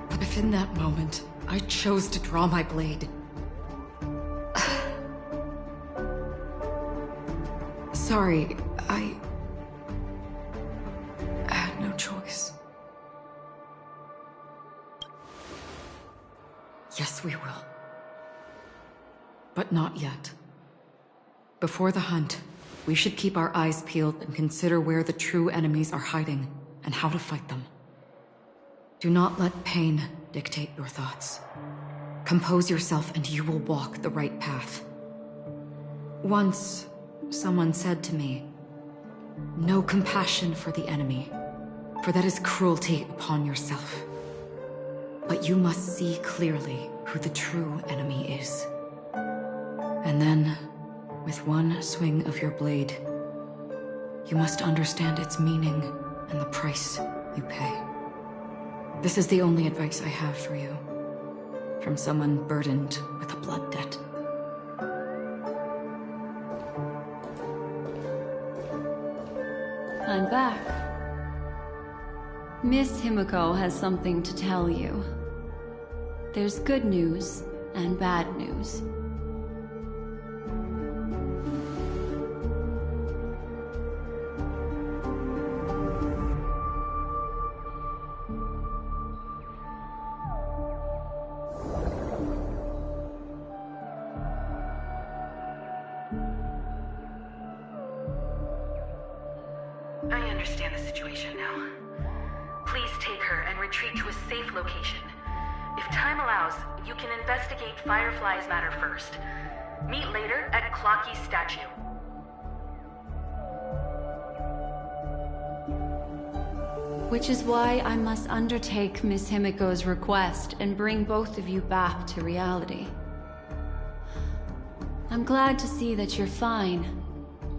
But if in that moment, I chose to draw my blade, sorry, I had no choice. Yes, we will. But not yet. Before the hunt, we should keep our eyes peeled and consider where the true enemies are hiding and how to fight them. Do not let pain dictate your thoughts. Compose yourself and you will walk the right path. Once, someone said to me, "No compassion for the enemy, for that is cruelty upon yourself. But you must see clearly who the true enemy is. And then, with one swing of your blade, you must understand its meaning and the price you pay." This is the only advice I have for you, from someone burdened with a blood debt. I'm back. Miss Himiko has something to tell you. There's good news and bad news. I understand the situation now. Please take her and retreat to a safe location. If time allows, you can investigate Firefly's matter first. Meet later at Clocky's statue. Which is why I must undertake Miss Himiko's request and bring both of you back to reality. I'm glad to see that you're fine.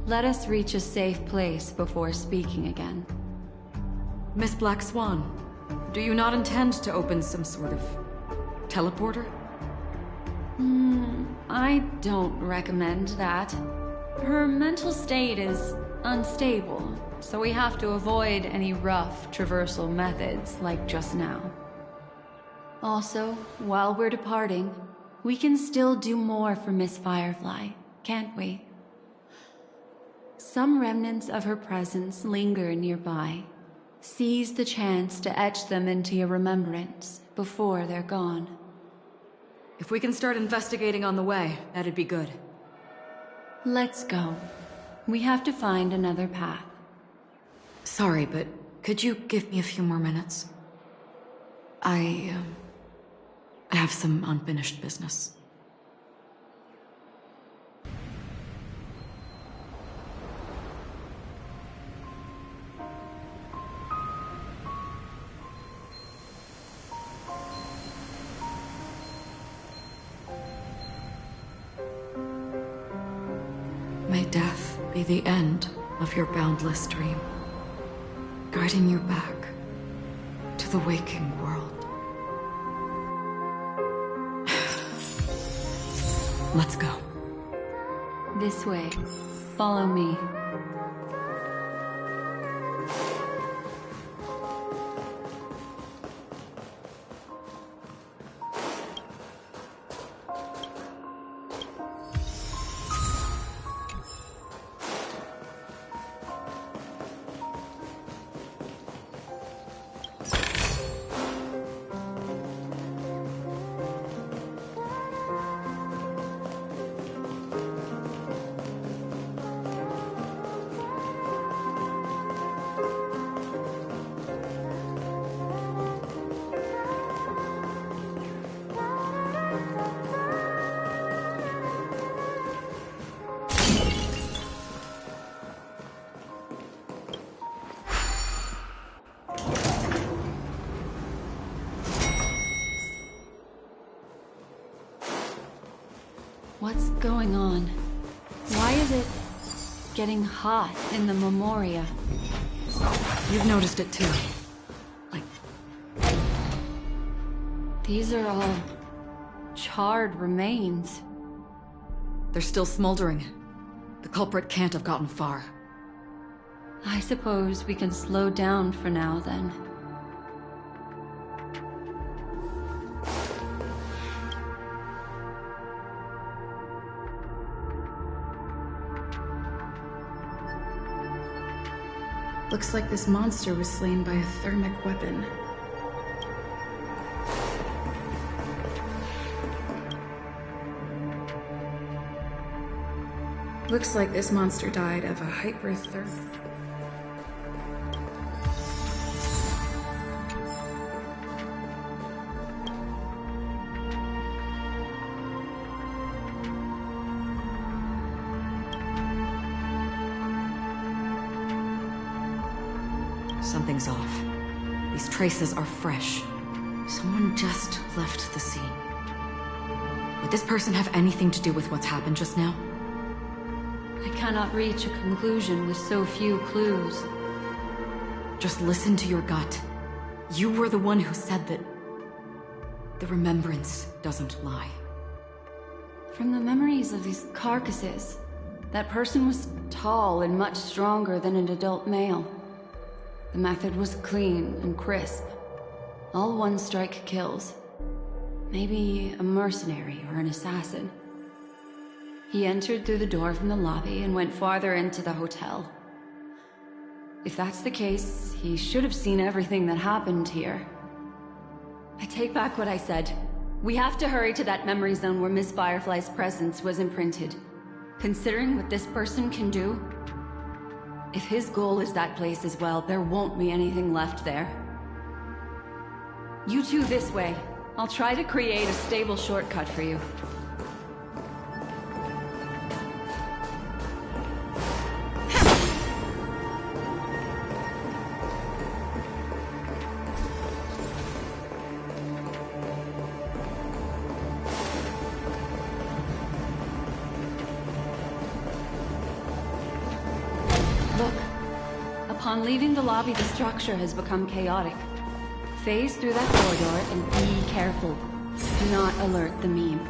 Let us reach a safe place before speaking again. Miss Black Swan, do you not intend to open some sort of teleporter? I don't recommend that. Her mental state is unstable, so we have to avoid any rough traversal methods like just now. Also, while we're departing, we can still do more for Miss Firefly, can't we? Some remnants of her presence linger nearby. Seize the chance to etch them into your remembrance before they're gone. If we can start investigating on the way, that'd be good. Let's go. We have to find another path. Sorry, but could you give me a few more minutes? I have some unfinished business. May death be be the end of your boundless dream, guiding you back to the waking world. Let's go. This way. Follow me. What's going on? Why is it getting hot in the Memoria? You've noticed it too. These are all charred remains. They're still smoldering. The culprit can't have gotten far. I suppose we can slow down for now, then. Looks like this monster was slain by a thermic weapon. Looks like this monster died of a hypertherm. Something's off. These traces are fresh. Someone just left the scene. Would this person have anything to do with what's happened just now? I cannot reach a conclusion with so few clues. Just listen to your gut. You were the one who said that the remembrance doesn't lie. From the memories of these carcasses, that person was tall and much stronger than an adult male. The method was clean and crisp. All one-strike kills. Maybe a mercenary or an assassin. He entered through the door from the lobby and went farther into the hotel. If that's the case, he should have seen everything that happened here. I take back what I said. We have to hurry to that memory zone where Miss Firefly's presence was imprinted. Considering what this person can do, if his goal is that place as well, there won't be anything left there. You two this way. I'll try to create a stable shortcut for you. Upon leaving the lobby, the structure has become chaotic. Phase through that corridor and be careful. Do not alert the meme.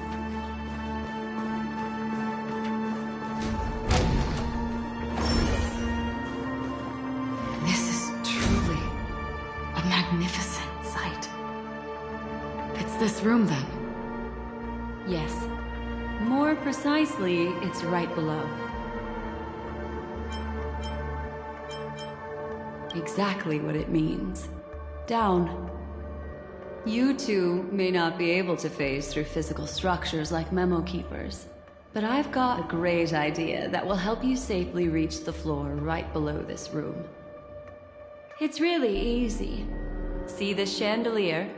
This is truly a magnificent sight. It's this room, then? Yes. More precisely, it's right below. Exactly what it means. Down. You two may not be able to phase through physical structures like memo keepers, but I've got a great idea that will help you safely reach the floor right below this room. It's really easy. See the chandelier?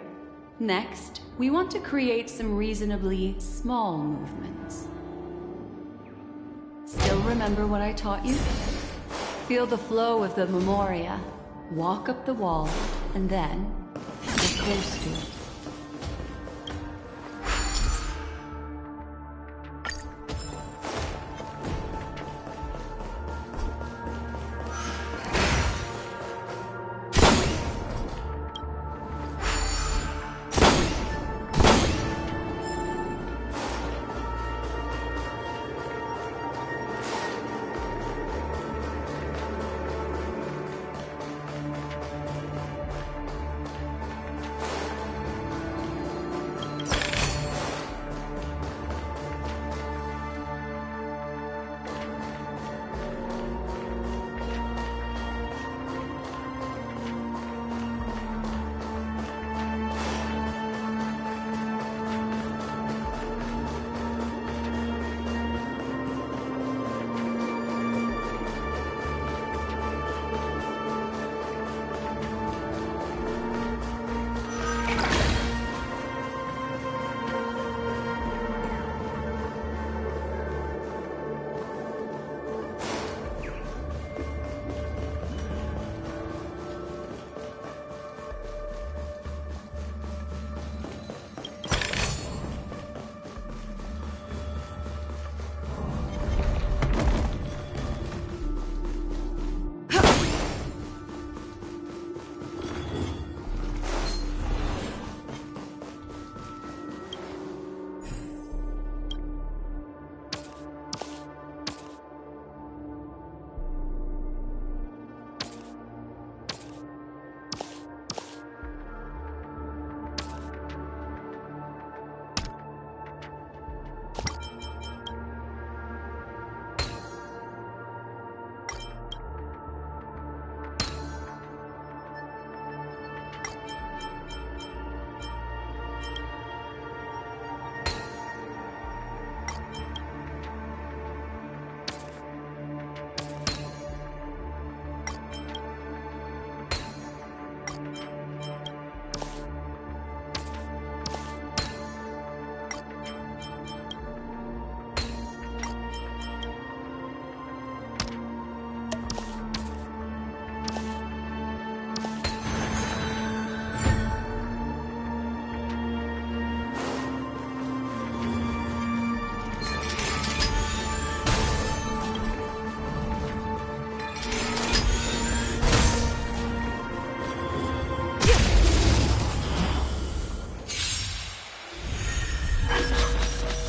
Next, we want to create some reasonably small movements. Still remember what I taught you? Feel the flow of the Memoria. Walk up the wall, and then get close to it.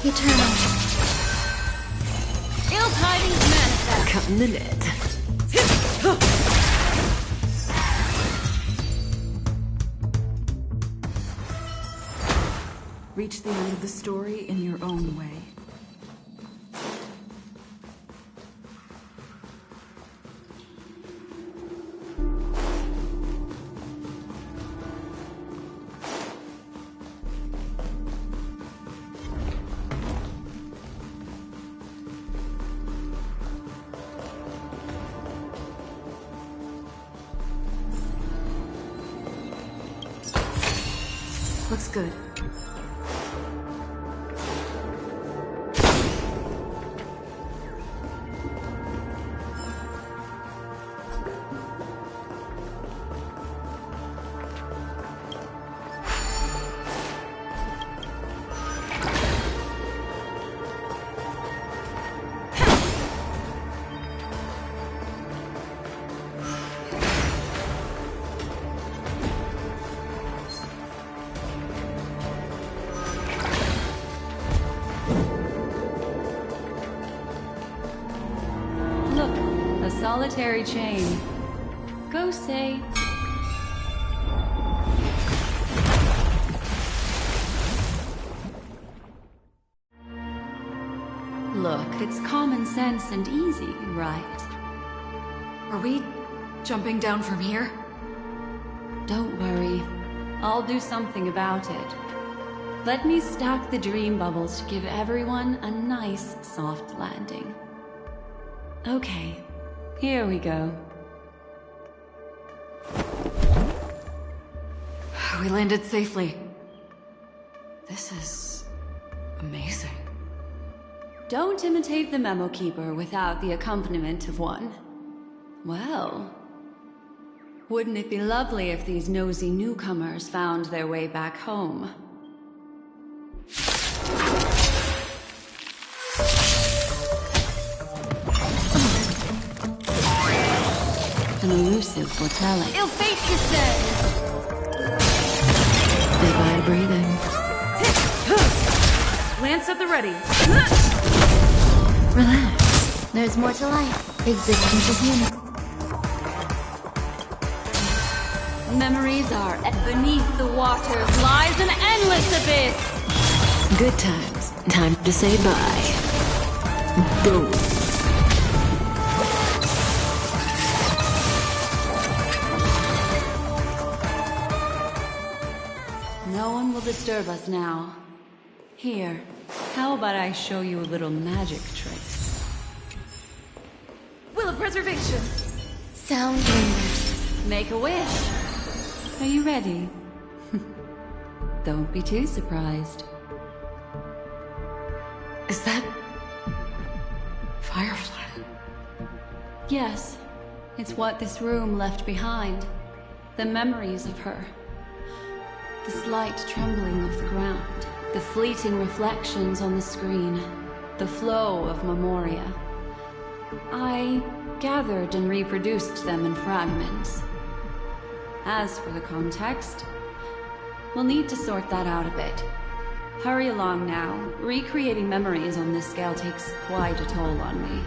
Eternal. Ill tidings manifest. Cutting the net. Reach the end of the story in your own way. Looks good. Solitary chain. Go say. Look, it's common sense and easy, right? Are we jumping down from here? Don't worry. I'll do something about it. Let me stack the dream bubbles to give everyone a nice, soft landing. Okay. Here we go. We landed safely. This is amazing. Don't imitate the memo keeper without the accompaniment of one. Well, wouldn't it be lovely if these nosy newcomers found their way back home? An elusive foretelling. Ill fate descends! Say bye to breathing. Lance at the ready. Relax. There's more to life. Existence is unique. Memories are beneath the waters lies an endless abyss. Good times. Time to say bye. Boom. No one will disturb us now. Here, how about I show you a little magic trick? Will of preservation. Sound dreamers. Make a wish. Are you ready? Don't be too surprised. Is that... Firefly? Yes. It's what this room left behind. The memories of her. The slight trembling of the ground. The fleeting reflections on the screen. The flow of memoria. I gathered and reproduced them in fragments. As for the context, we'll need to sort that out a bit. Hurry along now. Recreating memories on this scale takes quite a toll on me.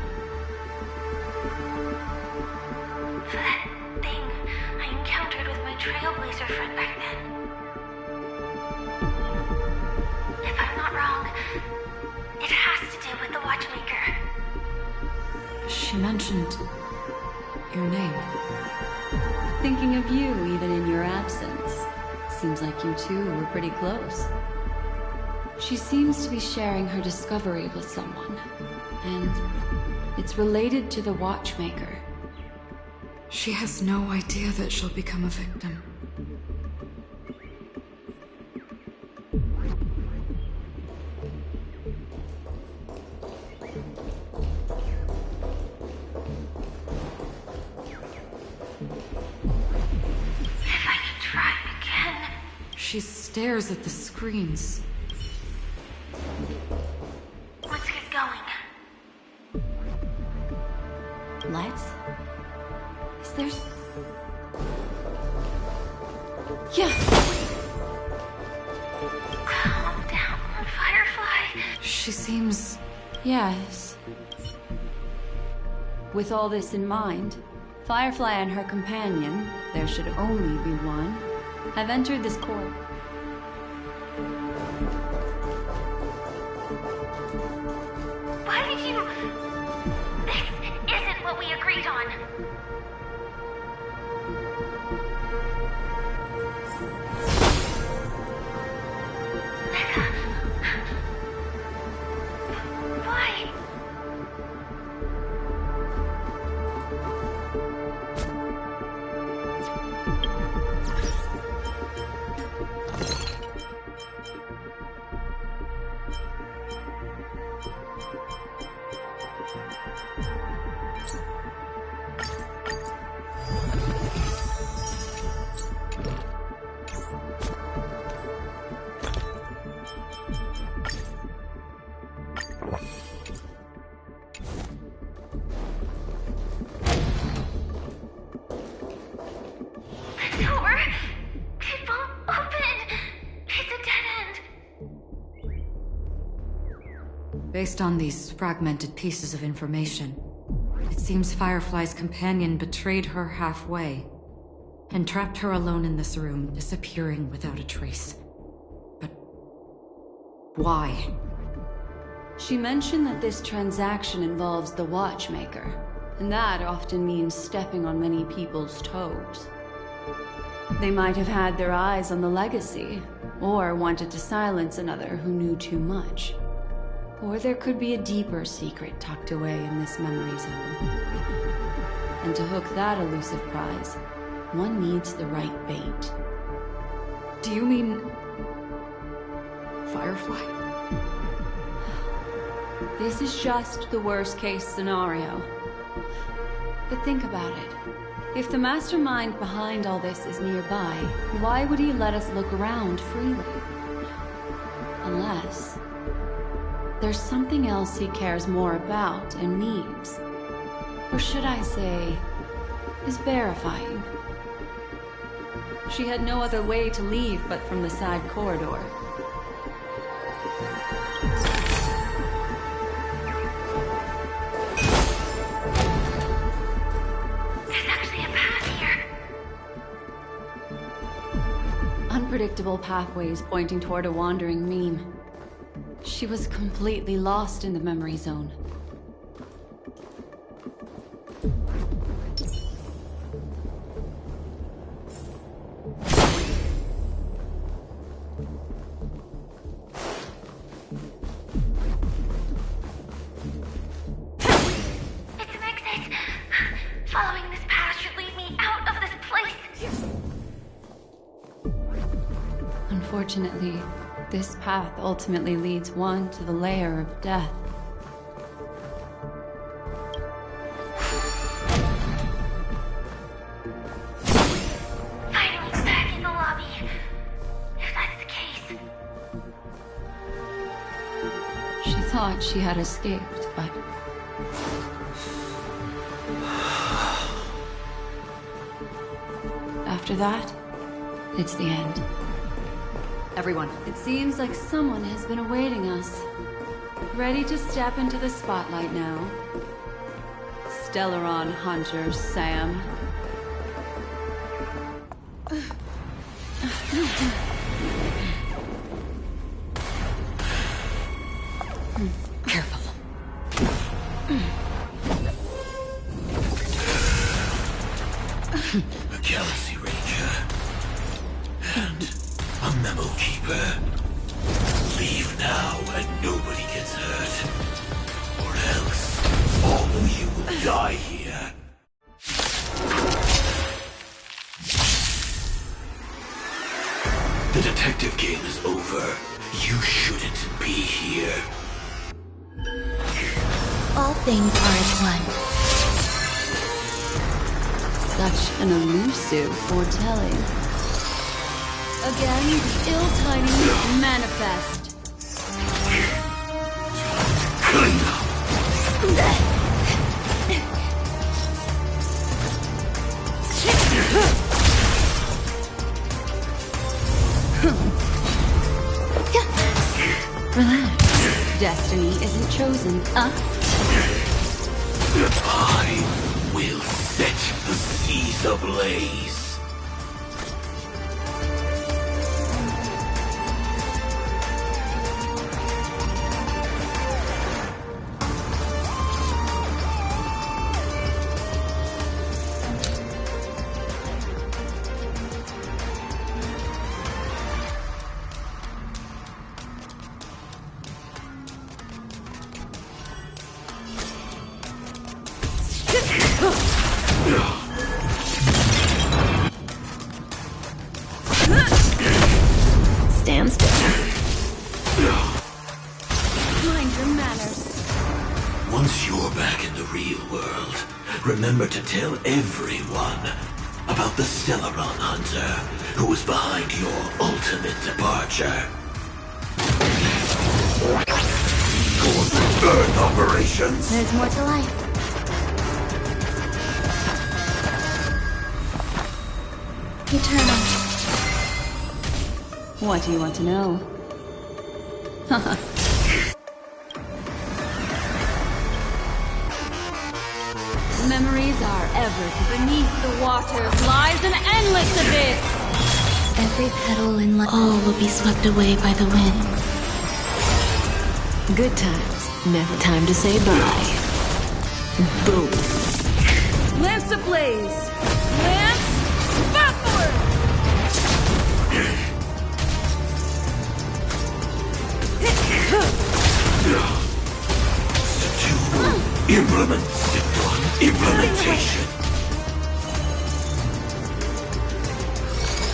That thing I encountered with my Trailblazer friend back then. If I'm not wrong, it has to do with the Watchmaker. She mentioned... your name. Thinking of you even in your absence. Seems like you two were pretty close. She seems to be sharing her discovery with someone. And it's related to the Watchmaker. She has no idea that she'll become a victim. She stares at the screens. Let's get going. Let's? Is there... Yeah! Calm down, Firefly. She She seems... Yes. With all this in mind, Firefly and her companion, there should only be one, have entered this court. Why did you... This isn't what we agreed on. Why? The door! It won't open! It's a dead end! Based on these fragmented pieces of information, it seems Firefly's companion betrayed her halfway and trapped her alone in this room, disappearing without a trace. But why? She mentioned that this transaction involves the Watchmaker, and that often means stepping on many people's toes. They might have had their eyes on the legacy, or wanted to silence another who knew too much. Or there could be a deeper secret tucked away in this memory zone. And to hook that elusive prize, one needs the right bait. Do you mean... Firefly? This is just the worst-case scenario. But think about it. If the mastermind behind all this is nearby, why would he let us look around freely? Unless... there's something else he cares more about and needs. Or should I say, is verifying. She had no other way to leave but from the side corridor. There's actually a path here. Unpredictable pathways pointing toward a wandering meme. She was completely lost in the memory zone. It's an exit. Following this path should lead me out of this place. Unfortunately, this path ultimately leads one to the lair of death. Finally back in the lobby. If that's the case. She thought she had escaped, but... after that, it's the end. Everyone. It seems like someone has been awaiting us. Ready to step into the spotlight now. Stellaron Hunter Sam. Careful. A Galaxy Ranger. And a Memo Keeper. Leave now and nobody gets hurt. Or else, all of you will die here. The detective game is over. You shouldn't be here. All things are as one. Such an elusive foretelling. Again, the ill-tidings manifest. Relax. destiny isn't chosen, I will set the seas ablaze. Stand still. mind your manners. Once you're back in the real world, remember to tell everyone about the Stellaron Hunter who was behind your ultimate departure. For Earth operations. There's more to life. Eternal. What do you want to know? Memories are ever beneath the waters lies an endless abyss. Every petal in life, all will be swept away by the wind. Good times, never time to say bye. Boom. Lance ablaze! Lance backward! Implementation.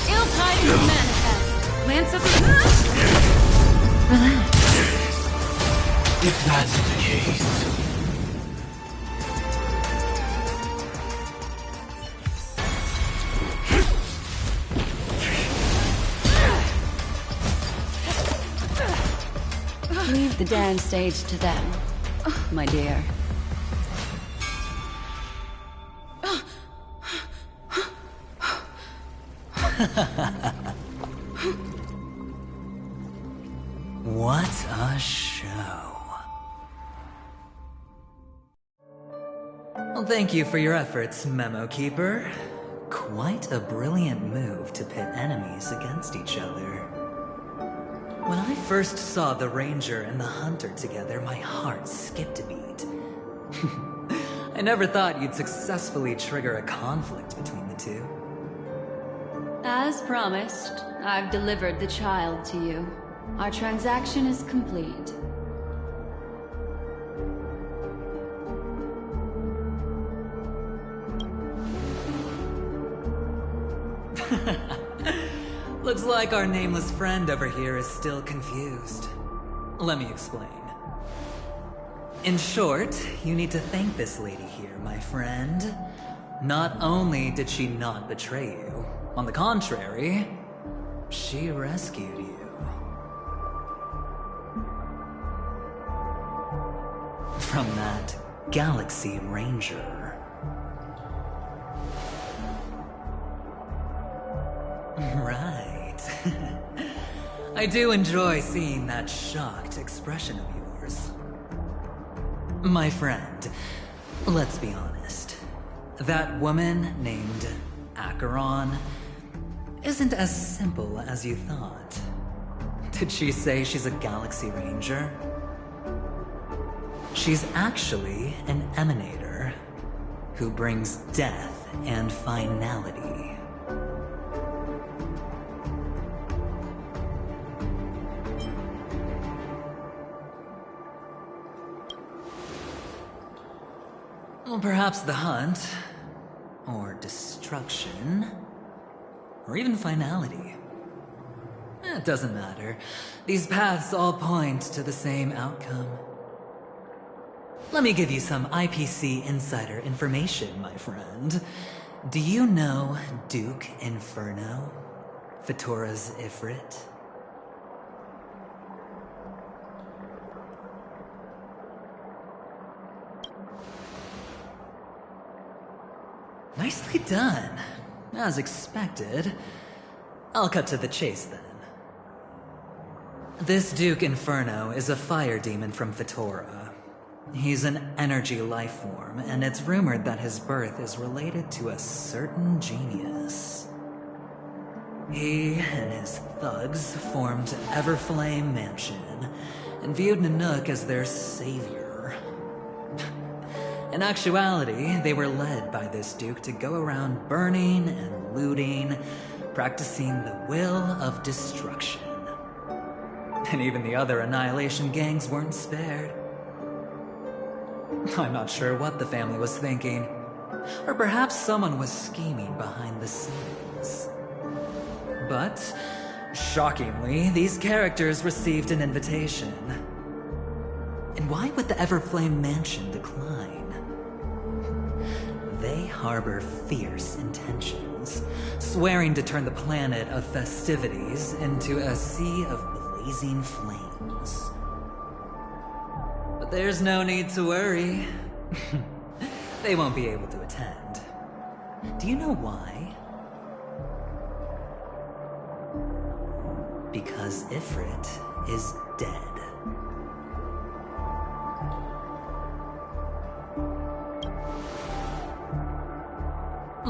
Ill tidings manifest. Lance of Relax. If that's the case. Leave the dance stage to them, my dear. What a show. Well, thank you for your efforts, Memo Keeper. Quite a brilliant move to pit enemies against each other. When I first saw the Ranger and the Hunter together, my heart skipped a beat. I never thought you'd successfully trigger a conflict between the two. As promised, I've delivered the child to you. Our transaction is complete. Looks like our nameless friend over here is still confused. Let me explain. In short, you need to thank this lady here, my friend. Not only did she not betray you, on the contrary, she rescued you. From that Galaxy Ranger. Right. I do enjoy seeing that shocked expression of yours. My friend, let's be honest. That woman named Acheron isn't as simple as you thought. Did she say she's a Galaxy Ranger? She's actually an emanator who brings death and finality. Well, perhaps the hunt, or destruction, or even finality. It doesn't matter. These paths all point to the same outcome. Let me give you some IPC insider information, my friend. Do you know Duke Inferno? Fatora's Ifrit? Nicely done. As expected. I'll cut to the chase then. This Duke Inferno is a fire demon from Vitora. He's an energy life form, and it's rumored that his birth is related to a certain genius. He and his thugs formed Everflame Mansion, and viewed Nanook as their savior. In actuality, they were led by this Duke to go around burning and looting, practicing the will of destruction. And even the other Annihilation gangs weren't spared. I'm not sure what the family was thinking, or perhaps someone was scheming behind the scenes. But, shockingly, these characters received an invitation. And why would the Everflame Mansion decline? They harbor fierce intentions, swearing to turn the planet of festivities into a sea of blazing flames. But there's no need to worry. They won't be able to attend. Do you know why? Because Ifrit is dead.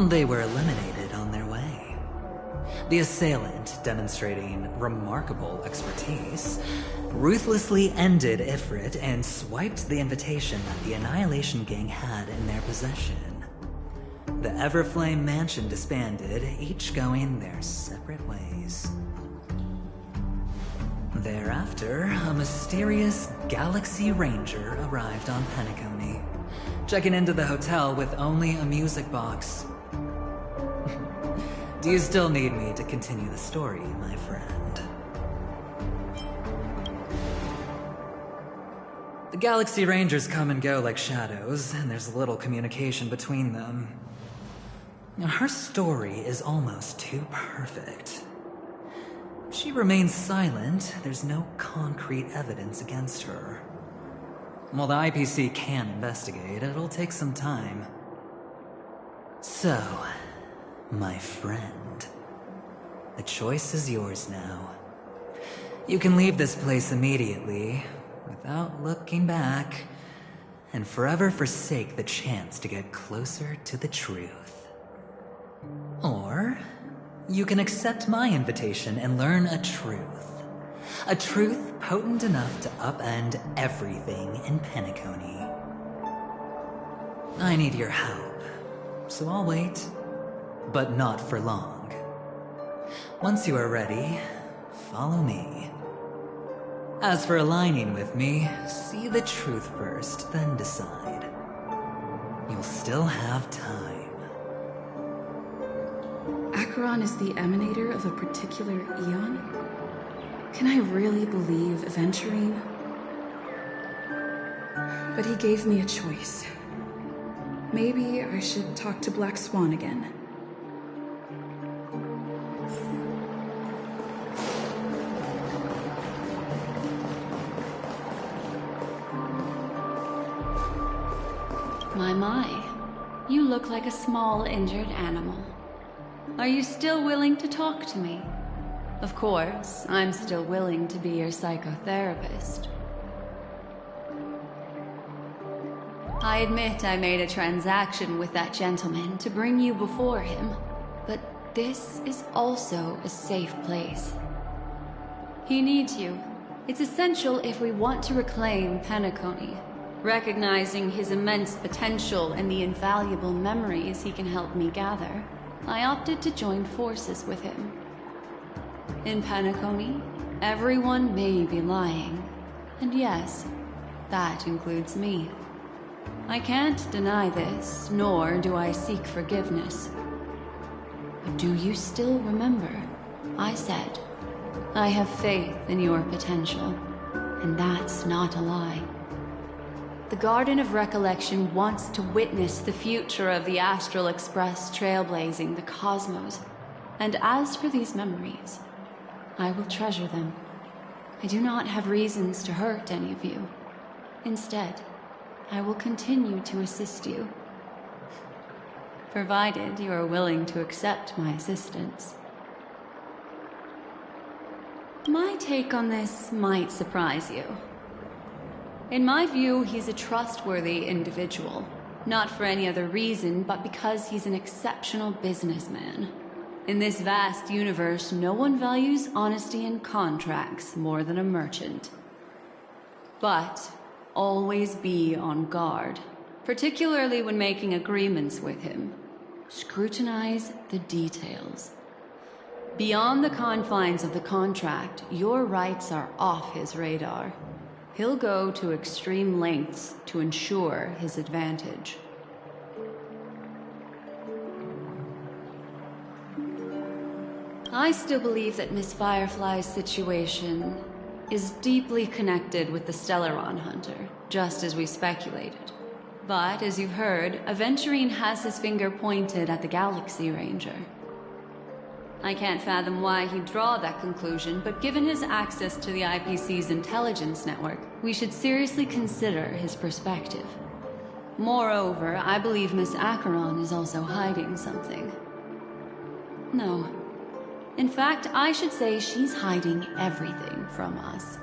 They were eliminated on their way. The assailant, demonstrating remarkable expertise, ruthlessly ended Ifrit and swiped the invitation that the Annihilation Gang had in their possession. The Everflame Mansion disbanded, each going their separate ways. Thereafter, a mysterious Galaxy Ranger arrived on Penacony, checking into the hotel with only a music box. Do you still need me to continue the story, my friend? The Galaxy Rangers come and go like shadows, and there's little communication between them. Her story is almost too perfect. If she remains silent, there's no concrete evidence against her. While the IPC can investigate, it'll take some time. So, my friend, the choice is yours now. You can leave this place immediately, without looking back, and forever forsake the chance to get closer to the truth. Or, you can accept my invitation and learn a truth. A truth potent enough to upend everything in Penacony. I need your help, so I'll wait. But not for long. Once you are ready, follow me. As for aligning with me, see the truth first, then decide. You'll still have time. Acheron is the emanator of a particular eon? Can I really believe Aventurine? But he gave me a choice. Maybe I should talk to Black Swan again. My. You look like a small, injured animal. Are you still willing to talk to me? Of course, I'm still willing to be your psychotherapist. I admit I made a transaction with that gentleman to bring you before him, but this is also a safe place. He needs you. It's essential if we want to reclaim Penacony. Recognizing his immense potential and the invaluable memories he can help me gather, I opted to join forces with him. In Penacony, everyone may be lying, and yes, that includes me. I can't deny this, nor do I seek forgiveness. But do you still remember? I said, I have faith in your potential, and that's not a lie. The Garden of Recollection wants to witness the future of the Astral Express trailblazing the cosmos. And as for these memories, I will treasure them. I do not have reasons to hurt any of you. Instead, I will continue to assist you. Provided you are willing to accept my assistance. My take on this might surprise you. In my view, he's a trustworthy individual. Not for any other reason, but because he's an exceptional businessman. In this vast universe, no one values honesty in contracts more than a merchant. But always be on guard, particularly when making agreements with him. Scrutinize the details. Beyond the confines of the contract, your rights are off his radar. He'll go to extreme lengths to ensure his advantage. I still believe that Miss Firefly's situation is deeply connected with the Stellaron Hunter, just as we speculated. But, as you've heard, Aventurine has his finger pointed at the Galaxy Ranger. I can't fathom why he'd draw that conclusion, but given his access to the IPC's intelligence network, we should seriously consider his perspective. Moreover, I believe Miss Acheron is also hiding something. No. In fact, I should say she's hiding everything from us.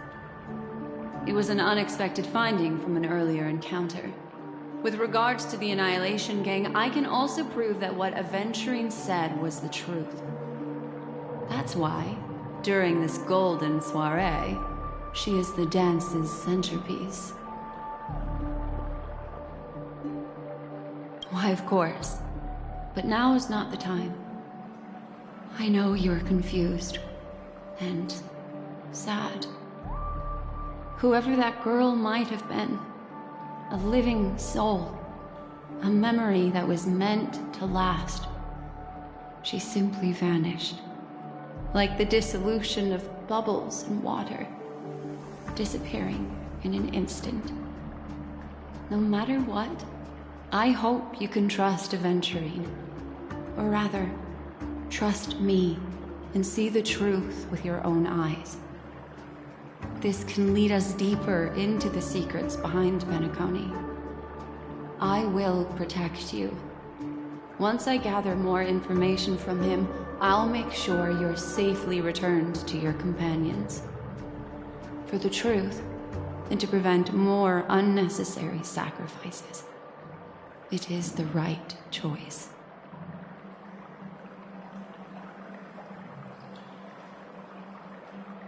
It was an unexpected finding from an earlier encounter. With regards to the Annihilation Gang, I can also prove that what Aventurine said was the truth. That's why, during this golden soiree, she is the dance's centerpiece. Why, of course. But now is not the time. I know you're confused and sad. Whoever that girl might have been, a living soul, a memory that was meant to last. She simply vanished, like the dissolution of bubbles in water, disappearing in an instant. No matter what, I hope you can trust Aventurine, or rather, trust me and see the truth with your own eyes. This can lead us deeper into the secrets behind Penacony. I will protect you. Once I gather more information from him, I'll make sure you're safely returned to your companions. For the truth, and to prevent more unnecessary sacrifices, it is the right choice.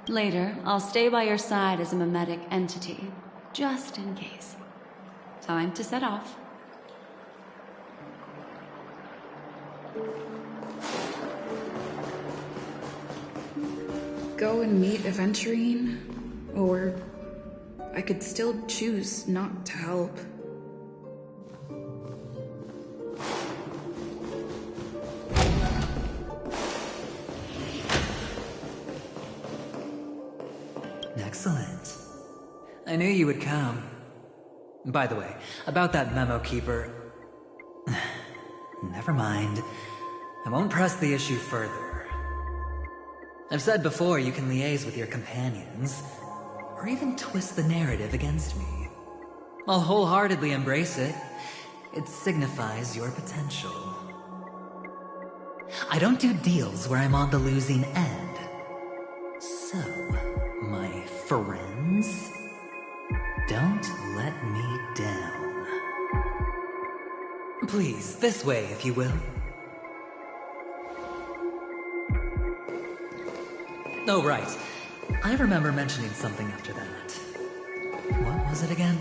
Later, I'll stay by your side as a mimetic entity, just in case. Time to set off. Go and meet Aventurine, or I could still choose not to help. Excellent. I knew you would come. By the way, about that memo keeper... Never mind. I won't press the issue further. I've said before you can liaise with your companions, or even twist the narrative against me. I'll wholeheartedly embrace it. It signifies your potential. I don't do deals where I'm on the losing end. So, my friends, don't let me down. Please, this way, if you will. Oh, right. I remember mentioning something after that. What was it again?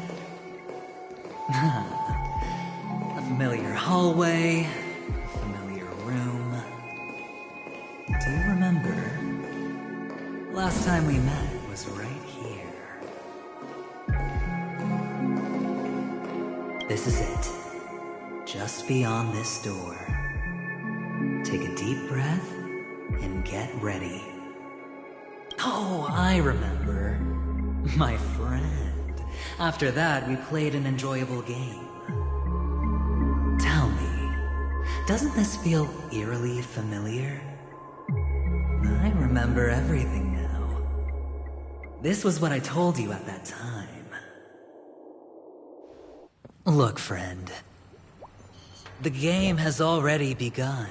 A familiar hallway, a familiar room. Do you remember? Last time we met was right here. This is it. Just beyond this door. Take a deep breath and get ready. Oh, I remember. My friend. After that, we played an enjoyable game. Tell me, doesn't this feel eerily familiar? I remember everything now. This was what I told you at that time. Look, friend. The game has already begun.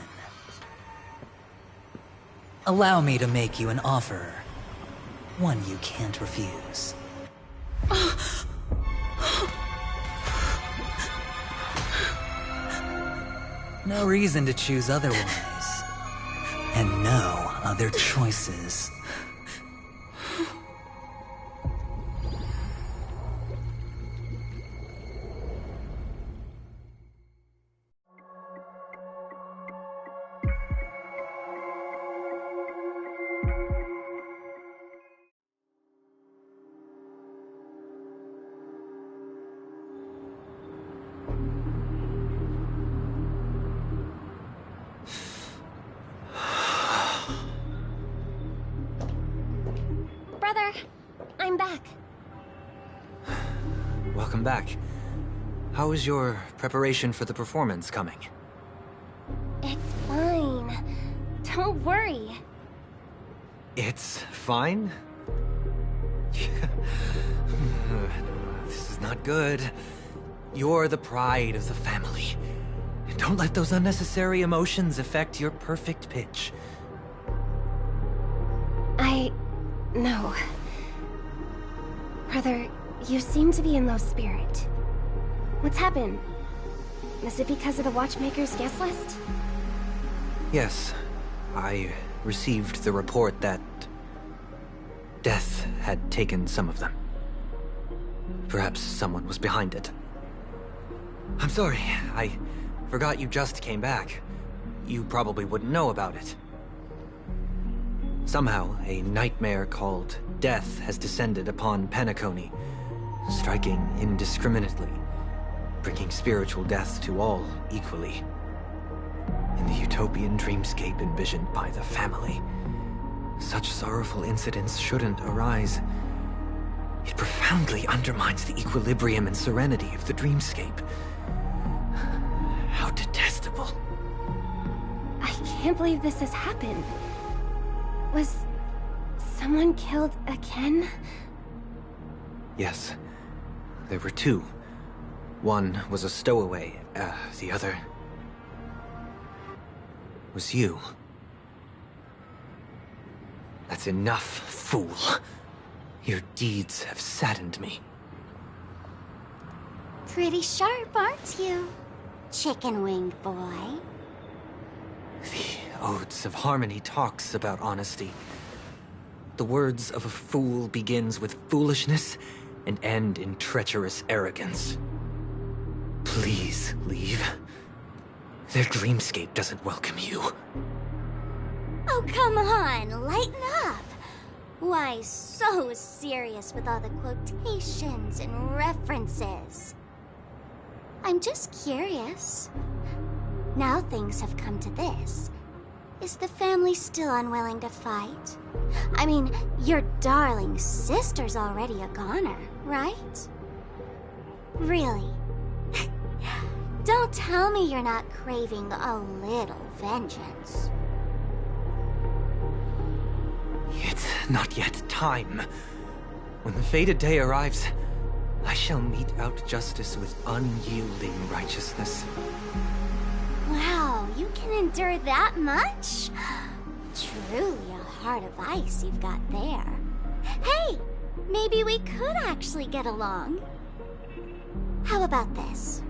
Allow me to make you an offer. One you can't refuse. No reason to choose otherwise. And no other choices. Brother, I'm back. Welcome back. How is your preparation for the performance coming? It's fine. Don't worry. It's fine? This is not good. You're the pride of the family. Don't let those unnecessary emotions affect your perfect pitch. No. Brother, you seem to be in low spirit. What's happened? Is it because of the Watchmaker's guest list? Yes, I received the report that death had taken some of them. Perhaps someone was behind it. I'm sorry, I forgot you just came back. You probably wouldn't know about it. Somehow, a nightmare called death has descended upon Penacony, striking indiscriminately, bringing spiritual death to all equally. In the utopian dreamscape envisioned by the family, such sorrowful incidents shouldn't arise. It profoundly undermines the equilibrium and serenity of the dreamscape. How detestable. I can't believe this has happened. Was someone killed again? Yes, there were two. One was a stowaway, the other was you. That's enough, fool. Your deeds have saddened me. Pretty sharp, aren't you, chicken-winged boy? The Odes of Harmony talks about honesty. The words of a fool begins with foolishness and end in treacherous arrogance. Please leave. Their dreamscape doesn't welcome you. Oh, come on, lighten up. Why so serious with all the quotations and references? I'm just curious. Now things have come to this. Is the family still unwilling to fight? I mean, your darling sister's already a goner, right? Really? Don't tell me you're not craving a little vengeance. It's not yet time. When the fated day arrives, I shall mete out justice with unyielding righteousness. Wow, you can endure that much? Truly a heart of ice you've got there. Hey, maybe we could actually get along. How about this?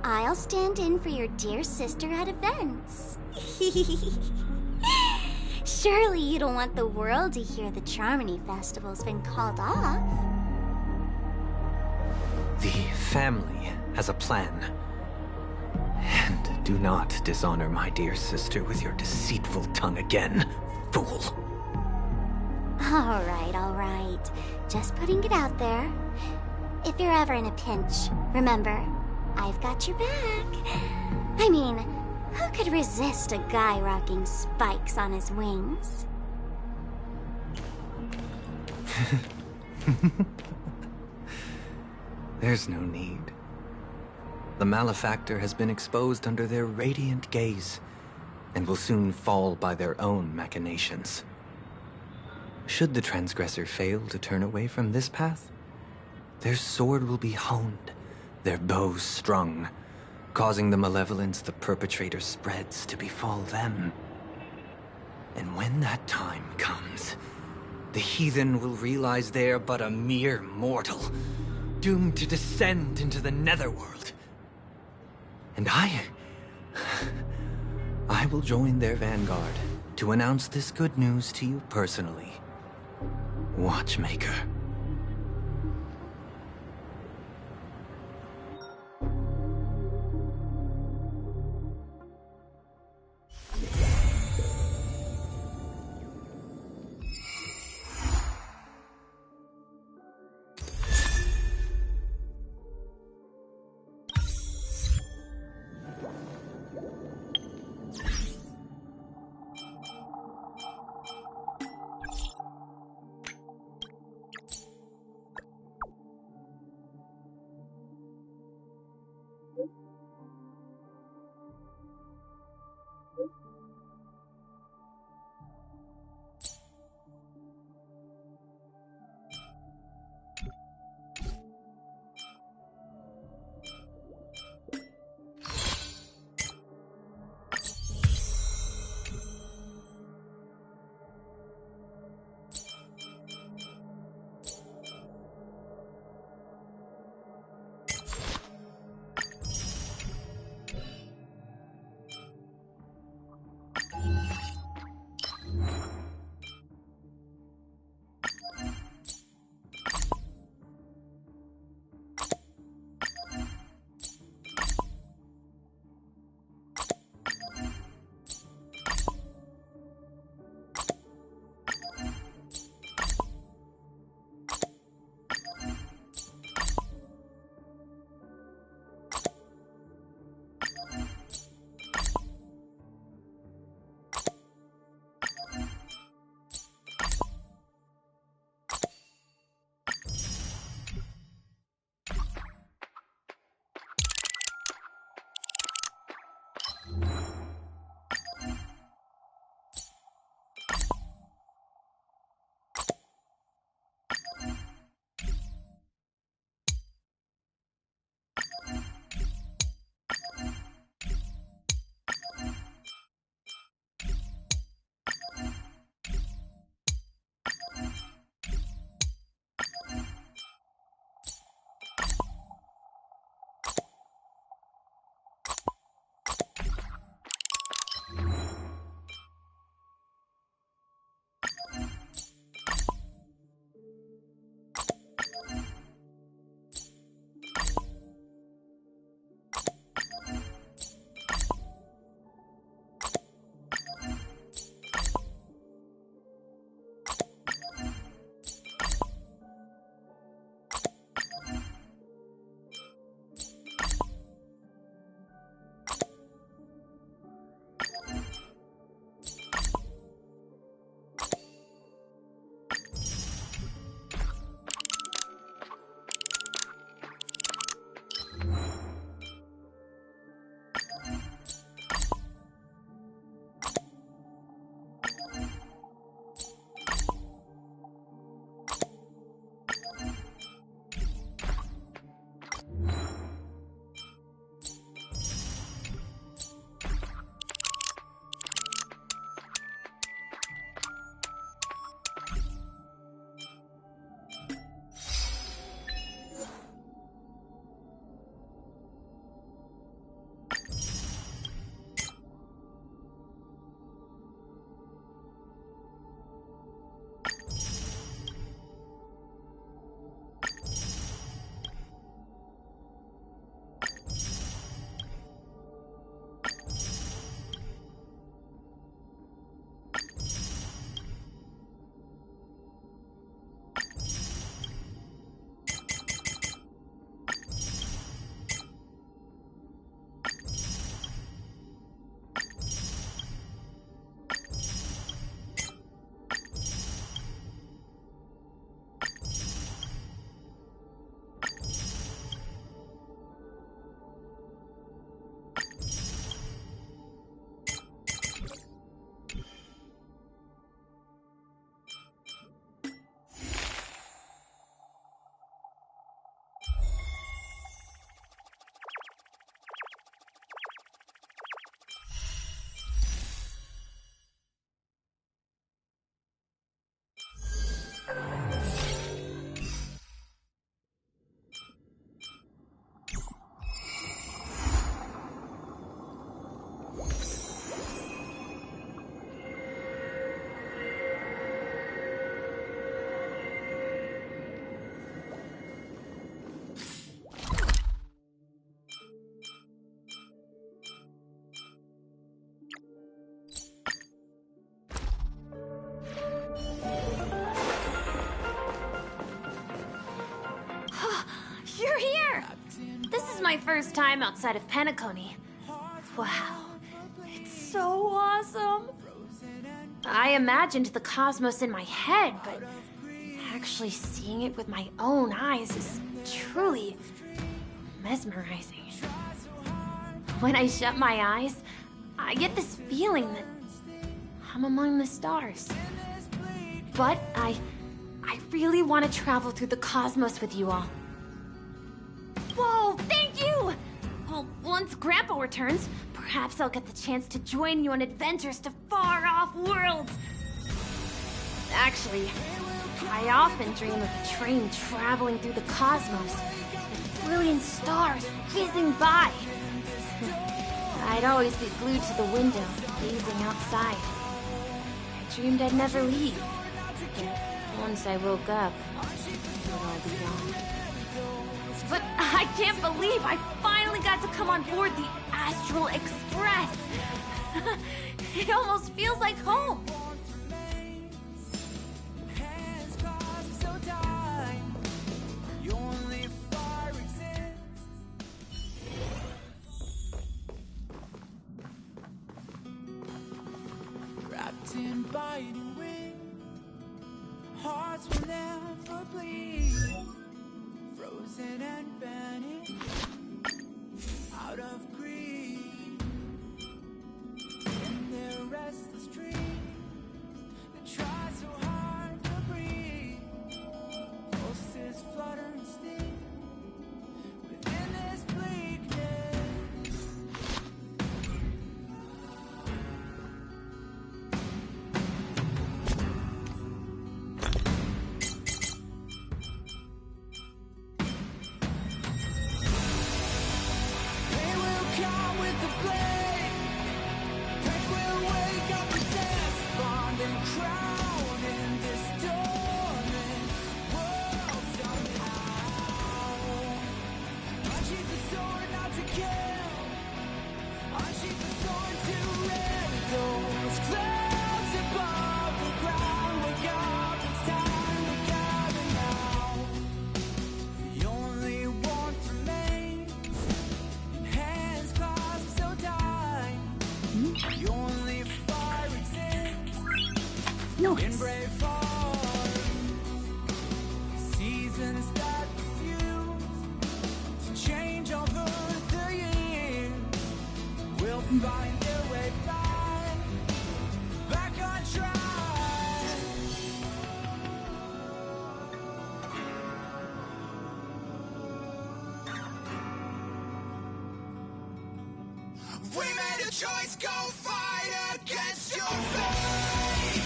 I'll stand in for your dear sister at events. Surely you don't want the world to hear the Charmony Festival's been called off. The family has a plan. And do not dishonor my dear sister with your deceitful tongue again, fool. All right. Just putting it out there. If you're ever in a pinch, remember, I've got your back. I mean, who could resist a guy rocking spikes on his wings? There's no need. The malefactor has been exposed under their radiant gaze, and will soon fall by their own machinations. Should the transgressor fail to turn away from this path, their sword will be honed, their bows strung, causing the malevolence the perpetrator spreads to befall them. And when that time comes, the heathen will realize they are but a mere mortal, doomed to descend into the netherworld. And I will join their vanguard to announce this good news to you personally, Watchmaker. You're here! This is my first time outside of Penacony. Wow, it's so awesome! I imagined the cosmos in my head, but actually seeing it with my own eyes is truly mesmerizing. When I shut my eyes, I get this feeling that I'm among the stars. But I really want to travel through the cosmos with you all. Whoa, thank you! Well, once Grandpa returns, perhaps I'll get the chance to join you on adventures to far-off worlds. Actually, I often dream of a train traveling through the cosmos, with brilliant stars whizzing by. I'd always be glued to the window, gazing outside. I dreamed I'd never leave. But once I woke up, it would all be gone. But I can't believe I finally got to come on board the Astral Express! It almost feels like home! Wrapped in biting wind, hearts will never bleed. Frozen and banished out of greed. In their restless dream, they try so hard to breathe. Pulses flutter and sting within this bleakness. In brave hearts, seasons that refuse to change over the years will find their way back on track. We made a choice, go fight against your fate.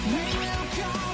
We will come.